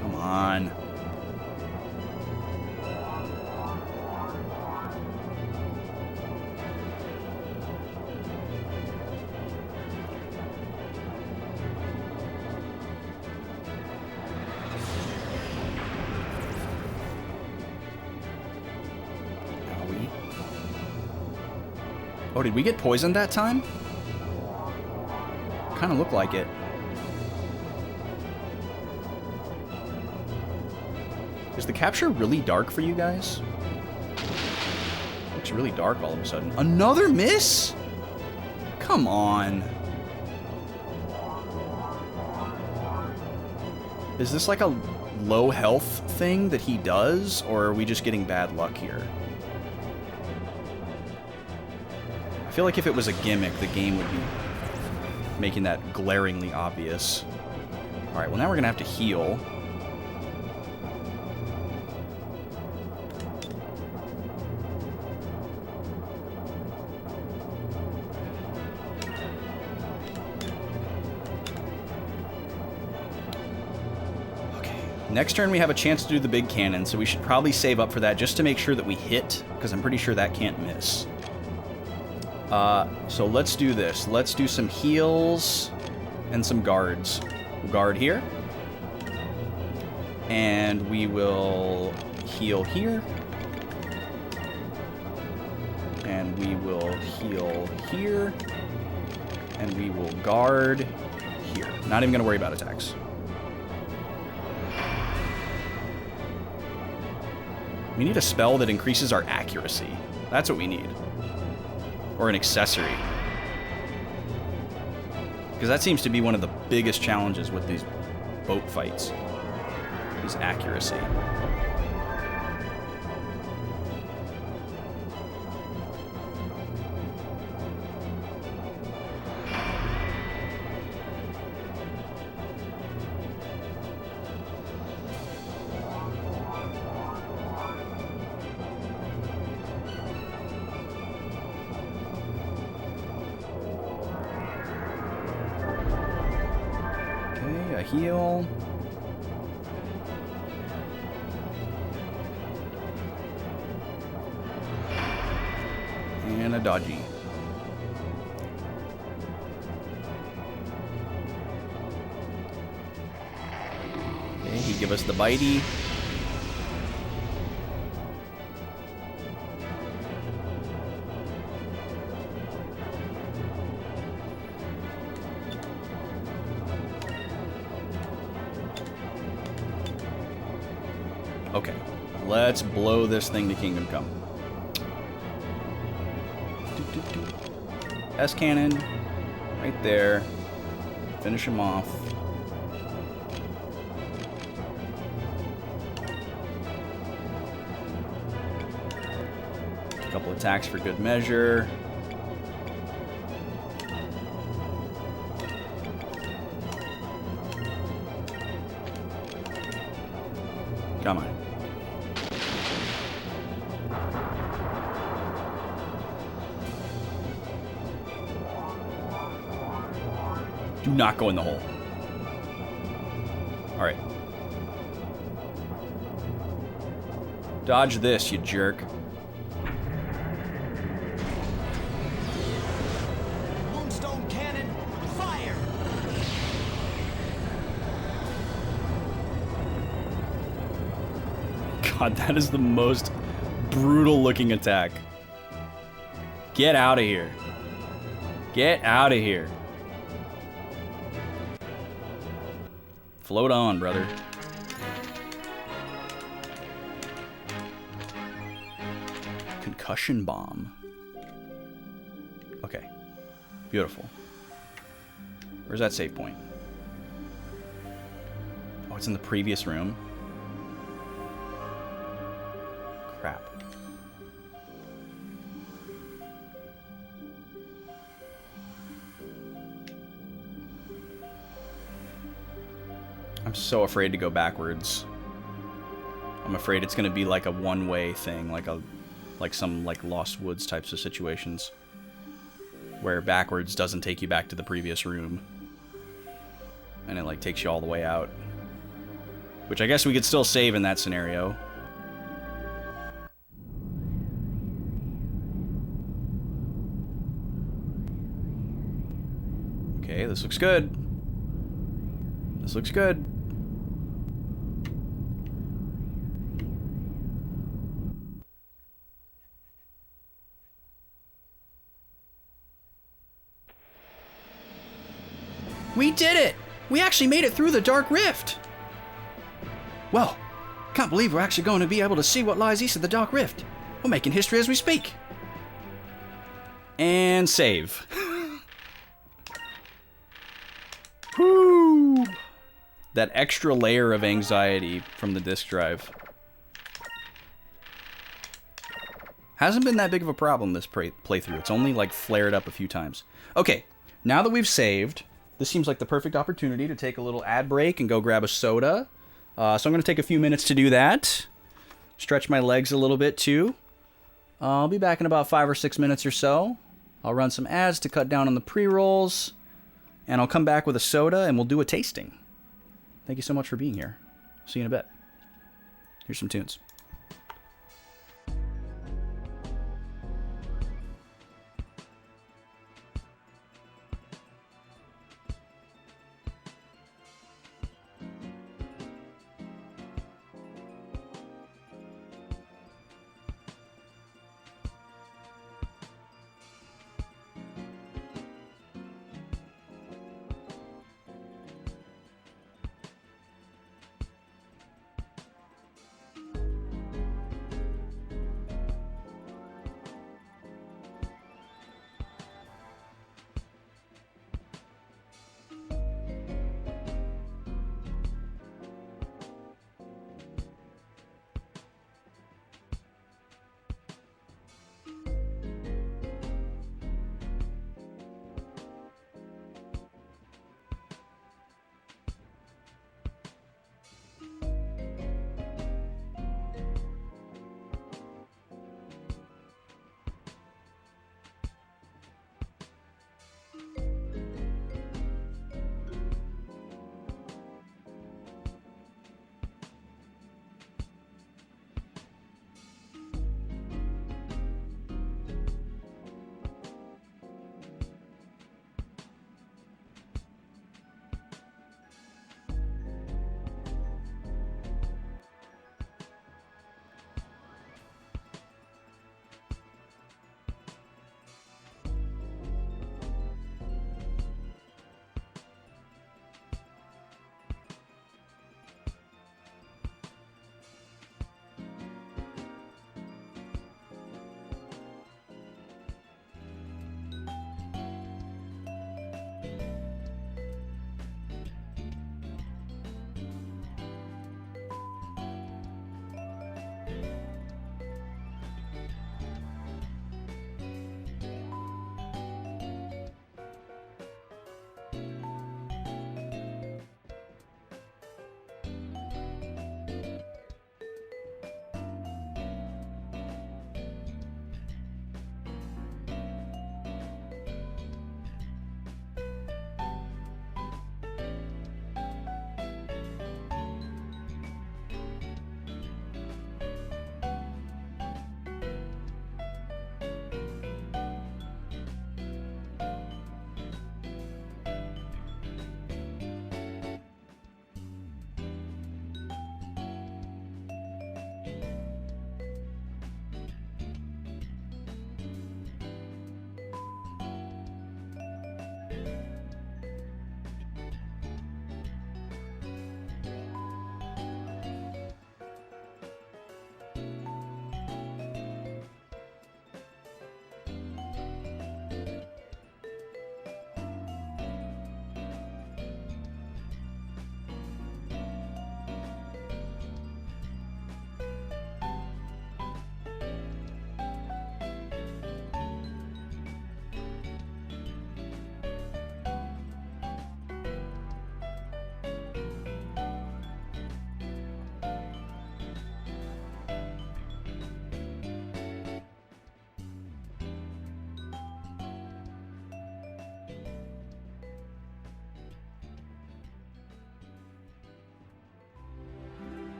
Come on. Oh, did we get poisoned that time? Kind of looked like it. Is the capture really dark for you guys? Looks really dark all of a sudden. Another miss? Come on. Is this like a low health thing that he does, or are we just getting bad luck here? I feel like if it was a gimmick, the game would be making that glaringly obvious. Alright, well now we're gonna have to heal. Okay, next turn we have a chance to do the big cannon, so we should probably save up for that just to make sure that we hit, because I'm pretty sure that can't miss. So let's do this. Let's do some heals and some guards. We'll guard here. And we will heal here. And we will heal here. And we will guard here. Not even going to worry about attacks. We need a spell that increases our accuracy. That's what we need. Or an accessory. Because that seems to be one of the biggest challenges with these boat fights. Is accuracy. heal. And a dodgy. Okay, he give us the bitey. Okay, let's blow this thing to Kingdom Come. S cannon, right there. Finish him off. A couple attacks for good measure. Come on. Do not go in the hole. Alright. Dodge this, you jerk. Moonstone cannon, fire! God, that is the most brutal looking attack. Get out of here. Get out of here. Float on, brother. Concussion bomb. Okay. Beautiful. Where's that save point? Oh, it's in the previous room. Crap. I'm so afraid to go backwards. I'm afraid it's gonna be like a one-way thing, like some Lost Woods types of situations, where backwards doesn't take you back to the previous room, and it like takes you all the way out. Which I guess we could still save in that scenario. Okay, this looks good. This looks good. We did it! We actually made it through the Dark Rift! Well, can't believe we're actually going to be able to see what lies east of the Dark Rift. We're making history as we speak. And save. Woo! That extra layer of anxiety from the disk drive. Hasn't been that big of a problem this playthrough. It's only like flared up a few times. Okay, now that we've saved, this seems like the perfect opportunity to take a little ad break and go grab a soda. So I'm going to take a few minutes to do that. Stretch my legs a little bit too. I'll be back in about 5 or 6 minutes or so. I'll run some ads to cut down on the pre-rolls. And I'll come back with a soda and we'll do a tasting. Thank you so much for being here. See you in a bit. Here's some tunes.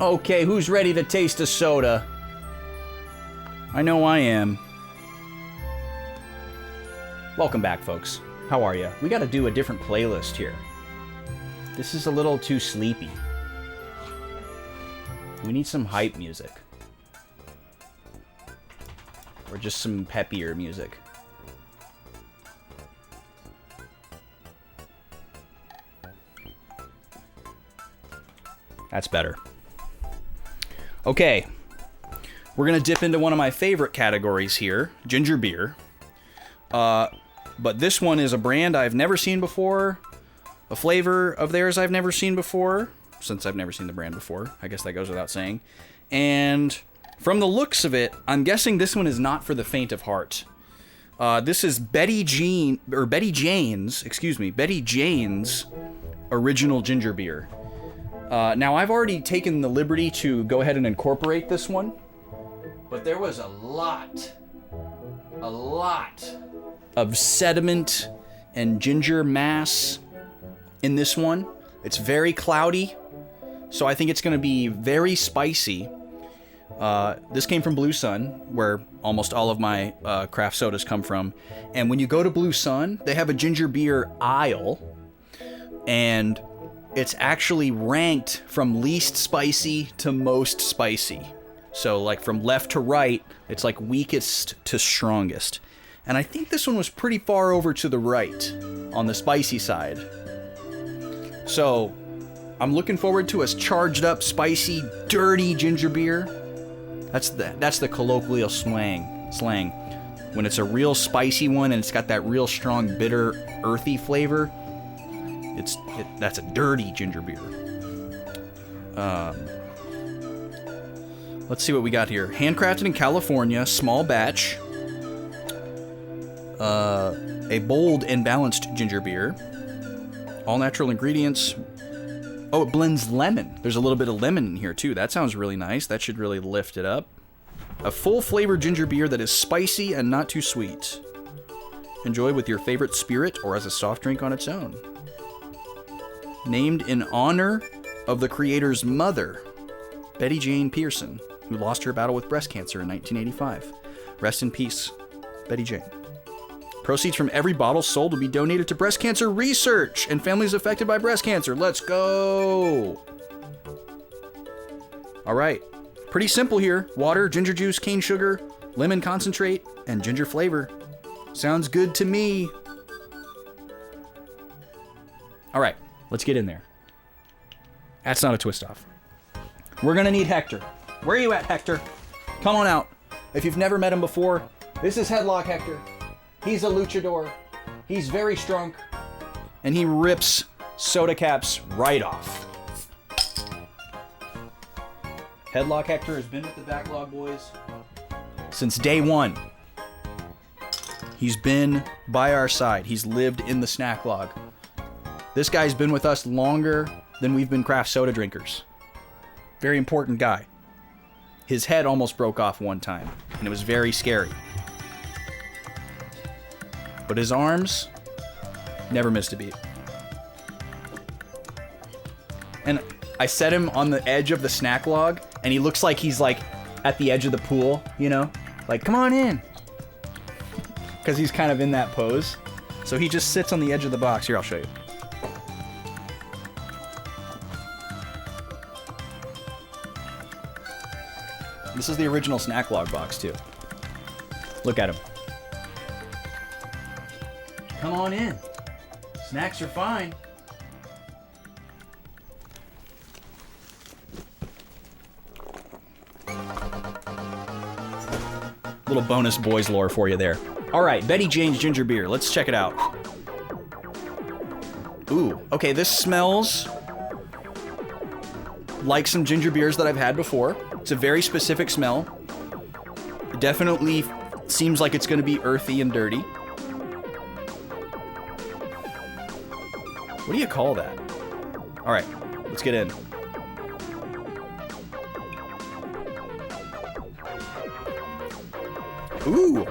Okay, who's ready to taste a soda? I know I am. Welcome back, folks. How are you? We got to do a different playlist here. This is a little too sleepy. We need some hype music. Or just some peppier music. That's better. Okay. We're going to dip into one of my favorite categories here, ginger beer. But this one is a brand I've never seen before, a flavor of theirs I've never seen before, since I've never seen the brand before. I guess that goes without saying. And from the looks of it, I'm guessing this one is not for the faint of heart. This is Betty Jane's original ginger beer. Now, I've already taken the liberty to go ahead and incorporate this one, but there was a lot of sediment and ginger mass in this one. It's very cloudy, so I think it's going to be very spicy. This came from Blue Sun, where almost all of my craft sodas come from. And when you go to Blue Sun, they have a ginger beer aisle, and it's actually ranked from least spicy to most spicy. So like from left to right, it's like weakest to strongest. And I think this one was pretty far over to the right on the spicy side. So I'm looking forward to a charged up, spicy, dirty ginger beer. That's the colloquial slang. When it's a real spicy one and it's got that real strong, bitter, earthy flavor, that's a dirty ginger beer. Let's see what we got here. Handcrafted in California, small batch. A bold and balanced ginger beer. All natural ingredients. Oh, it blends lemon. There's a little bit of lemon in here too. That sounds really nice. That should really lift it up. A full flavored ginger beer that is spicy and not too sweet. Enjoy with your favorite spirit or as a soft drink on its own. Named in honor of the creator's mother, Betty Jane Pearson, who lost her battle with breast cancer in 1985. Rest in peace, Betty Jane. Proceeds from every bottle sold will be donated to breast cancer research and families affected by breast cancer. Let's go! All right. Pretty simple here. Water, ginger juice, cane sugar, lemon concentrate, and ginger flavor. Sounds good to me. All right. Let's get in there. That's not a twist off. We're going to need Hector. Where are you at, Hector? Come on out. If you've never met him before, this is Headlock Hector. He's a luchador. He's very strong. And he rips soda caps right off. Headlock Hector has been with the Backlog boys since day one. He's been by our side. He's lived in the snack log. This guy's been with us longer than we've been craft soda drinkers. Very important guy. His head almost broke off one time, and it was very scary. But his arms never missed a beat. And I set him on the edge of the snack log, and he looks like he's like at the edge of the pool, you know? Like, come on in. Because he's kind of in that pose. So he just sits on the edge of the box. Here, I'll show you. This is the original snack log box, too. Look at him. Come on in. Snacks are fine. Little bonus boys lore for you there. All right, Betty Jane's ginger beer. Let's check it out. Ooh, okay, this smells like some ginger beers that I've had before. It's a very specific smell. It definitely seems like it's going to be earthy and dirty. What do you call that? All right, let's get in. Ooh.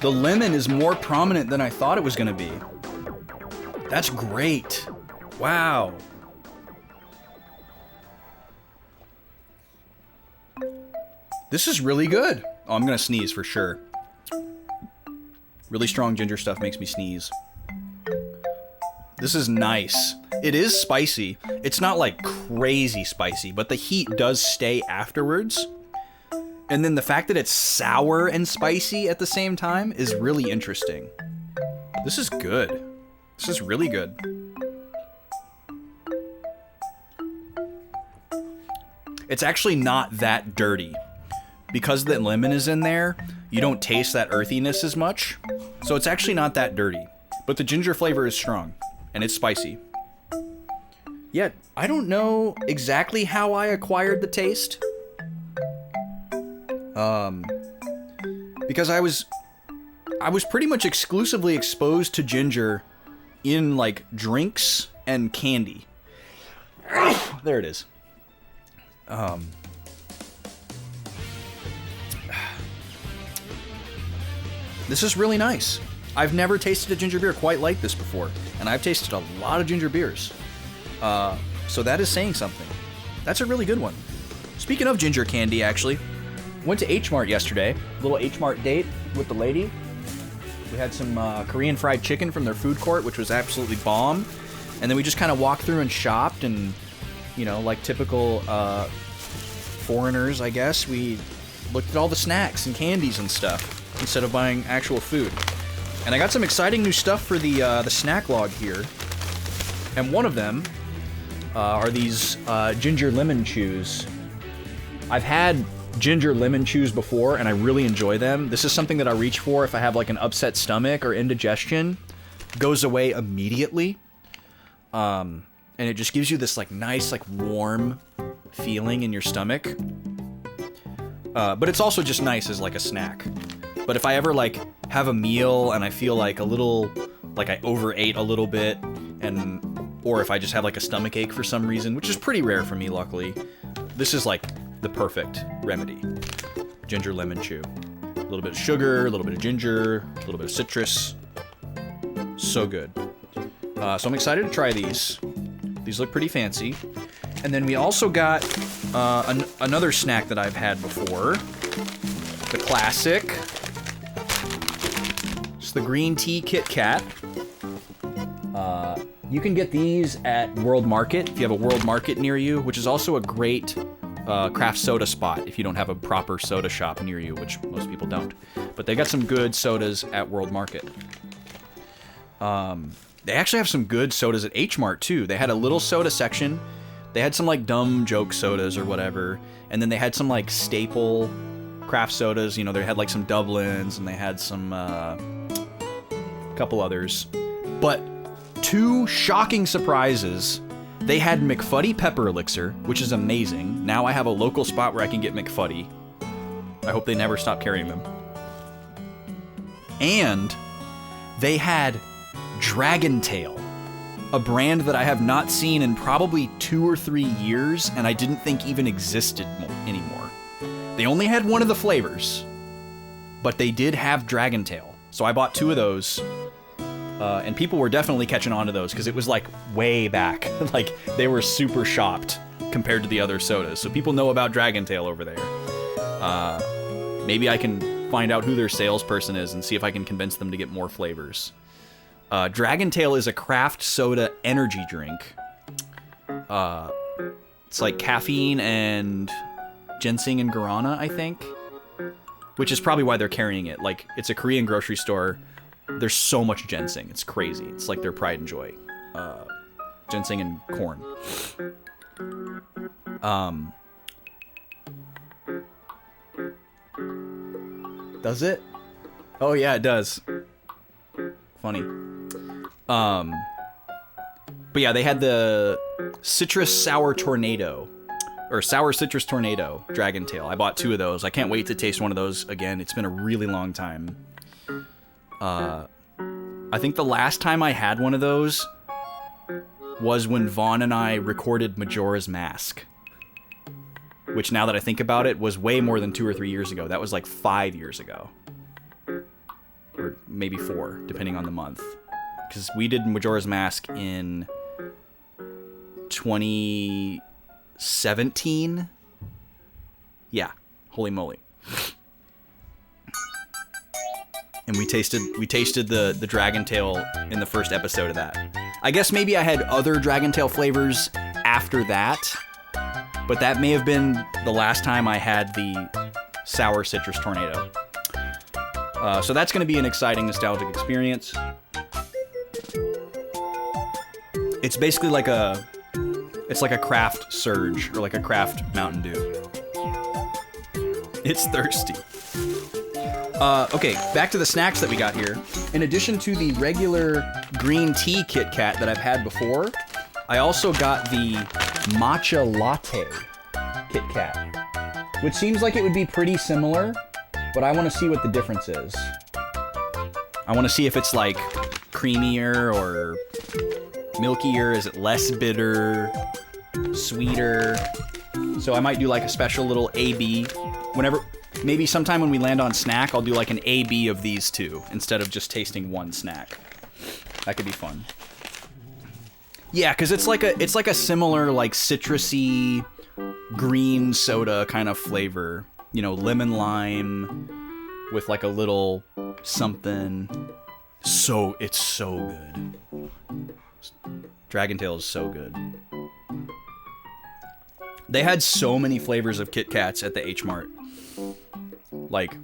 The lemon is more prominent than I thought it was going to be. That's great. Wow. This is really good. Oh, I'm gonna sneeze for sure. Really strong ginger stuff makes me sneeze. This is nice. It is spicy. It's not like crazy spicy, but the heat does stay afterwards. And then the fact that it's sour and spicy at the same time is really interesting. This is good. This is really good. It's actually not that dirty. Because the lemon is in there, you don't taste that earthiness as much. So it's actually not that dirty. But the ginger flavor is strong. And it's spicy. Yet, I don't know exactly how I acquired the taste. Because I was pretty much exclusively exposed to ginger in, like, drinks and candy. There it is. This is really nice. I've never tasted a ginger beer quite like this before, and I've tasted a lot of ginger beers. So that is saying something. That's a really good one. Speaking of ginger candy, actually, went to H Mart yesterday. Little H Mart date with the lady. We had some Korean fried chicken from their food court, which was absolutely bomb. And then we just kind of walked through and shopped, and, you know, like typical foreigners, I guess, we looked at all the snacks and candies and stuff instead of buying actual food. And I got some exciting new stuff for the snack log here. And one of them are these ginger lemon chews. I've had ginger lemon chews before, and I really enjoy them. This is something that I reach for if I have like an upset stomach or indigestion. Goes away immediately. And it just gives you this like nice, like warm feeling in your stomach. But it's also just nice as like a snack. But if I ever like have a meal and I feel like a little, like I overate a little bit, or if I just have like a stomach ache for some reason, which is pretty rare for me, luckily, this is like the perfect remedy. Ginger lemon chew. A little bit of sugar, a little bit of ginger, a little bit of citrus. So good. So I'm excited to try these. These look pretty fancy. And then we also got another snack that I've had before. The classic. It's the green tea Kit Kat. You can get these at World Market if you have a World Market near you, which is also a great craft soda spot if you don't have a proper soda shop near you, which most people don't. But they got some good sodas at World Market. They actually have some good sodas at H Mart too. They had a little soda section. They had some like dumb joke sodas or whatever, and then they had some like staple craft sodas. You know, they had like some Dublins, and they had some couple others. But two shocking surprises. They had McFuddy Pepper Elixir, which is amazing. Now I have a local spot where I can get McFuddy. I hope they never stop carrying them. And they had Dragon Tail, a brand that I have not seen in probably 2 or 3 years, and I didn't think even existed anymore. They only had one of the flavors, but they did have Dragon Tail. So I bought 2 of those, and people were definitely catching on to those, because it was like way back. Like, they were super shopped compared to the other sodas. So people know about Dragon Tail over there. Maybe I can find out who their salesperson is and see if I can convince them to get more flavors. Dragon Tail is a craft soda energy drink. It's like caffeine and ginseng and guarana, I think. Which is probably why they're carrying it. Like, it's a Korean grocery store. There's so much ginseng. It's crazy. It's like their pride and joy. Ginseng and corn. Does it? Oh yeah, it does. Funny. But yeah, they had the Citrus Sour Tornado, or Sour Citrus Tornado Dragon Tail. I bought 2 of those. I can't wait to taste one of those again. It's been a really long time. I think the last time I had one of those was when Vaughn and I recorded Majora's Mask, which, now that I think about it, was way more than 2 or 3 years ago. That was like 5 years ago. Or maybe 4, depending on the month. Because we did Majora's Mask in 2017. Yeah, Holy moly. And we tasted the Dragon Tail in the first episode of that. I guess maybe I had other Dragon Tail flavors after that, but that may have been the last time I had the sour citrus tornado. So that's going to be an exciting nostalgic experience. It's basically like a craft surge or like a craft Mountain Dew. It's thirsty. Okay, back to the snacks that we got here. In addition to the regular green tea Kit Kat that I've had before, I also got the matcha latte Kit Kat, which seems like it would be pretty similar, but I want to see what the difference is. I want to see if it's like creamier or milkier. Is it less bitter, sweeter? So I might do like a special little A-B whenever. Maybe sometime when we land on snack, I'll do like an A-B of these two instead of just tasting one snack. That could be fun. Yeah, because it's like a similar like citrusy green soda kind of flavor. You know, lemon lime with like a little something. So it's so good. Dragon Tail is so good. They had so many flavors of Kit Kats at the H Mart. Like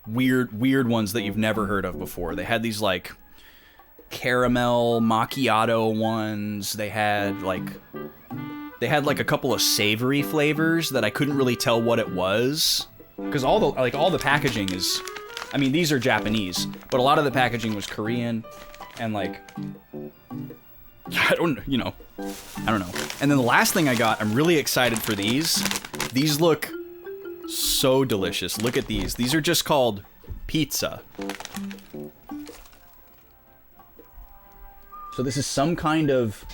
weird ones that you've never heard of before. They had these like caramel macchiato ones. They had like a couple of savory flavors that I couldn't really tell what it was, because all the packaging is, I mean, these are Japanese, but a lot of the packaging was Korean, and like I don't know. And then the last thing I got, I'm really excited for these. These look so delicious. Look at these. These are just called pizza. So this is some kind of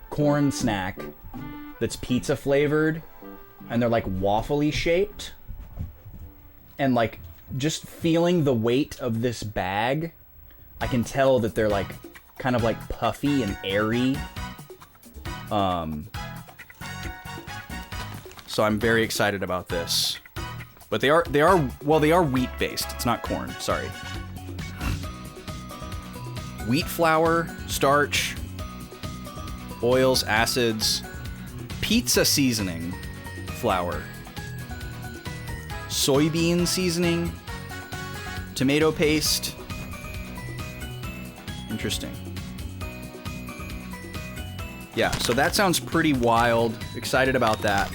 corn snack that's pizza flavored, and they're like waffly shaped. And like just feeling the weight of this bag, I can tell that they're like kind of like puffy and airy. So I'm very excited about this. But they are wheat based. It's not corn, sorry. Wheat flour, starch, oils, acids, pizza seasoning, flour, soybean seasoning, tomato paste. Interesting. Yeah, so that sounds pretty wild. Excited about that.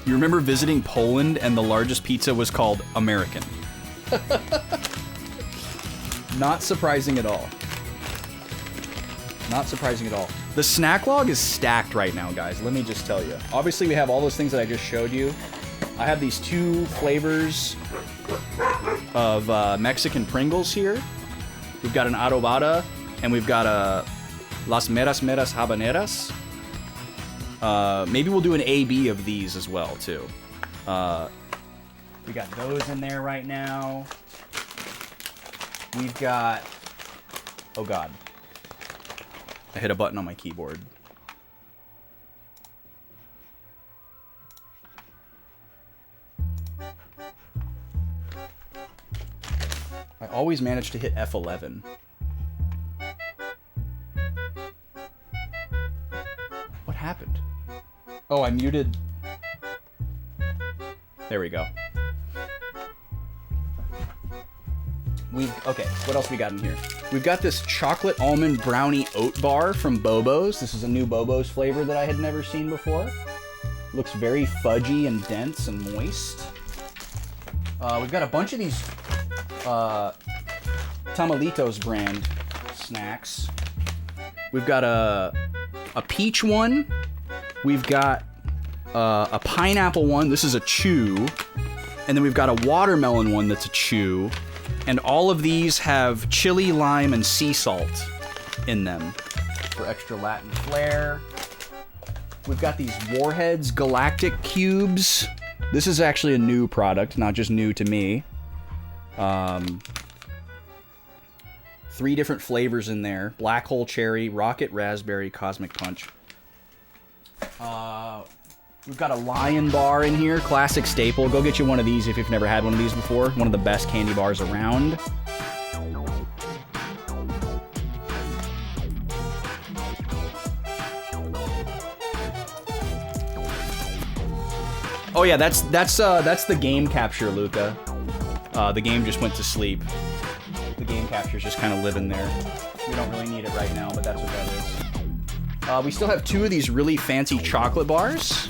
You remember visiting Poland and the largest pizza was called American. Not surprising at all. Not surprising at all. The snack log is stacked right now, guys. Let me just tell you. Obviously, we have all those things that I just showed you. I have these two flavors of Mexican Pringles here. We've got an adobada, and we've got a Las Meras Habaneras. Maybe we'll do an A-B of these as well, too. We got those in there right now. We've got... Oh, God. I hit a button on my keyboard. I always manage to hit F11. What happened? Oh, I muted. There we go. Okay, what else we got in here? We've got this chocolate almond brownie oat bar from Bobo's. This is a new Bobo's flavor that I had never seen before. Looks very fudgy and dense and moist. We've got a bunch of these Tamalitos brand snacks. We've got a peach one. We've got a pineapple one. This is a chew. And then we've got a watermelon one that's a chew. And all of these have chili, lime, and sea salt in them for extra Latin flair. We've got these Warheads Galactic Cubes. This is actually a new product, not just new to me. 3 different flavors in there. Black Hole Cherry, Rocket Raspberry, Cosmic Punch. We've got a Lion bar in here, classic staple. Go get you one of these if you've never had one of these before. One of the best candy bars around. Oh yeah, that's the game capture, Luca. The game just went to sleep. The game capture's just kind of living there. We don't really need it right now, but that's what that is. We still have 2 of these really fancy chocolate bars.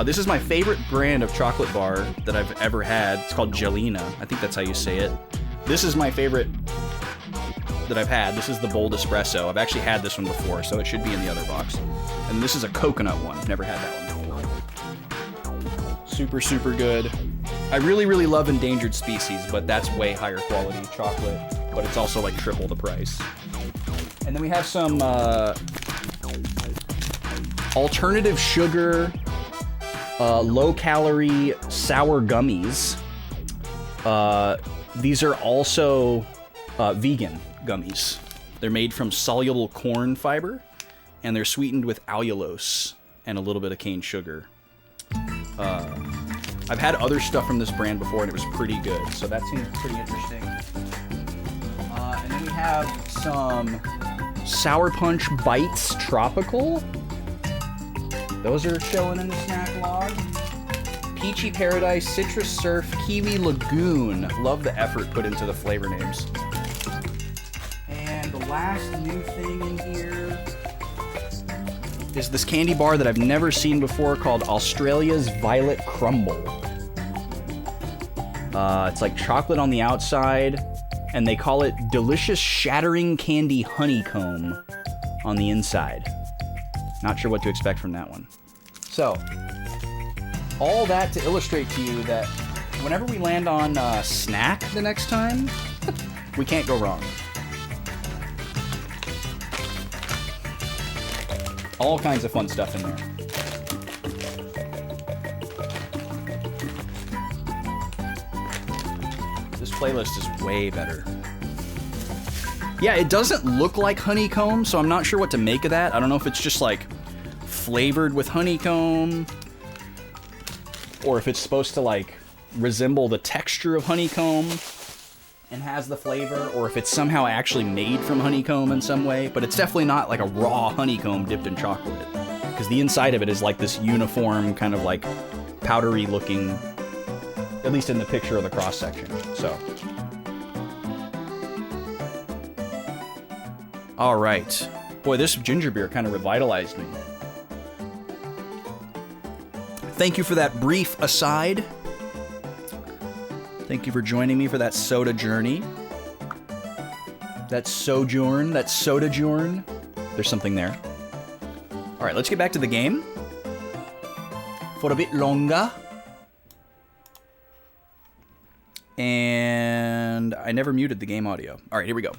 This is my favorite brand of chocolate bar that I've ever had. It's called Jelena. I think that's how you say it. This is my favorite that I've had. This is the bold espresso. I've actually had this one before, so it should be in the other box. And this is a coconut one. Never had that one before. Super, super good. I really, really love Endangered Species, but that's way higher quality chocolate, but it's also like triple the price. And then we have some alternative sugar, low-calorie sour gummies. These are also vegan gummies. They're made from soluble corn fiber, and they're sweetened with allulose and a little bit of cane sugar. I've had other stuff from this brand before, and it was pretty good, so that seems pretty interesting. And then we have some Sour Punch Bites Tropical. Those are showing in the snack log. Peachy Paradise, Citrus Surf, Kiwi Lagoon. Love the effort put into the flavor names. And the last new thing in here is this candy bar that I've never seen before called Australia's Violet Crumble. It's like chocolate on the outside, and they call it Delicious Shattering Candy Honeycomb on the inside. Not sure what to expect from that one. So, all that to illustrate to you that whenever we land on snack the next time, we can't go wrong. All kinds of fun stuff in there. This playlist is way better. Yeah, it doesn't look like honeycomb, so I'm not sure what to make of that. I don't know if it's just like flavored with honeycomb, or if it's supposed to like resemble the texture of honeycomb and has the flavor, or if it's somehow actually made from honeycomb in some way, but it's definitely not like a raw honeycomb dipped in chocolate, because the inside of it is like this uniform kind of like powdery looking, at least in the picture of the cross section. So all right, boy, this ginger beer kind of revitalized me. Thank you for that brief aside. Thank you for joining me for that soda journey. That sojourn, that sodajourn. There's something there. All right, let's get back to the game for a bit longer. And I never muted the game audio. All right, here we go.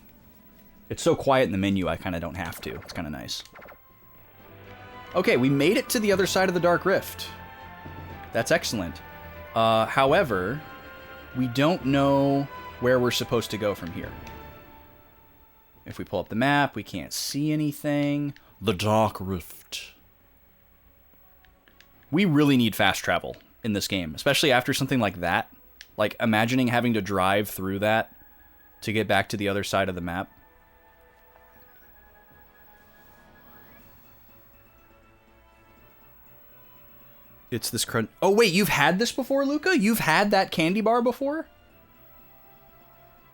It's so quiet in the menu, I kind of don't have to. It's kind of nice. Okay, we made it to the other side of the Dark Rift. That's excellent. However, we don't know where we're supposed to go from here. If we pull up the map, we can't see anything. The Dark Rift. We really need fast travel in this game, especially after something like that. Like, imagining having to drive through that to get back to the other side of the map. It's this crunch. Oh, wait, you've had this before, Luca? You've had that candy bar before?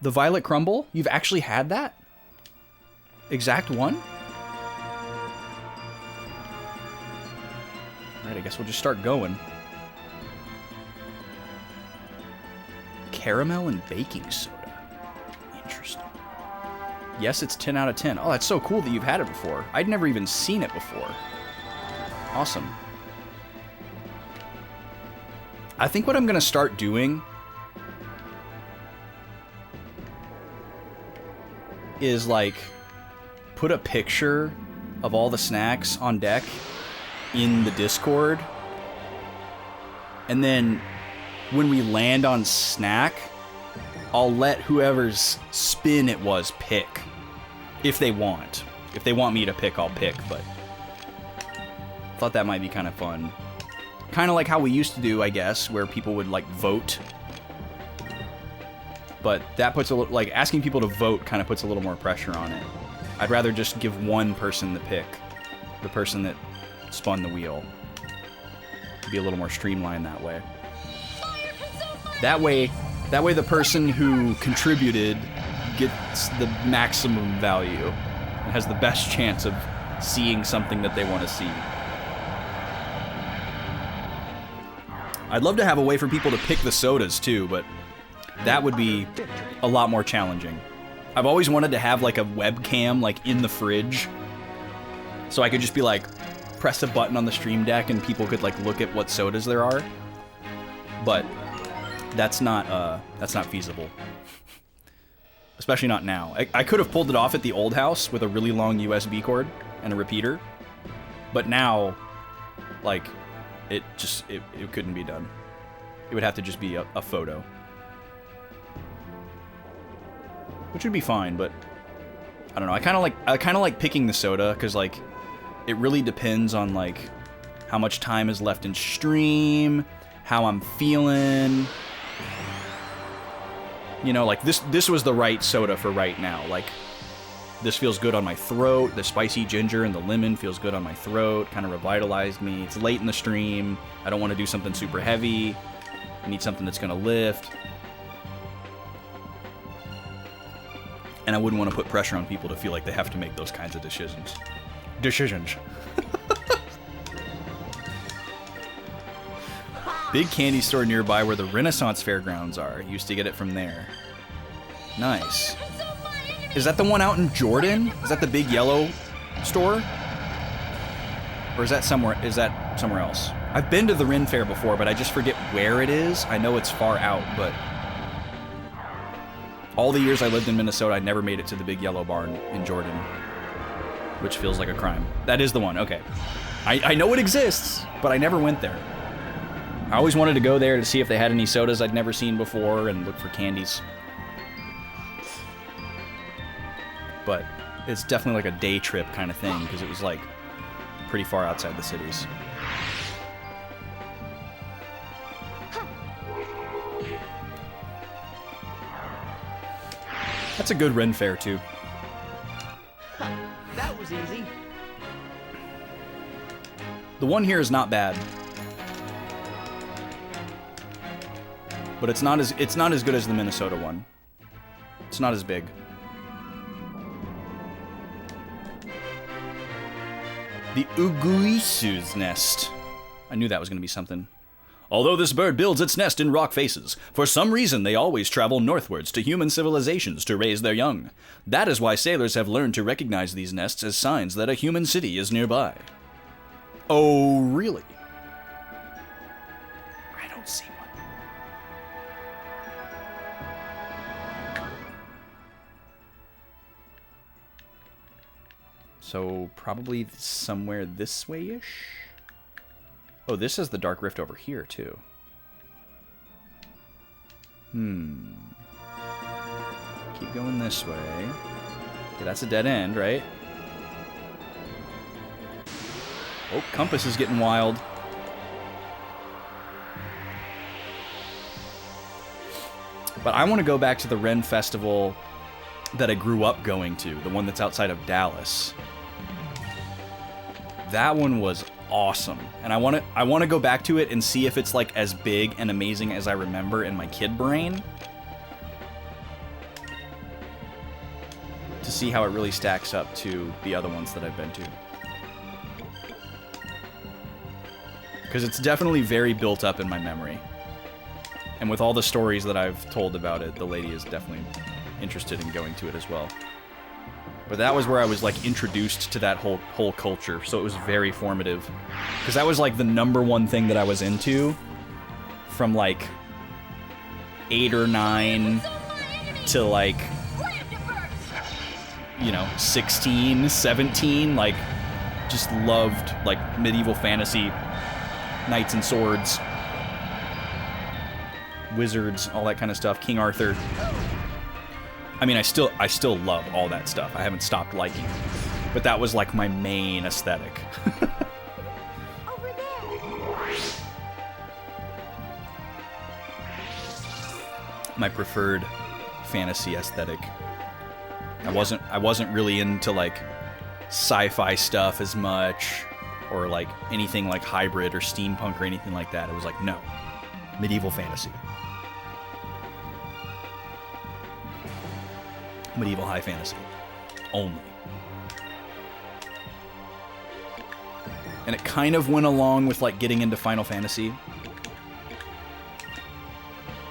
The Violet Crumble? You've actually had that? Exact one? Alright, I guess we'll just start going. Caramel and baking soda. Interesting. Yes, it's 10 out of 10. Oh, that's so cool that you've had it before. I'd never even seen it before. Awesome. I think what I'm going to start doing is, like, put a picture of all the snacks on deck in the Discord. And then when we land on snack, I'll let whoever's spin it was pick. If they want. If they want me to pick, I'll pick, but thought that might be kind of fun. Kind of like how we used to do, I guess, where people would like vote. But that puts a little, like, asking people to vote kind of puts a little more pressure on it. I'd rather just give one person the pick, the person that spun the wheel. It'd be a little more streamlined that way. That way the person who contributed gets the maximum value and has the best chance of seeing something that they want to see. I'd love to have a way for people to pick the sodas too, but that would be a lot more challenging. I've always wanted to have like a webcam like in the fridge, so I could just be like, press a button on the stream deck and people could like look at what sodas there are. But that's not feasible. Especially not now. I could have pulled it off at the old house with a really long USB cord and a repeater, but now, like, it couldn't be done. It would have to just be a photo. Which would be fine, but I don't know. I kind of like picking the soda because like it really depends on like how much time is left in stream, how I'm feeling. You know, like this was the right soda for right now. Like this feels good on my throat. The spicy ginger and the lemon feels good on my throat. Kind of revitalized me. It's late in the stream. I don't want to do something super heavy. I need something that's gonna lift. And I wouldn't want to put pressure on people to feel like they have to make those kinds of decisions. Big candy store nearby where the Renaissance Fairgrounds are. Used to get it from there. Nice. Is that the one out in Jordan? Is that the big yellow store? Or is that somewhere else? I've been to the Ren Fair before, but I just forget where it is. I know it's far out, but all the years I lived in Minnesota, I never made it to the big yellow barn in Jordan, which feels like a crime. That is the one, okay. I know it exists, but I never went there. I always wanted to go there to see if they had any sodas I'd never seen before and look for candies. But it's definitely like a day trip kind of thing, because it was like pretty far outside the cities. That's a good Ren Fair, too. That was easy. The one here is not bad. But it's not as good as the Minnesota one. It's not as big. The Uguisu's nest. I knew that was going to be something. Although this bird builds its nest in rock faces, for some reason they always travel northwards to human civilizations to raise their young. That is why sailors have learned to recognize these nests as signs that a human city is nearby. Oh, really? I don't see one. So, probably somewhere this way-ish? Oh, this is the Dark Rift over here, too. Keep going this way. Okay, that's a dead end, right? Oh, compass is getting wild. But I want to go back to the Ren Festival that I grew up going to, the one that's outside of Dallas. That one was awesome, and I want to go back to it and see if it's like as big and amazing as I remember in my kid brain, to see how it really stacks up to the other ones that I've been to, because it's definitely very built up in my memory, and with all the stories that I've told about it, the lady is definitely interested in going to it as well. But that was where I was like introduced to that whole culture, so it was very formative. Because that was like the #1 thing that I was into from like 8 or 9 to like, you know, 16, 17, like just loved like medieval fantasy, knights and swords, wizards, all that kind of stuff, King Arthur. I mean, I still love all that stuff. I haven't stopped liking it. But that was like my main aesthetic. Over there. my preferred fantasy aesthetic. I wasn't really into like sci-fi stuff as much, or like anything like hybrid or steampunk or anything like that. It was like, no, medieval fantasy. Medieval high fantasy only. And it kind of went along with like getting into Final Fantasy.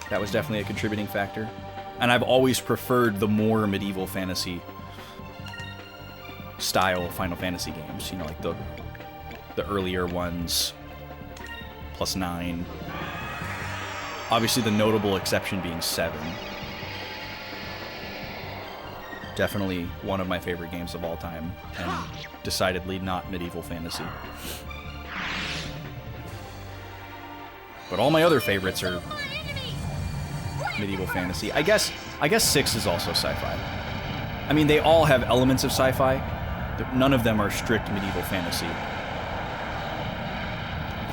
That was definitely a contributing factor. And I've always preferred the more medieval fantasy style Final Fantasy games. You know, like the earlier ones, +9. Obviously the notable exception being 7. Definitely one of my favorite games of all time, and decidedly not medieval fantasy. But all my other favorites are medieval fantasy. I guess 6 is also sci-fi. I mean, they all have elements of sci-fi. None of them are strict medieval fantasy.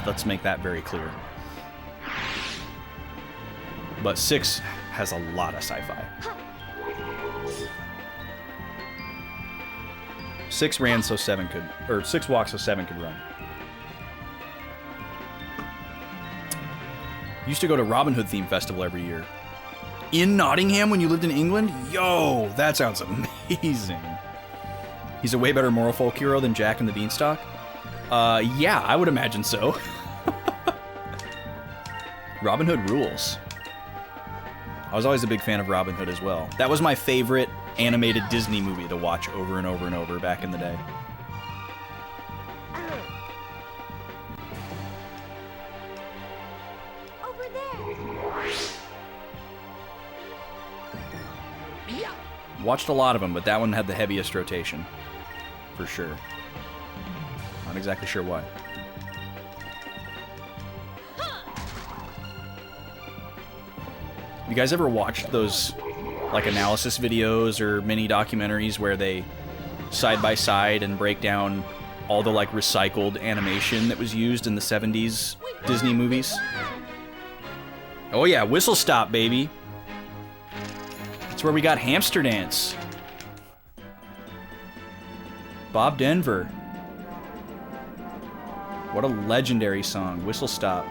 Let's make that very clear. But 6 has a lot of sci-fi. 6 ran so 7 could, or 6 walked so 7 could run. Used to go to Robin Hood theme festival every year. In Nottingham when you lived in England? Yo, that sounds amazing. He's a way better moral folk hero than Jack and the Beanstalk? Yeah, I would imagine so. Robin Hood rules. I was always a big fan of Robin Hood as well. That was my favorite animated Disney movie to watch over and over and over back in the day. Over there. Watched a lot of them, but that one had the heaviest rotation. For sure. Not exactly sure why. You guys ever watched those like analysis videos or mini documentaries where they side by side and break down all the like recycled animation that was used in the 70s Disney movies? Oh yeah, Whistle Stop, baby. That's where we got Hamster Dance. Bob Denver. What a legendary song, Whistle Stop.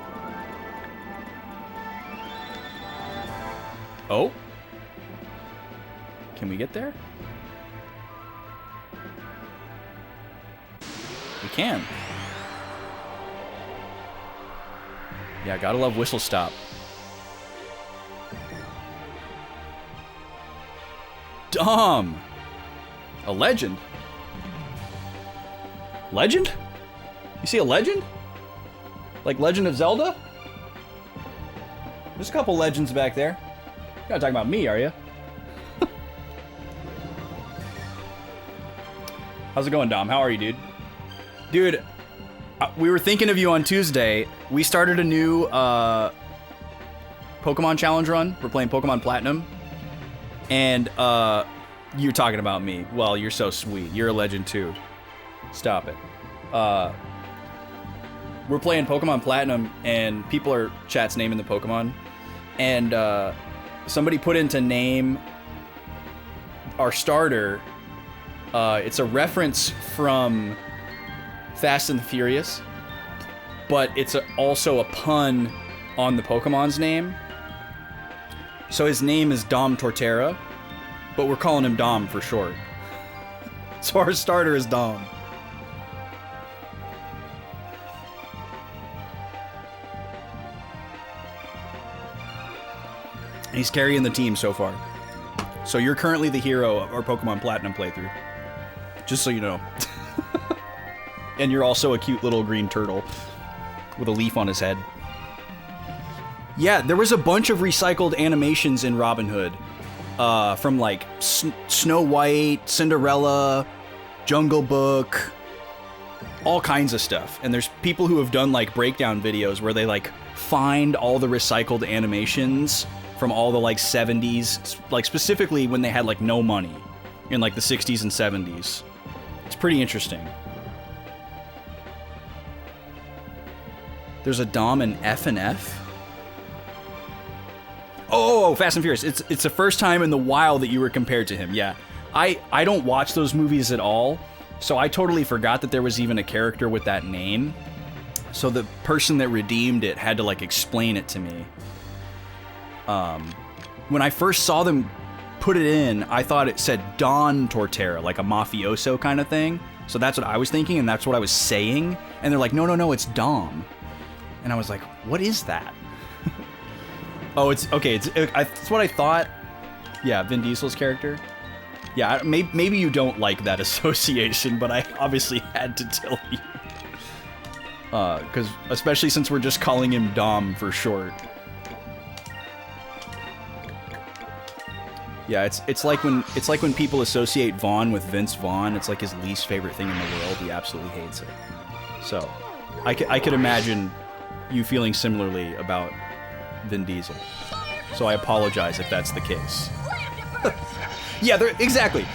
Oh? Can we get there? We can. Yeah, gotta love Whistle Stop. Dom! A legend? Legend? You see a legend? Like Legend of Zelda? There's a couple legends back there. You're not talking about me, are you? How's it going, Dom? How are you, dude? Dude, we were thinking of you on Tuesday. We started a new Pokemon challenge run. We're playing Pokemon Platinum. And you're talking about me. Well, you're so sweet. You're a legend, too. Stop it. We're playing Pokemon Platinum, and people are chat's naming the Pokemon. And somebody put in to name our starter. It's a reference from Fast and the Furious, but it's also a pun on the Pokemon's name. So his name is Dom Torterra, but we're calling him Dom for short. So our starter is Dom. And he's carrying the team so far. So you're currently the hero of our Pokemon Platinum playthrough. Just so you know. And you're also a cute little green turtle with a leaf on his head. Yeah, there was a bunch of recycled animations in Robin Hood. From like Snow White, Cinderella, Jungle Book, all kinds of stuff. And there's people who have done like breakdown videos where they like find all the recycled animations from all the like 70s, like specifically when they had like no money in like the 60s and 70s. It's pretty interesting. There's a Dom in F and F. Oh, Fast and Furious. It's the first time in the while that you were compared to him. Yeah. I don't watch those movies at all, so I totally forgot that there was even a character with that name. So the person that redeemed it had to like explain it to me. When I first saw them put it in, I thought it said Don Torterra, like a mafioso kind of thing. So that's what I was thinking, and that's what I was saying. And they're like, no, it's Dom. And I was like, what is that? Oh, it's okay. It's what I thought. Yeah, Vin Diesel's character. Yeah, maybe you don't like that association, but I obviously had to tell you. Because especially since we're just calling him Dom for short. Yeah, it's like when people associate Vaughn with Vince Vaughn. It's like his least favorite thing in the world. He absolutely hates it. So, I could imagine you feeling similarly about Vin Diesel. So I apologize if that's the case. Yeah, exactly.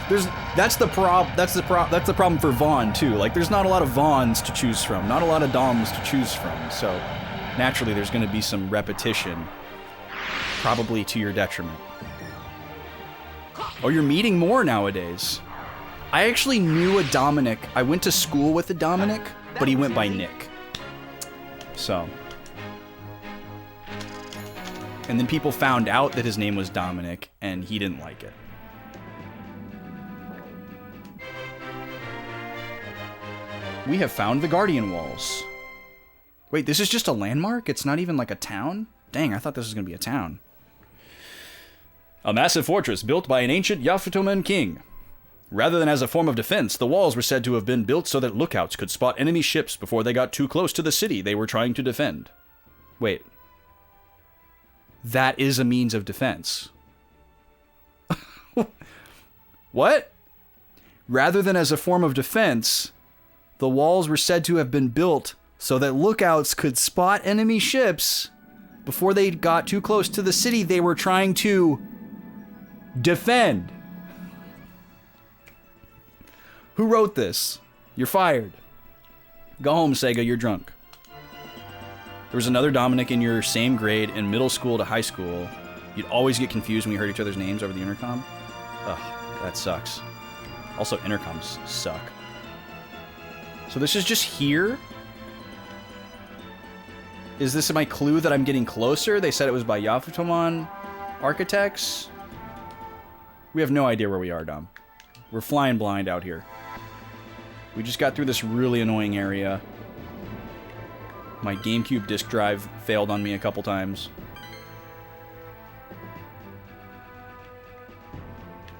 That's the problem for Vaughn too. Like, there's not a lot of Vaughns to choose from, not a lot of Doms to choose from. So naturally, there's going to be some repetition, probably to your detriment. Oh, you're meeting more nowadays. I actually knew a Dominic. I went to school with a Dominic, but he went by Nick. So. And then people found out that his name was Dominic, and he didn't like it. We have found the Guardian Walls. Wait, this is just a landmark? It's not even like a town? Dang, I thought this was going to be a town. A massive fortress built by an ancient Yafitoman king. Rather than as a form of defense, the walls were said to have been built so that lookouts could spot enemy ships before they got too close to the city they were trying to defend. Wait. That is a means of defense. What? Rather than as a form of defense, the walls were said to have been built so that lookouts could spot enemy ships before they got too close to the city they were trying to defend. Who wrote this? You're fired. Go home, Sega, you're drunk. There was another Dominic in your same grade in middle school to high school. You'd always get confused when you heard each other's names over the intercom. Ugh, that sucks. Also, intercoms suck. So this is just here? Is this my clue that I'm getting closer? They said it was by Yafutoman Architects. We have no idea where we are, Dom. We're flying blind out here. We just got through this really annoying area. My Gamecube disk drive failed on me a couple times.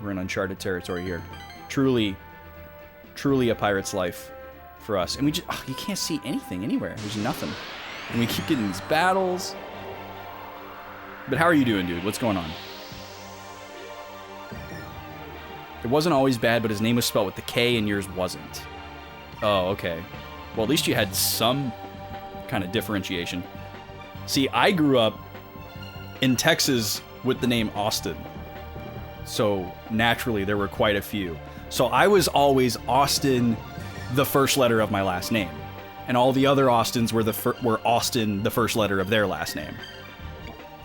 We're in uncharted territory here. Truly a pirate's life for us. And we just, you can't see anything anywhere. There's nothing. And we keep getting these battles. But how are you doing, dude? What's going on? It wasn't always bad, but his name was spelled with the K and yours wasn't. Oh, okay. Well, at least you had some kind of differentiation. See, I grew up in Texas with the name Austin. So naturally, there were quite a few. So I was always Austin, the first letter of my last name. And all the other Austins were Austin, the first letter of their last name.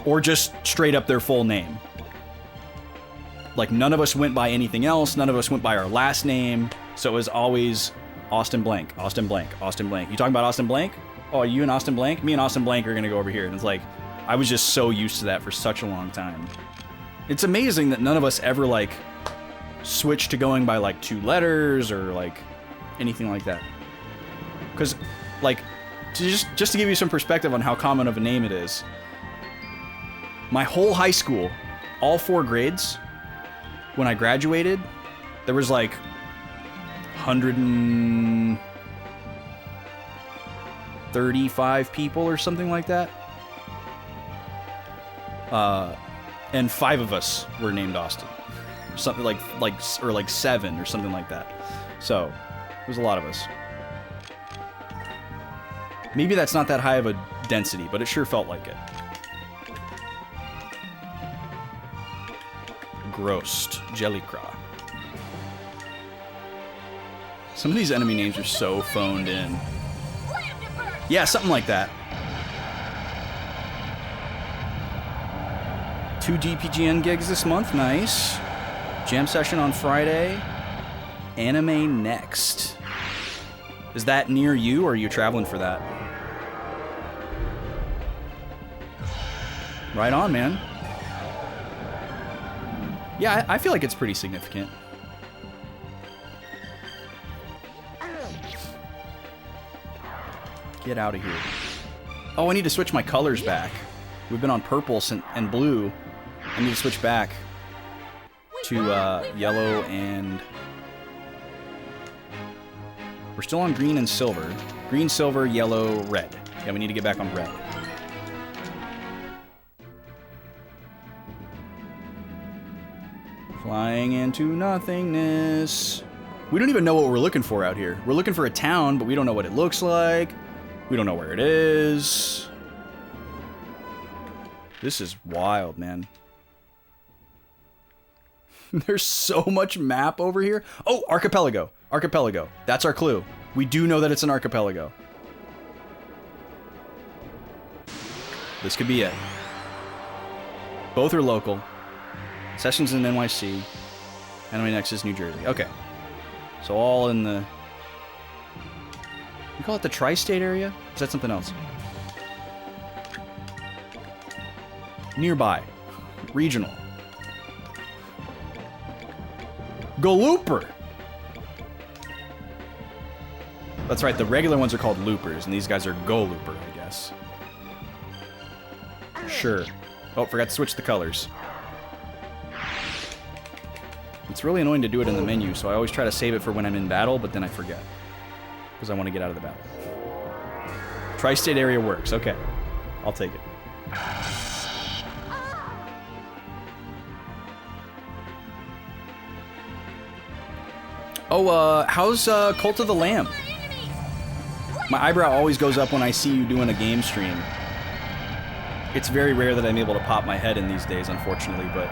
Or just straight up their full name. Like, none of us went by anything else. None of us went by our last name. So it was always Austin Blank, Austin Blank, Austin Blank. You talking about Austin Blank? Oh, you and Austin Blank? Me and Austin Blank are going to go over here. And it's like, I was just so used to that for such a long time. It's amazing that none of us ever, like, switched to going by, like, 2 letters or, like, anything like that. Because, like, just to give you some perspective on how common of a name it is, my whole high school, all 4 grades, when I graduated, there was, like, 135 people or something like that. And 5 of us were named Austin. Something like 7 or something like that. So, it was a lot of us. Maybe that's not that high of a density, but it sure felt like it. Grossed. Jellycraw. Some of these enemy names are so phoned in. Yeah, something like that. 2 DPGN gigs this month. Nice. Jam session on Friday. Anime next. Is that near you, or are you traveling for that? Right on, man. Yeah, I feel like it's pretty significant. Get out of here. Oh, I need to switch my colors back. We've been on purple and blue. I need to switch back to yellow and... We're still on green and silver. Green, silver, yellow, red. Yeah, we need to get back on red. Flying into nothingness. We don't even know what we're looking for out here. We're looking for a town, but we don't know what it looks like. We don't know where it is. This is wild, man. There's so much map over here. Oh, archipelago. Archipelago. That's our clue. We do know that it's an archipelago. This could be it. Both are local. Sessions in NYC. Anime Next is New Jersey. Okay. So all in the... You call it the tri-state area? Is that something else? Nearby. Regional. Go-looper! That's right, the regular ones are called loopers, and these guys are go-looper, I guess. Sure. Oh, forgot to switch the colors. It's really annoying to do it in the menu, so I always try to save it for when I'm in battle, but then I forget. Because I want to get out of the battle. Tri-state area works. Okay. I'll take it. Oh, how's Cult of the Lamb? My eyebrow always goes up when I see you doing a game stream. It's very rare that I'm able to pop my head in these days, unfortunately, but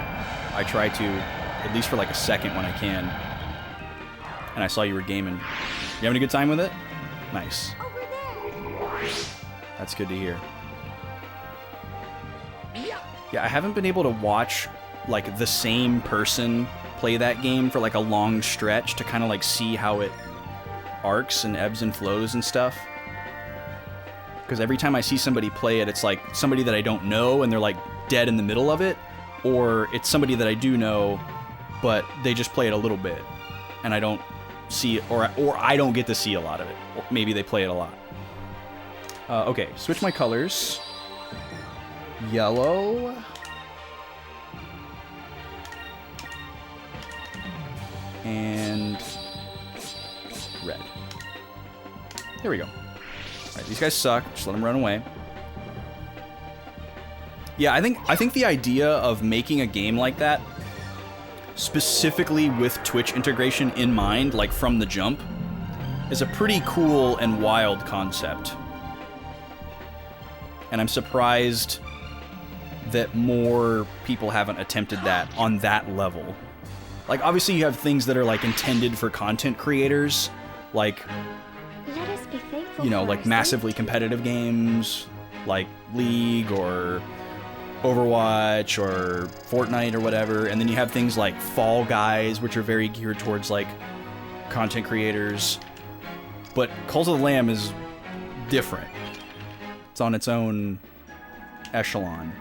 I try to, at least for like a second when I can. And I saw you were gaming. You having a good time with it? Nice. That's good to hear. Yeah, I haven't been able to watch like the same person play that game for like a long stretch to kind of like see how it arcs and ebbs and flows and stuff. Because every time I see somebody play it, it's like somebody that I don't know and they're like dead in the middle of it, or it's somebody that I do know, but they just play it a little bit, and I don't see it, or I don't get to see a lot of it. Or maybe they play it a lot. Okay, switch my colors. Yellow. And red. There we go. Alright, these guys suck. Just let them run away. Yeah, I think the idea of making a game like that, specifically with Twitch integration in mind, like from the jump, is a pretty cool and wild concept. And I'm surprised that more people haven't attempted that on that level. Like, obviously you have things that are, like, intended for content creators, like, Let us be faithful, you know, for like our massively sake. competitive games, like League or Overwatch or Fortnite or whatever. And then you have things like Fall Guys, which are very geared towards, like, content creators. But Cult of the Lamb is different. It's on its own echelon.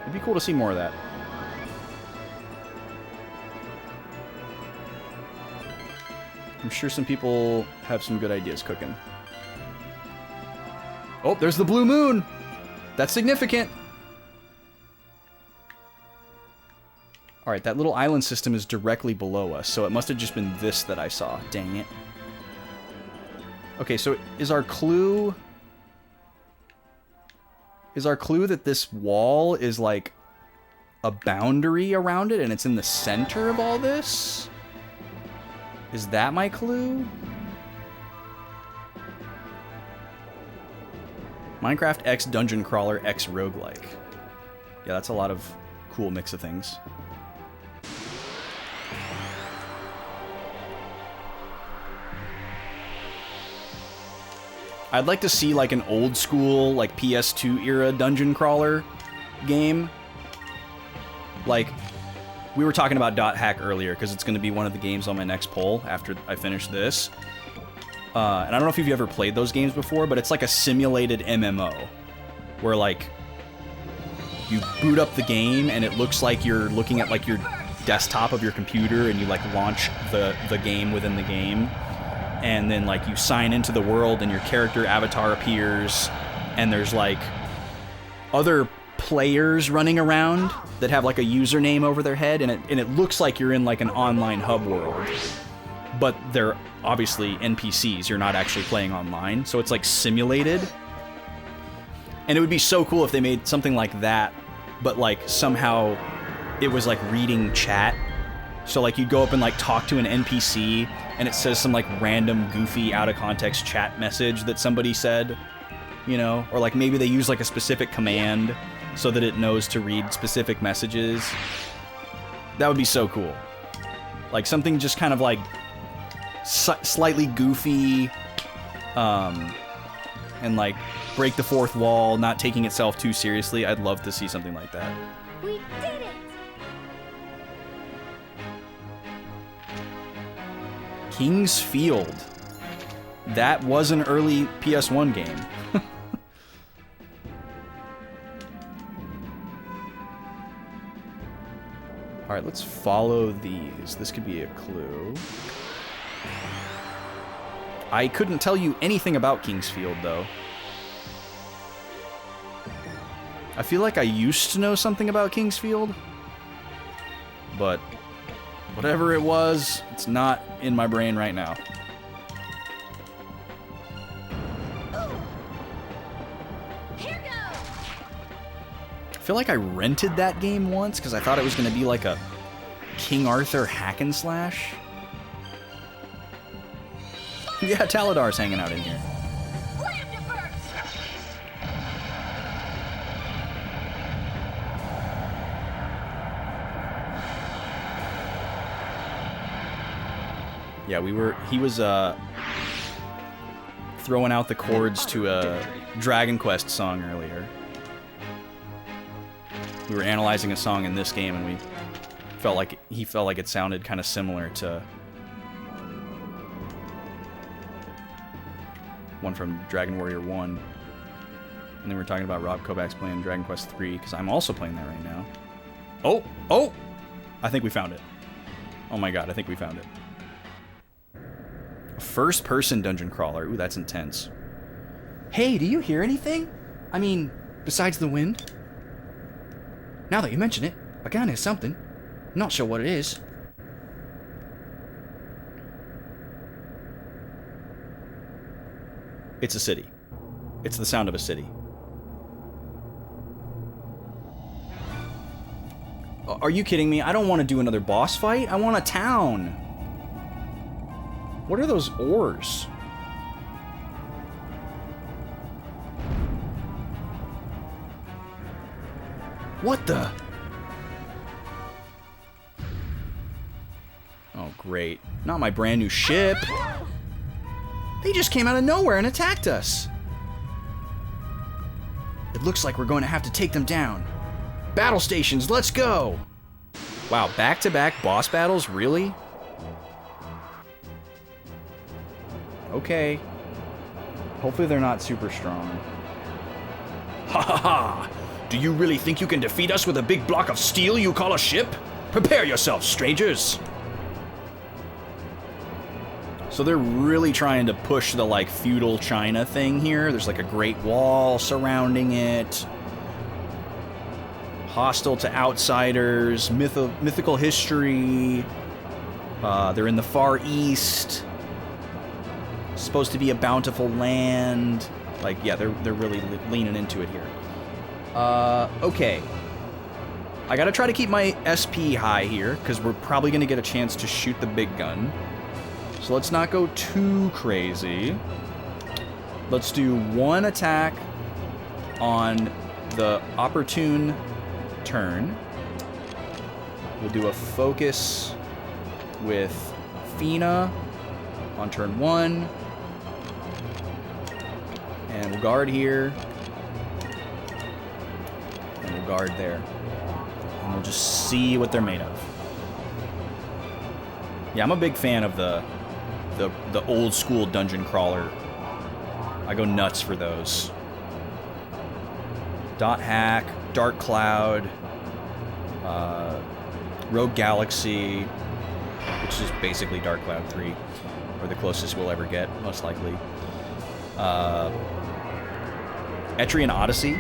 It'd be cool to see more of that. I'm sure some people have some good ideas cooking. Oh, there's the blue moon! That's significant! Alright, that little island system is directly below us, so it must have just been this that I saw. Dang it. Okay, so is our clue... Is our clue that this wall is like a boundary around it and it's in the center of all this? Is that my clue? Minecraft X Dungeon Crawler X Roguelike. Yeah, that's a lot of cool mix of things. I'd like to see like an old school, like PS2 era dungeon crawler game. Like, we were talking about Dot Hack earlier because it's going to be one of the games on my next poll after I finish this. And I don't know if you've ever played those games before, but it's like a simulated MMO where like you boot up the game and it looks like you're looking at like your desktop of your computer and you like launch the game within the game. And then like you sign into the world and your character avatar appears and there's like other players running around that have like a username over their head and it looks like you're in like an online hub world. But they're obviously NPCs, you're not actually playing online, so it's like simulated. And it would be so cool if they made something like that, but like somehow it was like reading chat. So like you'd go up and like talk to an NPC and it says some like random goofy out of context chat message that somebody said, you know? Or like maybe they use like a specific command so that it knows to read specific messages. That would be so cool. Like something just kind of like slightly goofy, and like break the fourth wall, not taking itself too seriously. I'd love to see something like that. We did it! King's Field. That was an early PS1 game. Alright, let's follow these. This could be a clue. I couldn't tell you anything about King's Field, though. I feel like I used to know something about King's Field, but whatever it was, it's not in my brain right now. Here goes! I feel like I rented that game once because I thought it was going to be like a King Arthur hack and slash. Yeah, Taladar's hanging out in here. Slammed it first! Yeah, he was throwing out the chords to a Dragon Quest song earlier. We were analyzing a song in this game and he felt like it sounded kind of similar to one from Dragon Warrior 1. And then we were talking about Rob Kovacs playing Dragon Quest 3 because I'm also playing that right now. Oh! I think we found it. Oh my god, I think we found it. First-person dungeon crawler. Ooh, that's intense. Hey, do you hear anything? I mean, besides the wind? Now that you mention it, I kinda hear something. Not sure what it is. It's a city. It's the sound of a city. Are you kidding me? I don't want to do another boss fight. I want a town. What are those ores? What the? Oh, great. Not my brand new ship. They just came out of nowhere and attacked us. It looks like we're going to have to take them down. Battle stations, let's go! Wow, back-to-back boss battles? Really? Okay. Hopefully they're not super strong. Ha ha ha! Do you really think you can defeat us with a big block of steel you call a ship? Prepare yourselves, strangers! So they're really trying to push the, like, feudal China thing here. There's, like, a great wall surrounding it. Hostile to outsiders. Mythical history. They're in the Far East. Supposed to be a bountiful land. Like, yeah, they're really leaning into it here. Okay. I gotta try to keep my SP high here, because we're probably gonna get a chance to shoot the big gun. So let's not go too crazy. Let's do one attack on the opportune turn. We'll do a focus with Fina on turn 1. And we'll guard here. And we'll guard there. And we'll just see what they're made of. Yeah, I'm a big fan of the old school dungeon crawler. I go nuts for those. Dot Hack, Dark Cloud, Rogue Galaxy, which is basically Dark Cloud 3, or the closest we'll ever get, most likely. Etrian Odyssey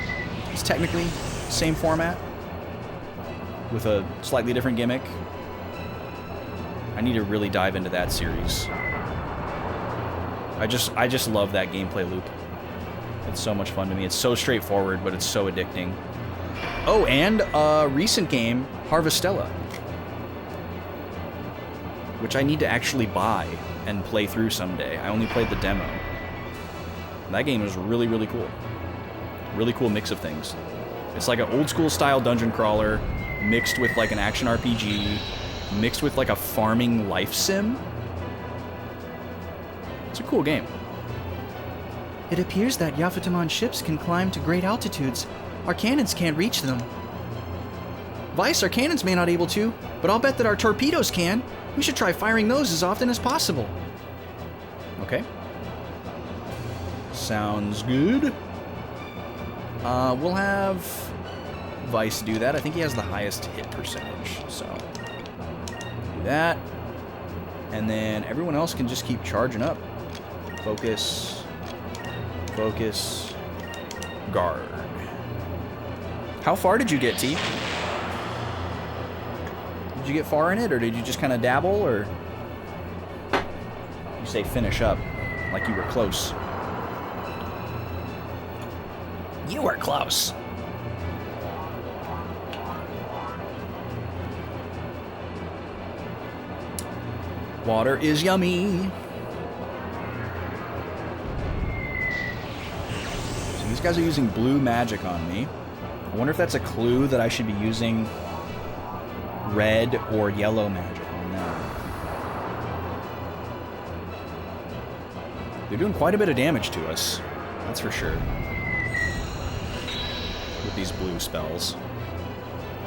is technically the same format, with a slightly different gimmick. I need to really dive into that series. I just love that gameplay loop. It's so much fun to me. It's so straightforward, but it's so addicting. Oh, and a recent game, Harvestella, which I need to actually buy and play through someday. I only played the demo. That game is really, really cool. Really cool mix of things. It's like an old school style dungeon crawler mixed with like an action RPG, mixed with like a farming life sim. It's a cool game. It appears that Yafataman ships can climb to great altitudes. Our cannons can't reach them. Vice, our cannons may not able to, but I'll bet that our torpedoes can. We should try firing those as often as possible. Okay. Sounds good. We'll have Vice do that. I think he has the highest hit percentage, so do that. And then everyone else can just keep charging up. Focus. Focus. Guard. How far did you get, T? Did you get far in it, or did you just kind of dabble, or you say finish up like you were close? You were close. Water is yummy. So these guys are using blue magic on me. I wonder if that's a clue that I should be using red or yellow magic on them. They're doing quite a bit of damage to us, that's for sure, with these blue spells.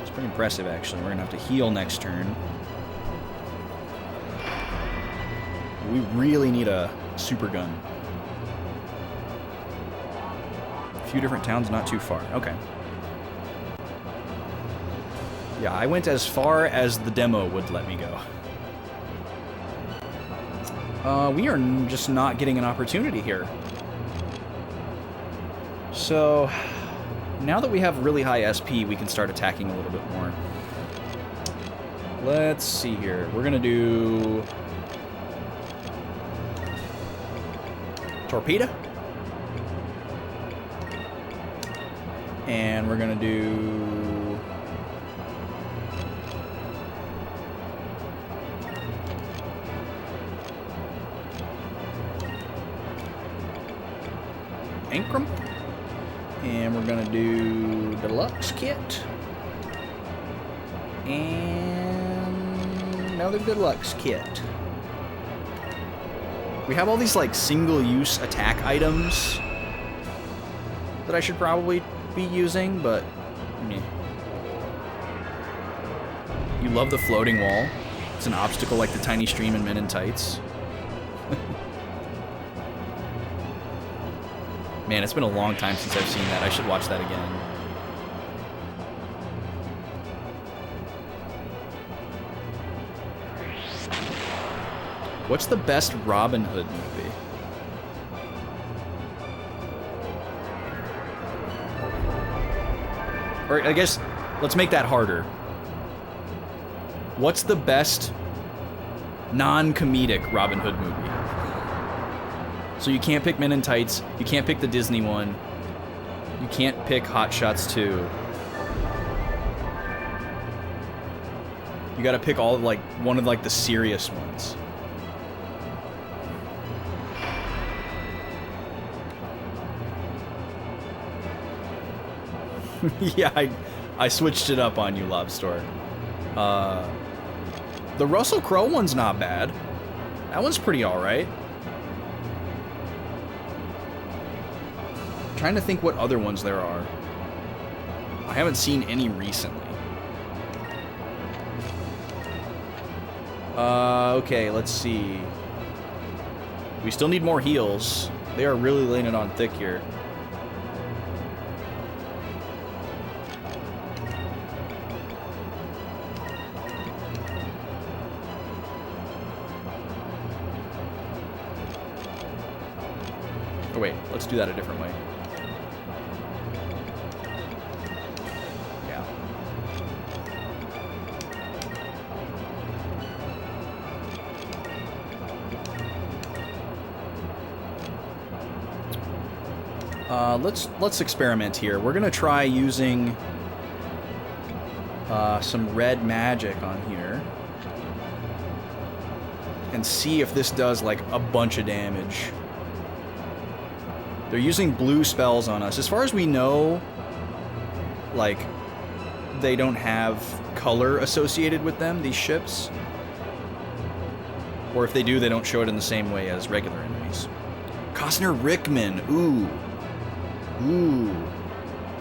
It's pretty impressive, actually. We're gonna have to heal next turn. We really need a super gun. A few different towns not too far. Okay. Yeah, I went as far as the demo would let me go. We are just not getting an opportunity here. So, now that we have really high SP, we can start attacking a little bit more. Let's see here. We're gonna do torpedo. And we're gonna do Ankrum. And we're gonna do deluxe kit. And another deluxe kit. We have all these like single-use attack items that I should probably be using, but meh. You love the floating wall. It's an obstacle like the tiny stream in Men in Tights. Man, it's been a long time since I've seen that. I should watch that again. What's the best Robin Hood movie? Or I guess, let's make that harder. What's the best non-comedic Robin Hood movie? So you can't pick Men in Tights, you can't pick the Disney one, you can't pick Hot Shots 2. You gotta pick all like one of like the serious ones. Yeah, I switched it up on you, Lobster. The Russell Crowe one's not bad. That one's pretty alright. trying to think what other ones there are. I haven't seen any recently. Okay, let's see. We still need more heals. They are really laying it on thick here. Oh wait, let's do that a different way. Yeah. Let's experiment here. We're gonna try using some red magic on here and see if this does like a bunch of damage. They're using blue spells on us. As far as we know, like, they don't have color associated with them, these ships. Or if they do, they don't show it in the same way as regular enemies. Costner Rickman, ooh. Ooh.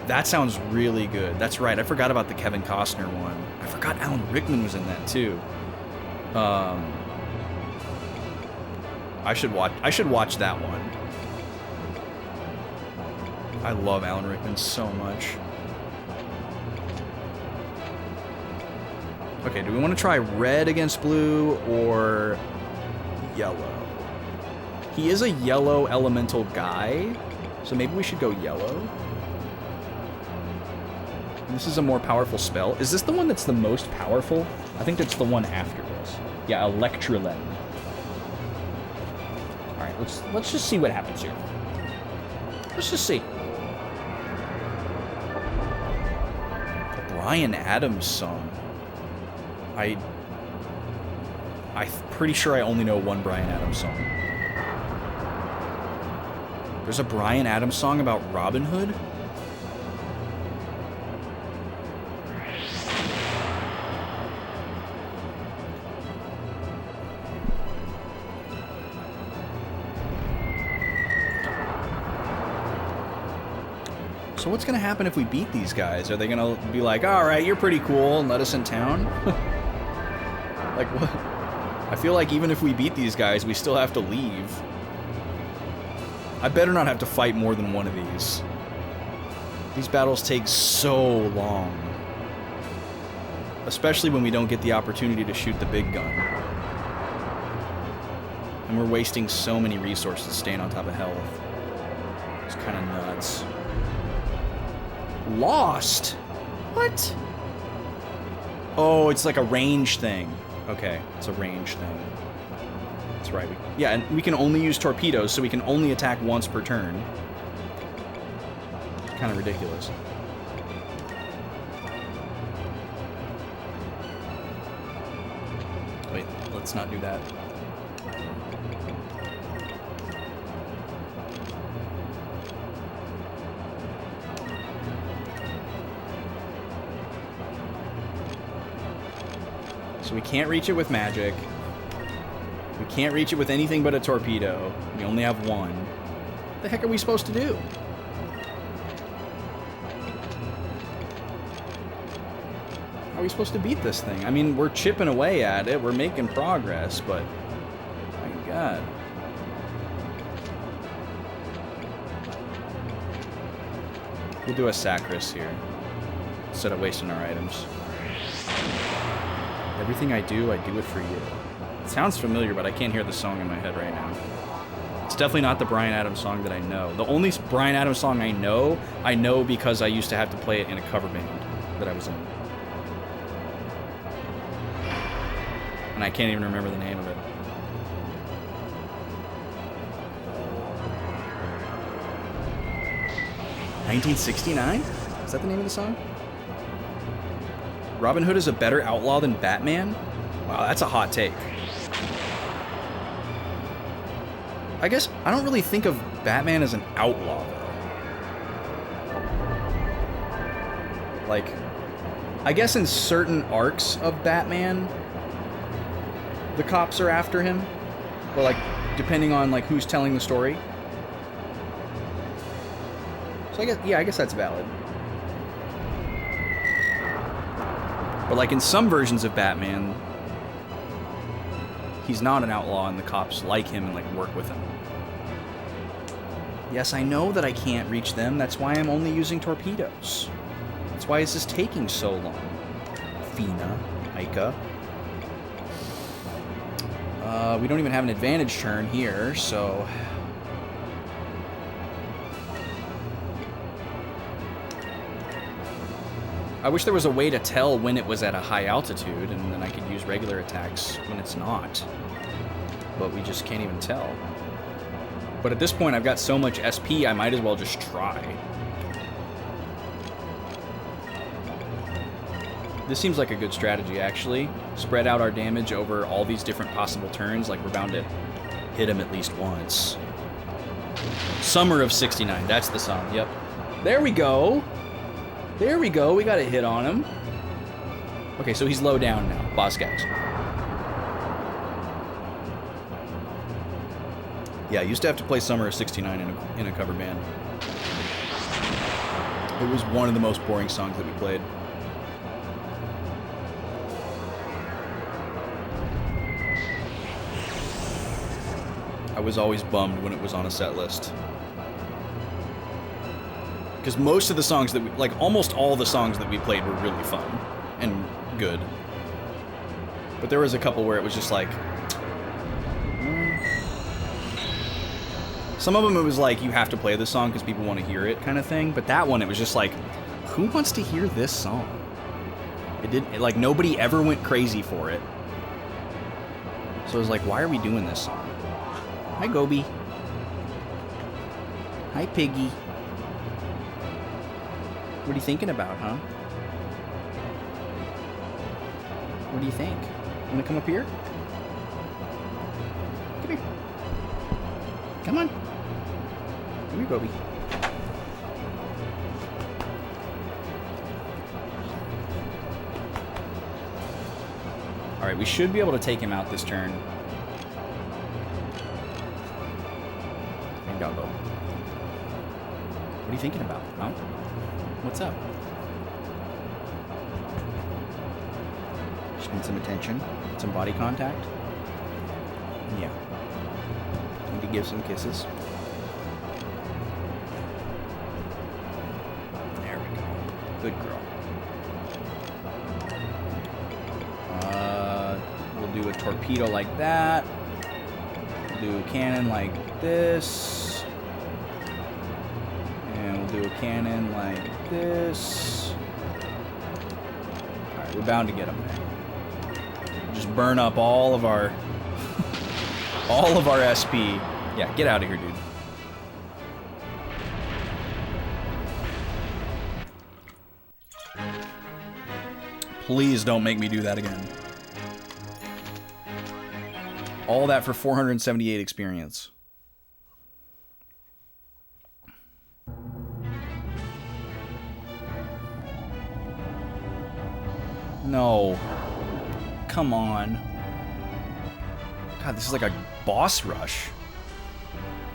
That sounds really good. That's right, I forgot about the Kevin Costner one. I forgot Alan Rickman was in that too. I should watch that one. I love Alan Rickman so much. Okay, do we want to try red against blue or yellow? He is a yellow elemental guy, so maybe we should go yellow. And this is a more powerful spell. Is this the one that's the most powerful? I think it's the one after this. Yeah, Electrolem. All right, let's just see what happens here. Let's just see. Bryan Adams song. I'm pretty sure I only know one Bryan Adams song. There's a Bryan Adams song about Robin Hood? So what's gonna happen if we beat these guys? Are they gonna be like, alright, you're pretty cool, and let us in town? Like, what? I feel like even if we beat these guys, we still have to leave. I better not have to fight more than one of these. These battles take so long. Especially when we don't get the opportunity to shoot the big gun. And we're wasting so many resources staying on top of health. It's kind of nuts. Lost? What? Oh, it's like a range thing. Okay, it's a range thing. That's right. Yeah, and we can only use torpedoes, so we can only attack once per turn. It's kind of ridiculous. Wait, let's not do that. So we can't reach it with magic. We can't reach it with anything but a torpedo. We only have one. What the heck are we supposed to do? How are we supposed to beat this thing? I mean, we're chipping away at it. We're making progress, but... my God. We'll do a Sacris here, instead of wasting our items. Everything I do it for you. It sounds familiar, but I can't hear the song in my head right now. It's definitely not the Bryan Adams song that I know. The only Bryan Adams song I know because I used to have to play it in a cover band that I was in. And I can't even remember the name of it. $1969? Is that the name of the song? Robin Hood is a better outlaw than Batman? Wow, that's a hot take. I guess I don't really think of Batman as an outlaw, though. Like, I guess in certain arcs of Batman, the cops are after him. Or, like, depending on, like, who's telling the story. So I guess that's valid. But like in some versions of Batman, he's not an outlaw and the cops like him and like work with him. Yes, I know that I can't reach them. That's why I'm only using torpedoes. That's why this is taking so long. Fina, Ica. We don't even have an advantage turn here, so... I wish there was a way to tell when it was at a high altitude, and then I could use regular attacks when it's not. But we just can't even tell. But at this point, I've got so much SP, I might as well just try. This seems like a good strategy, actually. Spread out our damage over all these different possible turns, like we're bound to hit him at least once. Summer of 69, that's the song, yep. There we go! There we go, we got a hit on him. Okay, so he's low down now, boss guys. Yeah, I used to have to play Summer of 69 in a cover band. It was one of the most boring songs that we played. I was always bummed when it was on a set list. Because most of the songs that we, like almost all the songs that we played were really fun and good. But there was a couple where it was just like... Some of them it was like, you have to play this song because people want to hear it kind of thing. But that one, it was just like, who wants to hear this song? It didn't, like nobody ever went crazy for it. So I was like, why are we doing this song? Hi, Gobi. Hi, Piggy. What are you thinking about, huh? What do you think? You wanna come up here? Come here. Come on. Come here, Gobi. Alright, we should be able to take him out this turn. Doggo. What are you thinking about, huh? What's up? Just need some attention, some body contact. Yeah. Need to give some kisses. There we go. Good girl. We'll do a torpedo like that. We'll do a cannon like this. Do a cannon like this. Alright, we're bound to get him there. Just burn up all of our SP. Yeah, get out of here, dude. Please don't make me do that again. All that for 478 experience. No. Come on. God, this is like a boss rush.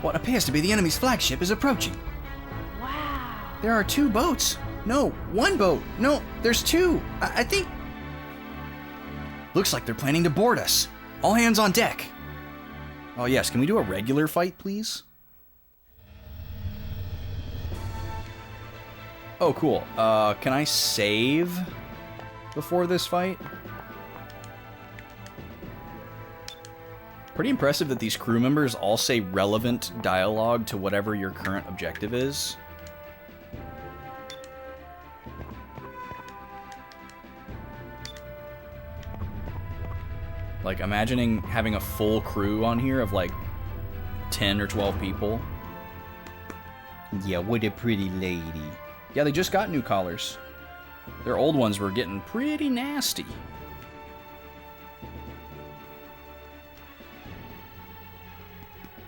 What appears to be the enemy's flagship is approaching. Wow. There are 2 boats. No, 1 boat. No, there's 2. I think... Looks like they're planning to board us. All hands on deck. Oh yes, can we do a regular fight, please? Oh, cool. Can I save before this fight? Pretty impressive that these crew members all say relevant dialogue to whatever your current objective is. Like, imagining having a full crew on here of like 10 or 12 people. Yeah, what a pretty lady. Yeah, they just got new collars. Their old ones were getting pretty nasty.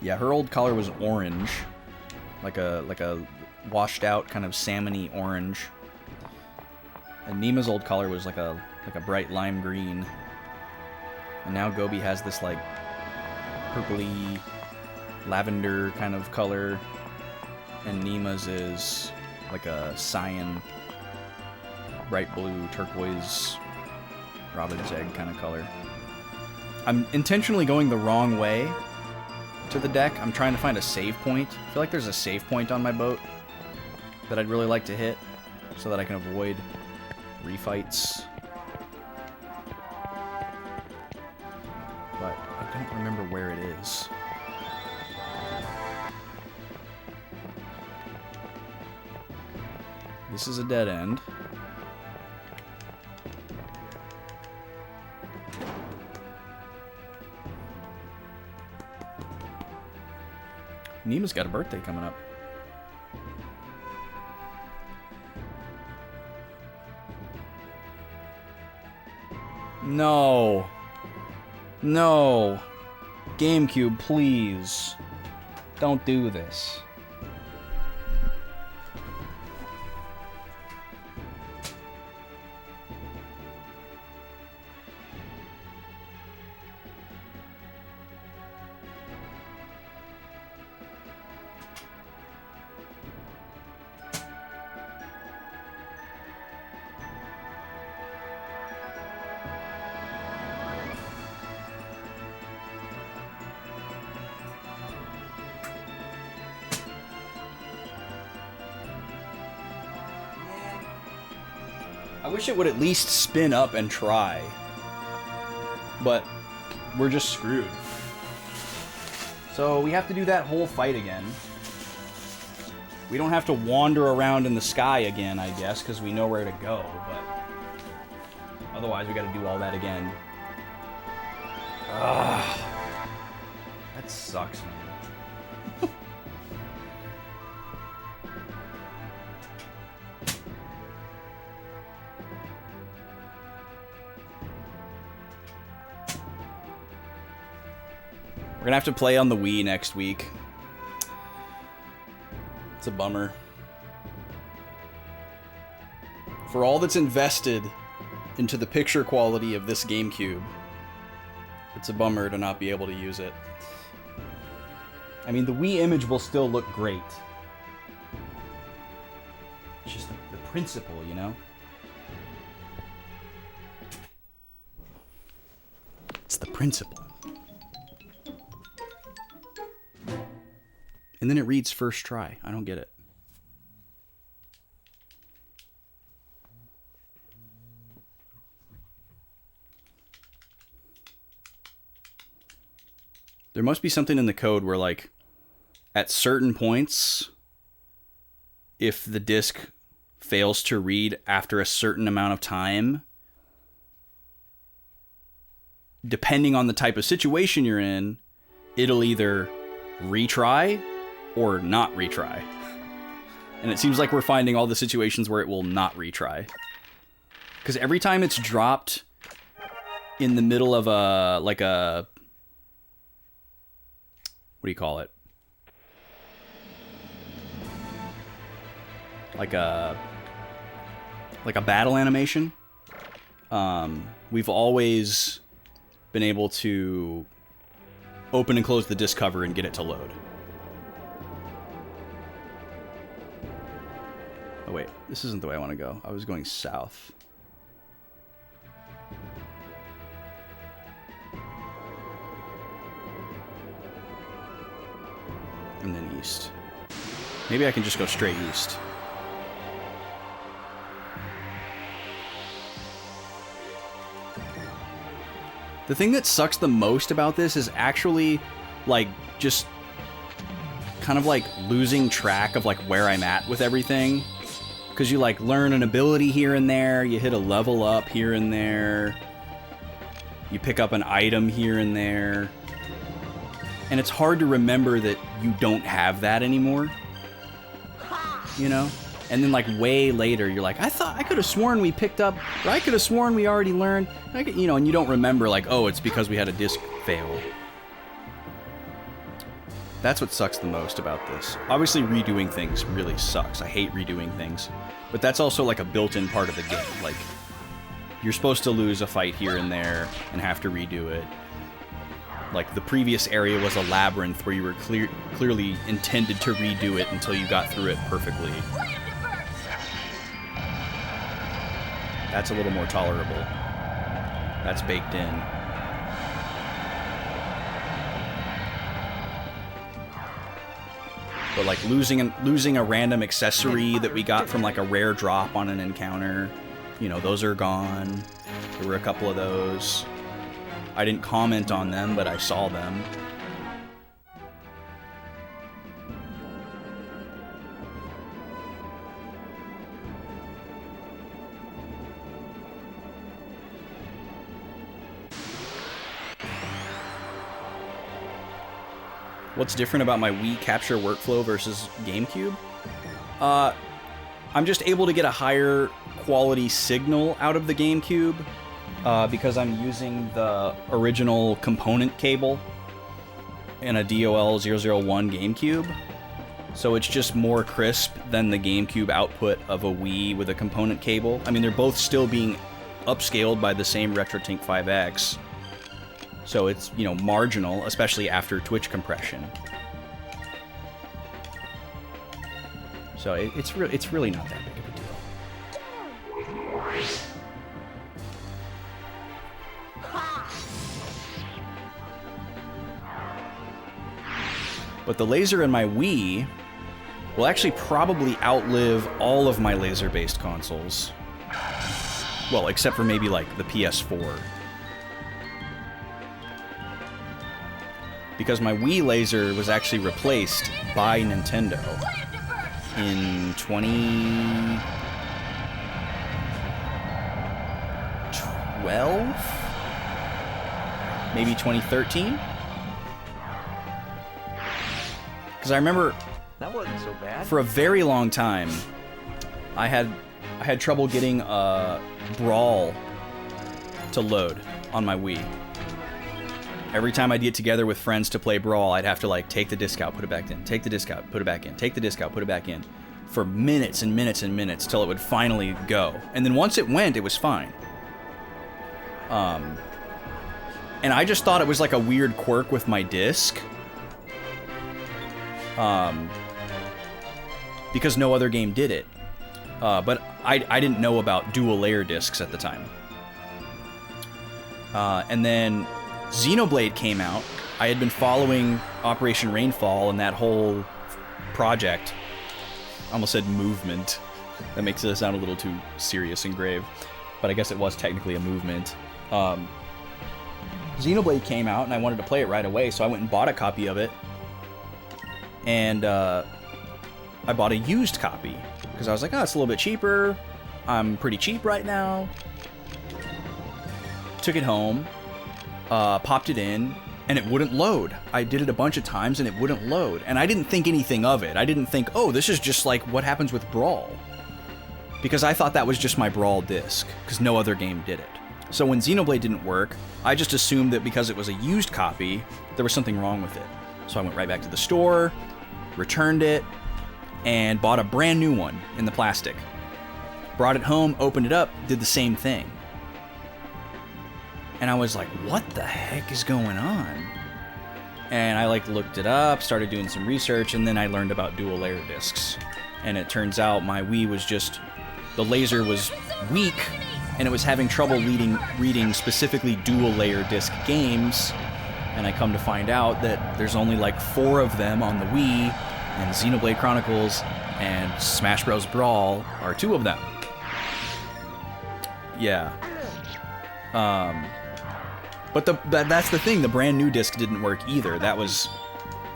Yeah, her old collar was orange. Like a washed out kind of salmon-y orange. And Nima's old collar was like a bright lime green. And now Gobi has this like purpley lavender kind of color. And Nima's is like a cyan, bright blue, turquoise, robin's egg kind of color. I'm intentionally going the wrong way to the deck. I'm trying to find a save point. I feel like there's a save point on my boat that I'd really like to hit so that I can avoid refights. But I don't remember where it is. This is a dead end. Nima's got a birthday coming up. No. No. Gamecube, please. Don't do this. I wish it would at least spin up and try. But we're just screwed. So we have to do that whole fight again. We don't have to wander around in the sky again, I guess, because we know where to go, but otherwise we gotta do all that again. Ugh. That sucks, man. We're gonna have to play on the Wii next week. It's a bummer. For all that's invested into the picture quality of this GameCube, it's a bummer to not be able to use it. I mean, the Wii image will still look great. It's just the principle, you know? It's the principle. And then it reads first try. I don't get it. There must be something in the code where, like, at certain points, if the disc fails to read after a certain amount of time, depending on the type of situation you're in, it'll either retry or not retry. And it seems like we're finding all the situations where it will not retry. Because every time it's dropped in the middle of a, like a, what do you call it? Like a battle animation. We've always been able to open and close the disc cover and get it to load. Oh wait, this isn't the way I want to go. I was going south. And then east. Maybe I can just go straight east. The thing that sucks the most about this is actually, like, just kind of like losing track of, like, where I'm at with everything. Because you, like, learn an ability here and there, you hit a level up here and there, you pick up an item here and there, and it's hard to remember that you don't have that anymore, you know? And then, like, way later, you're like, I could have sworn we picked up, or I could have sworn we already learned, you know, and you don't remember, like, oh, it's because we had a disc fail. That's what sucks the most about this. Obviously, redoing things really sucks. I hate redoing things. But that's also, like, a built-in part of the game. Like, you're supposed to lose a fight here and there and have to redo it. Like, the previous area was a labyrinth where you were clearly intended to redo it until you got through it perfectly. That's a little more tolerable. That's baked in. But like losing a random accessory that we got from like a rare drop on an encounter, you know, those are gone. There were a couple of those. I didn't comment on them, but I saw them. What's different about my Wii capture workflow versus GameCube? I'm just able to get a higher quality signal out of the GameCube because I'm using the original component cable in a DOL001 GameCube. So it's just more crisp than the GameCube output of a Wii with a component cable. I mean, they're both still being upscaled by the same RetroTink 5X. So it's, you know, marginal, especially after Twitch compression. So it's really not that big of a deal. But the laser in my Wii will actually probably outlive all of my laser-based consoles. Well, except for maybe like the PS4. Because my Wii laser was actually replaced by Nintendo in 2012? Maybe 2013? Because I remember That wasn't so bad. for a very long time, I had trouble getting Brawl to load on my Wii. Every time I'd get together with friends to play Brawl, I'd have to like take the disc out, put it back in, take the disc out, put it back in, take the disc out, put it back in, for minutes and minutes and minutes till it would finally go. And then once it went, it was fine. And I just thought it was like a weird quirk with my disc. Because no other game did it. But I didn't know about dual layer discs at the time. And then Xenoblade came out. I had been following Operation Rainfall and that whole project. I almost said movement. That makes it sound a little too serious and grave. But I guess it was technically a movement. Xenoblade came out and I wanted to play it right away, so I went and bought a copy of it. And I bought a used copy because I was like, oh, it's a little bit cheaper. I'm pretty cheap right now. Took it home. Popped it in, and it wouldn't load. I did it a bunch of times, and it wouldn't load. And I didn't think anything of it. I didn't think, oh, this is just like what happens with Brawl. Because I thought that was just my Brawl disc, because no other game did it. So when Xenoblade didn't work, I just assumed that because it was a used copy, there was something wrong with it. So I went right back to the store, returned it, and bought a brand new one in the plastic. Brought it home, opened it up, did the same thing. And I was like, what the heck is going on? And I like looked it up, started doing some research, and then I learned about dual layer discs. And it turns out my Wii was just, the laser was weak, and it was having trouble reading specifically dual layer disc games. And I come to find out that there's only like 4 of them on the Wii, and Xenoblade Chronicles and Smash Bros. Brawl are 2 of them. Yeah. But that's the thing. The brand new disc didn't work either. That was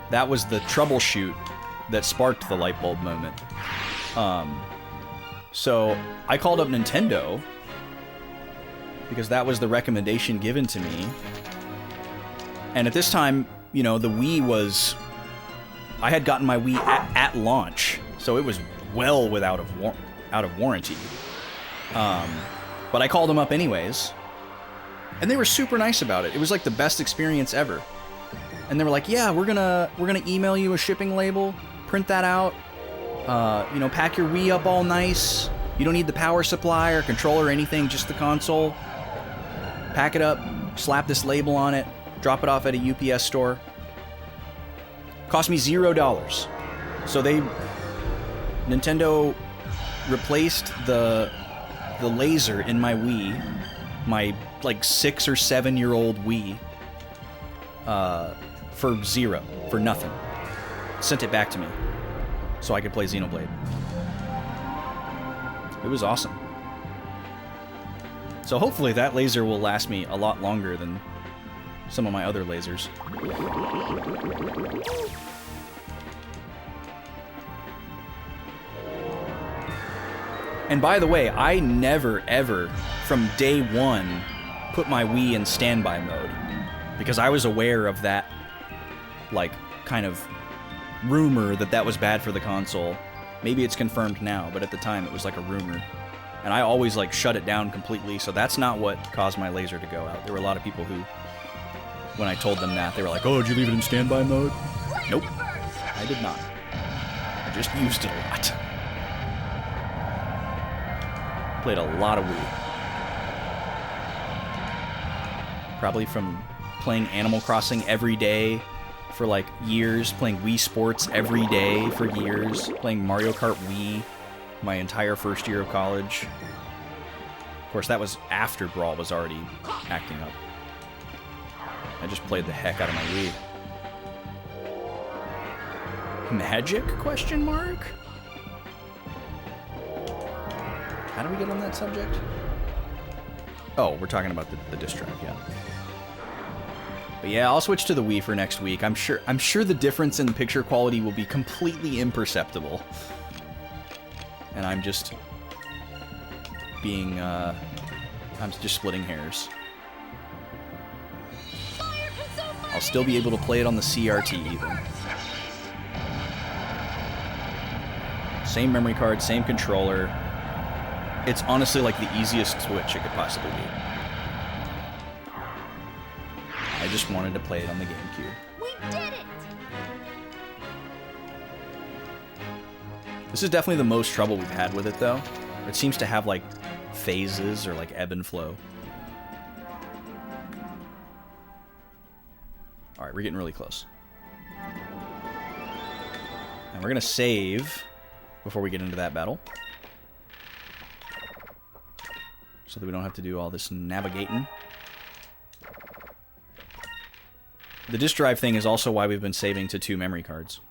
the troubleshoot that sparked the light bulb moment. So I called up Nintendo because that was the recommendation given to me. And at this time, you know, the Wii was... I had gotten my Wii at launch, so it was well out of warranty. But I called them up anyways. And they were super nice about it. It was like the best experience ever. And they were like, yeah, we're gonna email you a shipping label, print that out, you know, pack your Wii up all nice. You don't need the power supply or controller or anything, just the console. Pack it up, slap this label on it, drop it off at a UPS store. Cost me $0. So Nintendo replaced the the laser in my Wii, my like 6 or 7 year old Wii, for zero, for nothing. Sent it back to me so I could play Xenoblade. It was awesome. So hopefully that laser will last me a lot longer than some of my other lasers. And by the way, I never, ever, from day one, put my Wii in standby mode. Because I was aware of that, like, kind of rumor that that was bad for the console. Maybe it's confirmed now, but at the time it was like a rumor. And I always, like, shut it down completely, so that's not what caused my laser to go out. There were a lot of people who, when I told them that, they were like, oh, did you leave it in standby mode? Nope, I did not. I just used it a lot. Played a lot of Wii. Probably from playing Animal Crossing every day for like years, playing Wii Sports every day for years, playing Mario Kart Wii my entire first year of college. Of course, that was after Brawl was already acting up. I just played the heck out of my Wii. Magic? Question mark? How do we get on that subject? Oh, we're talking about the disc drive, yeah. But yeah, I'll switch to the Wii for next week. I'm sure the difference in picture quality will be completely imperceptible. And I'm just being, I'm just splitting hairs. I'll still be able to play it on the CRT even. Same memory card, same controller. It's honestly like the easiest Switch it could possibly be. I just wanted to play it on the Gamecube. We did it! This is definitely the most trouble we've had with it, though. It seems to have, like, phases or, like, ebb and flow. Alright, we're getting really close. And we're gonna save before we get into that battle. So that we don't have to do all this navigating. The disk drive thing is also why we've been saving to 2 memory cards.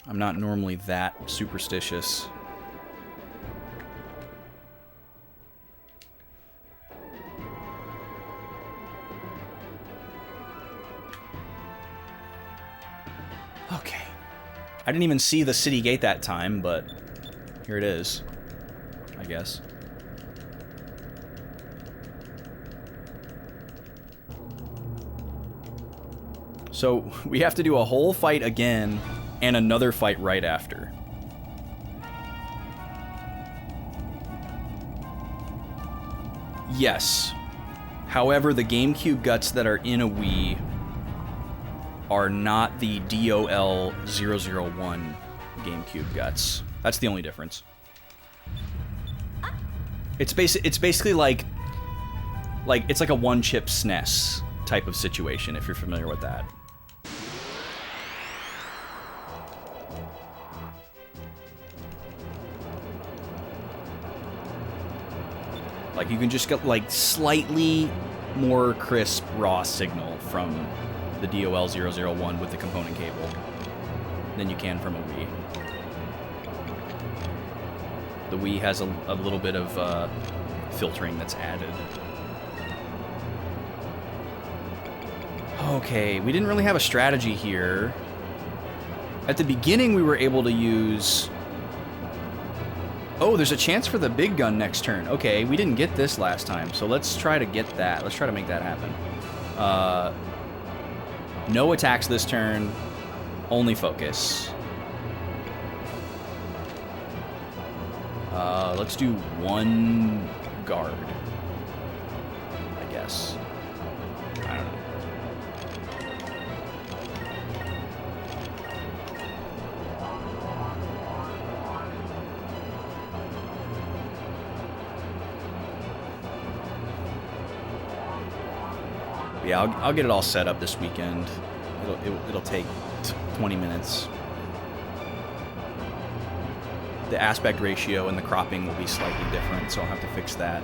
I'm not normally that superstitious. Okay. I didn't even see the city gate that time, but here it is, I guess. So we have to do a whole fight again and another fight right after. Yes. However, the GameCube guts that are in a Wii are not the DOL001 GameCube guts. That's the only difference. It's basically like it's like a one-chip SNES type of situation, if you're familiar with that. Like, you can just get, like, slightly more crisp raw signal from the DOL001 with the component cable than you can from a Wii. The Wii has a little bit of filtering that's added. Okay, we didn't really have a strategy here. At the beginning, we were able to use... Oh, there's a chance for the big gun next turn. Okay, we didn't get this last time, so let's try to get that. Let's try to make that happen. No attacks this turn. Only focus. Let's do 1 guard, I guess. I don't know. Yeah, I'll get it all set up this weekend. It'll take 20 minutes. the aspect ratio and the cropping will be slightly different, so I'll have to fix that.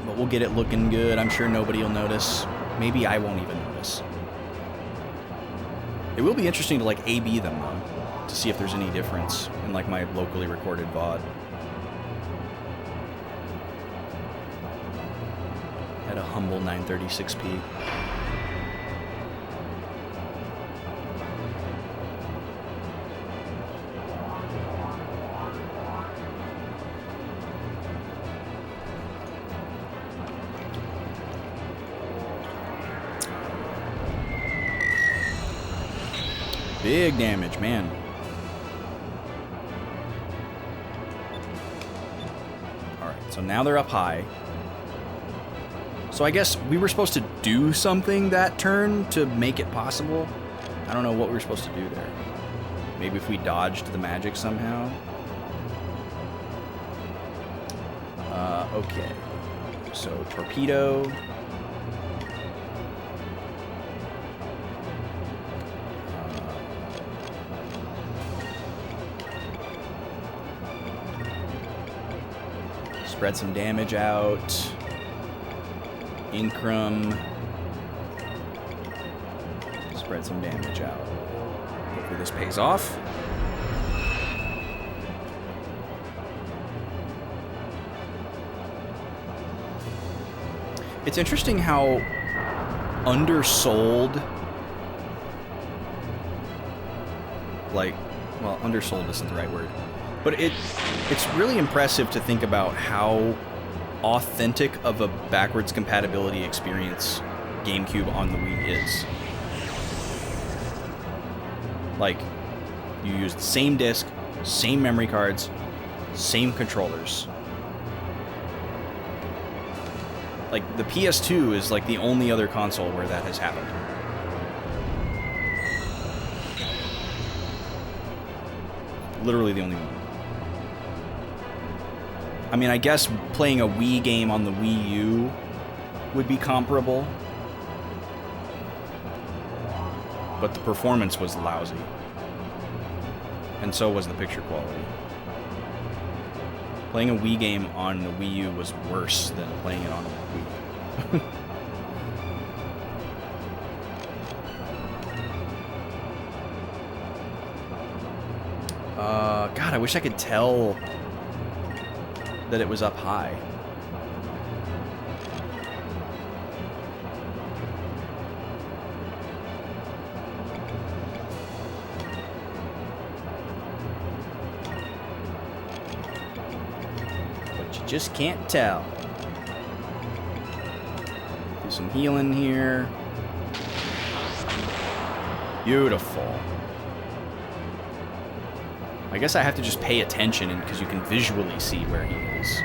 But we'll get it looking good. I'm sure nobody will notice. Maybe I won't even notice. It will be interesting to like A/B them though, to see if there's any difference in like my locally recorded VOD. At a humble 936p. Big damage, man. Alright, so now they're up high. So I guess we were supposed to do something that turn to make it possible. I don't know what we were supposed to do there. Maybe if we dodged the magic somehow. Okay. So, torpedo. Spread some damage out. Incrum. Spread some damage out. Hopefully this pays off. It's interesting how undersold, like, well, undersold isn't the right word, but it's really impressive to think about how authentic of a backwards compatibility experience GameCube on the Wii is. Like, you use the same disc, same memory cards, same controllers. Like, the PS2 is like the only other console where that has happened. Literally the only one. I mean, I guess playing a Wii game on the Wii U would be comparable. But the performance was lousy. And so was the picture quality. Playing a Wii game on the Wii U was worse than playing it on a Wii. God, I wish I could tell that it was up high. But you just can't tell. Do some healing here. Beautiful. I guess I have to just pay attention because you can visually see where he is.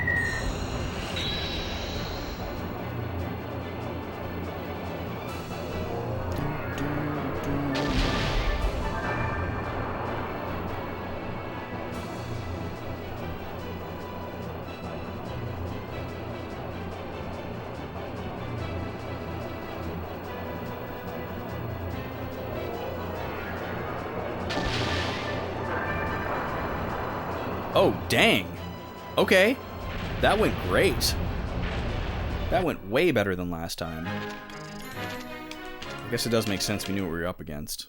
Oh, dang. Okay. That went great. That went way better than last time. I guess it does make sense we knew what we were up against.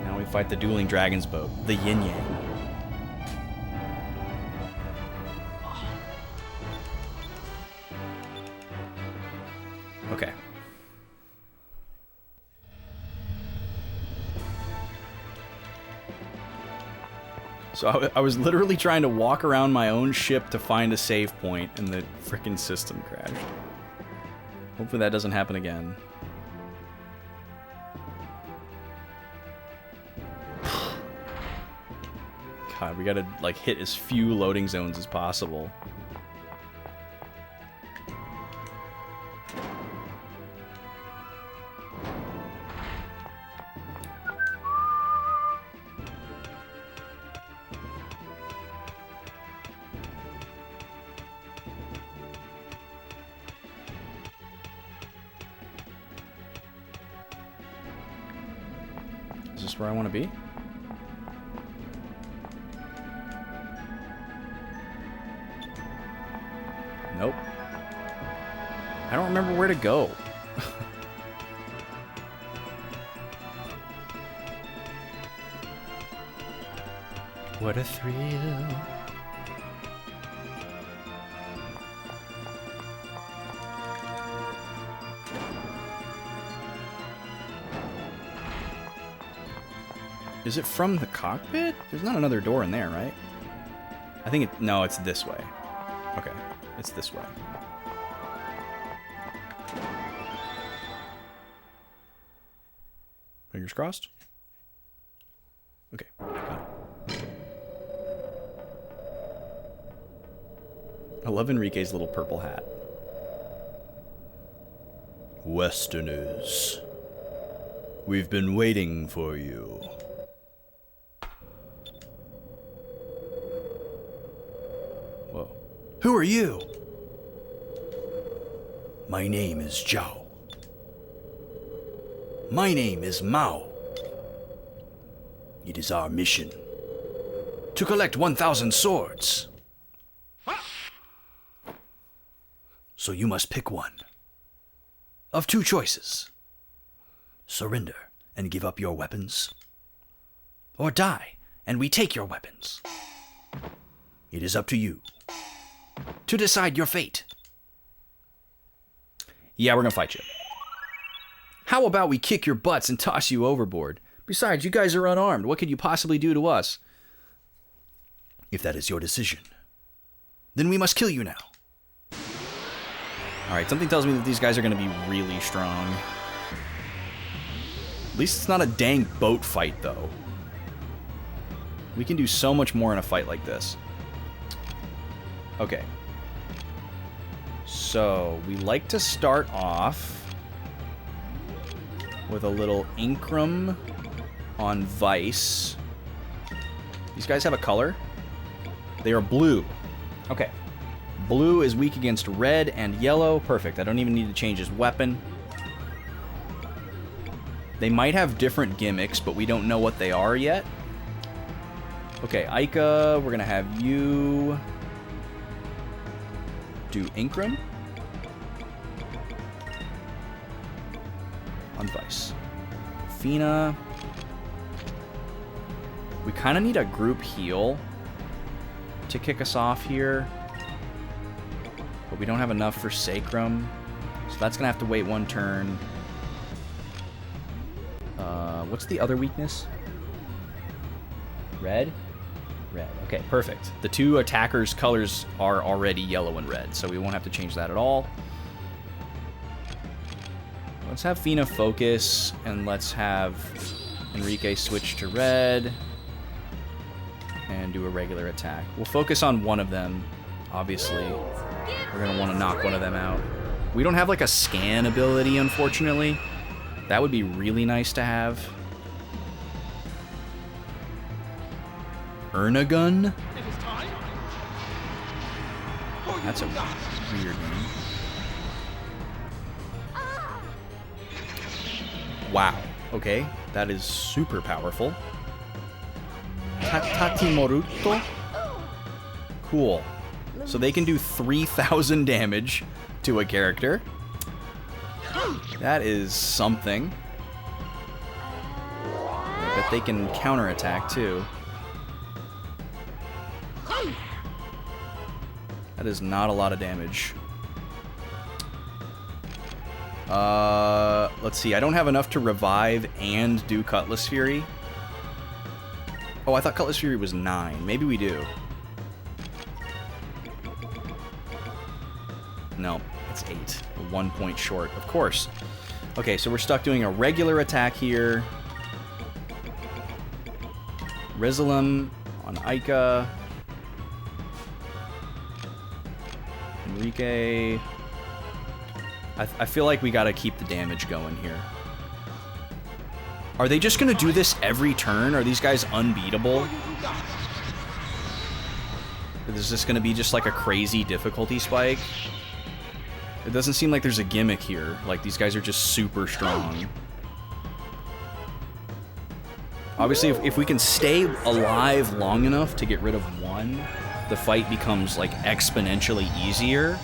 Now we fight the dueling dragon's boat, the Yin Yang. Okay. So I was literally trying to walk around my own ship to find a save point, and the frickin' system crashed. Hopefully that doesn't happen again. God, we gotta, like, hit as few loading zones as possible. this where I want to be? Nope. I don't remember where to go. What a thrill. Is it from the cockpit? There's not another door in there, right? I think it... No, it's this way. Okay, it's this way. Fingers crossed. Okay, got it. I love Enrique's little purple hat. Westerners, we've been waiting for you. Whoa. Who are you? My name is Zhao. My name is Mao. It is our mission to collect 1,000 swords. So you must pick one of two choices. Surrender and give up your weapons, or die and we take your weapons. It is up to you to decide your fate. Yeah, we're gonna fight you. How about we kick your butts and toss you overboard? Besides, you guys are unarmed. What could you possibly do to us? If that is your decision, then we must kill you now. Alright, something tells me that these guys are going to be really strong. At least it's not a dang boat fight, though. We can do so much more in a fight like this. Okay. So, we like to start off with a little Incrum on Vice. These guys have a color. They are blue. Okay. Blue is weak against red and yellow. Perfect. I don't even need to change his weapon. They might have different gimmicks, but we don't know what they are yet. Okay, Aika, we're going to have you do Incrum on Vice. Fina. We kind of need a group heal to kick us off here. But we don't have enough for Sacrum. So that's going to have to wait one turn. What's the other weakness? Red? Red. Okay, perfect. The two attackers' colors are already yellow and red, so we won't have to change that at all. Let's have Fina focus, and let's have Enrique switch to red. And do a regular attack. We'll focus on one of them, obviously. We're going to want to knock one of them out. We don't have like a scan ability, unfortunately. That would be really nice to have. Ernagun? That's a weird name. Wow. Okay, that is super powerful. Tatimoruto? Cool. So they can do 3,000 damage to a character. That is something. I bet they can counterattack too. That is not a lot of damage. Let's see. I don't have enough to revive and do Cutlass Fury. Oh, I thought Cutlass Fury was 9. Maybe we do. No, it's 8. 1 point short, of course. Okay, so we're stuck doing a regular attack here. Rizalem on Aika. Enrique. I feel like we gotta keep the damage going here. Are they just gonna do this every turn? Are these guys unbeatable? Is this gonna be just like a crazy difficulty spike? It doesn't seem like there's a gimmick here. Like, these guys are just super strong. Obviously, if we can stay alive long enough to get rid of one, the fight becomes, like, exponentially easier.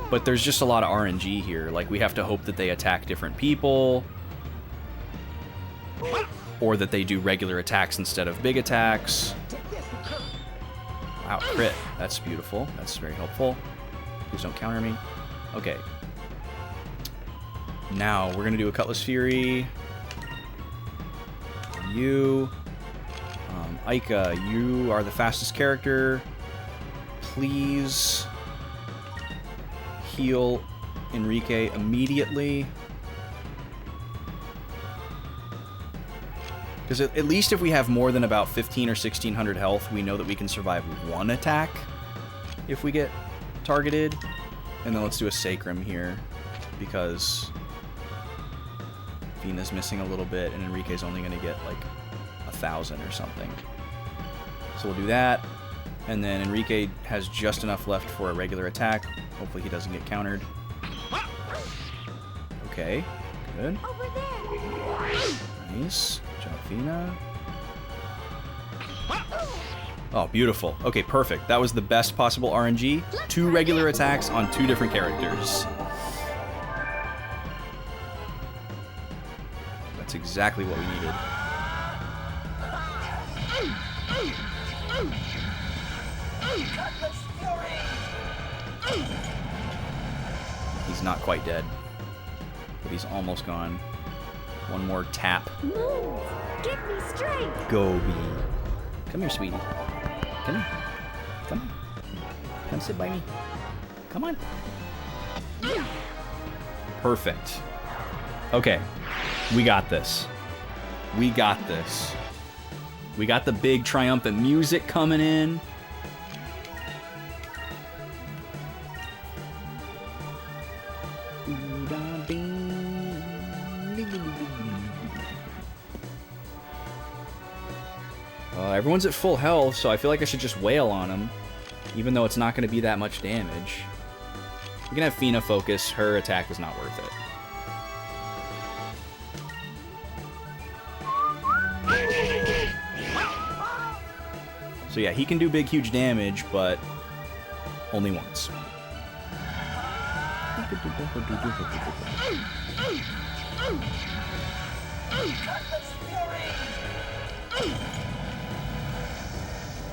But there's just a lot of RNG here. Like, we have to hope that they attack different people. Or that they do regular attacks instead of big attacks. Wow, crit. That's beautiful. That's very helpful. Please don't counter me. Okay. Now, we're going to do a Cutlass Fury. You. Aika, you are the fastest character. Please heal Enrique immediately. Because at least if we have more than about 15 or 1600 health, we know that we can survive one attack if we get targeted. And then let's do a Sacrum here, because Fina's missing a little bit, and Enrique's only going to get like 1,000 or something. So we'll do that, and then Enrique has just enough left for a regular attack. Hopefully he doesn't get countered. Okay, good. Nice. Jump Fina. Oh, beautiful. Okay, perfect. That was the best possible RNG. 2 regular attacks on 2 different characters. That's exactly what we needed. He's not quite dead, but he's almost gone. One more tap. Move! Give me strength! Gobi. Come here, sweetie. Come here. Come on. Come sit by me. Come on. Perfect. Okay. We got this. We got this. We got the big triumphant music coming in. Everyone's at full health, so I feel like I should just wail on him, even though it's not going to be that much damage. We can have Fina focus. Her attack is not worth it. So yeah, he can do big, huge damage, but only once.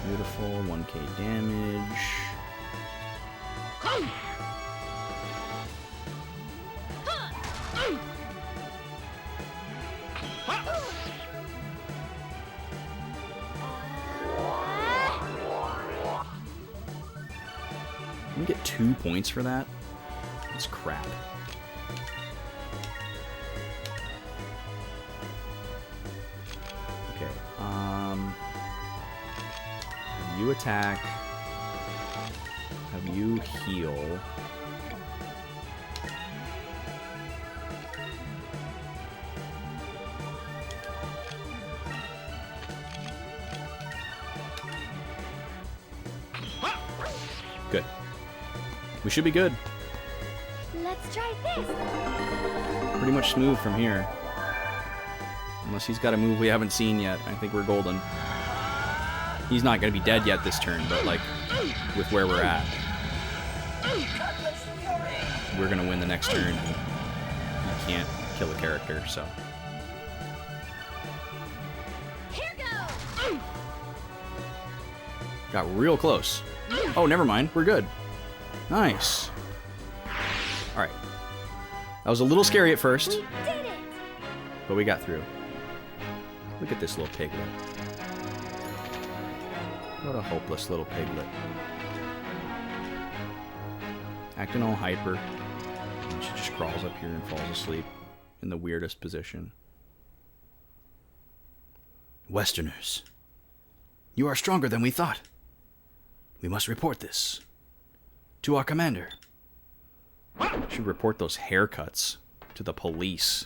Beautiful, 1k damage. Can we get 2 points for that? That's crap. Okay, you attack. Have you heal. Good. We should be good. Let's try this. Pretty much smooth from here. Unless he's got a move we haven't seen yet. I think we're golden. He's not going to be dead yet this turn, but like, with where we're at, we're going to win the next turn. He can't kill a character, so. Here goes. Got real close. Oh, never mind. We're good. Nice. All right. That was a little scary at first, We did it. but we got through. Look at this little piglet. What a hopeless little piglet. Acting all hyper. And she just crawls up here and falls asleep in the weirdest position. Westerners, you are stronger than we thought. We must report this to our commander. Should report those haircuts to the police.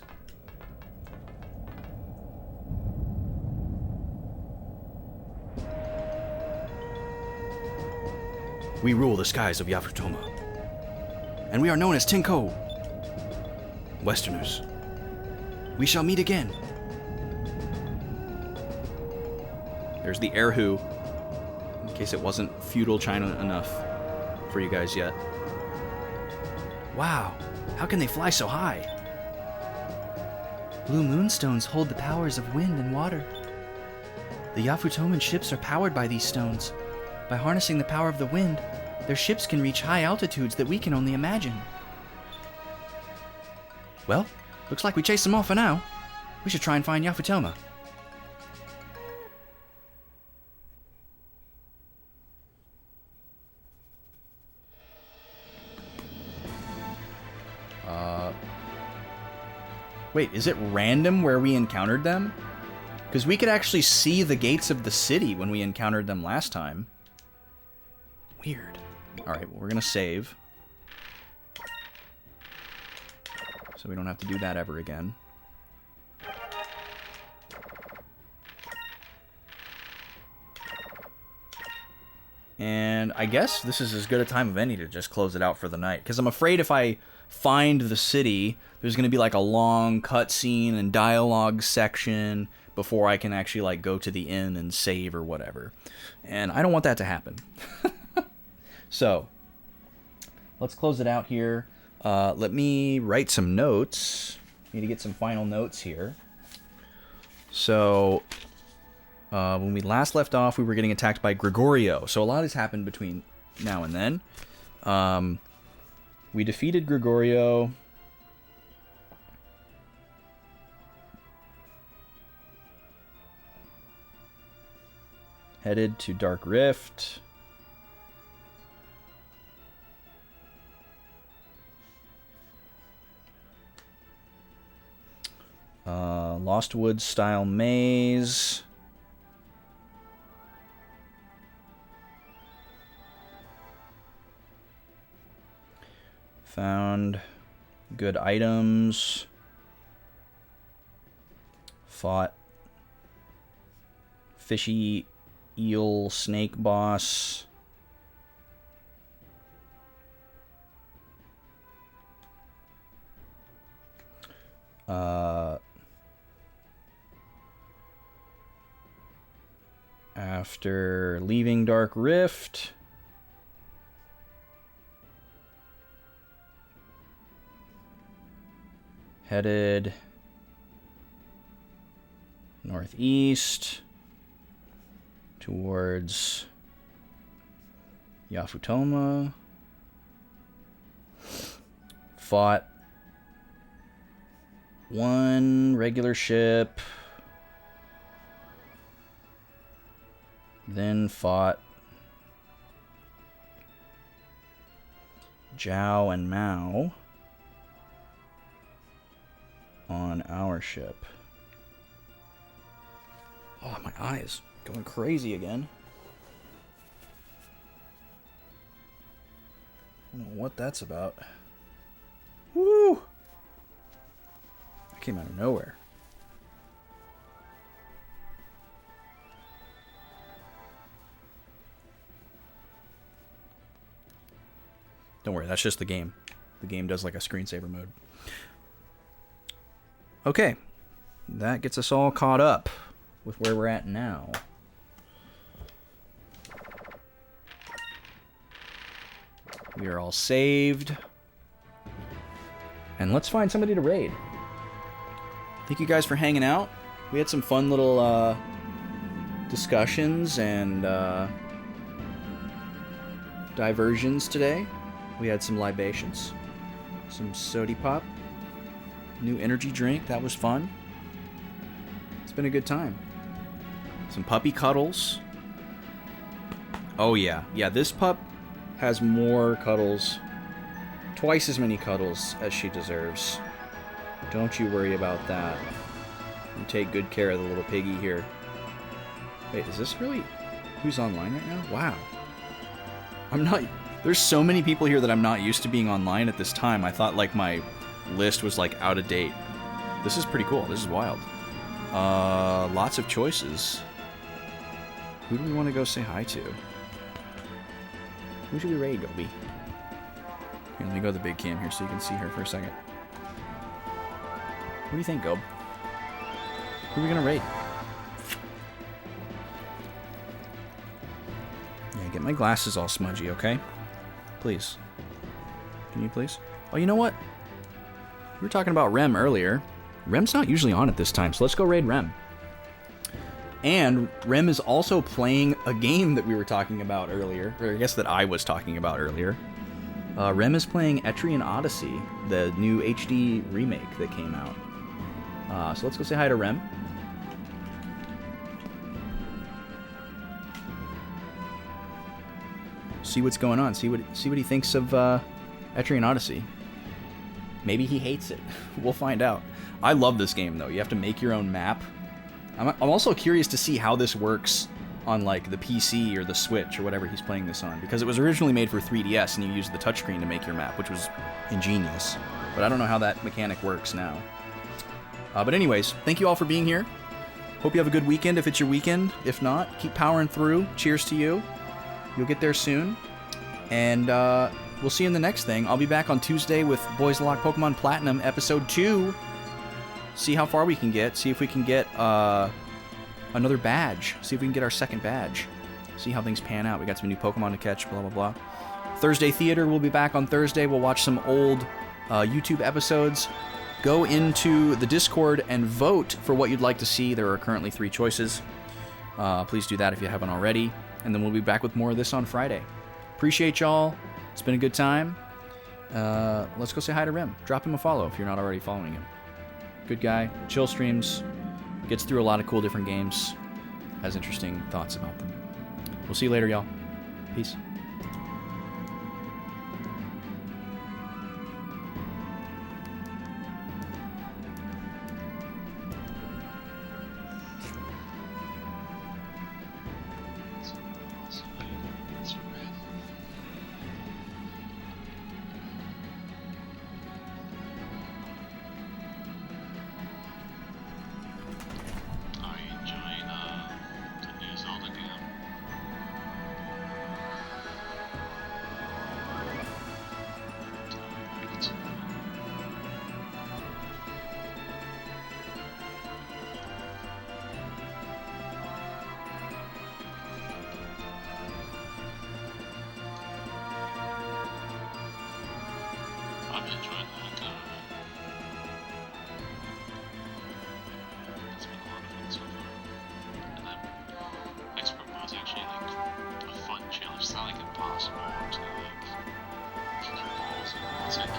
We rule the skies of Yafutoma, and we are known as Tinko. Westerners, we shall meet again. There's the Erhu, in case it wasn't feudal China enough for you guys yet. Wow, how can they fly so high? Blue moonstones hold the powers of wind and water. The Yafutoman ships are powered by these stones. By harnessing the power of the wind, their ships can reach high altitudes that we can only imagine. Well, looks like we chased them all for now. We should try and find Yafutoma. Wait, is it random where we encountered them? Because we could actually see the gates of the city when we encountered them last time. Weird. Alright, well, we're going to save. So we don't have to do that ever again. And I guess this is as good a time of any to just close it out for the night. Because I'm afraid if I find the city, there's going to be like a long cutscene and dialogue section before I can actually like go to the inn and save or whatever. And I don't want that to happen. So, let's close it out here. Let me write some notes. Need to get some final notes here. So, when we last left off, we were getting attacked by Gregorio. So a lot has happened between now and then. We defeated Gregorio. Headed to Dark Rift. Lost Woods style maze. Found good items. Fought fishy eel snake boss. After leaving Dark Rift, headed northeast towards Yafutoma. Fought one regular ship. Then fought Zhao and Mao on our ship. Oh, my eyes going crazy again. I don't know what that's about. Woo! That came out of nowhere. Don't worry, that's just the game. The game does like a screensaver mode. Okay, that gets us all caught up with where we're at now. We are all saved. And let's find somebody to raid. Thank you guys for hanging out. We had some fun little discussions and diversions today. We had some libations, some sody pop, new energy drink. That was fun. It's been a good time. Some puppy cuddles. Oh yeah, this pup has more cuddles, twice as many cuddles as she deserves. Don't you worry about that. You take good care of the little piggy here. Wait, is this really who's online right now? Wow. There's so many people here that I'm not used to being online at this time. I thought like my list was like out of date. This is pretty cool. This is wild. Lots of choices. Who do we want to go say hi to? Who should we raid, Gobi? Here, let me go to the big cam here so you can see her for a second. What do you think, Gob? Who are we gonna raid? Get my glasses all smudgy, okay? Please. Can you please? Oh, you know what? We were talking about Rem earlier. Rem's not usually on at this time, so let's go raid Rem. And Rem is also playing a game that we were talking about earlier, or I guess that I was talking about earlier. Rem is playing Etrian Odyssey, the new HD remake that came out. So let's go say hi to Rem. See what's going on. See what he thinks of Etrian Odyssey. Maybe he hates it. We'll find out. I love this game though. You have to make your own map. I'm also curious to see how this works on like the PC or the Switch or whatever he's playing this on, because it was originally made for 3DS and you used the touchscreen to make your map, which was ingenious. But I don't know how that mechanic works now. But anyways, thank you all for being here. Hope you have a good weekend if it's your weekend. If not, keep powering through. Cheers to you. You'll get there soon. And we'll see you in the next thing. I'll be back on Tuesday with Boys Lock Pokemon Platinum Episode 2. See how far we can get. See if we can get another badge. See if we can get our second badge. See how things pan out. We got some new Pokemon to catch, blah, blah, blah. Thursday Theater, we'll be back on Thursday. We'll watch some old YouTube episodes. Go into the Discord and vote for what you'd like to see. There are currently 3 choices. Please do that if you haven't already. And then we'll be back with more of this on Friday. Appreciate y'all. It's been a good time. Let's go say hi to Rem. Drop him a follow if you're not already following him. Good guy. Chill streams. Gets through a lot of cool different games. Has interesting thoughts about them. We'll see you later, y'all. Peace. I'm enjoying that. It's been a lot of fun so far. And then Expert Mod's actually like a fun challenge. It's not like impossible to like kick your balls and it's like